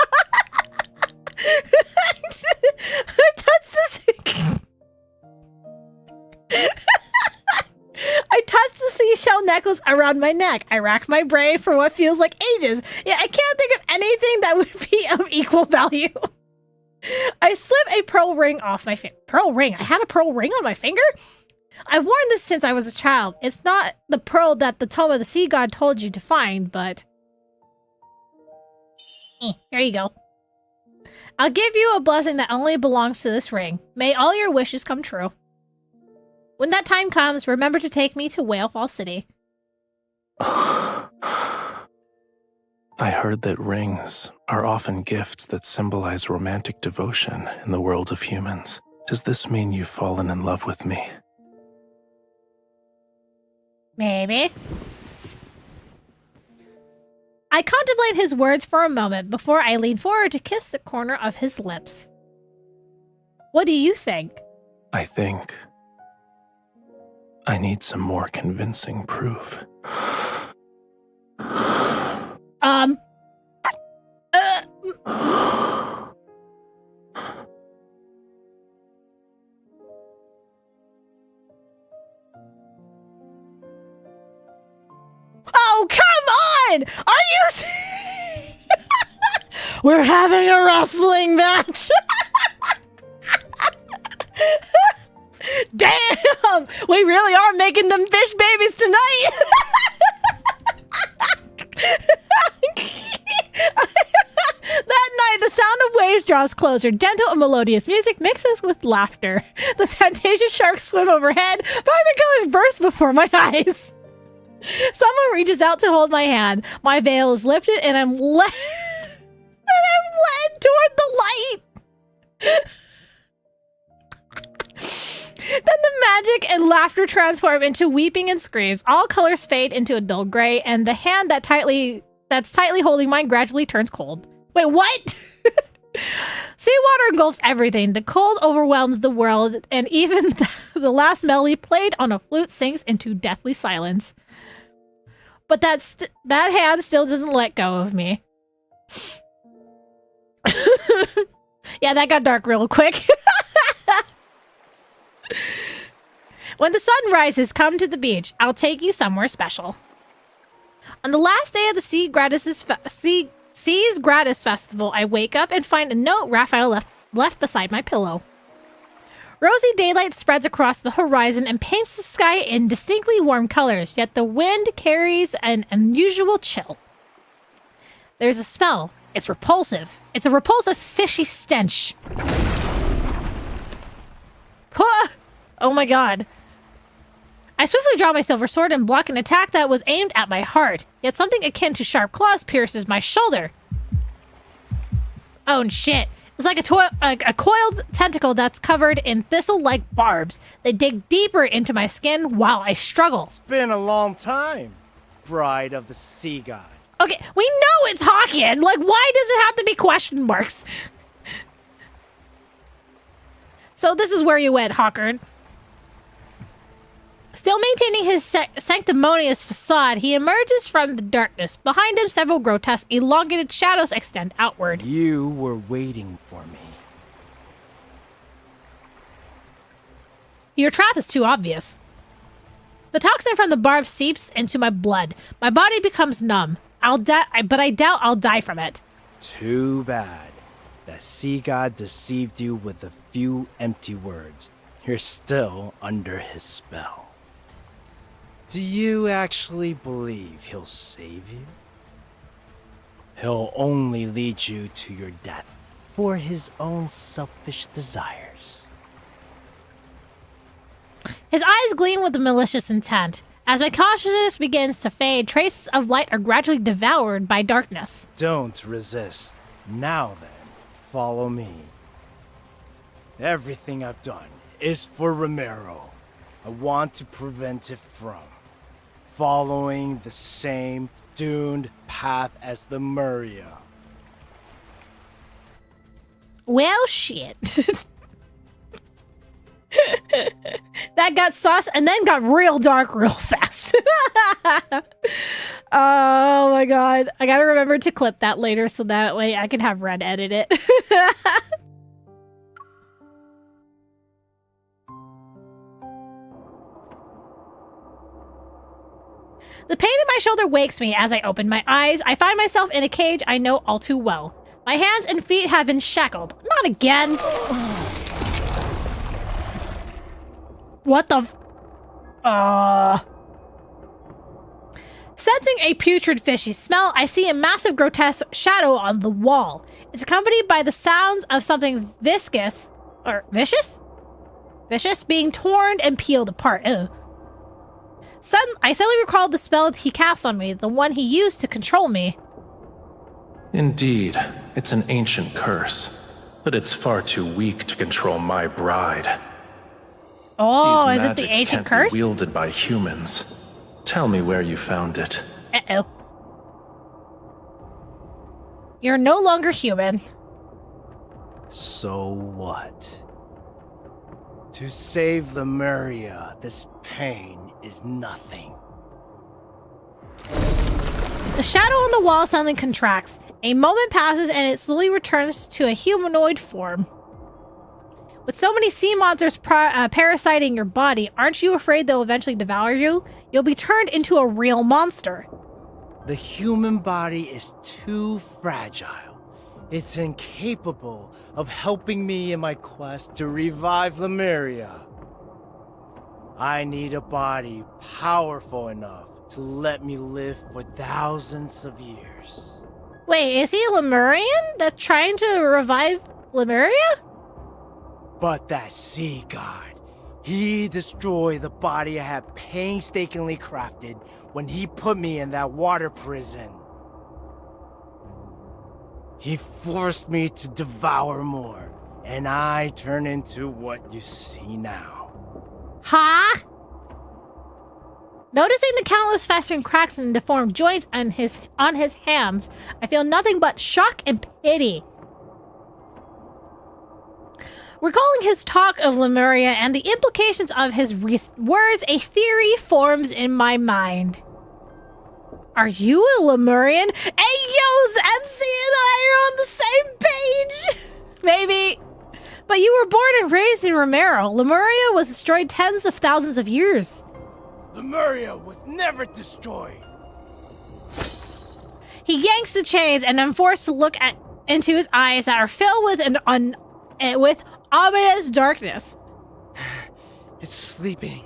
I touched the seashell necklace around my neck. I rack my brain for what feels like ages. Yeah, I can't think of anything that would be of equal value. I slip a pearl ring off my finger. Pearl ring? I had a pearl ring on my finger? I've worn this since I was a child. It's not the pearl that the Tome of the Sea God told you to find, but... here you go. I'll give you a blessing that only belongs to this ring. May all your wishes come true. When that time comes, remember to take me to Whalefall City. I heard that rings are often gifts that symbolize romantic devotion in the world of humans. Does this mean you've fallen in love with me? Maybe. I contemplate his words for a moment before I lean forward to kiss the corner of his lips. What do you think? I think I need some more convincing proof. on? Are you... We're having a wrestling match. Damn! We really are making them fish babies tonight. That night, the sound of waves draws closer. Gentle and melodious music mixes with laughter. The Fantasia sharks swim overhead. Vibrant colors burst before my eyes. Someone reaches out to hold my hand. My veil is lifted and I'm led toward the light. Then the magic and laughter transform into weeping and screams. All colors fade into a dull gray, and the hand that's tightly holding mine gradually turns cold. Wait, what? Seawater engulfs everything. The cold overwhelms the world, and even the last melody played on a flute sinks into deathly silence. But that hand still doesn't let go of me. Yeah, that got dark real quick. When the sun rises, come to the beach. I'll take you somewhere special. On the last day of the Seas Gratis Festival, I wake up and find a note Rafayel left beside my pillow. Rosy daylight spreads across the horizon and paints the sky in distinctly warm colors, yet the wind carries an unusual chill. There's a smell. It's repulsive. It's a repulsive fishy stench. Oh my god. I swiftly draw my silver sword and block an attack that was aimed at my heart, yet something akin to sharp claws pierces my shoulder. Oh shit. It's like a coiled tentacle that's covered in thistle-like barbs. They dig deeper into my skin while I struggle. It's been a long time, bride of the sea god. Okay, we know it's Hawken. Like, why does it have to be question marks? So this is where you went, Hawkern. Still maintaining his sanctimonious facade, he emerges from the darkness. Behind him, several grotesque, elongated shadows extend outward. You were waiting for me. Your trap is too obvious. The toxin from the barb seeps into my blood. My body becomes numb. But I doubt I'll die from it. Too bad. The sea god deceived you with a few empty words. You're still under his spell. Do you actually believe he'll save you? He'll only lead you to your death for his own selfish desires. His eyes gleam with a malicious intent. As my consciousness begins to fade, traces of light are gradually devoured by darkness. Don't resist. Now then, follow me. Everything I've done is for Romirro. I want to prevent it from following the same doomed path as the Memoria. Well, shit. That got sauce and then got real dark real fast. Oh my god. I gotta remember to clip that later so that way I can have Red edit it. The pain in my shoulder wakes me as I open my eyes. I find myself in a cage I know all too well. My hands and feet have been shackled. Not again. What the Sensing a putrid fishy smell, I see a massive grotesque shadow on the wall. It's accompanied by the sounds of something viscous, or vicious? Vicious being torn and peeled apart. Ugh. I suddenly recalled the spell he cast on me, the one he used to control me. Indeed, it's an ancient curse, but it's far too weak to control my bride. Oh, These is it the magics ancient can't curse? be wielded by humans. Tell me where you found it. Uh-oh. You're no longer human. So what? To save the Memoria, this pain is nothing. The shadow on the wall suddenly contracts. A moment passes and it slowly returns to a humanoid form. With so many sea monsters parasiting your body, aren't you afraid they'll eventually devour you? You'll be turned into a real monster. The human body is too fragile. It's incapable of helping me in my quest to revive Lemuria. I need a body powerful enough to let me live for thousands of years. Wait, is he a Lemurian that's trying to revive Lemuria? But that sea god, he destroyed the body I had painstakingly crafted when he put me in that water prison. He forced me to devour more, and I turned into what you see now. Huh? Noticing the countless festering cracks and deformed joints on his hands, I feel nothing but shock and pity. Recalling his talk of Lemuria and the implications of his words, a theory forms in my mind. Are you a Lemurian? Hey, yo, MC and I are on the same page! Maybe. But you were born and raised in Romirro. Lemuria was destroyed tens of thousands of years. Lemuria was never destroyed. He yanks the chains, and I'm forced to look into his eyes that are filled with ominous darkness. It's sleeping.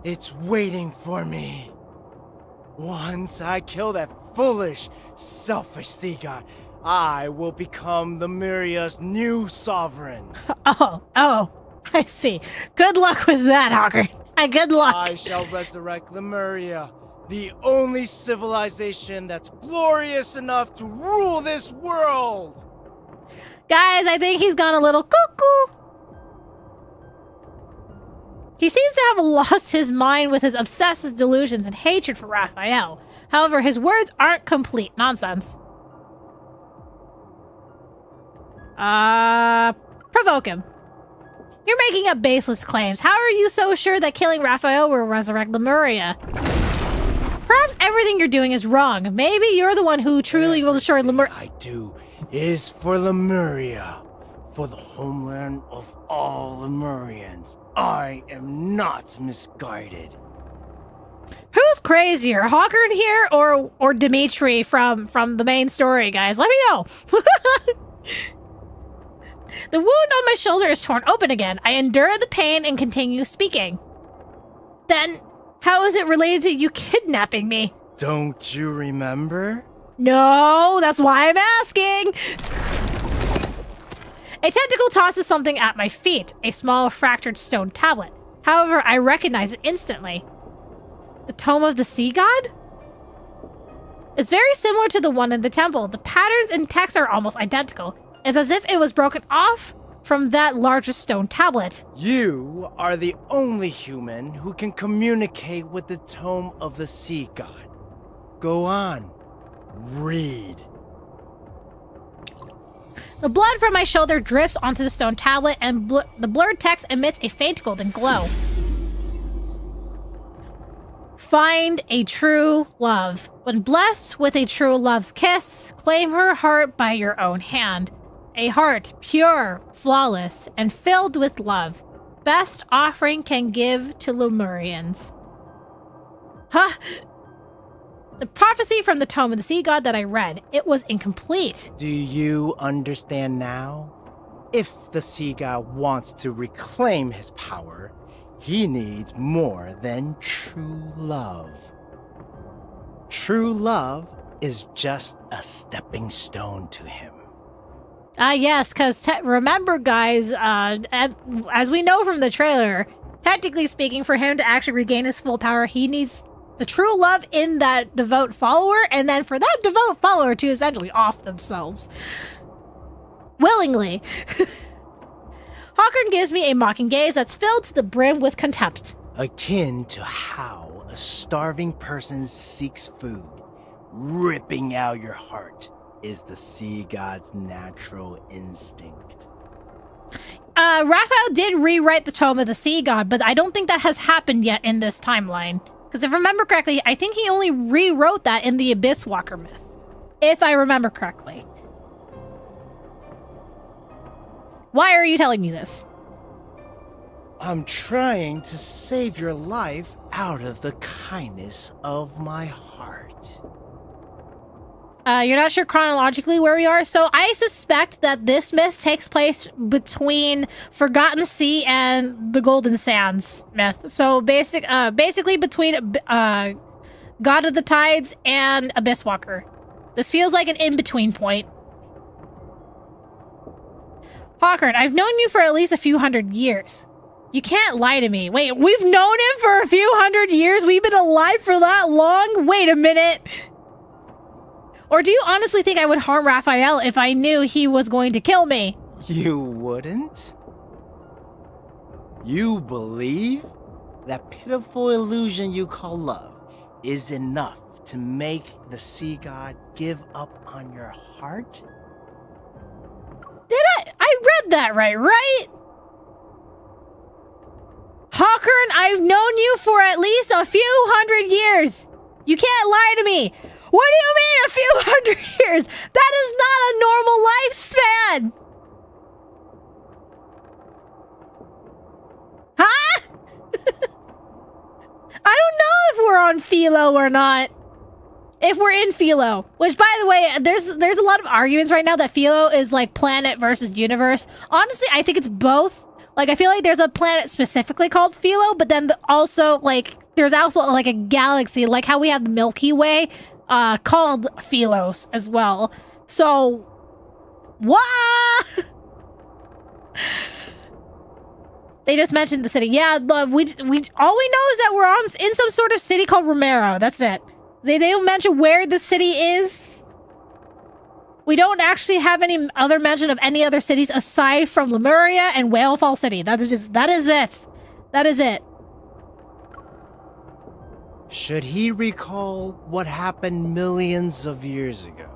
It's waiting for me. Once I kill that foolish, selfish sea god, I will become Lemuria's new sovereign. Oh, I see. Good luck with that, Hawker. Good luck. I shall resurrect Lemuria, the only civilization that's glorious enough to rule this world. Guys, I think he's gone a little cuckoo. He seems to have lost his mind with his obsessive delusions and hatred for Rafayel. However, his words aren't complete nonsense. Provoke him. You're making up baseless claims. How are you so sure that killing Rafayel will resurrect Lemuria? Perhaps everything you're doing is wrong. Maybe you're the one who truly will destroy Lemuria. I do is for Lemuria, for the homeland of all Lemurians. I am not misguided. Who's crazier, Hawkern here or Dimitri from the main story, guys? Let me know. The wound on my shoulder is torn open again. I endure the pain and continue speaking. Then, how is it related to you kidnapping me? Don't you remember? No, that's why I'm asking. A tentacle tosses something at my feet, a small fractured stone tablet. However, I recognize it instantly. The Tome of the Sea God? It's very similar to the one in the temple. The patterns and text are almost identical. It's as if it was broken off from that larger stone tablet. You are the only human who can communicate with the Tome of the Sea God. Go on, read. The blood from my shoulder drips onto the stone tablet, and the blurred text emits a faint golden glow. Find a true love. When blessed with a true love's kiss, claim her heart by your own hand. A heart pure, flawless, and filled with love. Best offering can give to Lemurians. Huh? The prophecy from the Tome of the Sea God that I read, it was incomplete. Do you understand now? If the Sea God wants to reclaim his power, he needs more than true love. True love is just a stepping stone to him. Yes, because remember, guys, as we know from the trailer, technically speaking, for him to actually regain his full power, he needs the true love in that devout follower, and then for that devout follower to essentially off themselves. Willingly. Hawkern gives me a mocking gaze that's filled to the brim with contempt. Akin to how a starving person seeks food, ripping out your heart is the sea god's natural instinct. Raphael did rewrite the Tome of the Sea God, but I don't think that has happened yet in this timeline. Because if I remember correctly, I think he only rewrote that in the Abyss Walker myth. If I remember correctly. Why are you telling me this? I'm trying to save your life out of the kindness of my heart. You're not sure chronologically where we are, so I suspect that this myth takes place between Forgotten Sea and the Golden Sands myth. So basically between God of the Tides and Abyss Walker. This feels like an in-between point. Hawkern, I've known you for at least a few hundred years. You can't lie to me. Wait, we've known him for a few hundred years? We've been alive for that long? Wait a minute. Or do you honestly think I would harm Rafayel if I knew he was going to kill me? You wouldn't? You believe that pitiful illusion you call love is enough to make the sea god give up on your heart? Did I read that right? Hawkern, I've known you for at least a few hundred years. You can't lie to me. What do you mean a few hundred years? That is not a normal lifespan. Huh? I don't know if we're on Philo or not. If we're in Philo, which by the way, there's a lot of arguments right now that Philo is like planet versus universe. Honestly, I think it's both. Like, I feel like there's a planet specifically called Philo, but then also like there's also like a galaxy, like how we have the Milky Way, called Philos as well. So, what? They just mentioned the city. Yeah, we all we know is that we're in some sort of city called Romirro. That's it. They don't mention where the city is. We don't actually have any other mention of any other cities aside from Memoria and Whalefall City. That is it. That is it. Should he recall what happened millions of years ago,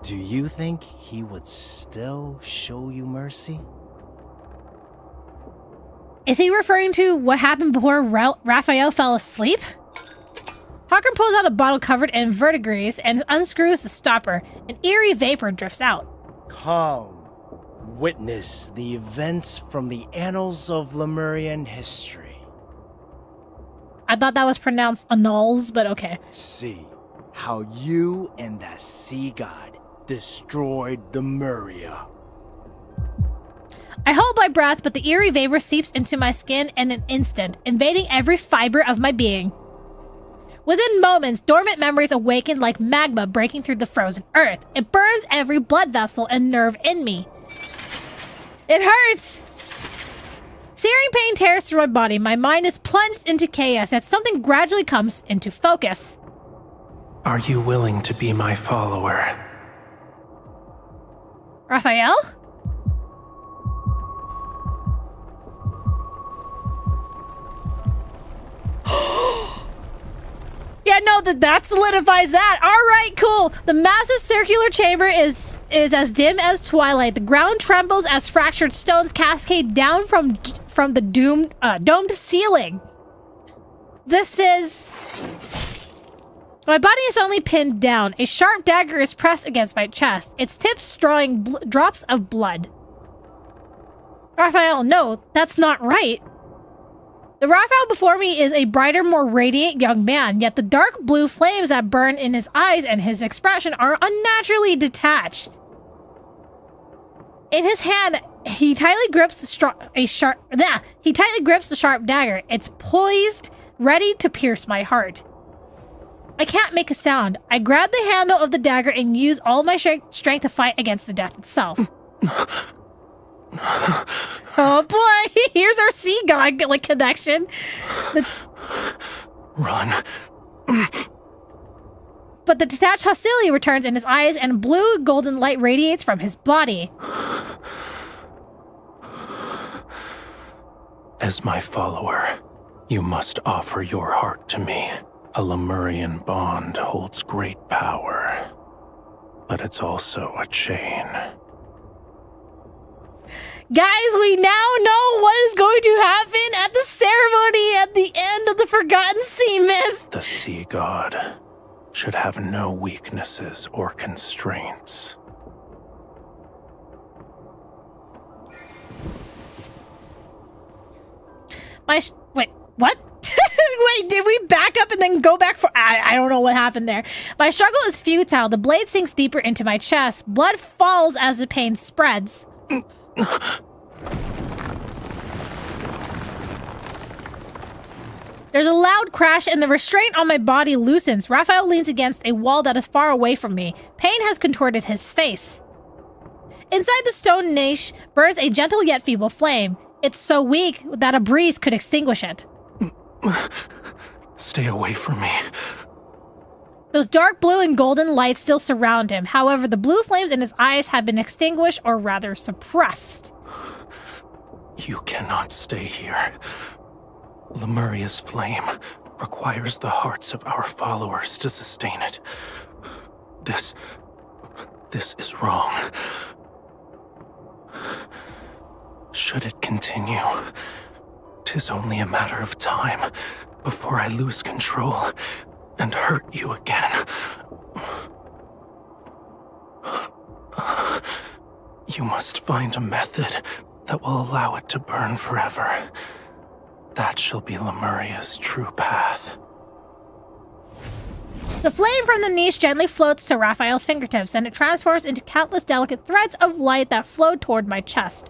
do you think he would still show you mercy? Is he referring to what happened before Rafayel fell asleep? Hawkern pulls out a bottle covered in verdigris and unscrews the stopper. An eerie vapor drifts out. Come, witness the events from the annals of Lemurian history. I thought that was pronounced annals, but okay. See how you and that sea god destroyed the Memoria. I hold my breath, but the eerie vapor seeps into my skin in an instant, invading every fiber of my being. Within moments, dormant memories awaken like magma breaking through the frozen earth. It burns every blood vessel and nerve in me. It hurts! Searing pain tears through my body. My mind is plunged into chaos as something gradually comes into focus. Are you willing to be my follower? Rafayel? Yeah, no, that solidifies that. All right, cool. The massive circular chamber is as dim as twilight. The ground trembles as fractured stones cascade down from the domed ceiling. This is... My body is suddenly pinned down. A sharp dagger is pressed against my chest, its tips drawing drops of blood. Rafayel, no, that's not right. The Rafayel before me is a brighter, more radiant young man, yet the dark blue flames that burn in his eyes and his expression are unnaturally detached. In his hand, he tightly grips the sharp dagger. It's poised, ready to pierce my heart. I can't make a sound. I grab the handle of the dagger and use all my strength to fight against the death itself. Oh boy, here's our sea god connection. Run. But the detached hostility returns in his eyes and blue golden light radiates from his body. As my follower, you must offer your heart to me. A Lemurian bond holds great power, but it's also a chain. Guys, we now know what is going to happen at the ceremony at the end of the Forgotten Sea myth. The sea god should have no weaknesses or constraints. Wait, what? Wait, did we back up and then go back for... I don't know what happened there. My struggle is futile. The blade sinks deeper into my chest. Blood falls as the pain spreads. There's a loud crash and the restraint on my body loosens. Rafayel leans against a wall that is far away from me. Pain has contorted his face. Inside the stone niche burns a gentle yet feeble flame. It's so weak that a breeze could extinguish it. Stay away from me. Those dark blue and golden lights still surround him. However, the blue flames in his eyes have been extinguished, or rather suppressed. You cannot stay here. Lemuria's flame requires the hearts of our followers to sustain it. This is wrong. Should it continue, 'tis only a matter of time before I lose control and hurt you again. You must find a method that will allow it to burn forever. That shall be Lemuria's true path. The flame from the niche gently floats to Rafayel's fingertips, and it transforms into countless delicate threads of light that flow toward my chest.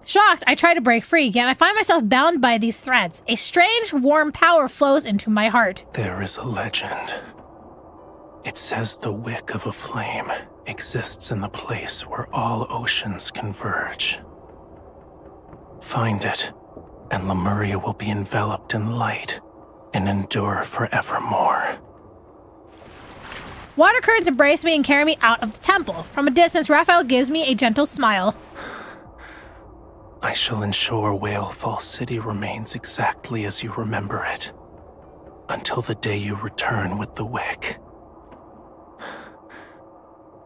Shocked, I try to break free, yet I find myself bound by these threads. A strange, warm power flows into my heart. There is a legend. It says the wick of a flame exists in the place where all oceans converge. Find it, and Lemuria will be enveloped in light and endure forevermore. Water currents embrace me and carry me out of the temple. From a distance, Rafayel gives me a gentle smile. I shall ensure Whalefall City remains exactly as you remember it, until the day you return with the wick.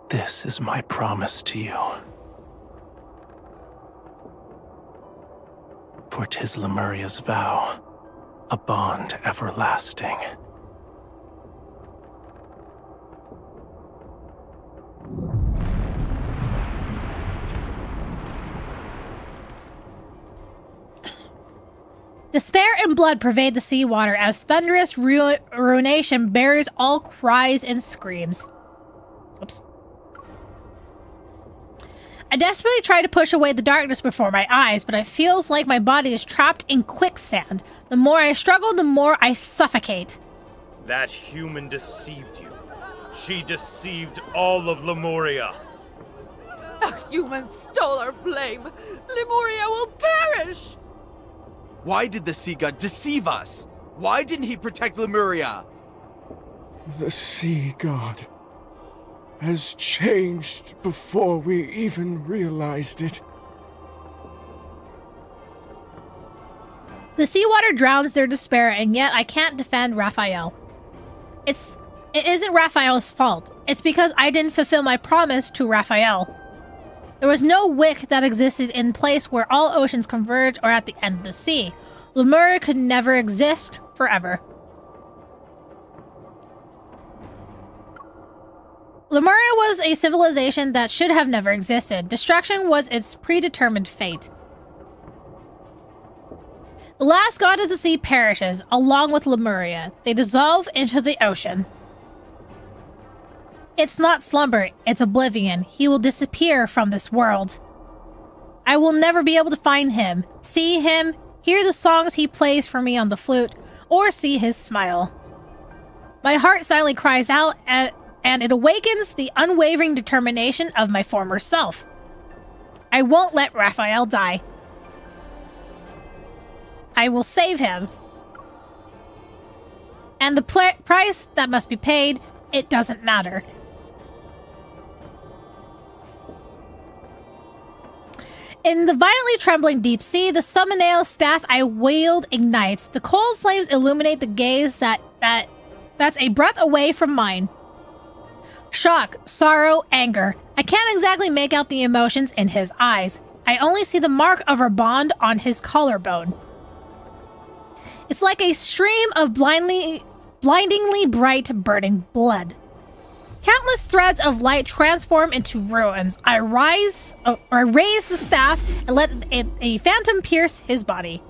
This is my promise to you. For 'tis Lemuria's vow, a bond everlasting. Despair and blood pervade the seawater as thunderous ruination buries all cries and screams. Oops. I desperately try to push away the darkness before my eyes, but it feels like my body is trapped in quicksand. The more I struggle, the more I suffocate. That human deceived you. She deceived all of Lemuria. A human stole our flame. Lemuria will perish. Why did the sea god deceive us? Why didn't he protect Lemuria? The sea god has changed before we even realized it. The seawater drowns their despair, and yet I can't defend Rafayel. It isn't Rafayel's fault. It's because I didn't fulfill my promise to Rafayel. There was no wick that existed in place where all oceans converge or at the end of the sea. Lemuria could never exist forever. Lemuria was a civilization that should have never existed. Destruction was its predetermined fate. The last god of the sea perishes, along with Lemuria. They dissolve into the ocean. It's not slumber, it's oblivion. He will disappear from this world. I will never be able to find him, see him, hear the songs he plays for me on the flute, or see his smile. My heart silently cries out, and it awakens the unwavering determination of my former self. I won't let Rafayel die. I will save him. And the price that must be paid, it doesn't matter. In the violently trembling deep sea, the Summonail staff I wield ignites. The cold flames illuminate the gaze that's a breath away from mine. Shock, sorrow, anger. I can't exactly make out the emotions in his eyes. I only see the mark of our bond on his collarbone. It's like a stream of blindingly bright, burning blood. Countless threads of light transform into ruins. I raise the staff and let a phantom pierce his body.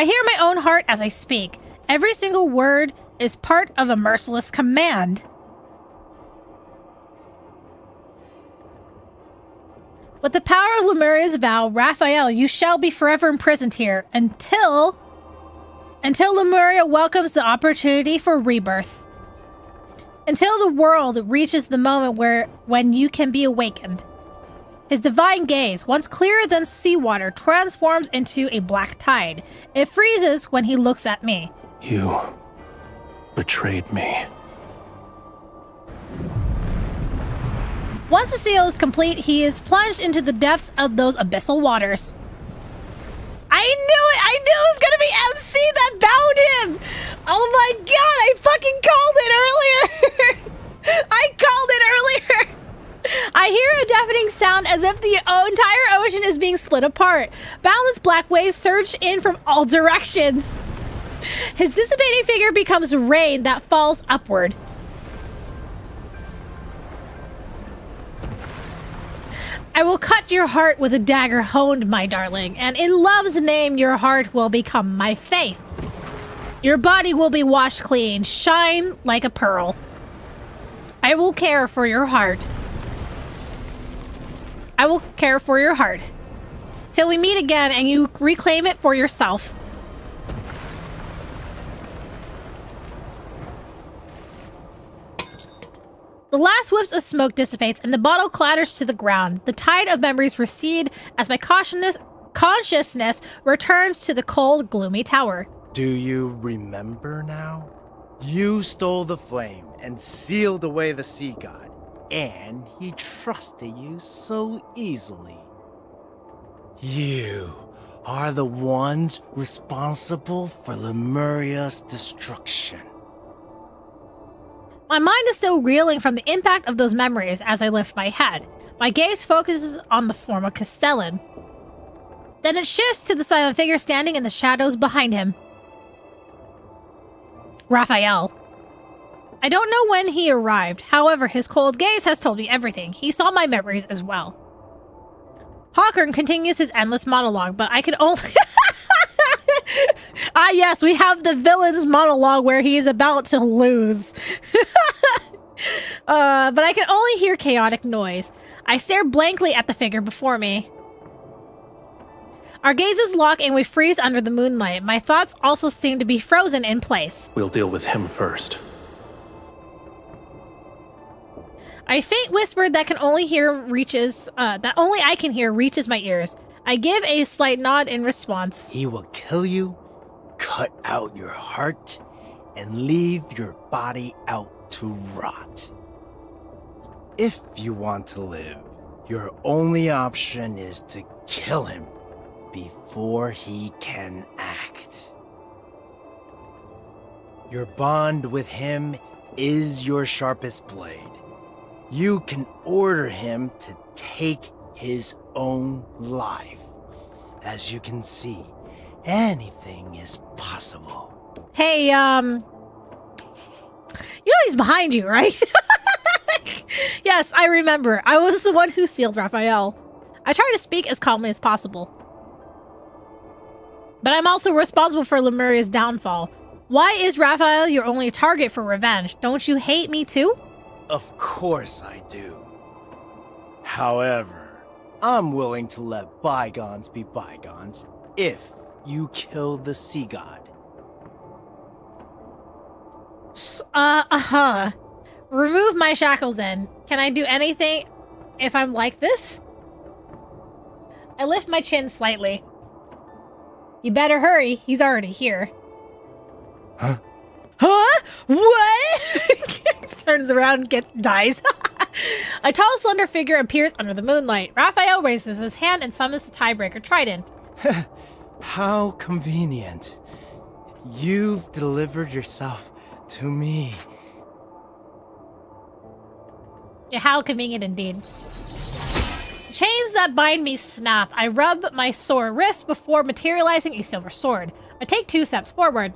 I hear my own heart as I speak. Every single word is part of a merciless command. With the power of Lemuria's vow, Rafayel, you shall be forever imprisoned here until Lemuria welcomes the opportunity for rebirth. Until the world reaches the moment when you can be awakened. His divine gaze, once clearer than seawater, transforms into a black tide. It freezes when he looks at me. You betrayed me. Once the seal is complete, he is plunged into the depths of those abyssal waters. I knew it! I knew it was gonna be MC that bound him! Oh my god, I fucking called it earlier! I called it earlier! I hear a deafening sound as if the entire ocean is being split apart. Boundless black waves surge in from all directions. His dissipating figure becomes rain that falls upward. I will cut your heart with a dagger honed, my darling, and in love's name your heart will become my faith. Your body will be washed clean, shine like a pearl. I will care for your heart. I will care for your heart. Till we meet again and you reclaim it for yourself. The last whiff of smoke dissipates and the bottle clatters to the ground. The tide of memories recede as my consciousness returns to the cold, gloomy tower. Do you remember now? You stole the flame and sealed away the sea god, and he trusted you so easily. You are the ones responsible for Lemuria's destruction. My mind is still reeling from the impact of those memories as I lift my head. My gaze focuses on the form of Castellan. Then it shifts to the silent figure standing in the shadows behind him. Rafayel. I don't know when he arrived. However, his cold gaze has told me everything. He saw my memories as well. Hawkern continues his endless monologue, but I can only... yes, we have the villain's monologue where he is about to lose. But I can only hear chaotic noise. I stare blankly at the figure before me. Our gazes lock and we freeze under the moonlight. My thoughts also seem to be frozen in place. We'll deal with him first. A faint whisper that only I can hear reaches my ears. I give a slight nod in response. He will kill you, cut out your heart, and leave your body out to rot. If you want to live, your only option is to kill him before he can act. Your bond with him is your sharpest blade. You can order him to take his own life. As you can see, anything is possible. Hey, you know he's behind you, right? Yes, I remember. I was the one who sealed Rafayel. I try to speak as calmly as possible. But I'm also responsible for Lemuria's downfall. Why is Rafayel your only target for revenge? Don't you hate me too? Of course I do. However, I'm willing to let bygones be bygones if you kill the sea god. Remove my shackles then. Can I do anything if I'm like this? I lift my chin slightly. You better hurry. He's already here. Huh? Huh? What? Turns around and dies. A tall, slender figure appears under the moonlight. Rafayel raises his hand and summons the tiebreaker trident. How convenient. You've delivered yourself to me. Yeah, how convenient indeed. Chains that bind me snap. I rub my sore wrist before materializing a silver sword. I take 2 steps forward.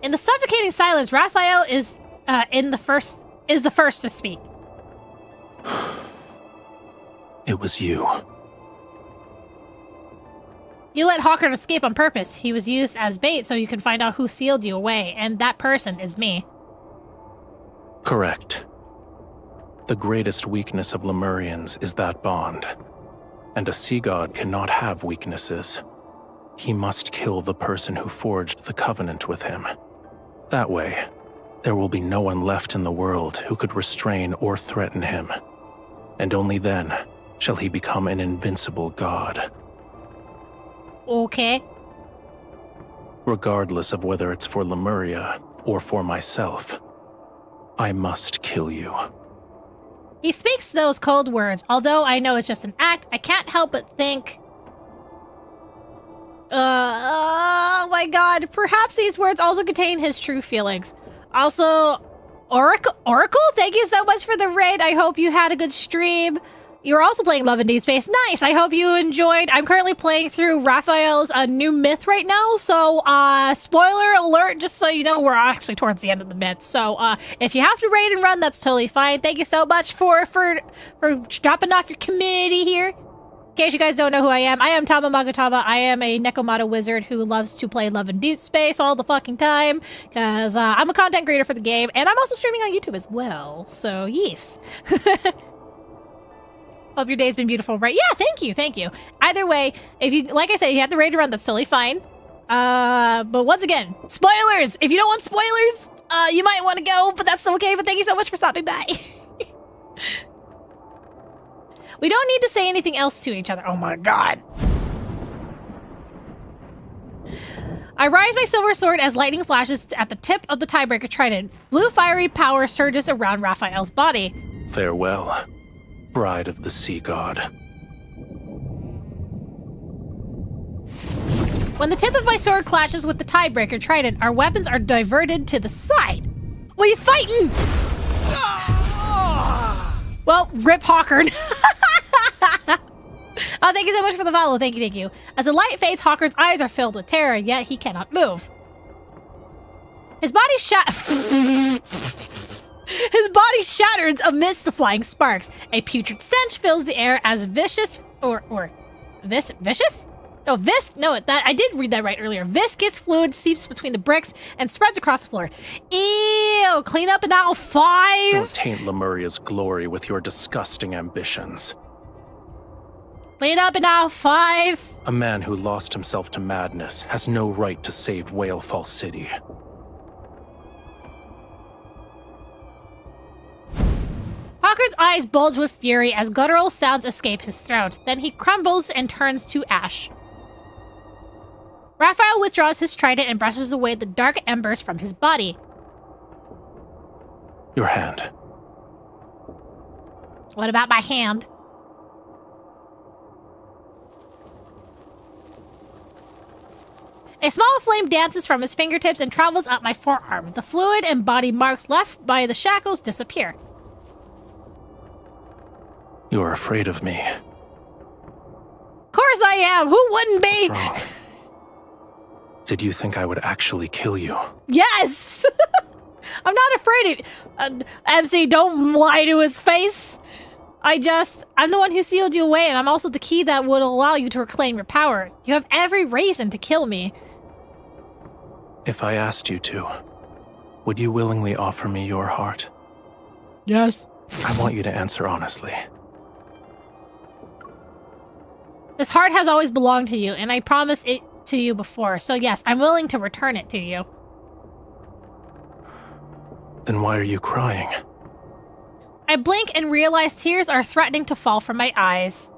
In the suffocating silence, Rafayel is the first to speak. It was you. You let Hawker escape on purpose. He was used as bait so you can find out who sealed you away, and that person is me. Correct. The greatest weakness of Lemurians is that bond. And a sea god cannot have weaknesses. He must kill the person who forged the covenant with him. That way, there will be no one left in the world who could restrain or threaten him. And only then shall he become an invincible god. Okay. Regardless of whether it's for Lemuria or for myself, I must kill you. He speaks those cold words. Although I know it's just an act, I can't help but think... oh my god, perhaps these words also contain his true feelings. Also, Oracle, thank you so much for the raid. I hope you had a good stream. You're also playing Love and Deepspace. Nice, I hope you enjoyed. I'm currently playing through Rafayel's new myth right now, so spoiler alert, just so you know, we're actually towards the end of the myth. So if you have to raid and run, that's totally fine. Thank you so much for dropping off your community here. In case you guys don't know who I am Tama Magatama. I am a Nekomata wizard who loves to play Love and Deepspace all the fucking time, because I'm a content creator for the game, and I'm also streaming on YouTube as well, so yes. Hope your day's been beautiful, right? Yeah, thank you. Either way, if you, like I said, you have to raid to run, that's totally fine. But once again, spoilers! If you don't want spoilers, you might want to go, but that's okay, but thank you so much for stopping by. We don't need to say anything else to each other. Oh my god. I rise my silver sword as lightning flashes at the tip of the tiebreaker trident. Blue fiery power surges around Rafayel's body. Farewell, bride of the sea god. When the tip of my sword clashes with the tiebreaker trident, our weapons are diverted to the side. What are you fighting? Well, rip Hawkern. Oh, thank you so much for the follow. Thank you. As the light fades, Hawkern's eyes are filled with terror, yet he cannot move. His body His body shatters amidst the flying sparks. A putrid stench fills the air as vicious I did read that right earlier. Viscous fluid seeps between the bricks and spreads across the floor. Ew, clean up in aisle 5. Don't taint Lemuria's glory with your disgusting ambitions. Clean up in aisle 5. A man who lost himself to madness has no right to save Whalefall City. Hawkern's eyes bulge with fury as guttural sounds escape his throat. Then he crumbles and turns to ash. Rafayel withdraws his trident and brushes away the dark embers from his body. Your hand. What about my hand? A small flame dances from his fingertips and travels up my forearm. The fluid and body marks left by the shackles disappear. You are afraid of me. Of course I am! Who wouldn't be? What's wrong? Did you think I would actually kill you? Yes! I'm not afraid of MC, don't lie to his face. I'm the one who sealed you away, and I'm also the key that would allow you to reclaim your power. You have every reason to kill me. If I asked you to, would you willingly offer me your heart? Yes. I want you to answer honestly. This heart has always belonged to you, and I promised it to you before, so yes, I'm willing to return it to you. Then why are you crying? I blink and realize tears are threatening to fall from my eyes.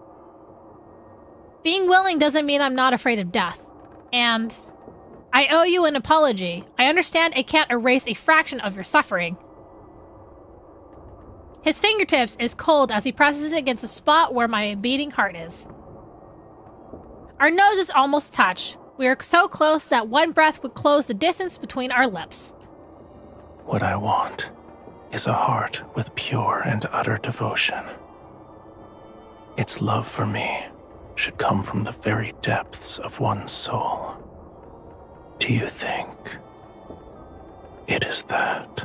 Being willing doesn't mean I'm not afraid of death. And I owe you an apology. I understand it can't erase a fraction of your suffering. His fingertips is cold as he presses it against the spot where my beating heart is. Our noses almost touch. We are so close that one breath would close the distance between our lips. What I want is a heart with pure and utter devotion. Its love for me should come from the very depths of one's soul. Do you think it is that?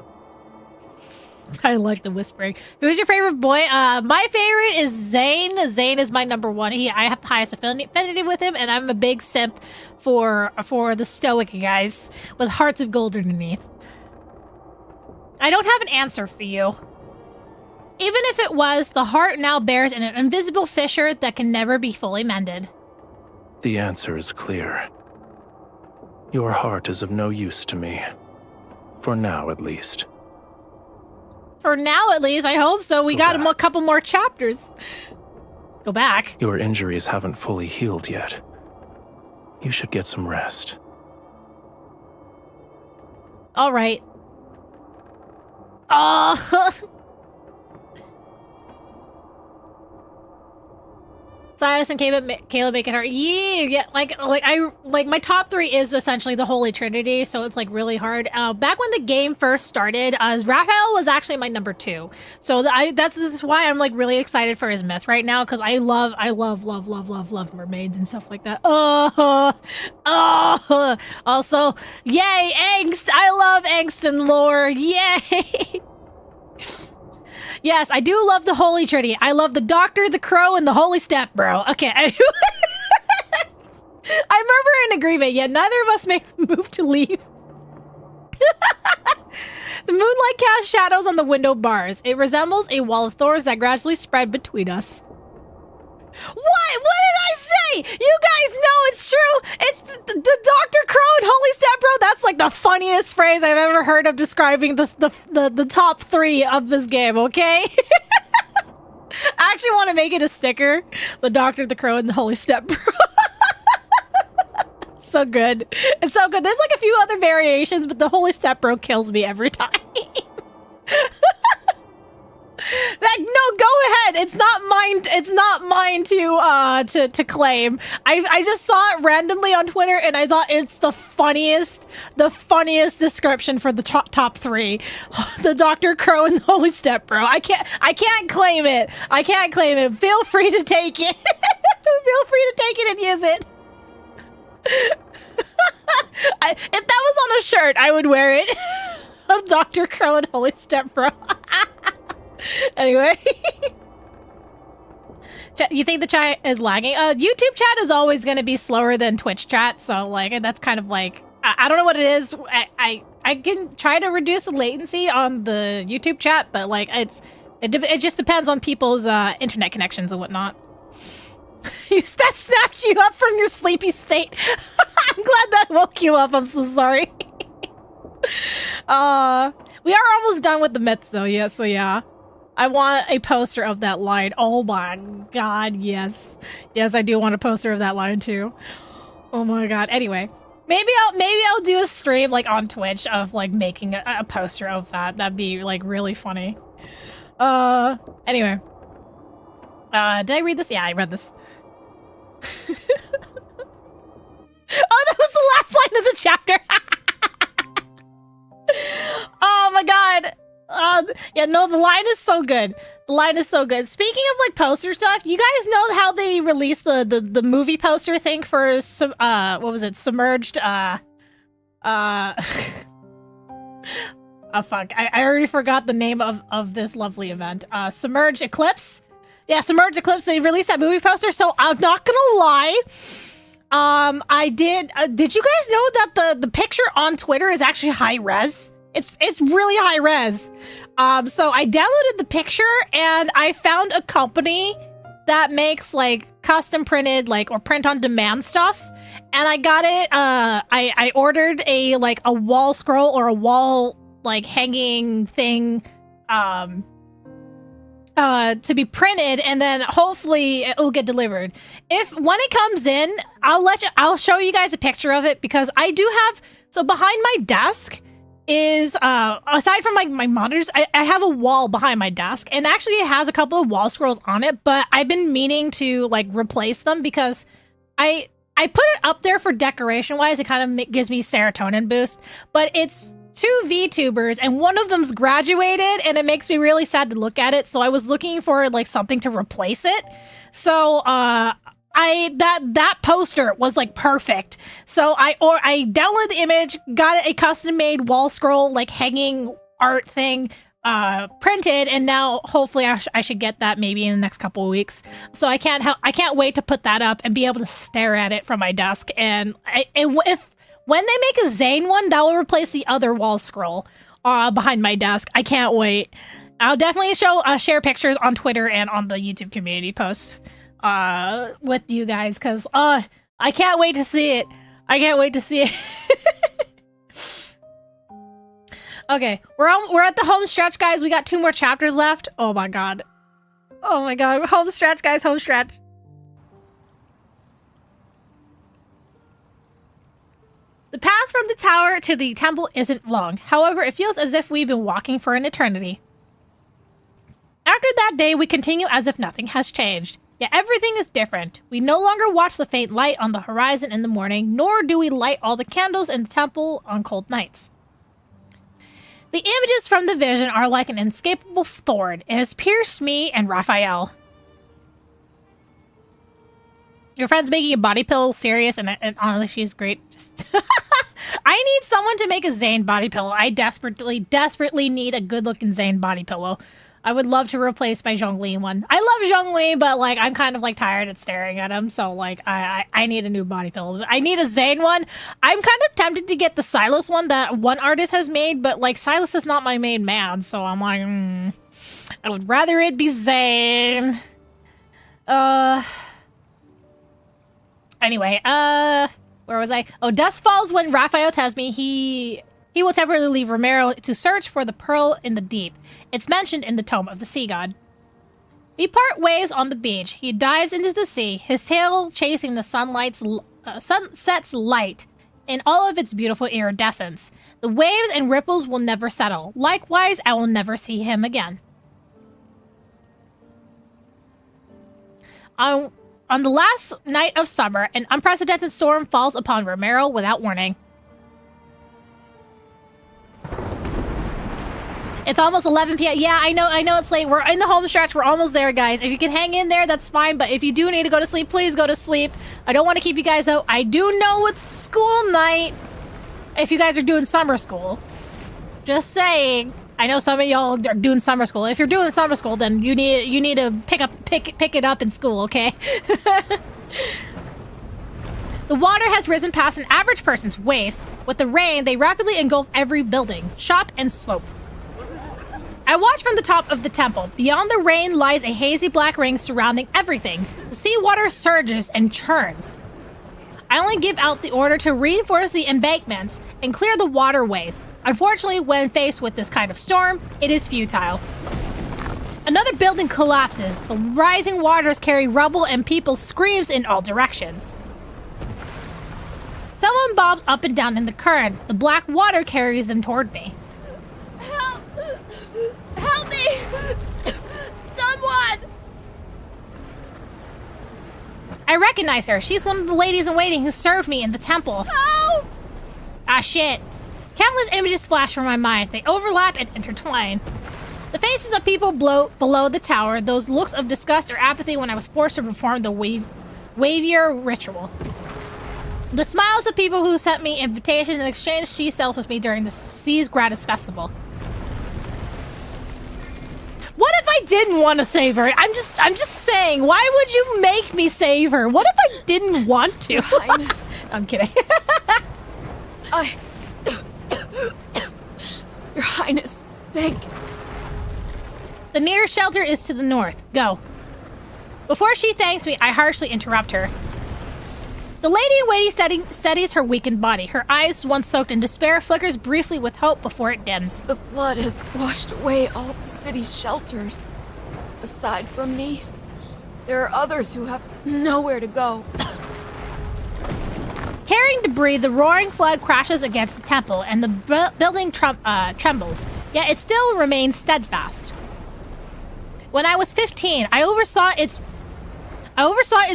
I like the whispering. Who's your favorite boy? My favorite is Zane. Zane is my number one. I have the highest affinity with him, and I'm a big simp for the stoic guys with hearts of gold underneath. I don't have an answer for you. Even if it was, the heart now bears an invisible fissure that can never be fully mended. The answer is clear. Your heart is of no use to me. For now, at least. For now, at least, I hope so. We got a couple more chapters. Go back. Your injuries haven't fully healed yet. You should get some rest. All right. Oh. Silas and Caleb make it hard. Yeah, like my top 3 is essentially the Holy Trinity, so it's like really hard. Back when the game first started, Rafayel was actually my number 2. So this is why I'm like really excited for his myth right now, because I love mermaids and stuff like that. Also, yay, angst! I love angst and lore. Yay! Yes, I do love the Holy Trinity. I love the Doctor, the Crow, and the Holy Step, bro. Okay. I remember in agreement, yet neither of us makes the move to leave. The moonlight casts shadows on the window bars. It resembles a wall of thorns that gradually spread between us. What? What did I say? You guys know it's true. It's the Dr. Crow and Holy Step, bro. That's like the funniest phrase I've ever heard of describing the top 3 of this game, okay? I actually want to make it a sticker. The Doctor, the Crow, and the Holy Step, bro. So good. It's so good. There's like a few other variations, but the Holy Step, bro, kills me every time. Like, no, go ahead. It's not mine. It's not mine to claim. I just saw it randomly on Twitter, and I thought it's the funniest description for the top 3. The Dr. Crow and the Holy Step, bro. I can't claim it. I can't claim it. Feel free to take it. Feel free to take it and use it. If that was on a shirt, I would wear it. Dr. Crow and Holy Step, bro. Anyway. You think the chat is lagging? YouTube chat is always going to be slower than Twitch chat, so like that's kind of like I don't know what it is. I can try to reduce the latency on the YouTube chat, but like it just depends on people's internet connections and whatnot. That snapped you up from your sleepy state. I'm glad that woke you up. I'm so sorry. We are almost done with the myths though. Yeah, so yeah. I want a poster of that line. Oh my god, yes. Yes, I do want a poster of that line too. Oh my god. Anyway, maybe I'll do a stream like on Twitch of like making a poster of that. That'd be like really funny. Anyway. Did I read this? Yeah, I read this. Oh, that was the last line of the chapter. Oh my god. Yeah, no, the line is so good. The line is so good. Speaking of like poster stuff, you guys know how they released the movie poster thing for what was it? Submerged. Oh fuck! I already forgot the name of this lovely event. Submerged Eclipse. Yeah, Submerged Eclipse. They released that movie poster. So I'm not gonna lie. I did. Did you guys know that the picture on Twitter is actually high res? It's really high res. So I downloaded the picture and I found a company that makes like custom printed like or print on demand stuff, and I got it. I ordered a wall scroll or a wall like hanging thing to be printed, and then hopefully it will get delivered. When it comes in, I'll show you guys a picture of it, because I do have, so behind my desk is aside from my monitors, I have a wall behind my desk, and actually it has a couple of wall scrolls on it, but I've been meaning to like replace them because I put it up there for decoration wise. It kind of gives me serotonin boost, but it's 2 VTubers and one of them's graduated, and it makes me really sad to look at it. So I was looking for like something to replace it. So that poster was like perfect. So I downloaded the image, got a custom made wall scroll like hanging art thing, printed, and now hopefully I should get that maybe in the next couple of weeks. So I can't wait to put that up and be able to stare at it from my desk. And when they make a Zane one, that will replace the other wall scroll behind my desk. I can't wait. I'll definitely share pictures on Twitter and on the YouTube community posts with you guys, because I can't wait to see it. I can't wait to see it. Okay, we're at the home stretch, guys. We got 2 more chapters left. Oh my god. Oh my god. Home stretch, guys. Home stretch. The path from the tower to the temple isn't long. However, it feels as if we've been walking for an eternity. After that day, we continue as if nothing has changed. Yet everything is different. We no longer watch the faint light on the horizon in the morning, nor do we light all the candles in the temple on cold nights. The images from the vision are like an inescapable thorn. It has pierced me and Rafayel. Your friend's making a body pillow serious, and honestly, she's great. Just I need someone to make a Zane body pillow. I desperately need a good-looking Zane body pillow. I would love to replace my Zhongli one. I love Zhongli, but like I'm kind of like tired of staring at him, so like I need a new body pillow. I need a Zane one. I'm kind of tempted to get the Silas one that one artist has made, but like Silas is not my main man, so I'm like, I would rather it be Zane. Anyway, where was I? Oh, dusk falls when Rafayel tells me he will temporarily leave Romirro to search for the pearl in the deep. It's mentioned in the Tome of the Sea God. We part ways on the beach. He dives into the sea, his tail chasing the sunset's light in all of its beautiful iridescence. The waves and ripples will never settle. Likewise, I will never see him again. On the last night of summer, an unprecedented storm falls upon Romirro without warning. It's almost 11 p.m. Yeah, I know it's late. We're in the home stretch. We're almost there, guys. If you can hang in there, that's fine. But if you do need to go to sleep, please go to sleep. I don't want to keep you guys out. I do know it's school night if you guys are doing summer school. Just saying. I know some of y'all are doing summer school. If you're doing summer school, then you need to pick it up in school, okay? The water has risen past an average person's waist. With the rain, they rapidly engulf every building, shop, and slope. I watch from the top of the temple. Beyond the rain lies a hazy black ring surrounding everything. The seawater surges and churns. I only give out the order to reinforce the embankments and clear the waterways. Unfortunately, when faced with this kind of storm, it is futile. Another building collapses. The rising waters carry rubble and people's screams in all directions. Someone bobs up and down in the current. The black water carries them toward me. Help! Help me! Someone! I recognize her. She's one of the ladies in waiting who served me in the temple. Help! Ah, shit. Countless images flash from my mind. They overlap and intertwine. The faces of people below the tower, those looks of disgust or apathy when I was forced to perform the wavier ritual. The smiles of people who sent me invitations and exchanged she cells with me during the Seas Gratis Festival. What if I didn't want to save her? I'm just saying, why would you make me save her? What if I didn't want to? Your Highness. I'm kidding. Your Highness, thank... The nearest shelter is to the north. Go. Before she thanks me, I harshly interrupt her. The lady in waiting steadies her weakened body. Her eyes, once soaked in despair, flickers briefly with hope before it dims. The flood has washed away all the city's shelters. Aside from me, there are others who have nowhere to go. Carrying debris, the roaring flood crashes against the temple, and the building trembles. Yet it still remains steadfast. When I was 15, I oversaw its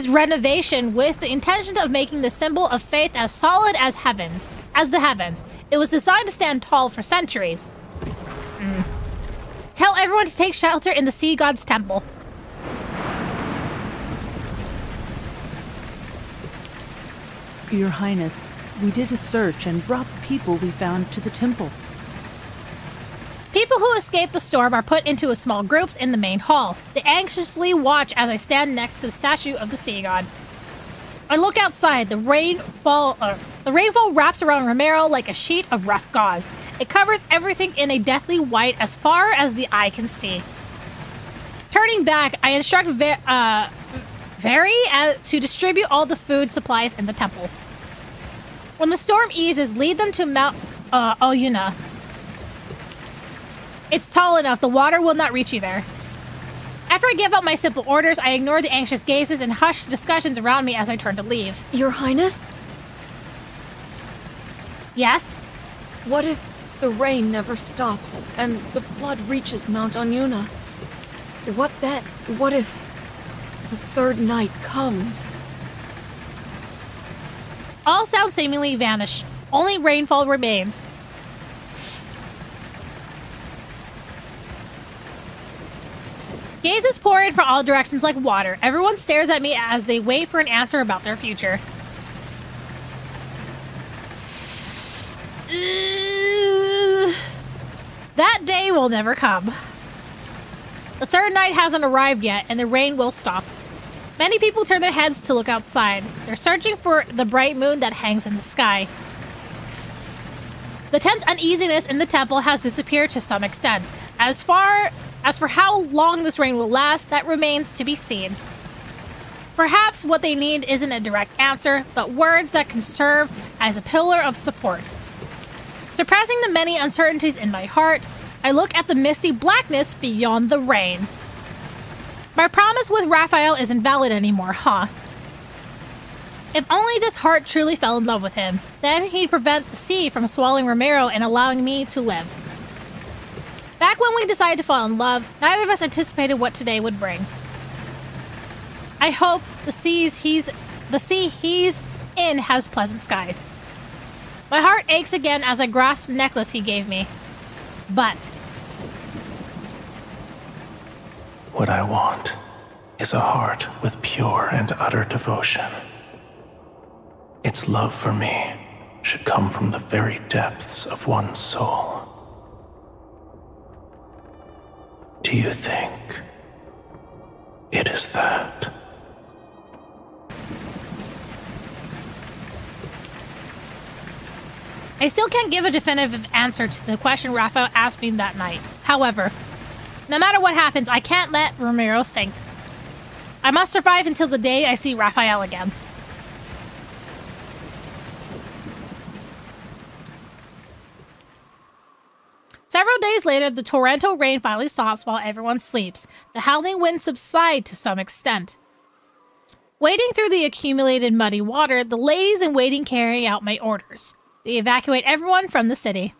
renovation with the intention of making the symbol of faith as solid as the heavens. It was designed to stand tall for centuries. Tell everyone to take shelter in the sea god's temple. Your Highness, we did a search and brought the people we found to the temple. People who escape the storm are put into small groups in the main hall. They anxiously watch as I stand next to the statue of the sea god. I look outside. The rainfall wraps around Romirro like a sheet of rough gauze. It covers everything in a deathly white as far as the eye can see. Turning back, I instruct Very to distribute all the food supplies in the temple. When the storm eases, lead them to Mount Oyuna. It's tall enough, the water will not reach you there. After I give up my simple orders, I ignore the anxious gazes and hushed discussions around me as I turn to leave. Your Highness? Yes? What if the rain never stops and the flood reaches Mount Oyuna? What then? What if the third night comes? All sounds seemingly vanish. Only rainfall remains. Gazes pour in from all directions like water. Everyone stares at me as they wait for an answer about their future. That day will never come. The third night hasn't arrived yet, and the rain will stop. Many people turn their heads to look outside. They're searching for the bright moon that hangs in the sky. The tense uneasiness in the temple has disappeared to some extent. As for how long this rain will last, that remains to be seen. Perhaps what they need isn't a direct answer, but words that can serve as a pillar of support. Suppressing the many uncertainties in my heart, I look at the misty blackness beyond the rain. My promise with Rafayel isn't valid anymore, huh? If only this heart truly fell in love with him, then he'd prevent the sea from swallowing Romirro and allowing me to live. Back when we decided to fall in love, neither of us anticipated what today would bring. I hope the sea he's in has pleasant skies. My heart aches again as I grasp the necklace he gave me. But what I want is a heart with pure and utter devotion. Its love for me should come from the very depths of one's soul. Do you think it is that? I still can't give a definitive answer to the question Rafayel asked me that night. However, no matter what happens, I can't let Romirro sink. I must survive until the day I see Rafayel again. Several days later, the torrential rain finally stops while everyone sleeps. The howling winds subside to some extent. Wading through the accumulated muddy water, the ladies in waiting carry out my orders. They evacuate everyone from the city.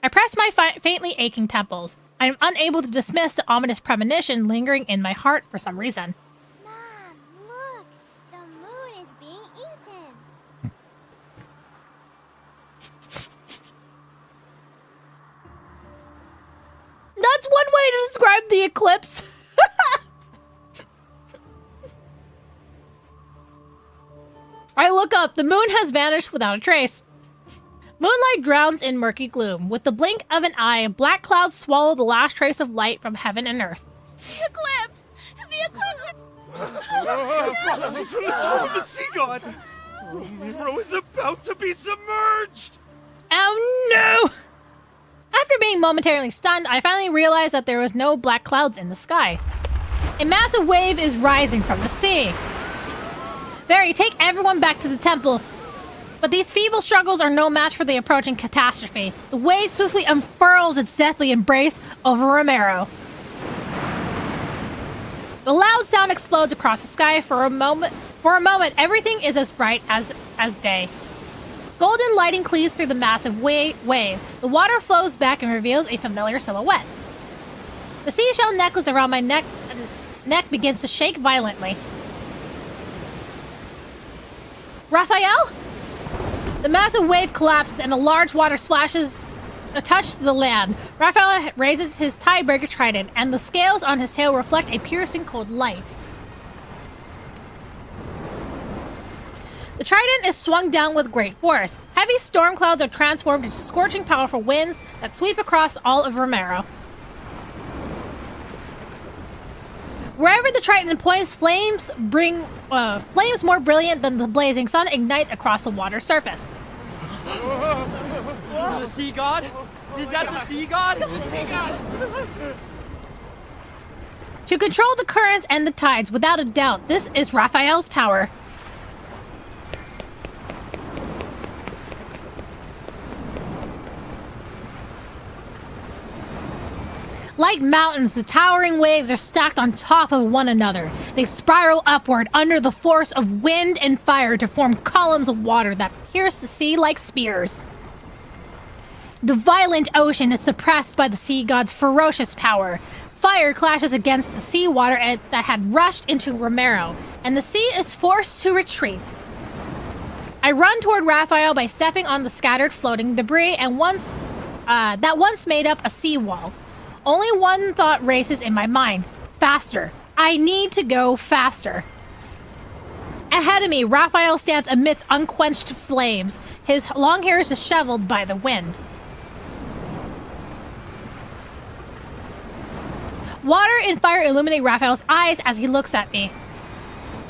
I press my faintly aching temples. I am unable to dismiss the ominous premonition lingering in my heart for some reason. Mom, look! The moon is being eaten! That's one way to describe the eclipse. I look up. The moon has vanished without a trace. Moonlight drowns in murky gloom. With the blink of an eye, black clouds swallow the last trace of light from heaven and earth. The eclipse! The eclipse! A prophecy from the tome of the sea god! Romirro is about to be submerged! Oh no! After being momentarily stunned, I finally realized that there was no black clouds in the sky. A massive wave is rising from the sea. Very, take everyone back to the temple. But these feeble struggles are no match for the approaching catastrophe. The wave swiftly unfurls its deathly embrace over Romirro. The loud sound explodes across the sky. For a moment, everything is as bright as day. Golden lighting cleaves through the massive wave. The water flows back and reveals a familiar silhouette. The seashell necklace around my neck begins to shake violently. Rafayel? The massive wave collapses and a large water splashes touch the land. Rafayel raises his tiebreaker trident, and the scales on his tail reflect a piercing cold light. The trident is swung down with great force. Heavy storm clouds are transformed into scorching, powerful winds that sweep across all of Romirro. Wherever the trident points, flames more brilliant than the blazing sun ignite across the water surface. The sea god? Is that the sea god? To control the currents and the tides, without a doubt, this is Rafayel's power. Like mountains, the towering waves are stacked on top of one another. They spiral upward under the force of wind and fire to form columns of water that pierce the sea like spears. The violent ocean is suppressed by the sea god's ferocious power. Fire clashes against the seawater that had rushed into Romirro, and the sea is forced to retreat. I run toward Rafayel by stepping on the scattered floating debris and that once made up a seawall. Only one thought races in my mind. Faster. I need to go faster. Ahead of me, Rafayel stands amidst unquenched flames, his long hair is disheveled by the wind. Water and fire illuminate Rafayel's eyes as he looks at me.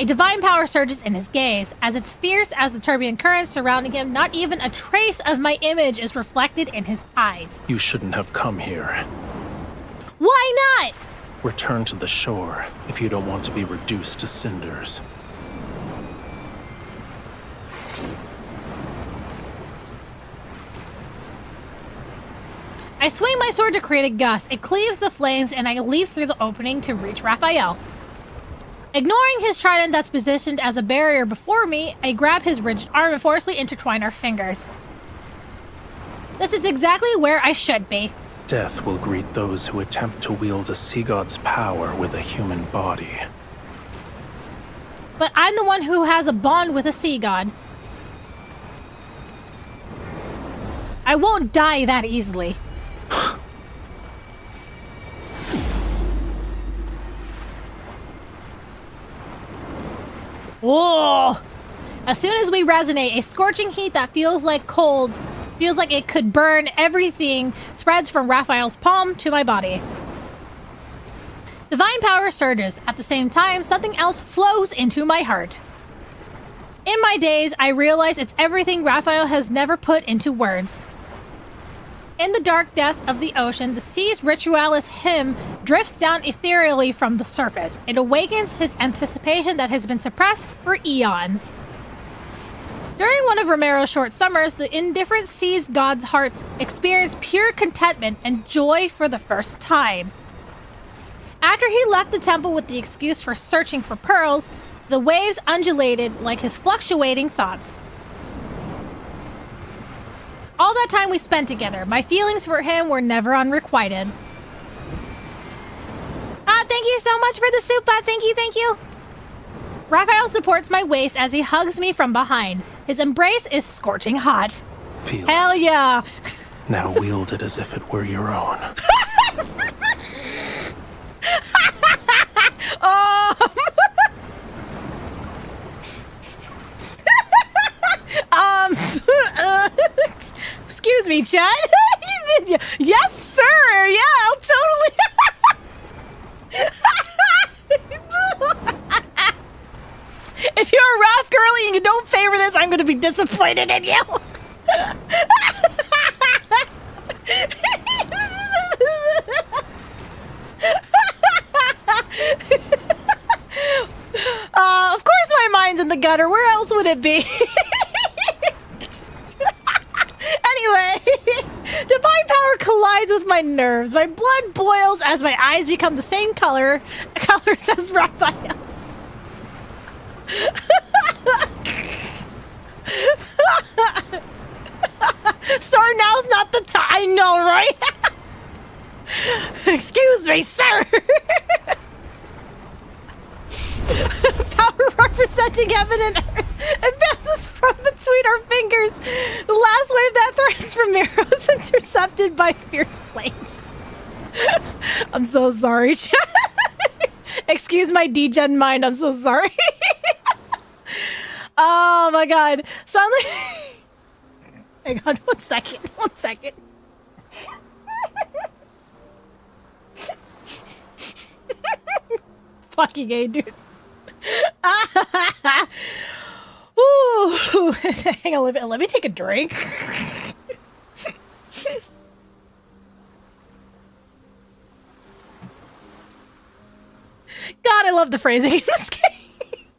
A divine power surges in his gaze. As it's fierce as the turbulent currents surrounding him, not even a trace of my image is reflected in his eyes. You shouldn't have come here. Why not? Return to the shore if you don't want to be reduced to cinders. I swing my sword to create a gust. It cleaves the flames, and I leap through the opening to reach Rafayel. Ignoring his trident that's positioned as a barrier before me, I grab his rigid arm and forcefully intertwine our fingers. This is exactly where I should be. Death will greet those who attempt to wield a sea god's power with a human body. But I'm the one who has a bond with a sea god. I won't die that easily. Whoa! As soon as we resonate, a scorching heat that feels like it could burn everything, spreads from Rafayel's palm to my body. Divine power surges. At the same time, something else flows into my heart. In my daze, I realize it's everything Rafayel has never put into words. In the dark depths of the ocean, the sea's ritualist hymn drifts down ethereally from the surface. It awakens his anticipation that has been suppressed for eons. During one of Romirro's short summers, the indifferent sea's god's hearts experienced pure contentment and joy for the first time. After he left the temple with the excuse for searching for pearls, the waves undulated like his fluctuating thoughts. All that time we spent together, my feelings for him were never unrequited. Thank you so much for the soupa. Thank you. Rafayel supports my waist as he hugs me from behind. His embrace is scorching hot. Feel Hell yeah. Now wield it as if it were your own. Excuse me, Chad. Yes, sir. Yeah, I'll totally. If you're a Raph girly and you don't favor this, I'm going to be disappointed in you. Of course my mind's in the gutter. Where else would it be? Anyway, divine power collides with my nerves. My blood boils as my eyes become the same colors as Raphael's. Sorry, now's not the time. I know, right? Excuse me, sir. Power representing evident advances from between our fingers. The last wave that threatens Romirro is intercepted by fierce flames. I'm so sorry. Excuse my degen mind. I'm so sorry. Oh my god. Suddenly... Hang on, 1 second. 1 second. Fucking A, dude. Ooh. Hang on, let me take a drink. God, I love the phrasing in this game.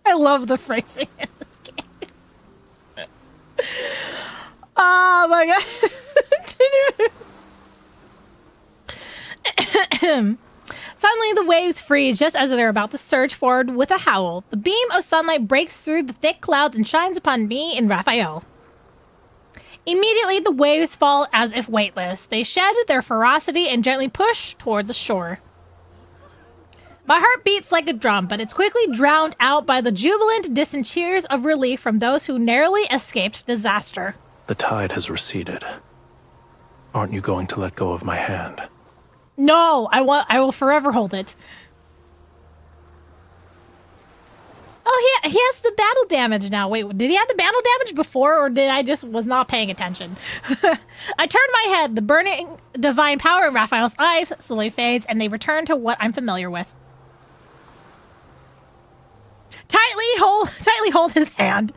I love the phrasing in this game. Oh my god. Suddenly, the waves freeze just as they're about to surge forward with a howl. The beam of sunlight breaks through the thick clouds and shines upon me and Rafayel. Immediately, the waves fall as if weightless. They shed their ferocity and gently push toward the shore. My heart beats like a drum, but it's quickly drowned out by the jubilant, distant cheers of relief from those who narrowly escaped disaster. The tide has receded. Aren't you going to let go of my hand? No, I will forever hold it. Oh, he has the battle damage now. Wait, did he have the battle damage before, or did I just was not paying attention? I turned my head. The burning divine power in Raphael's eyes slowly fades, and they return to what I'm familiar with. Tightly hold his hand.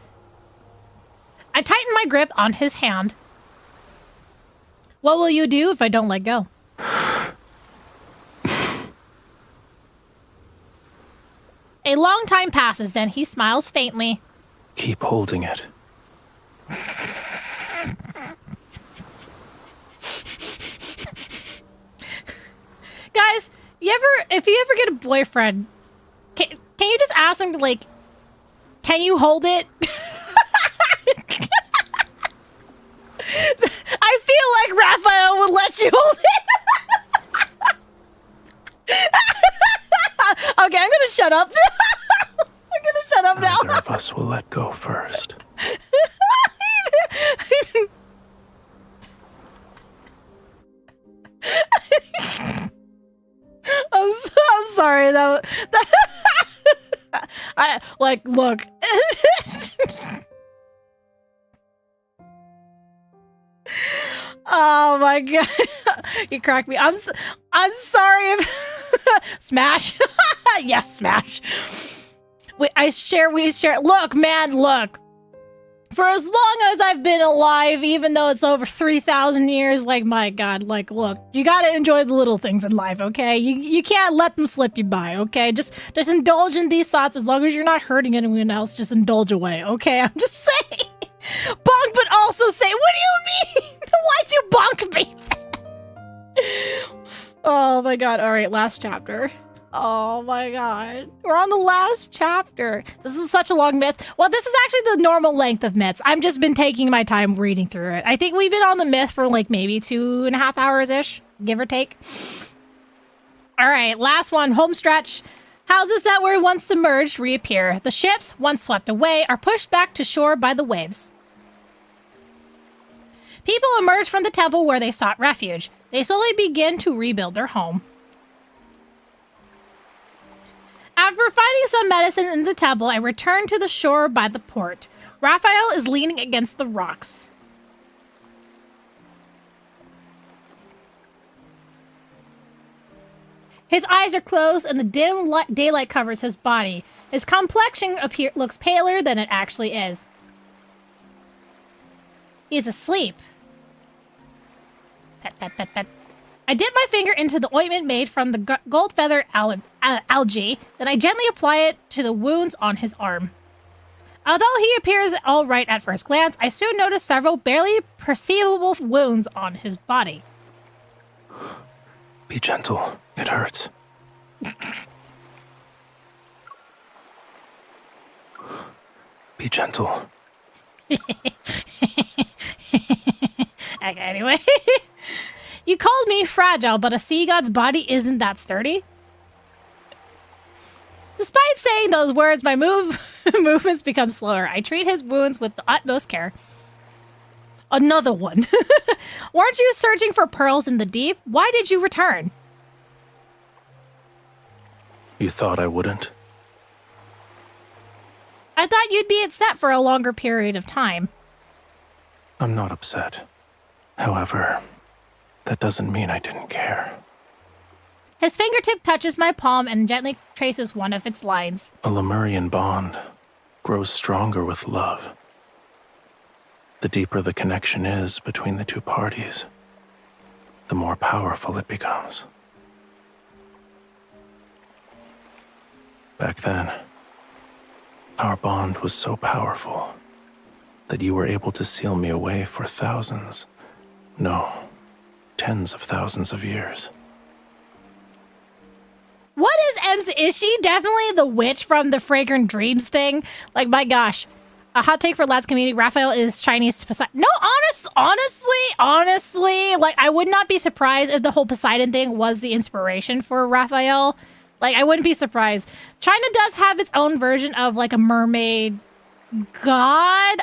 I tighten my grip on his hand. What will you do if I don't let go? A long time passes, then he smiles faintly. Keep holding it. Guys, if you ever get a boyfriend, can you just ask him, like, can you hold it? I feel like Rafayel would let you hold it. Okay, I'm gonna shut up. I'm gonna shut up now. Neither of us will let go first. I'm sorry. I like look. Oh my god, you cracked me. I'm sorry. Smash. Yes, smash. We share. Look, man, look. For as long as I've been alive, even though it's over 3,000 years, like, my god, like, look, you gotta enjoy the little things in life, okay? You can't let them slip you by, okay? Just indulge in these thoughts as long as you're not hurting anyone else. Just indulge away, okay? I'm just saying. Bonk, but also say, what do you mean? Why'd you bonk me? Oh my god. All right, last chapter. Oh my god. We're on the last chapter. This is such a long myth. Well, this is actually the normal length of myths. I've just been taking my time reading through it. I think we've been on the myth for like maybe 2.5 hours-ish, give or take. All right, last one, home stretch. Houses that were once submerged reappear. The ships, once swept away, are pushed back to shore by the waves. People emerge from the temple where they sought refuge. They slowly begin to rebuild their home. After finding some medicine in the temple, I return to the shore by the port. Rafayel is leaning against the rocks. His eyes are closed and the dim daylight covers his body. His complexion looks paler than it actually is. He's asleep. Pet, pet, pet, pet. I dip my finger into the ointment made from the gold feather algae, then I gently apply it to the wounds on his arm. Although he appears all right at first glance, I soon notice several barely perceivable wounds on his body. Be gentle. It hurts. Be gentle. Okay, anyway. You called me fragile, but a sea god's body isn't that sturdy. Despite saying those words, my movements become slower. I treat his wounds with the utmost care. Another one. Weren't you searching for pearls in the deep? Why did you return? You thought I wouldn't? I thought you'd be upset for a longer period of time. I'm not upset. However, that doesn't mean I didn't care. His fingertip touches my palm and gently traces one of its lines. A Lemurian bond grows stronger with love. The deeper the connection is between the two parties, the more powerful it becomes. Back then, our bond was so powerful that you were able to seal me away for thousands, no, tens of thousands of years. What is M's? Is she definitely the witch from the Fragrant Dreams thing? Like, my gosh. A hot take for Lads community, Rafayel is Chinese Poseidon. No, honestly, like, I would not be surprised if the whole Poseidon thing was the inspiration for Rafayel. Like, I wouldn't be surprised. China does have its own version of, like, a mermaid god.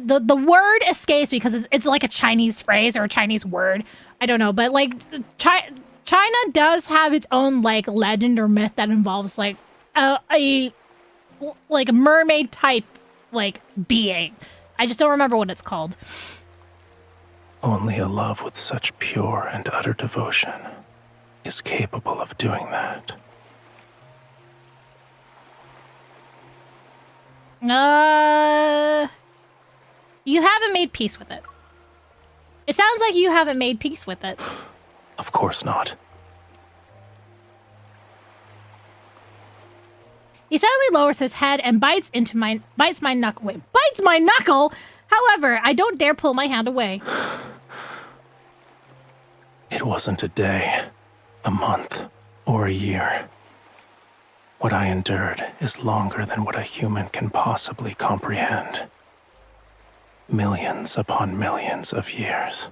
The word escapes because it's like a Chinese phrase or a Chinese word. I don't know, but, like, China does have its own, like, legend or myth that involves, like, a mermaid type, like, being. I just don't remember what it's called. Only a love with such pure and utter devotion is capable of doing that. You haven't made peace with it. It sounds like you haven't made peace with it. Of course not. He suddenly lowers his head and bites my knuckle. Wait, bites my knuckle? However, I don't dare pull my hand away. It wasn't a day, a month, or a year. What I endured is longer than what a human can possibly comprehend. Millions upon millions of years.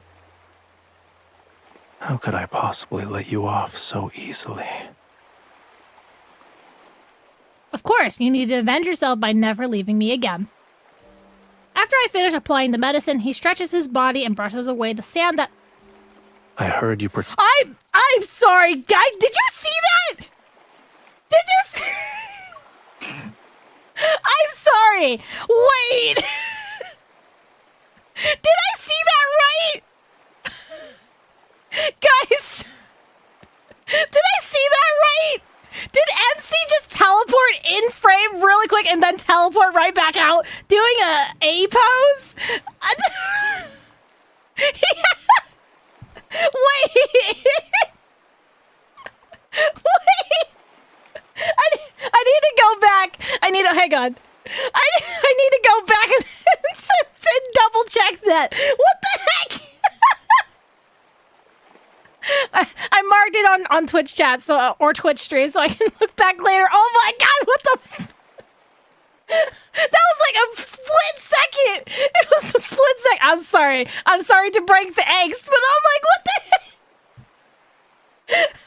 How could I possibly let you off so easily? Of course, you need to avenge yourself by never leaving me again. After I finish applying the medicine, he stretches his body and brushes away the sand that... I heard you I'm sorry, guy. Did you see that? Did you see... I'm sorry. Wait. Did I see that right? Guys. Did I see that right? Did MC just teleport in frame really quick and then teleport right back out doing a pose? Wait. Wait. I need to go back. Hang on. I need to go back and double check that. What the heck? I marked it on Twitch chat or Twitch stream so I can look back later. Oh my god, what the that was like a split second. It was a split second. I'm sorry to break the angst, but I'm like, what the heck?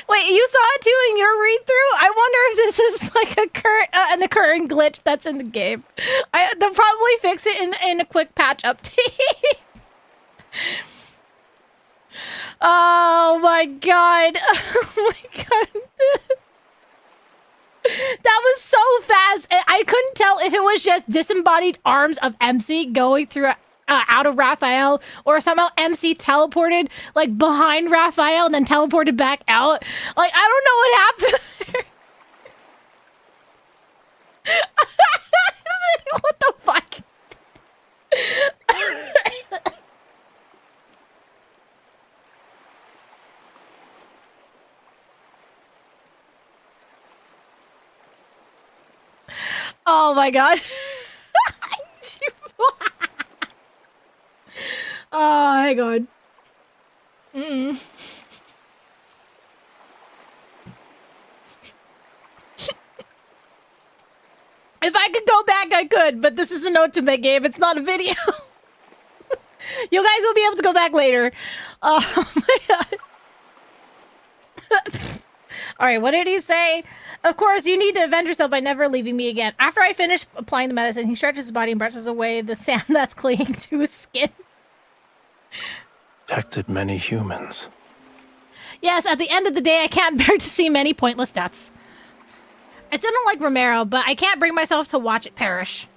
Wait, you saw it too in your read-through? I wonder if this is like an occurring glitch that's in the game. They'll probably fix it in a quick patch update. Oh my god. Oh my god. That was so fast. I couldn't tell if it was just disembodied arms of MC going through out of Rafayel, or somehow MC teleported like behind Rafayel and then teleported back out. Like, I don't know what happened there. What the fuck? Oh my god. Oh, hang on. If I could go back, I could, but this is an ultimate game. It's not a video. You guys will be able to go back later. Oh my god. Alright, what did he say? Of course, you need to avenge yourself by never leaving me again. After I finish applying the medicine, he stretches his body and brushes away the sand that's clinging to his skin. Protected many humans. Yes, at the end of the day, I can't bear to see many pointless deaths. I still don't like Romirro, but I can't bring myself to watch it perish.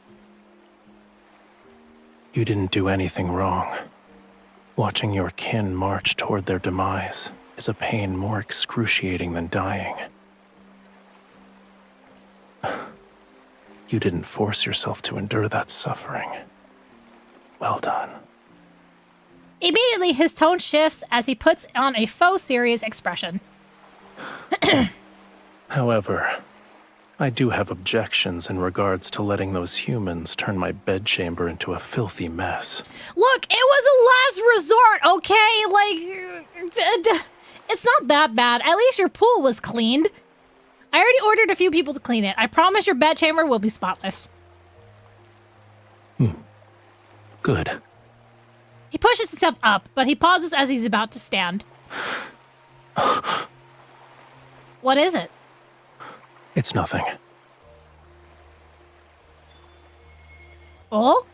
You didn't do anything wrong. Watching your kin march toward their demise is a pain more excruciating than dying. You didn't force yourself to endure that suffering. Well done. Immediately, his tone shifts as he puts on a faux serious expression. However, I do have objections in regards to letting those humans turn my bedchamber into a filthy mess. Look, it was a last resort, okay? Like, it's not that bad. At least your pool was cleaned. I already ordered a few people to clean it. I promise your bedchamber will be spotless. Good. He pushes himself up, but he pauses as he's about to stand. What is it? It's nothing. Oh?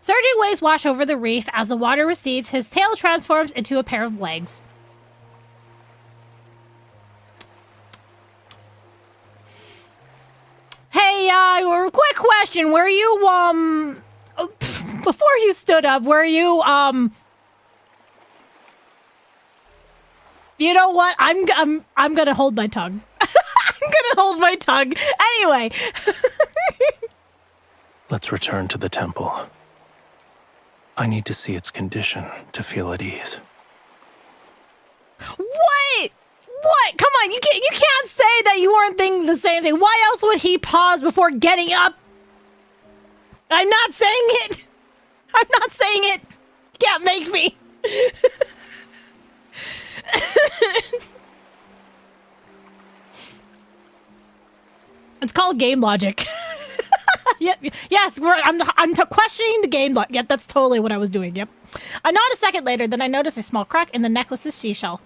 Surging waves wash over the reef. As the water recedes, his tail transforms into a pair of legs. Hey, quick question. Were you, before you stood up, were you, you know what? I'm gonna hold my tongue. I'm gonna hold my tongue. Anyway. Let's return to the temple. I need to see its condition to feel at ease. What? What? Come on, you can't say that you weren't thinking the same thing. Why else would he pause before getting up? I'm not saying it. I'm not saying it. You can't make me. It's called game logic. Yep. Yes, I'm questioning the game logic. Yep, that's totally what I was doing. Yep. I nod a second later, then I notice a small crack in the necklace's seashell.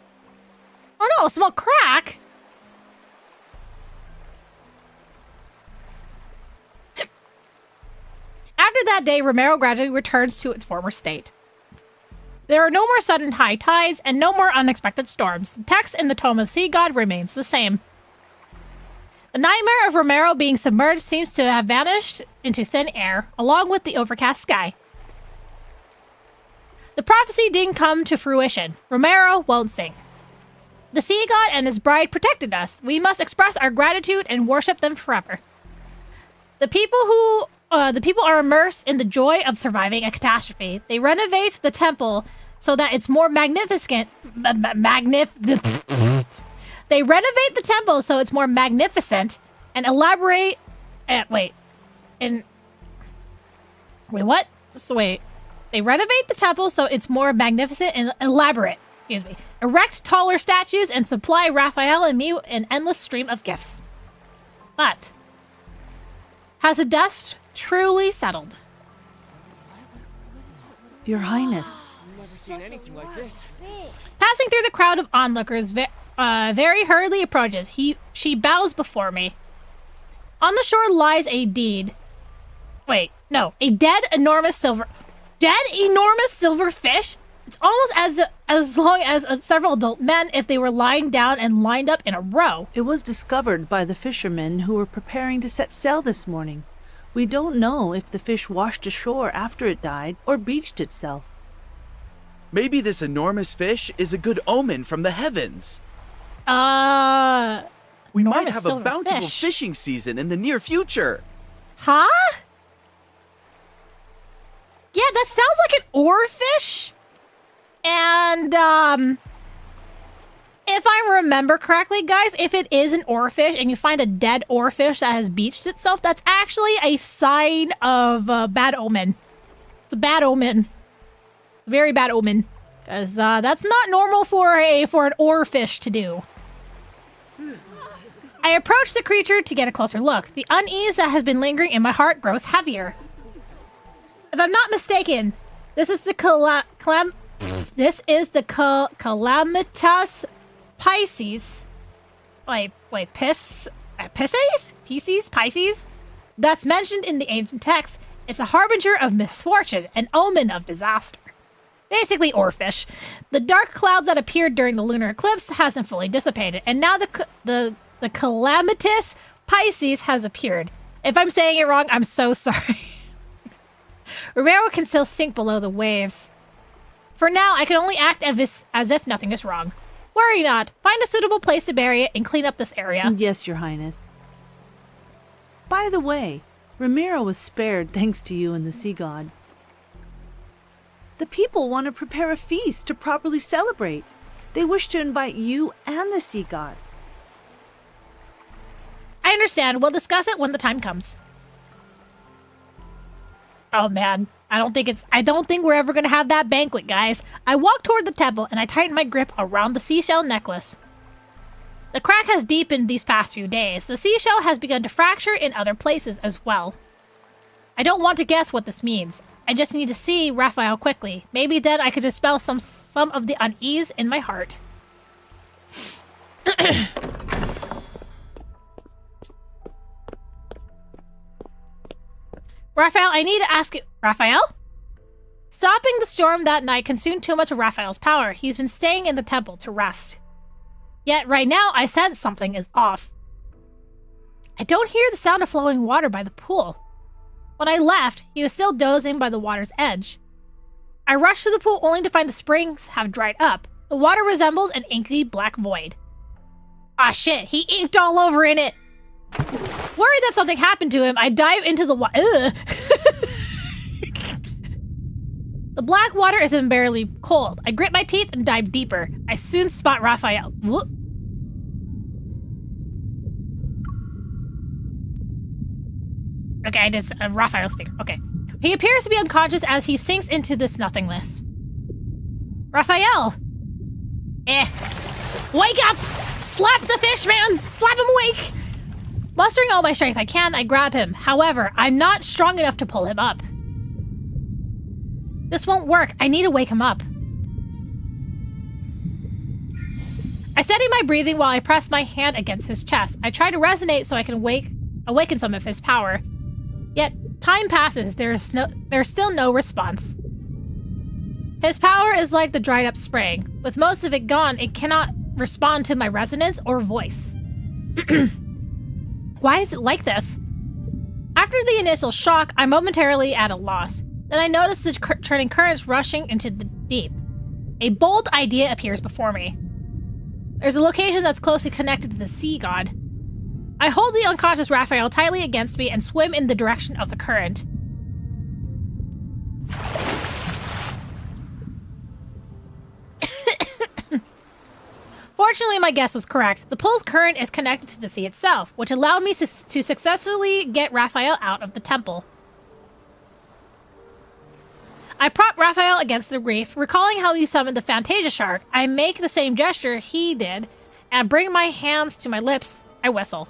Oh no, a small crack? After that day, Romirro gradually returns to its former state. There are no more sudden high tides and no more unexpected storms. The text in the Tome of the Sea God remains the same. The nightmare of Romirro being submerged seems to have vanished into thin air, along with the overcast sky. The prophecy didn't come to fruition. Romirro won't sink. The Sea God and his bride protected us. We must express our gratitude and worship them forever. The people are immersed in the joy of surviving a catastrophe. They renovate the temple so that it's more magnificent. They renovate the temple so it's more magnificent and elaborate. Wait, what? So wait. They renovate the temple so it's more magnificent and elaborate. Excuse me. Erect taller statues and supply Rafayel and me an endless stream of gifts. But has the dust truly settled? Your Highness. I've never seen anything like this. Passing through the crowd of onlookers, very hurriedly approaches. She bows before me. On the shore lies a dead, enormous silver fish. It's almost as long as several adult men if they were lying down and lined up in a row. It was discovered by the fishermen who were preparing to set sail this morning. We don't know if the fish washed ashore after it died or beached itself. Maybe this enormous fish is a good omen from the heavens. We might have a bountiful fishing season in the near future. Huh? Yeah, that sounds like an oarfish. And, if I remember correctly, guys, if it is an oarfish and you find a dead oarfish that has beached itself, that's actually a sign of bad omen. It's a bad omen. Very bad omen. Because that's not normal for an oarfish to do. I approach the creature to get a closer look. The unease that has been lingering in my heart grows heavier. If I'm not mistaken, this is the Calamitous Pisces. Pisces? That's mentioned in the ancient text. It's a harbinger of misfortune, an omen of disaster. Basically, oarfish. The dark clouds that appeared during the lunar eclipse hasn't fully dissipated, and now the calamitous Pisces has appeared. If I'm saying it wrong, I'm so sorry. Romirro can still sink below the waves. For now, I can only act as if nothing is wrong. Worry not. Find a suitable place to bury it and clean up this area. Yes, Your Highness. By the way, Romirro was spared thanks to you and the sea god. The people want to prepare a feast to properly celebrate. They wish to invite you and the sea god. I understand. We'll discuss it when the time comes. Oh man, I don't think we're ever gonna have that banquet, guys. I walk toward the temple and I tighten my grip around the seashell necklace. The crack has deepened these past few days. The seashell has begun to fracture in other places as well. I don't want to guess what this means. I just need to see Rafayel quickly. Maybe then I could dispel some of the unease in my heart. Rafayel, I need to ask you... Rafayel? Stopping the storm that night consumed too much of Rafayel's power. He's been staying in the temple to rest. Yet right now, I sense something is off. I don't hear the sound of flowing water by the pool. When I left, he was still dozing by the water's edge. I rushed to the pool only to find the springs have dried up. The water resembles an inky black void. Ah shit, he inked all over in it! Worried that something happened to him, I dive into the water. The black water is unbearably cold. I grit my teeth and dive deeper. I soon spot Rafayel. Whoop. Okay, I just Rafayel's figure. Okay. He appears to be unconscious as he sinks into this nothingness. Rafayel! Wake up! Slap the fish, man! Slap him awake! Mustering all my strength I can, I grab him. However, I'm not strong enough to pull him up. This won't work. I need to wake him up. I steady my breathing while I press my hand against his chest. I try to resonate so I can awaken some of his power. Yet, time passes. There's still no response. His power is like the dried up spring. With most of it gone, it cannot respond to my resonance or voice. Why is it like this? After the initial shock, I'm momentarily at a loss. Then I notice the turning currents rushing into the deep. A bold idea appears before me. There's a location that's closely connected to the sea god. I hold the unconscious Rafayel tightly against me and swim in the direction of the current. Fortunately, my guess was correct. The pool's current is connected to the sea itself, which allowed me to successfully get Rafayel out of the temple. I prop Rafayel against the reef, recalling how he summoned the Fantasia shark. I make the same gesture he did, and bring my hands to my lips. I whistle.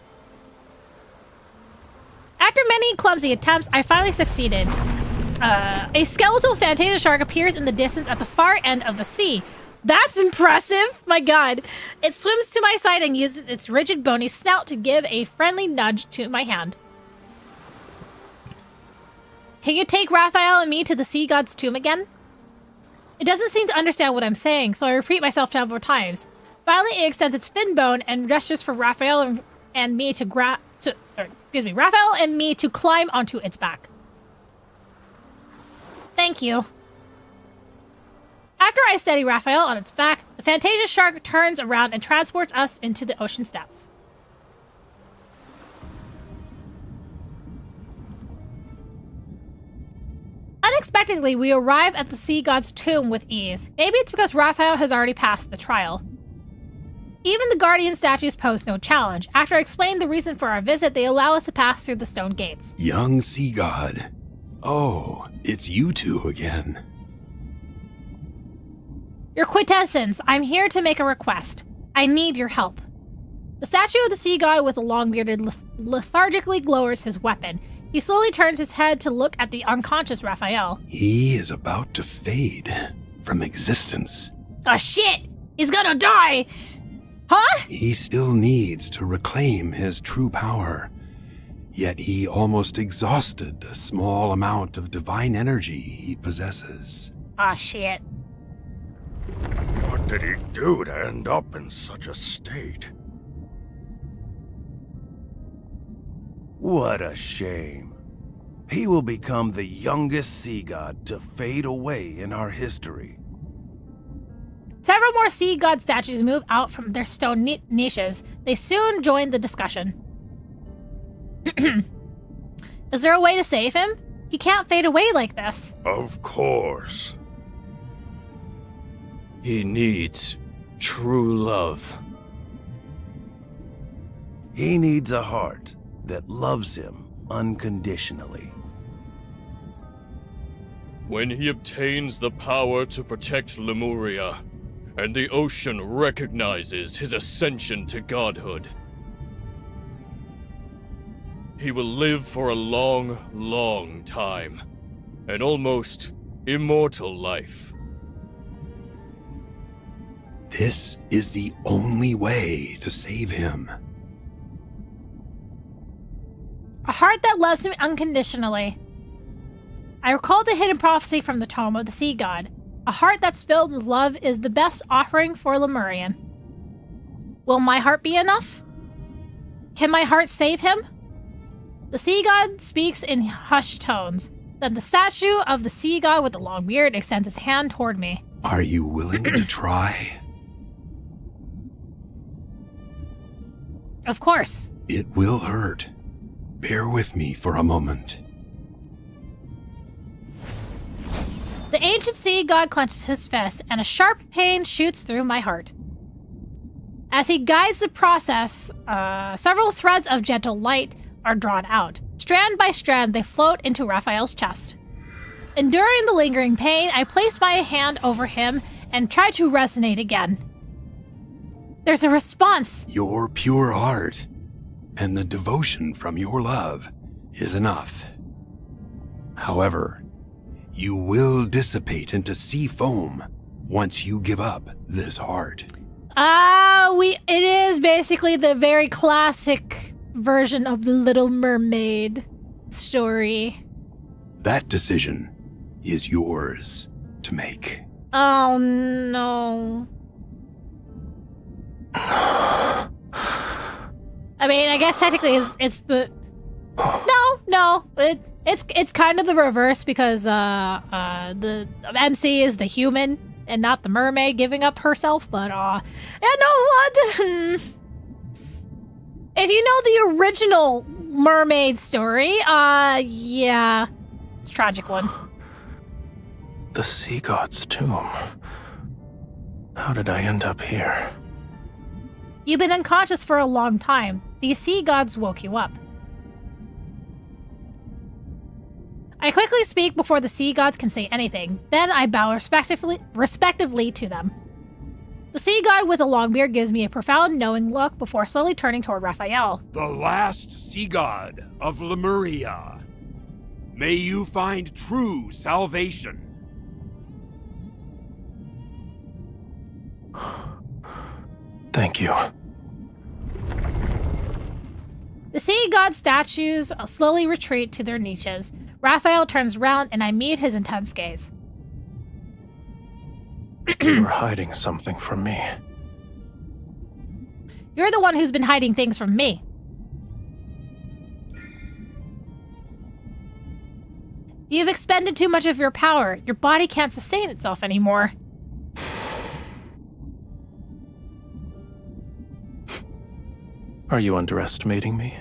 After many clumsy attempts, I finally succeeded. A skeletal Fantasia shark appears in the distance at the far end of the sea. That's impressive! My god. It swims to my side and uses its rigid bony snout to give a friendly nudge to my hand. Can you take Rafayel and me to the sea god's tomb again? It doesn't seem to understand what I'm saying, so I repeat myself several times. Finally, it extends its fin bone and gestures for Rafayel and me to Rafayel and me to climb onto its back. Thank you. After I steady Rafayel on its back, the Fantasia shark turns around and transports us into the ocean steppes. Unexpectedly, we arrive at the sea god's tomb with ease. Maybe it's because Rafayel has already passed the trial. Even the guardian statues pose no challenge. After I explain the reason for our visit, they allow us to pass through the stone gates. Young sea god. Oh, it's you two again. Your quintessence, I'm here to make a request. I need your help. The statue of the sea god with a long bearded lethargically lowers his weapon. He slowly turns his head to look at the unconscious Rafayel. He is about to fade from existence. Oh shit! He's gonna die! Huh? He still needs to reclaim his true power. Yet he almost exhausted the small amount of divine energy he possesses. Oh shit. What did he do to end up in such a state? What a shame. He will become the youngest sea god to fade away in our history. Several more sea god statues move out from their stone niches. They soon join the discussion. Is there a way to save him? He can't fade away like this. Of course. He needs true love. He needs a heart that loves him unconditionally. When he obtains the power to protect Lemuria, and the ocean recognizes his ascension to godhood, he will live for a long, long time. An almost immortal life. This is the only way to save him. A heart that loves him unconditionally. I recall the hidden prophecy from the Tome of the Sea God. A heart that's filled with love is the best offering for Lemurian. Will my heart be enough? Can my heart save him? The sea god speaks in hushed tones. Then the statue of the sea god with the long beard extends his hand toward me. Are you willing to try? Of course. It will hurt. Bear with me for a moment. The ancient sea god clenches his fist, and a sharp pain shoots through my heart. As he guides the process, several threads of gentle light are drawn out. Strand by strand, they float into Raphael's chest. Enduring the lingering pain, I place my hand over him and try to resonate again. There's a response. Your pure heart and the devotion from your love is enough. However, you will dissipate into sea foam once you give up this heart. It is basically the very classic version of the Little Mermaid story. That decision is yours to make. Oh no. I mean, I guess technically it's the it's kind of the reverse because the MC is the human and not the mermaid giving up herself. But you know what? If you know the original mermaid story, yeah, it's a tragic one. The sea god's tomb. How did I end up here? You've been unconscious for a long time. The sea gods woke you up. I quickly speak before the sea gods can say anything. Then I bow respectively to them. The sea god with a long beard gives me a profound, knowing look before slowly turning toward Rafayel. The last sea god of Lemuria. May you find true salvation. Thank you. The sea god statues slowly retreat to their niches. Rafayel turns around and I meet his intense gaze. You were hiding something from me. You're the one who's been hiding things from me. You've expended too much of your power. Your body can't sustain itself anymore. Are you underestimating me?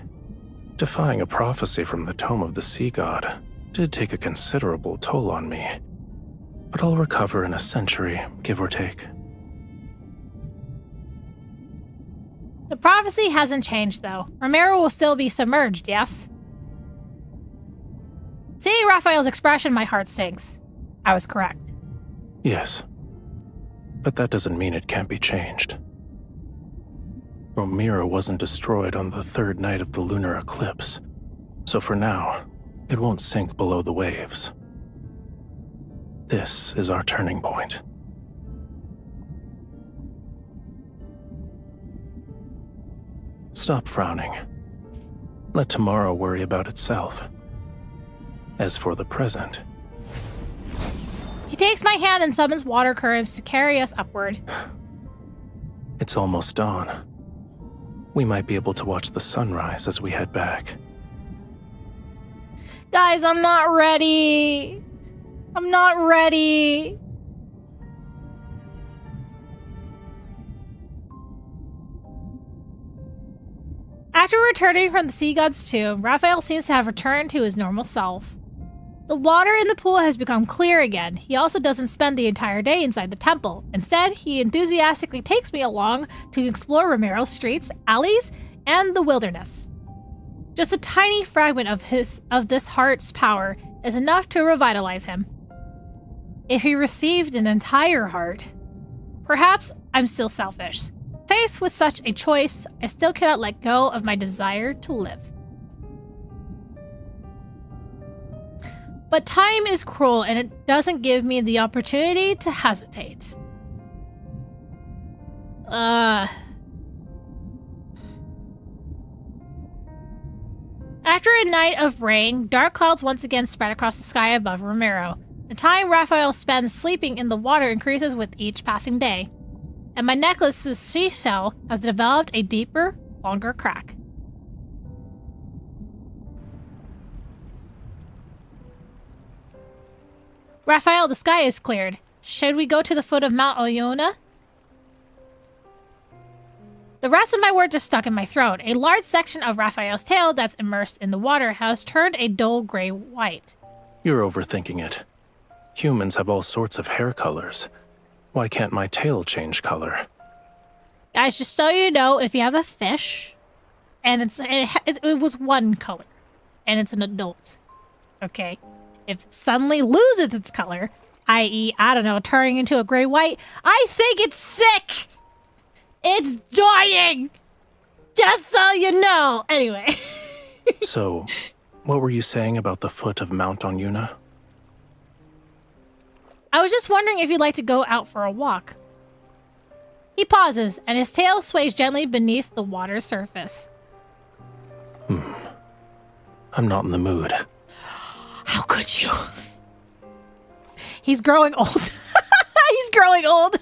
Defying a prophecy from the Tome of the Sea God did take a considerable toll on me. But I'll recover in a century, give or take. The prophecy hasn't changed, though. Romirro will still be submerged, yes? Seeing Raphael's expression, my heart sinks. I was correct. Yes. But that doesn't mean it can't be changed. Romirro wasn't destroyed on the third night of the lunar eclipse, so for now, it won't sink below the waves. This is our turning point. Stop frowning. Let tomorrow worry about itself. As for the present, He takes my hand and summons water currents to carry us upward. It's almost dawn. We might be able to watch the sunrise as we head back. Guys, I'm not ready. I'm not ready. After returning from the sea god's tomb, Rafayel seems to have returned to his normal self. The water in the pool has become clear again. He also doesn't spend the entire day inside the temple. Instead, he enthusiastically takes me along to explore Romirro's streets, alleys, and the wilderness. Just a tiny fragment of this heart's power is enough to revitalize him. If he received an entire heart, perhaps I'm still selfish. Faced with such a choice, I still cannot let go of my desire to live. But time is cruel and it doesn't give me the opportunity to hesitate. After a night of rain, dark clouds once again spread across the sky above Romirro. The time Rafayel spends sleeping in the water increases with each passing day. And my necklace's seashell has developed a deeper, longer crack. Rafayel, the sky is cleared. Should we go to the foot of Mount Oyuna? The rest of my words are stuck in my throat. A large section of Rafayel's tail that's immersed in the water has turned a dull gray white. You're overthinking it. Humans have all sorts of hair colors. Why can't my tail change color? Guys, just so you know, if you have a fish, and it was one color, and it's an adult, okay? If it suddenly loses its color, i.e., I don't know, turning into a gray white, I think it's sick! It's dying! Just so you know! Anyway. So, what were you saying about the foot of Mount Oyuna? I was just wondering if you'd like to go out for a walk. He pauses, and his tail sways gently beneath the water's surface. I'm not in the mood. How could you? He's growing old. He's growing old.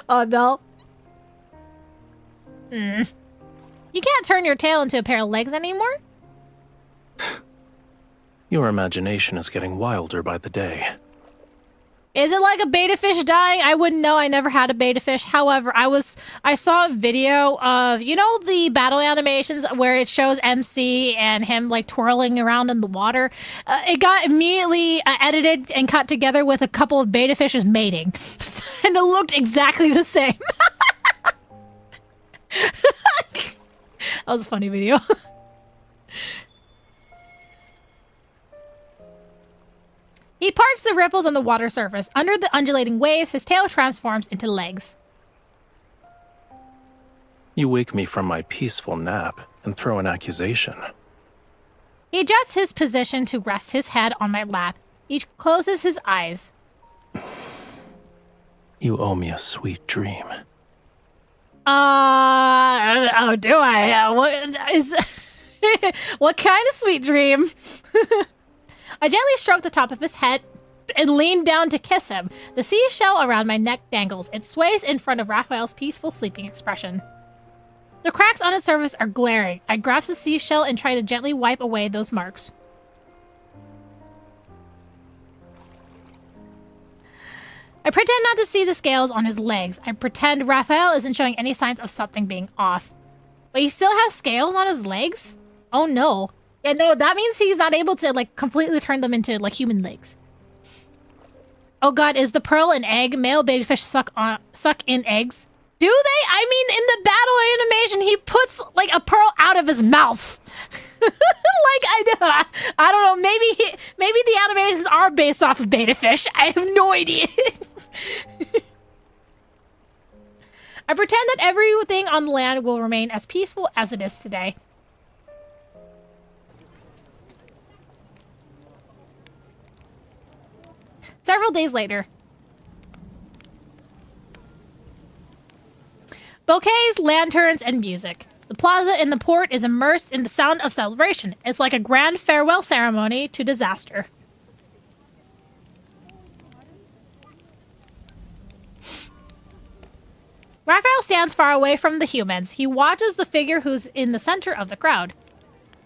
Oh, no. You can't turn your tail into a pair of legs anymore? Your imagination is getting wilder by the day. Is it like a beta fish dying? I wouldn't know. I never had a beta fish. However, I saw a video of, you know, the battle animations where it shows MC and him like twirling around in the water. It got immediately edited and cut together with a couple of beta fishes mating. And it looked exactly the same. That was a funny video. He parts the ripples on the water surface. Under the undulating waves, his tail transforms into legs. You wake me from my peaceful nap and throw an accusation. He adjusts his position to rest his head on my lap. He closes his eyes. You owe me a sweet dream. Oh, do I? What kind of sweet dream? I gently stroke the top of his head and lean down to kiss him. The seashell around my neck dangles. It sways in front of Rafayel's peaceful sleeping expression. The cracks on its surface are glaring. I grasp the seashell and try to gently wipe away those marks. I pretend not to see the scales on his legs. I pretend Rafayel isn't showing any signs of something being off. But he still has scales on his legs? Oh no. Yeah, no, that means he's not able to, like, completely turn them into, like, human legs. Oh god, is the pearl an egg? Male babyfish suck in eggs. Do they? I mean, in the battle animation, he puts, like, a pearl out of his mouth. Like, I don't know, maybe the animations are based off of beta fish. I have no idea. I pretend that everything on the land will remain as peaceful as it is today. Several days later. Bouquets, lanterns, and music. The plaza in the port is immersed in the sound of celebration. It's like a grand farewell ceremony to disaster. Raphael stands far away from the humans. He watches the figure who's in the center of the crowd.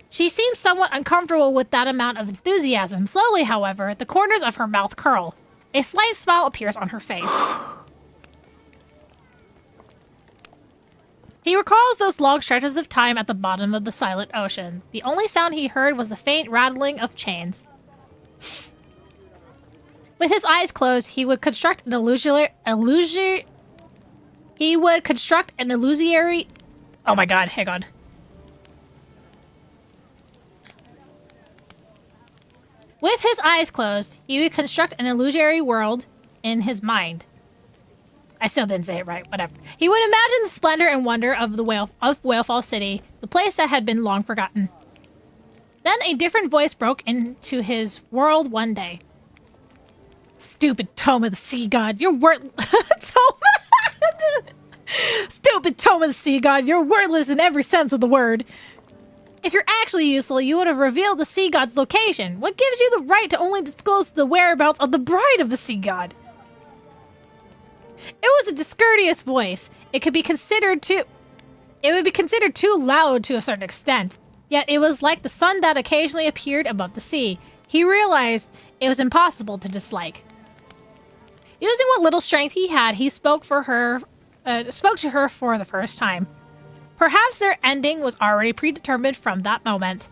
She seems somewhat uncomfortable with that amount of enthusiasm. Slowly, however, the corners of her mouth curl. A slight smile appears on her face. He recalls those long stretches of time at the bottom of the silent ocean. The only sound he heard was the faint rattling of chains. With his eyes closed, he would construct an illusory... Oh my god, hang on. With his eyes closed, he would construct an illusory world in his mind. I still didn't say it right, whatever. He would imagine the splendor and wonder of the Whalefall City, the place that had been long forgotten. Then a different voice broke into his world one day. Stupid Toma the Sea God, you're Stupid Toma the Sea God, you're worthless in every sense of the word. If you're actually useful, you would have revealed the Sea God's location. What gives you the right to only disclose the whereabouts of the bride of the Sea God? It was a discourteous voice. It would be considered too loud to a certain extent. Yet it was like the sun that occasionally appeared above the sea. He realized it was impossible to dislike. Using what little strength he had, he spoke to her for the first time. Perhaps their ending was already predetermined from that moment.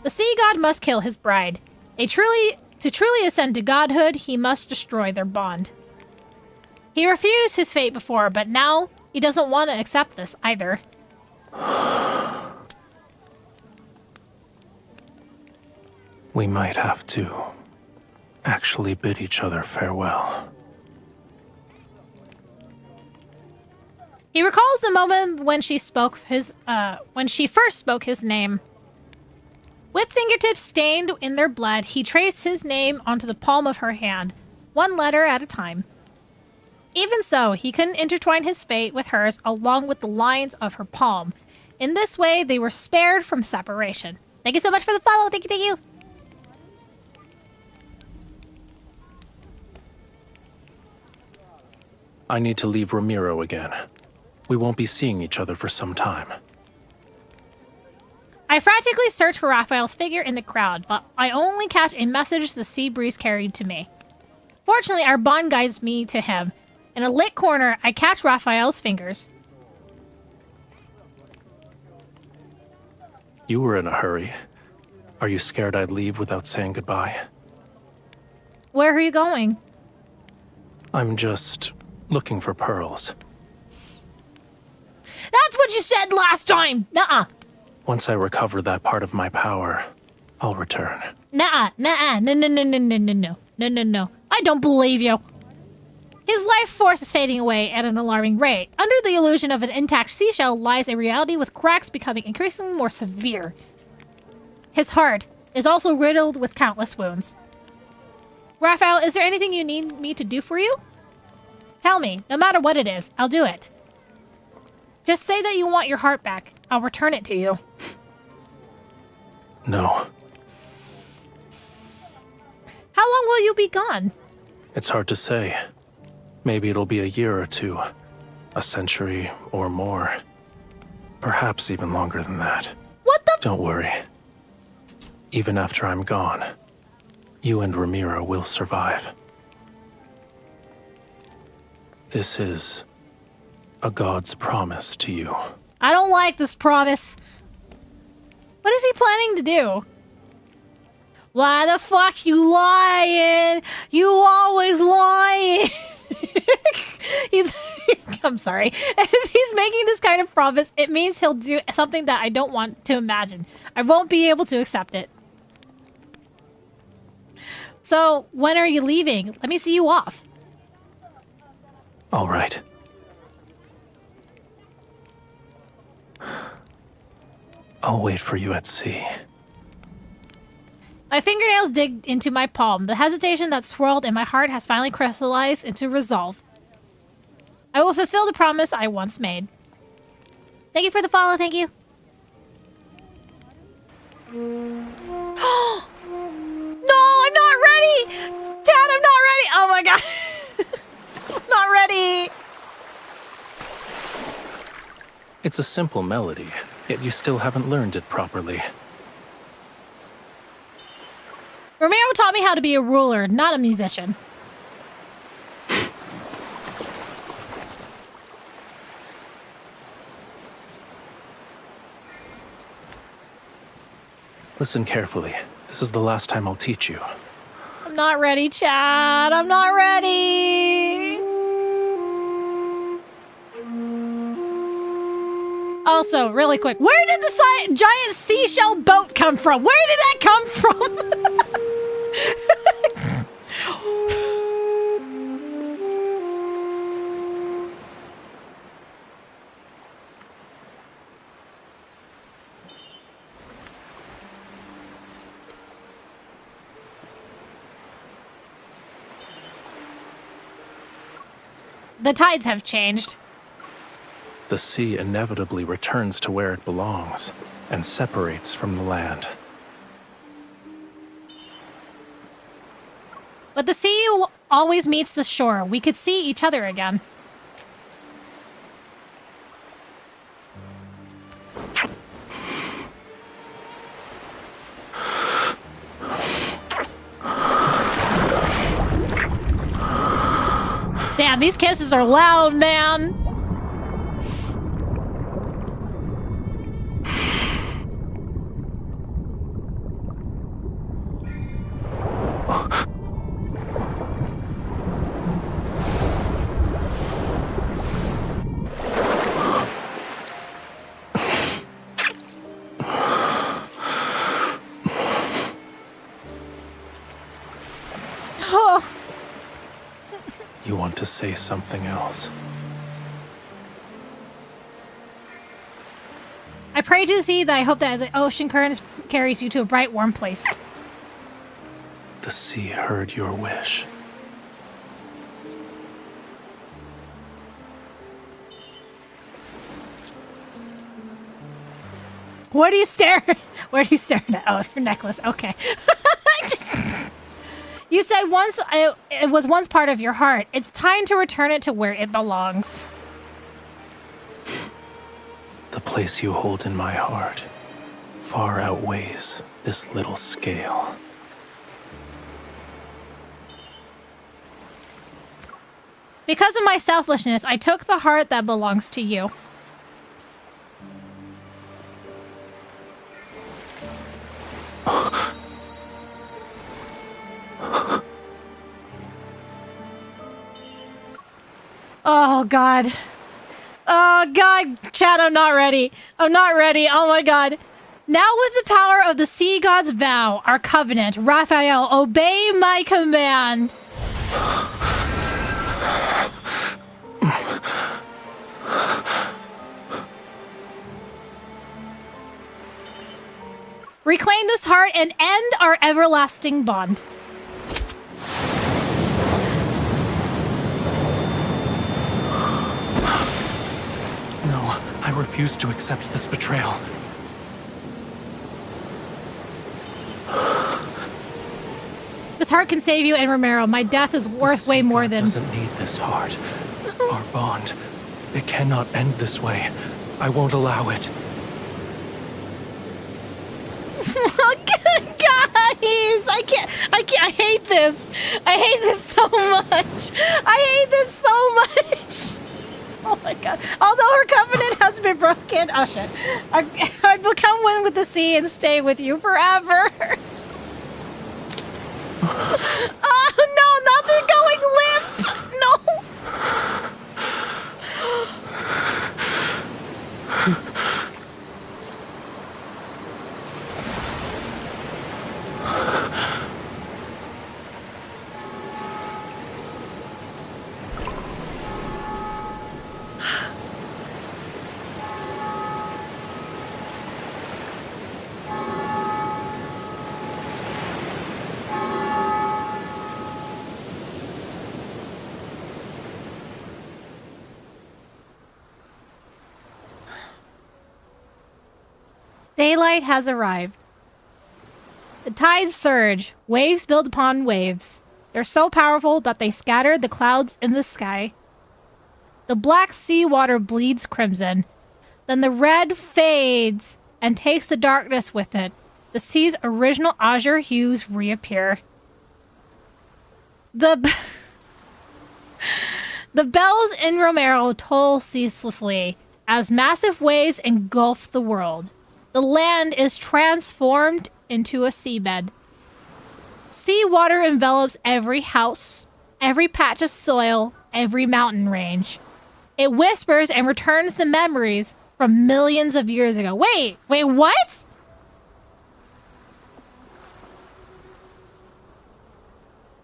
The Sea God must kill his bride. To truly ascend to godhood, he must destroy their bond. He refused his fate before, but now he doesn't want to accept this either. We might have to actually bid each other farewell. He recalls the moment when she first spoke his name. With fingertips stained in their blood, he traced his name onto the palm of her hand, one letter at a time. Even so, he couldn't intertwine his fate with hers along with the lines of her palm. In this way, they were spared from separation. Thank you so much for the follow. Thank you. I need to leave Romirro again. We won't be seeing each other for some time. I frantically search for Raphael's figure in the crowd, but I only catch a message the sea breeze carried to me. Fortunately, our bond guides me to him. In a lit corner, I catch Raphael's fingers. You were in a hurry. Are you scared I'd leave without saying goodbye? Where are you going? I'm just looking for pearls. That's what you said last time! Nuh-uh. Once I recover that part of my power, I'll return. Nuh-uh. No. I don't believe you. His life force is fading away at an alarming rate. Under the illusion of an intact seashell lies a reality with cracks becoming increasingly more severe. His heart is also riddled with countless wounds. Raphael, is there anything you need me to do for you? Tell me, no matter what it is, I'll do it. Just say that you want your heart back. I'll return it to you. No. How long will you be gone? It's hard to say. Maybe it'll be a year or two, a century or more. Perhaps even longer than that. What the? Don't worry. Even after I'm gone, you and Romirro will survive. This is a god's promise to you. I don't like this promise. What is he planning to do? Why the fuck you lying? You always lying. I'm sorry. If he's making this kind of promise, it means he'll do something that I don't want to imagine. I won't be able to accept it. So, when are you leaving? Let me see you off. All right. I'll wait for you at sea. My fingernails dig into my palm. The hesitation that swirled in my heart has finally crystallized into resolve. I will fulfill the promise I once made. Thank you for the follow, thank you. No, I'm not ready! Dad, I'm not ready! Oh my god! I'm not ready! It's a simple melody, yet you still haven't learned it properly. Romirro taught me how to be a ruler, not a musician. Listen carefully. This is the last time I'll teach you. I'm not ready, Chad. I'm not ready. Also, really quick, where did the giant seashell boat come from? Where did that come from? The tides have changed. The sea inevitably returns to where it belongs and separates from the land. But the sea always meets the shore. We could see each other again. Damn, these kisses are loud, man. You want to say something else? I pray to the sea that I hope that the ocean current carries you to a bright, warm place. The sea heard your wish. What are you staring? Where are you staring at? Oh, your necklace. Okay. You said once it was once part of your heart. It's time to return it to where it belongs. The place you hold in my heart far outweighs this little scale. Because of my selfishness, I took the heart that belongs to you. Oh, God. Oh, God. Chad, I'm not ready. I'm not ready. Oh, my God. Now with the power of the sea god's vow, our covenant, Rafayel, obey my command. Reclaim this heart and end our everlasting bond. No, I refuse to accept this betrayal. This heart can save you and Romirro. My death is worth way more than... doesn't need this heart. Our bond. It cannot end this way. I won't allow it. Guys, I can't, I hate this. I hate this so much. I hate this so much. Oh my God. Although her covenant has been broken. Oh shit. I've become one with the sea and stay with you forever. Oh no, not the going limp. No. Daylight has arrived. The tides surge, waves build upon waves. They're so powerful that they scatter the clouds in the sky. The black sea water bleeds crimson. Then the red fades and takes the darkness with it. The sea's original azure hues reappear. The bells in Romirro toll ceaselessly as massive waves engulf the world. The land is transformed into a seabed. Seawater envelops every house, every patch of soil, every mountain range. It whispers and returns the memories from millions of years ago. Wait, what?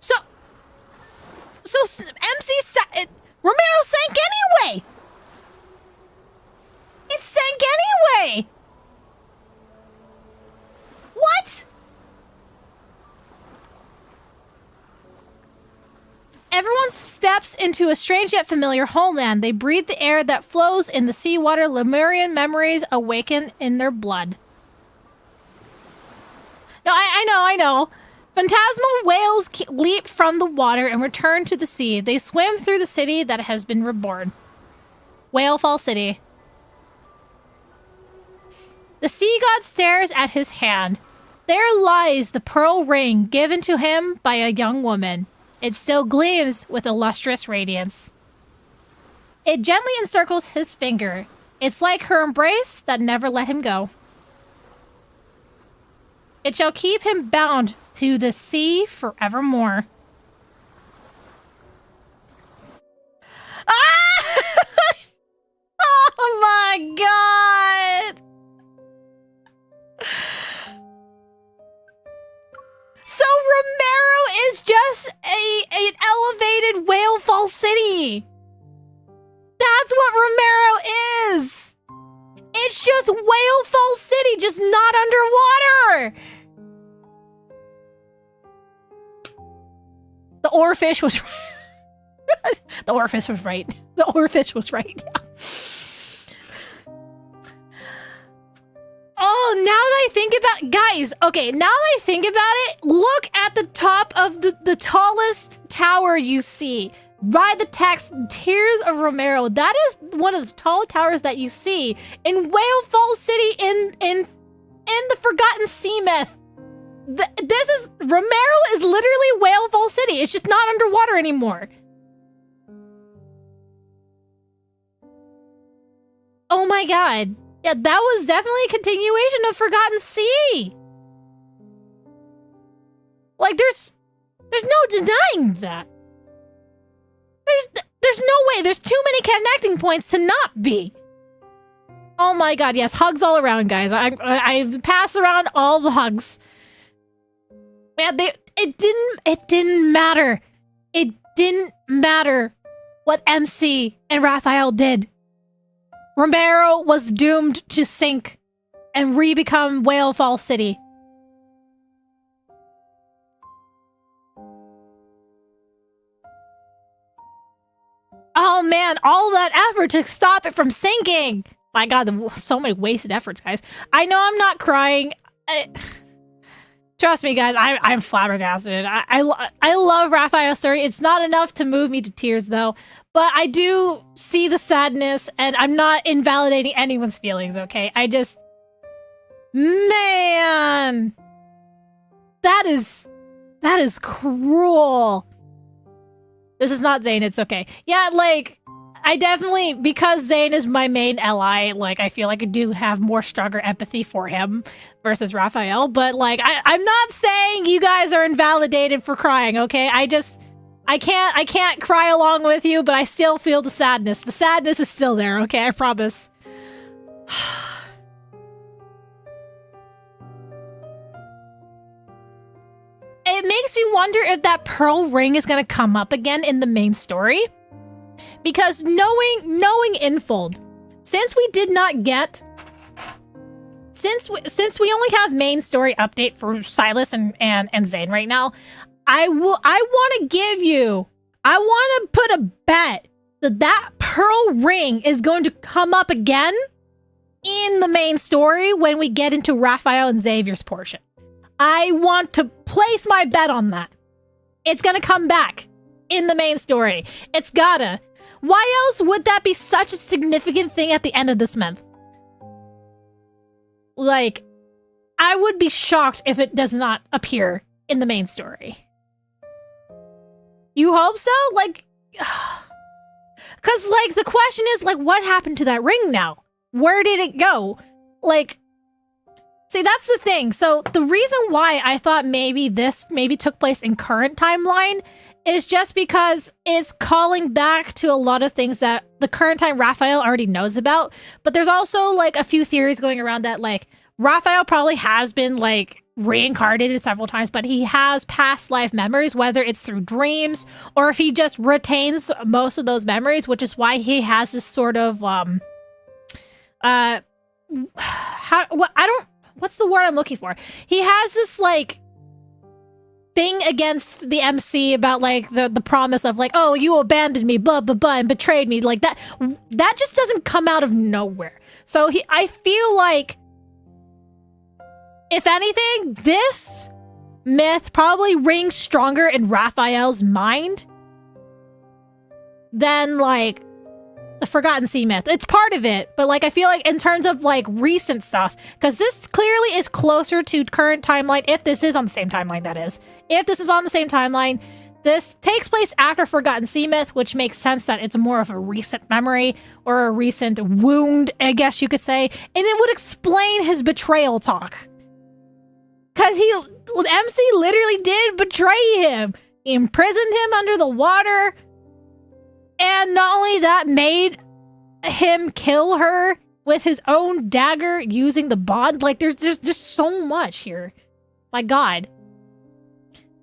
So Romirro sank anyway! It sank anyway! What? Everyone steps into a strange yet familiar homeland. They breathe the air that flows in the seawater. Lemurian memories awaken in their blood. No, I know. Phantasmal whales leap from the water and return to the sea. They swim through the city that has been reborn. Whalefall City. The sea god stares at his hand. There lies the pearl ring given to him by a young woman. It still gleams with a lustrous radiance. It gently encircles his finger. It's like her embrace that never let him go. It shall keep him bound to the sea forevermore. Ah! Oh my god! So Romirro is just an elevated Whalefall City. That's what Romirro is. It's just Whalefall City, just not underwater. The oarfish was right. The oarfish was right. The oarfish was right. Oh, now that I think about... Guys, okay, now that I think about it, look at the top of the tallest tower you see. By the text, Tears of Romirro. That is one of the tall towers that you see in Whalefall City in the Forgotten Sea myth. Romirro is literally Whalefall City. It's just not underwater anymore. Oh my god. Yeah, that was definitely a continuation of Forgotten Sea. Like, there's no denying that. There's no way. There's too many connecting points to not be. Oh my god, yes. Hugs all around, guys. I pass around all the hugs. Yeah, it didn't matter. It didn't matter what MC and Rafayel did. Romirro was doomed to sink and re-become Whalefall City. Oh man, all that effort to stop it from sinking! My god, so many wasted efforts, guys. I know I'm not crying. Trust me, guys, I'm flabbergasted. I love Rafayel's story. It's not enough to move me to tears, though. But I do see the sadness, and I'm not invalidating anyone's feelings, okay? I just... Man! That is cruel. This is not Zane, it's okay. Yeah, like, I definitely, because Zane is my main ally, like, I feel like I do have more stronger empathy for him versus Rafayel, but, like, I'm not saying you guys are invalidated for crying, okay? I can't cry along with you, but I still feel the sadness. The sadness is still there, okay? I promise. It makes me wonder if that pearl ring is going to come up again in the main story. Because knowing Infold, since we did not get... Since we only have main story update for Silas and Zane right now, I want to give you... I want to put a bet that pearl ring is going to come up again in the main story when we get into Rafayel and Xavier's portion. I want to place my bet on that. It's gonna come back in the main story. It's gotta. Why else would that be such a significant thing at the end of this month? like, I would be shocked if it does not appear in the main story. You hope so? Like, because, like, the question is, like, what happened to that ring now? Where did it go? Like, see, that's the thing. So the reason why I thought maybe this took place in current timeline is just because it's calling back to a lot of things that the current time Rafayel already knows about. But there's also, like, a few theories going around that, like, Rafayel probably has been, like, reincarnated several times, but he has past life memories, whether it's through dreams or if he just retains most of those memories, which is why he has this sort of, what's the word I'm looking for? He has this, like, thing against the MC about, like, the promise of, like, oh, you abandoned me, blah, blah, blah, and betrayed me. Like, that just doesn't come out of nowhere. So I feel like, if anything, this myth probably rings stronger in Rafayel's mind than, like, the Forgotten Sea myth. It's part of it, but, like, I feel like in terms of, like, recent stuff, because this clearly is closer to current timeline, if this is on the same timeline, that is. If this is on the same timeline, this takes place after Forgotten Sea myth, which makes sense that it's more of a recent memory or a recent wound, I guess you could say, and it would explain his betrayal talk. Because MC literally did betray him. He imprisoned him under the water. And not only that, made him kill her with his own dagger using the bond. Like, there's just so much here. My God.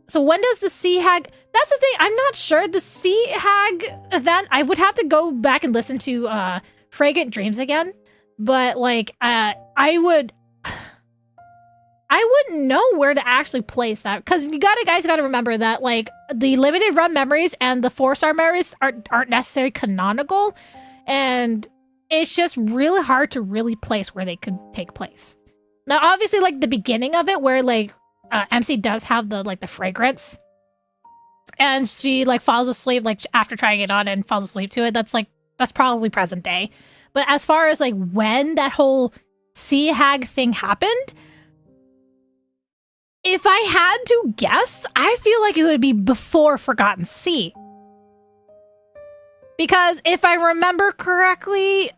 So when does the Sea Hag... That's the thing, I'm not sure. The Sea Hag event, I would have to go back and listen to Fragrant Dreams again. But, like, I wouldn't know where to actually place that, because you guys gotta remember that, like, the limited run memories and the 4-star memories aren't necessarily canonical, and it's just really hard to really place where they could take place. Now, obviously, like, the beginning of it, where, like, MC does have the, like, the fragrance, and she, like, falls asleep, like, after trying it on and falls asleep to it, that's probably present day. But as far as, like, when that whole Sea Hag thing happened, if I had to guess, I feel like it would be before Forgotten Sea. Because if I remember correctly,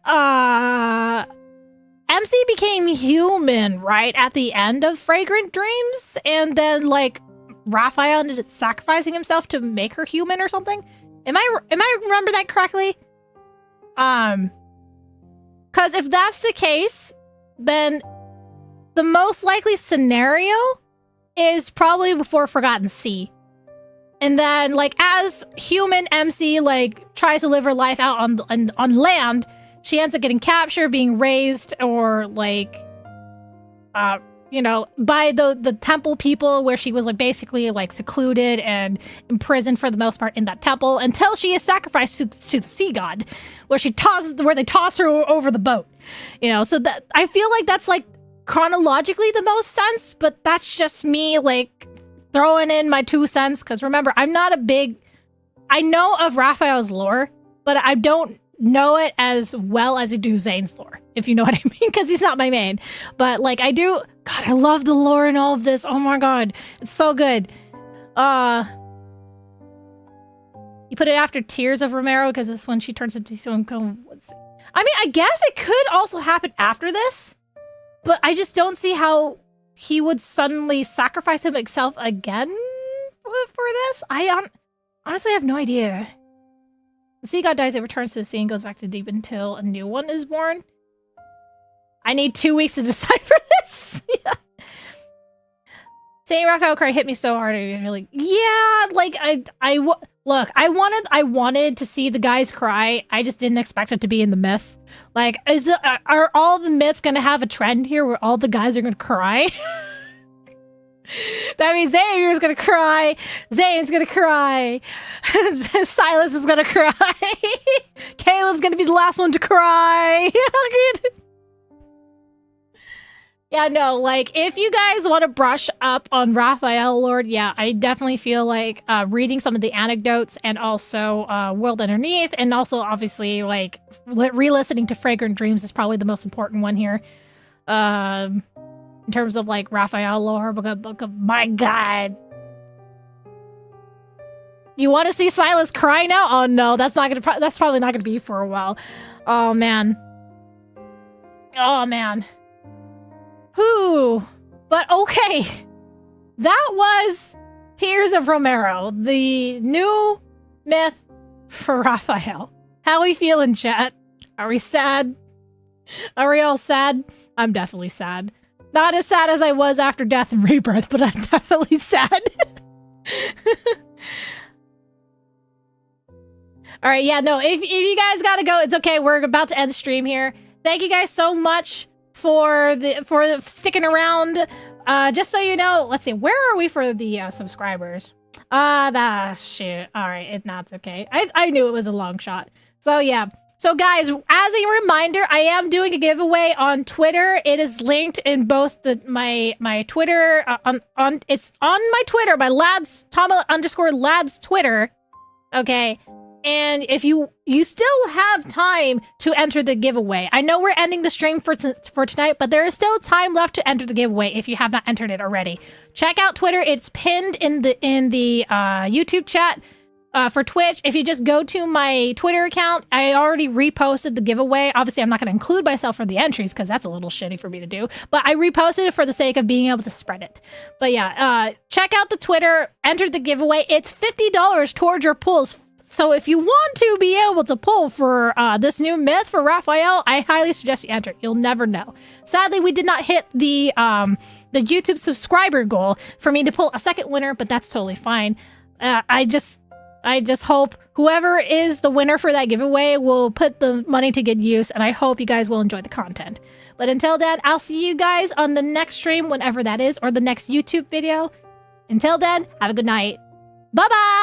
MC became human, right, at the end of Fragrant Dreams? And then, like, Rafayel ended up sacrificing himself to make her human or something? Am I remember that correctly? Because if that's the case, then the most likely scenario is probably before Forgotten Sea. And then, like, as human MC, like, tries to live her life out on land, she ends up getting captured, being raised, or, like, you know, by the temple people, where she was, like, basically, like, secluded and imprisoned for the most part in that temple, until she is sacrificed to the sea god, where they toss her over the boat. You know, so that I feel like that's, like, chronologically the most sense, but that's just me, like, throwing in my 2 cents, because remember, I know of Rafayel's lore, but I don't know it as well as I do Zane's lore, if you know what I mean, because he's not my main. But, like, I do, God, I love the lore in all of this. Oh my God, it's so good. You put it after Tears of Romirro, because this one she turns into some kind of, I mean, I guess it could also happen after this, but I just don't see how he would suddenly sacrifice himself again for this. I honestly have no idea. The sea god dies, it returns to the sea and goes back to deep until a new one is born. I need 2 weeks to decide for this. Yeah. Saying Rafayel cry hit me so hard. I really, yeah, like, look, I wanted to see the guys cry. I just didn't expect it to be in the myth. Like, are all the myths gonna have a trend here where all the guys are gonna cry? That means Xavier's gonna cry, Zane's gonna cry, Silas is gonna cry, Caleb's gonna be the last one to cry. Yeah, no, like, if you guys want to brush up on Rafayel Lord, yeah, I definitely feel like reading some of the anecdotes and also World Underneath, and also obviously, like, re-listening to Fragrant Dreams is probably the most important one here. In terms of like Rafayel lore, because my God. You want to see Silas cry now? Oh no, that's probably not gonna be for a while. Oh man. Oh man. Whew. But okay. That was Tears of Romirro, the new myth for Rafayel. How we feeling, chat? Are we sad? Are we all sad? I'm definitely sad. Not as sad as I was after Death and Rebirth, but I'm definitely sad. All right, yeah, no, if you guys gotta go, it's okay. We're about to end the stream here. Thank you guys so much for sticking around. Just so you know, let's see, where are we for the subscribers? Shoot. All right, it's okay. I knew it was a long shot. So yeah. So guys, as a reminder, I am doing a giveaway on Twitter. It is linked in both my Twitter it's on my Twitter, my lads Tama_lads Twitter. Okay. And if you still have time to enter the giveaway. I know we're ending the stream for tonight, but there is still time left to enter the giveaway if you have not entered it already. Check out Twitter. It's pinned in the YouTube chat. For Twitch, if you just go to my Twitter account, I already reposted the giveaway. Obviously, I'm not going to include myself for the entries because that's a little shitty for me to do. But I reposted it for the sake of being able to spread it. But yeah, check out the Twitter, enter the giveaway. It's $50 towards your pulls. So if you want to be able to pull for this new myth for Rafayel, I highly suggest you enter. You'll never know. Sadly, we did not hit the YouTube subscriber goal for me to pull a second winner, but that's totally fine. I just hope whoever is the winner for that giveaway will put the money to good use, and I hope you guys will enjoy the content. But until then, I'll see you guys on the next stream, whenever that is, or the next YouTube video. Until then, have a good night. Bye-bye!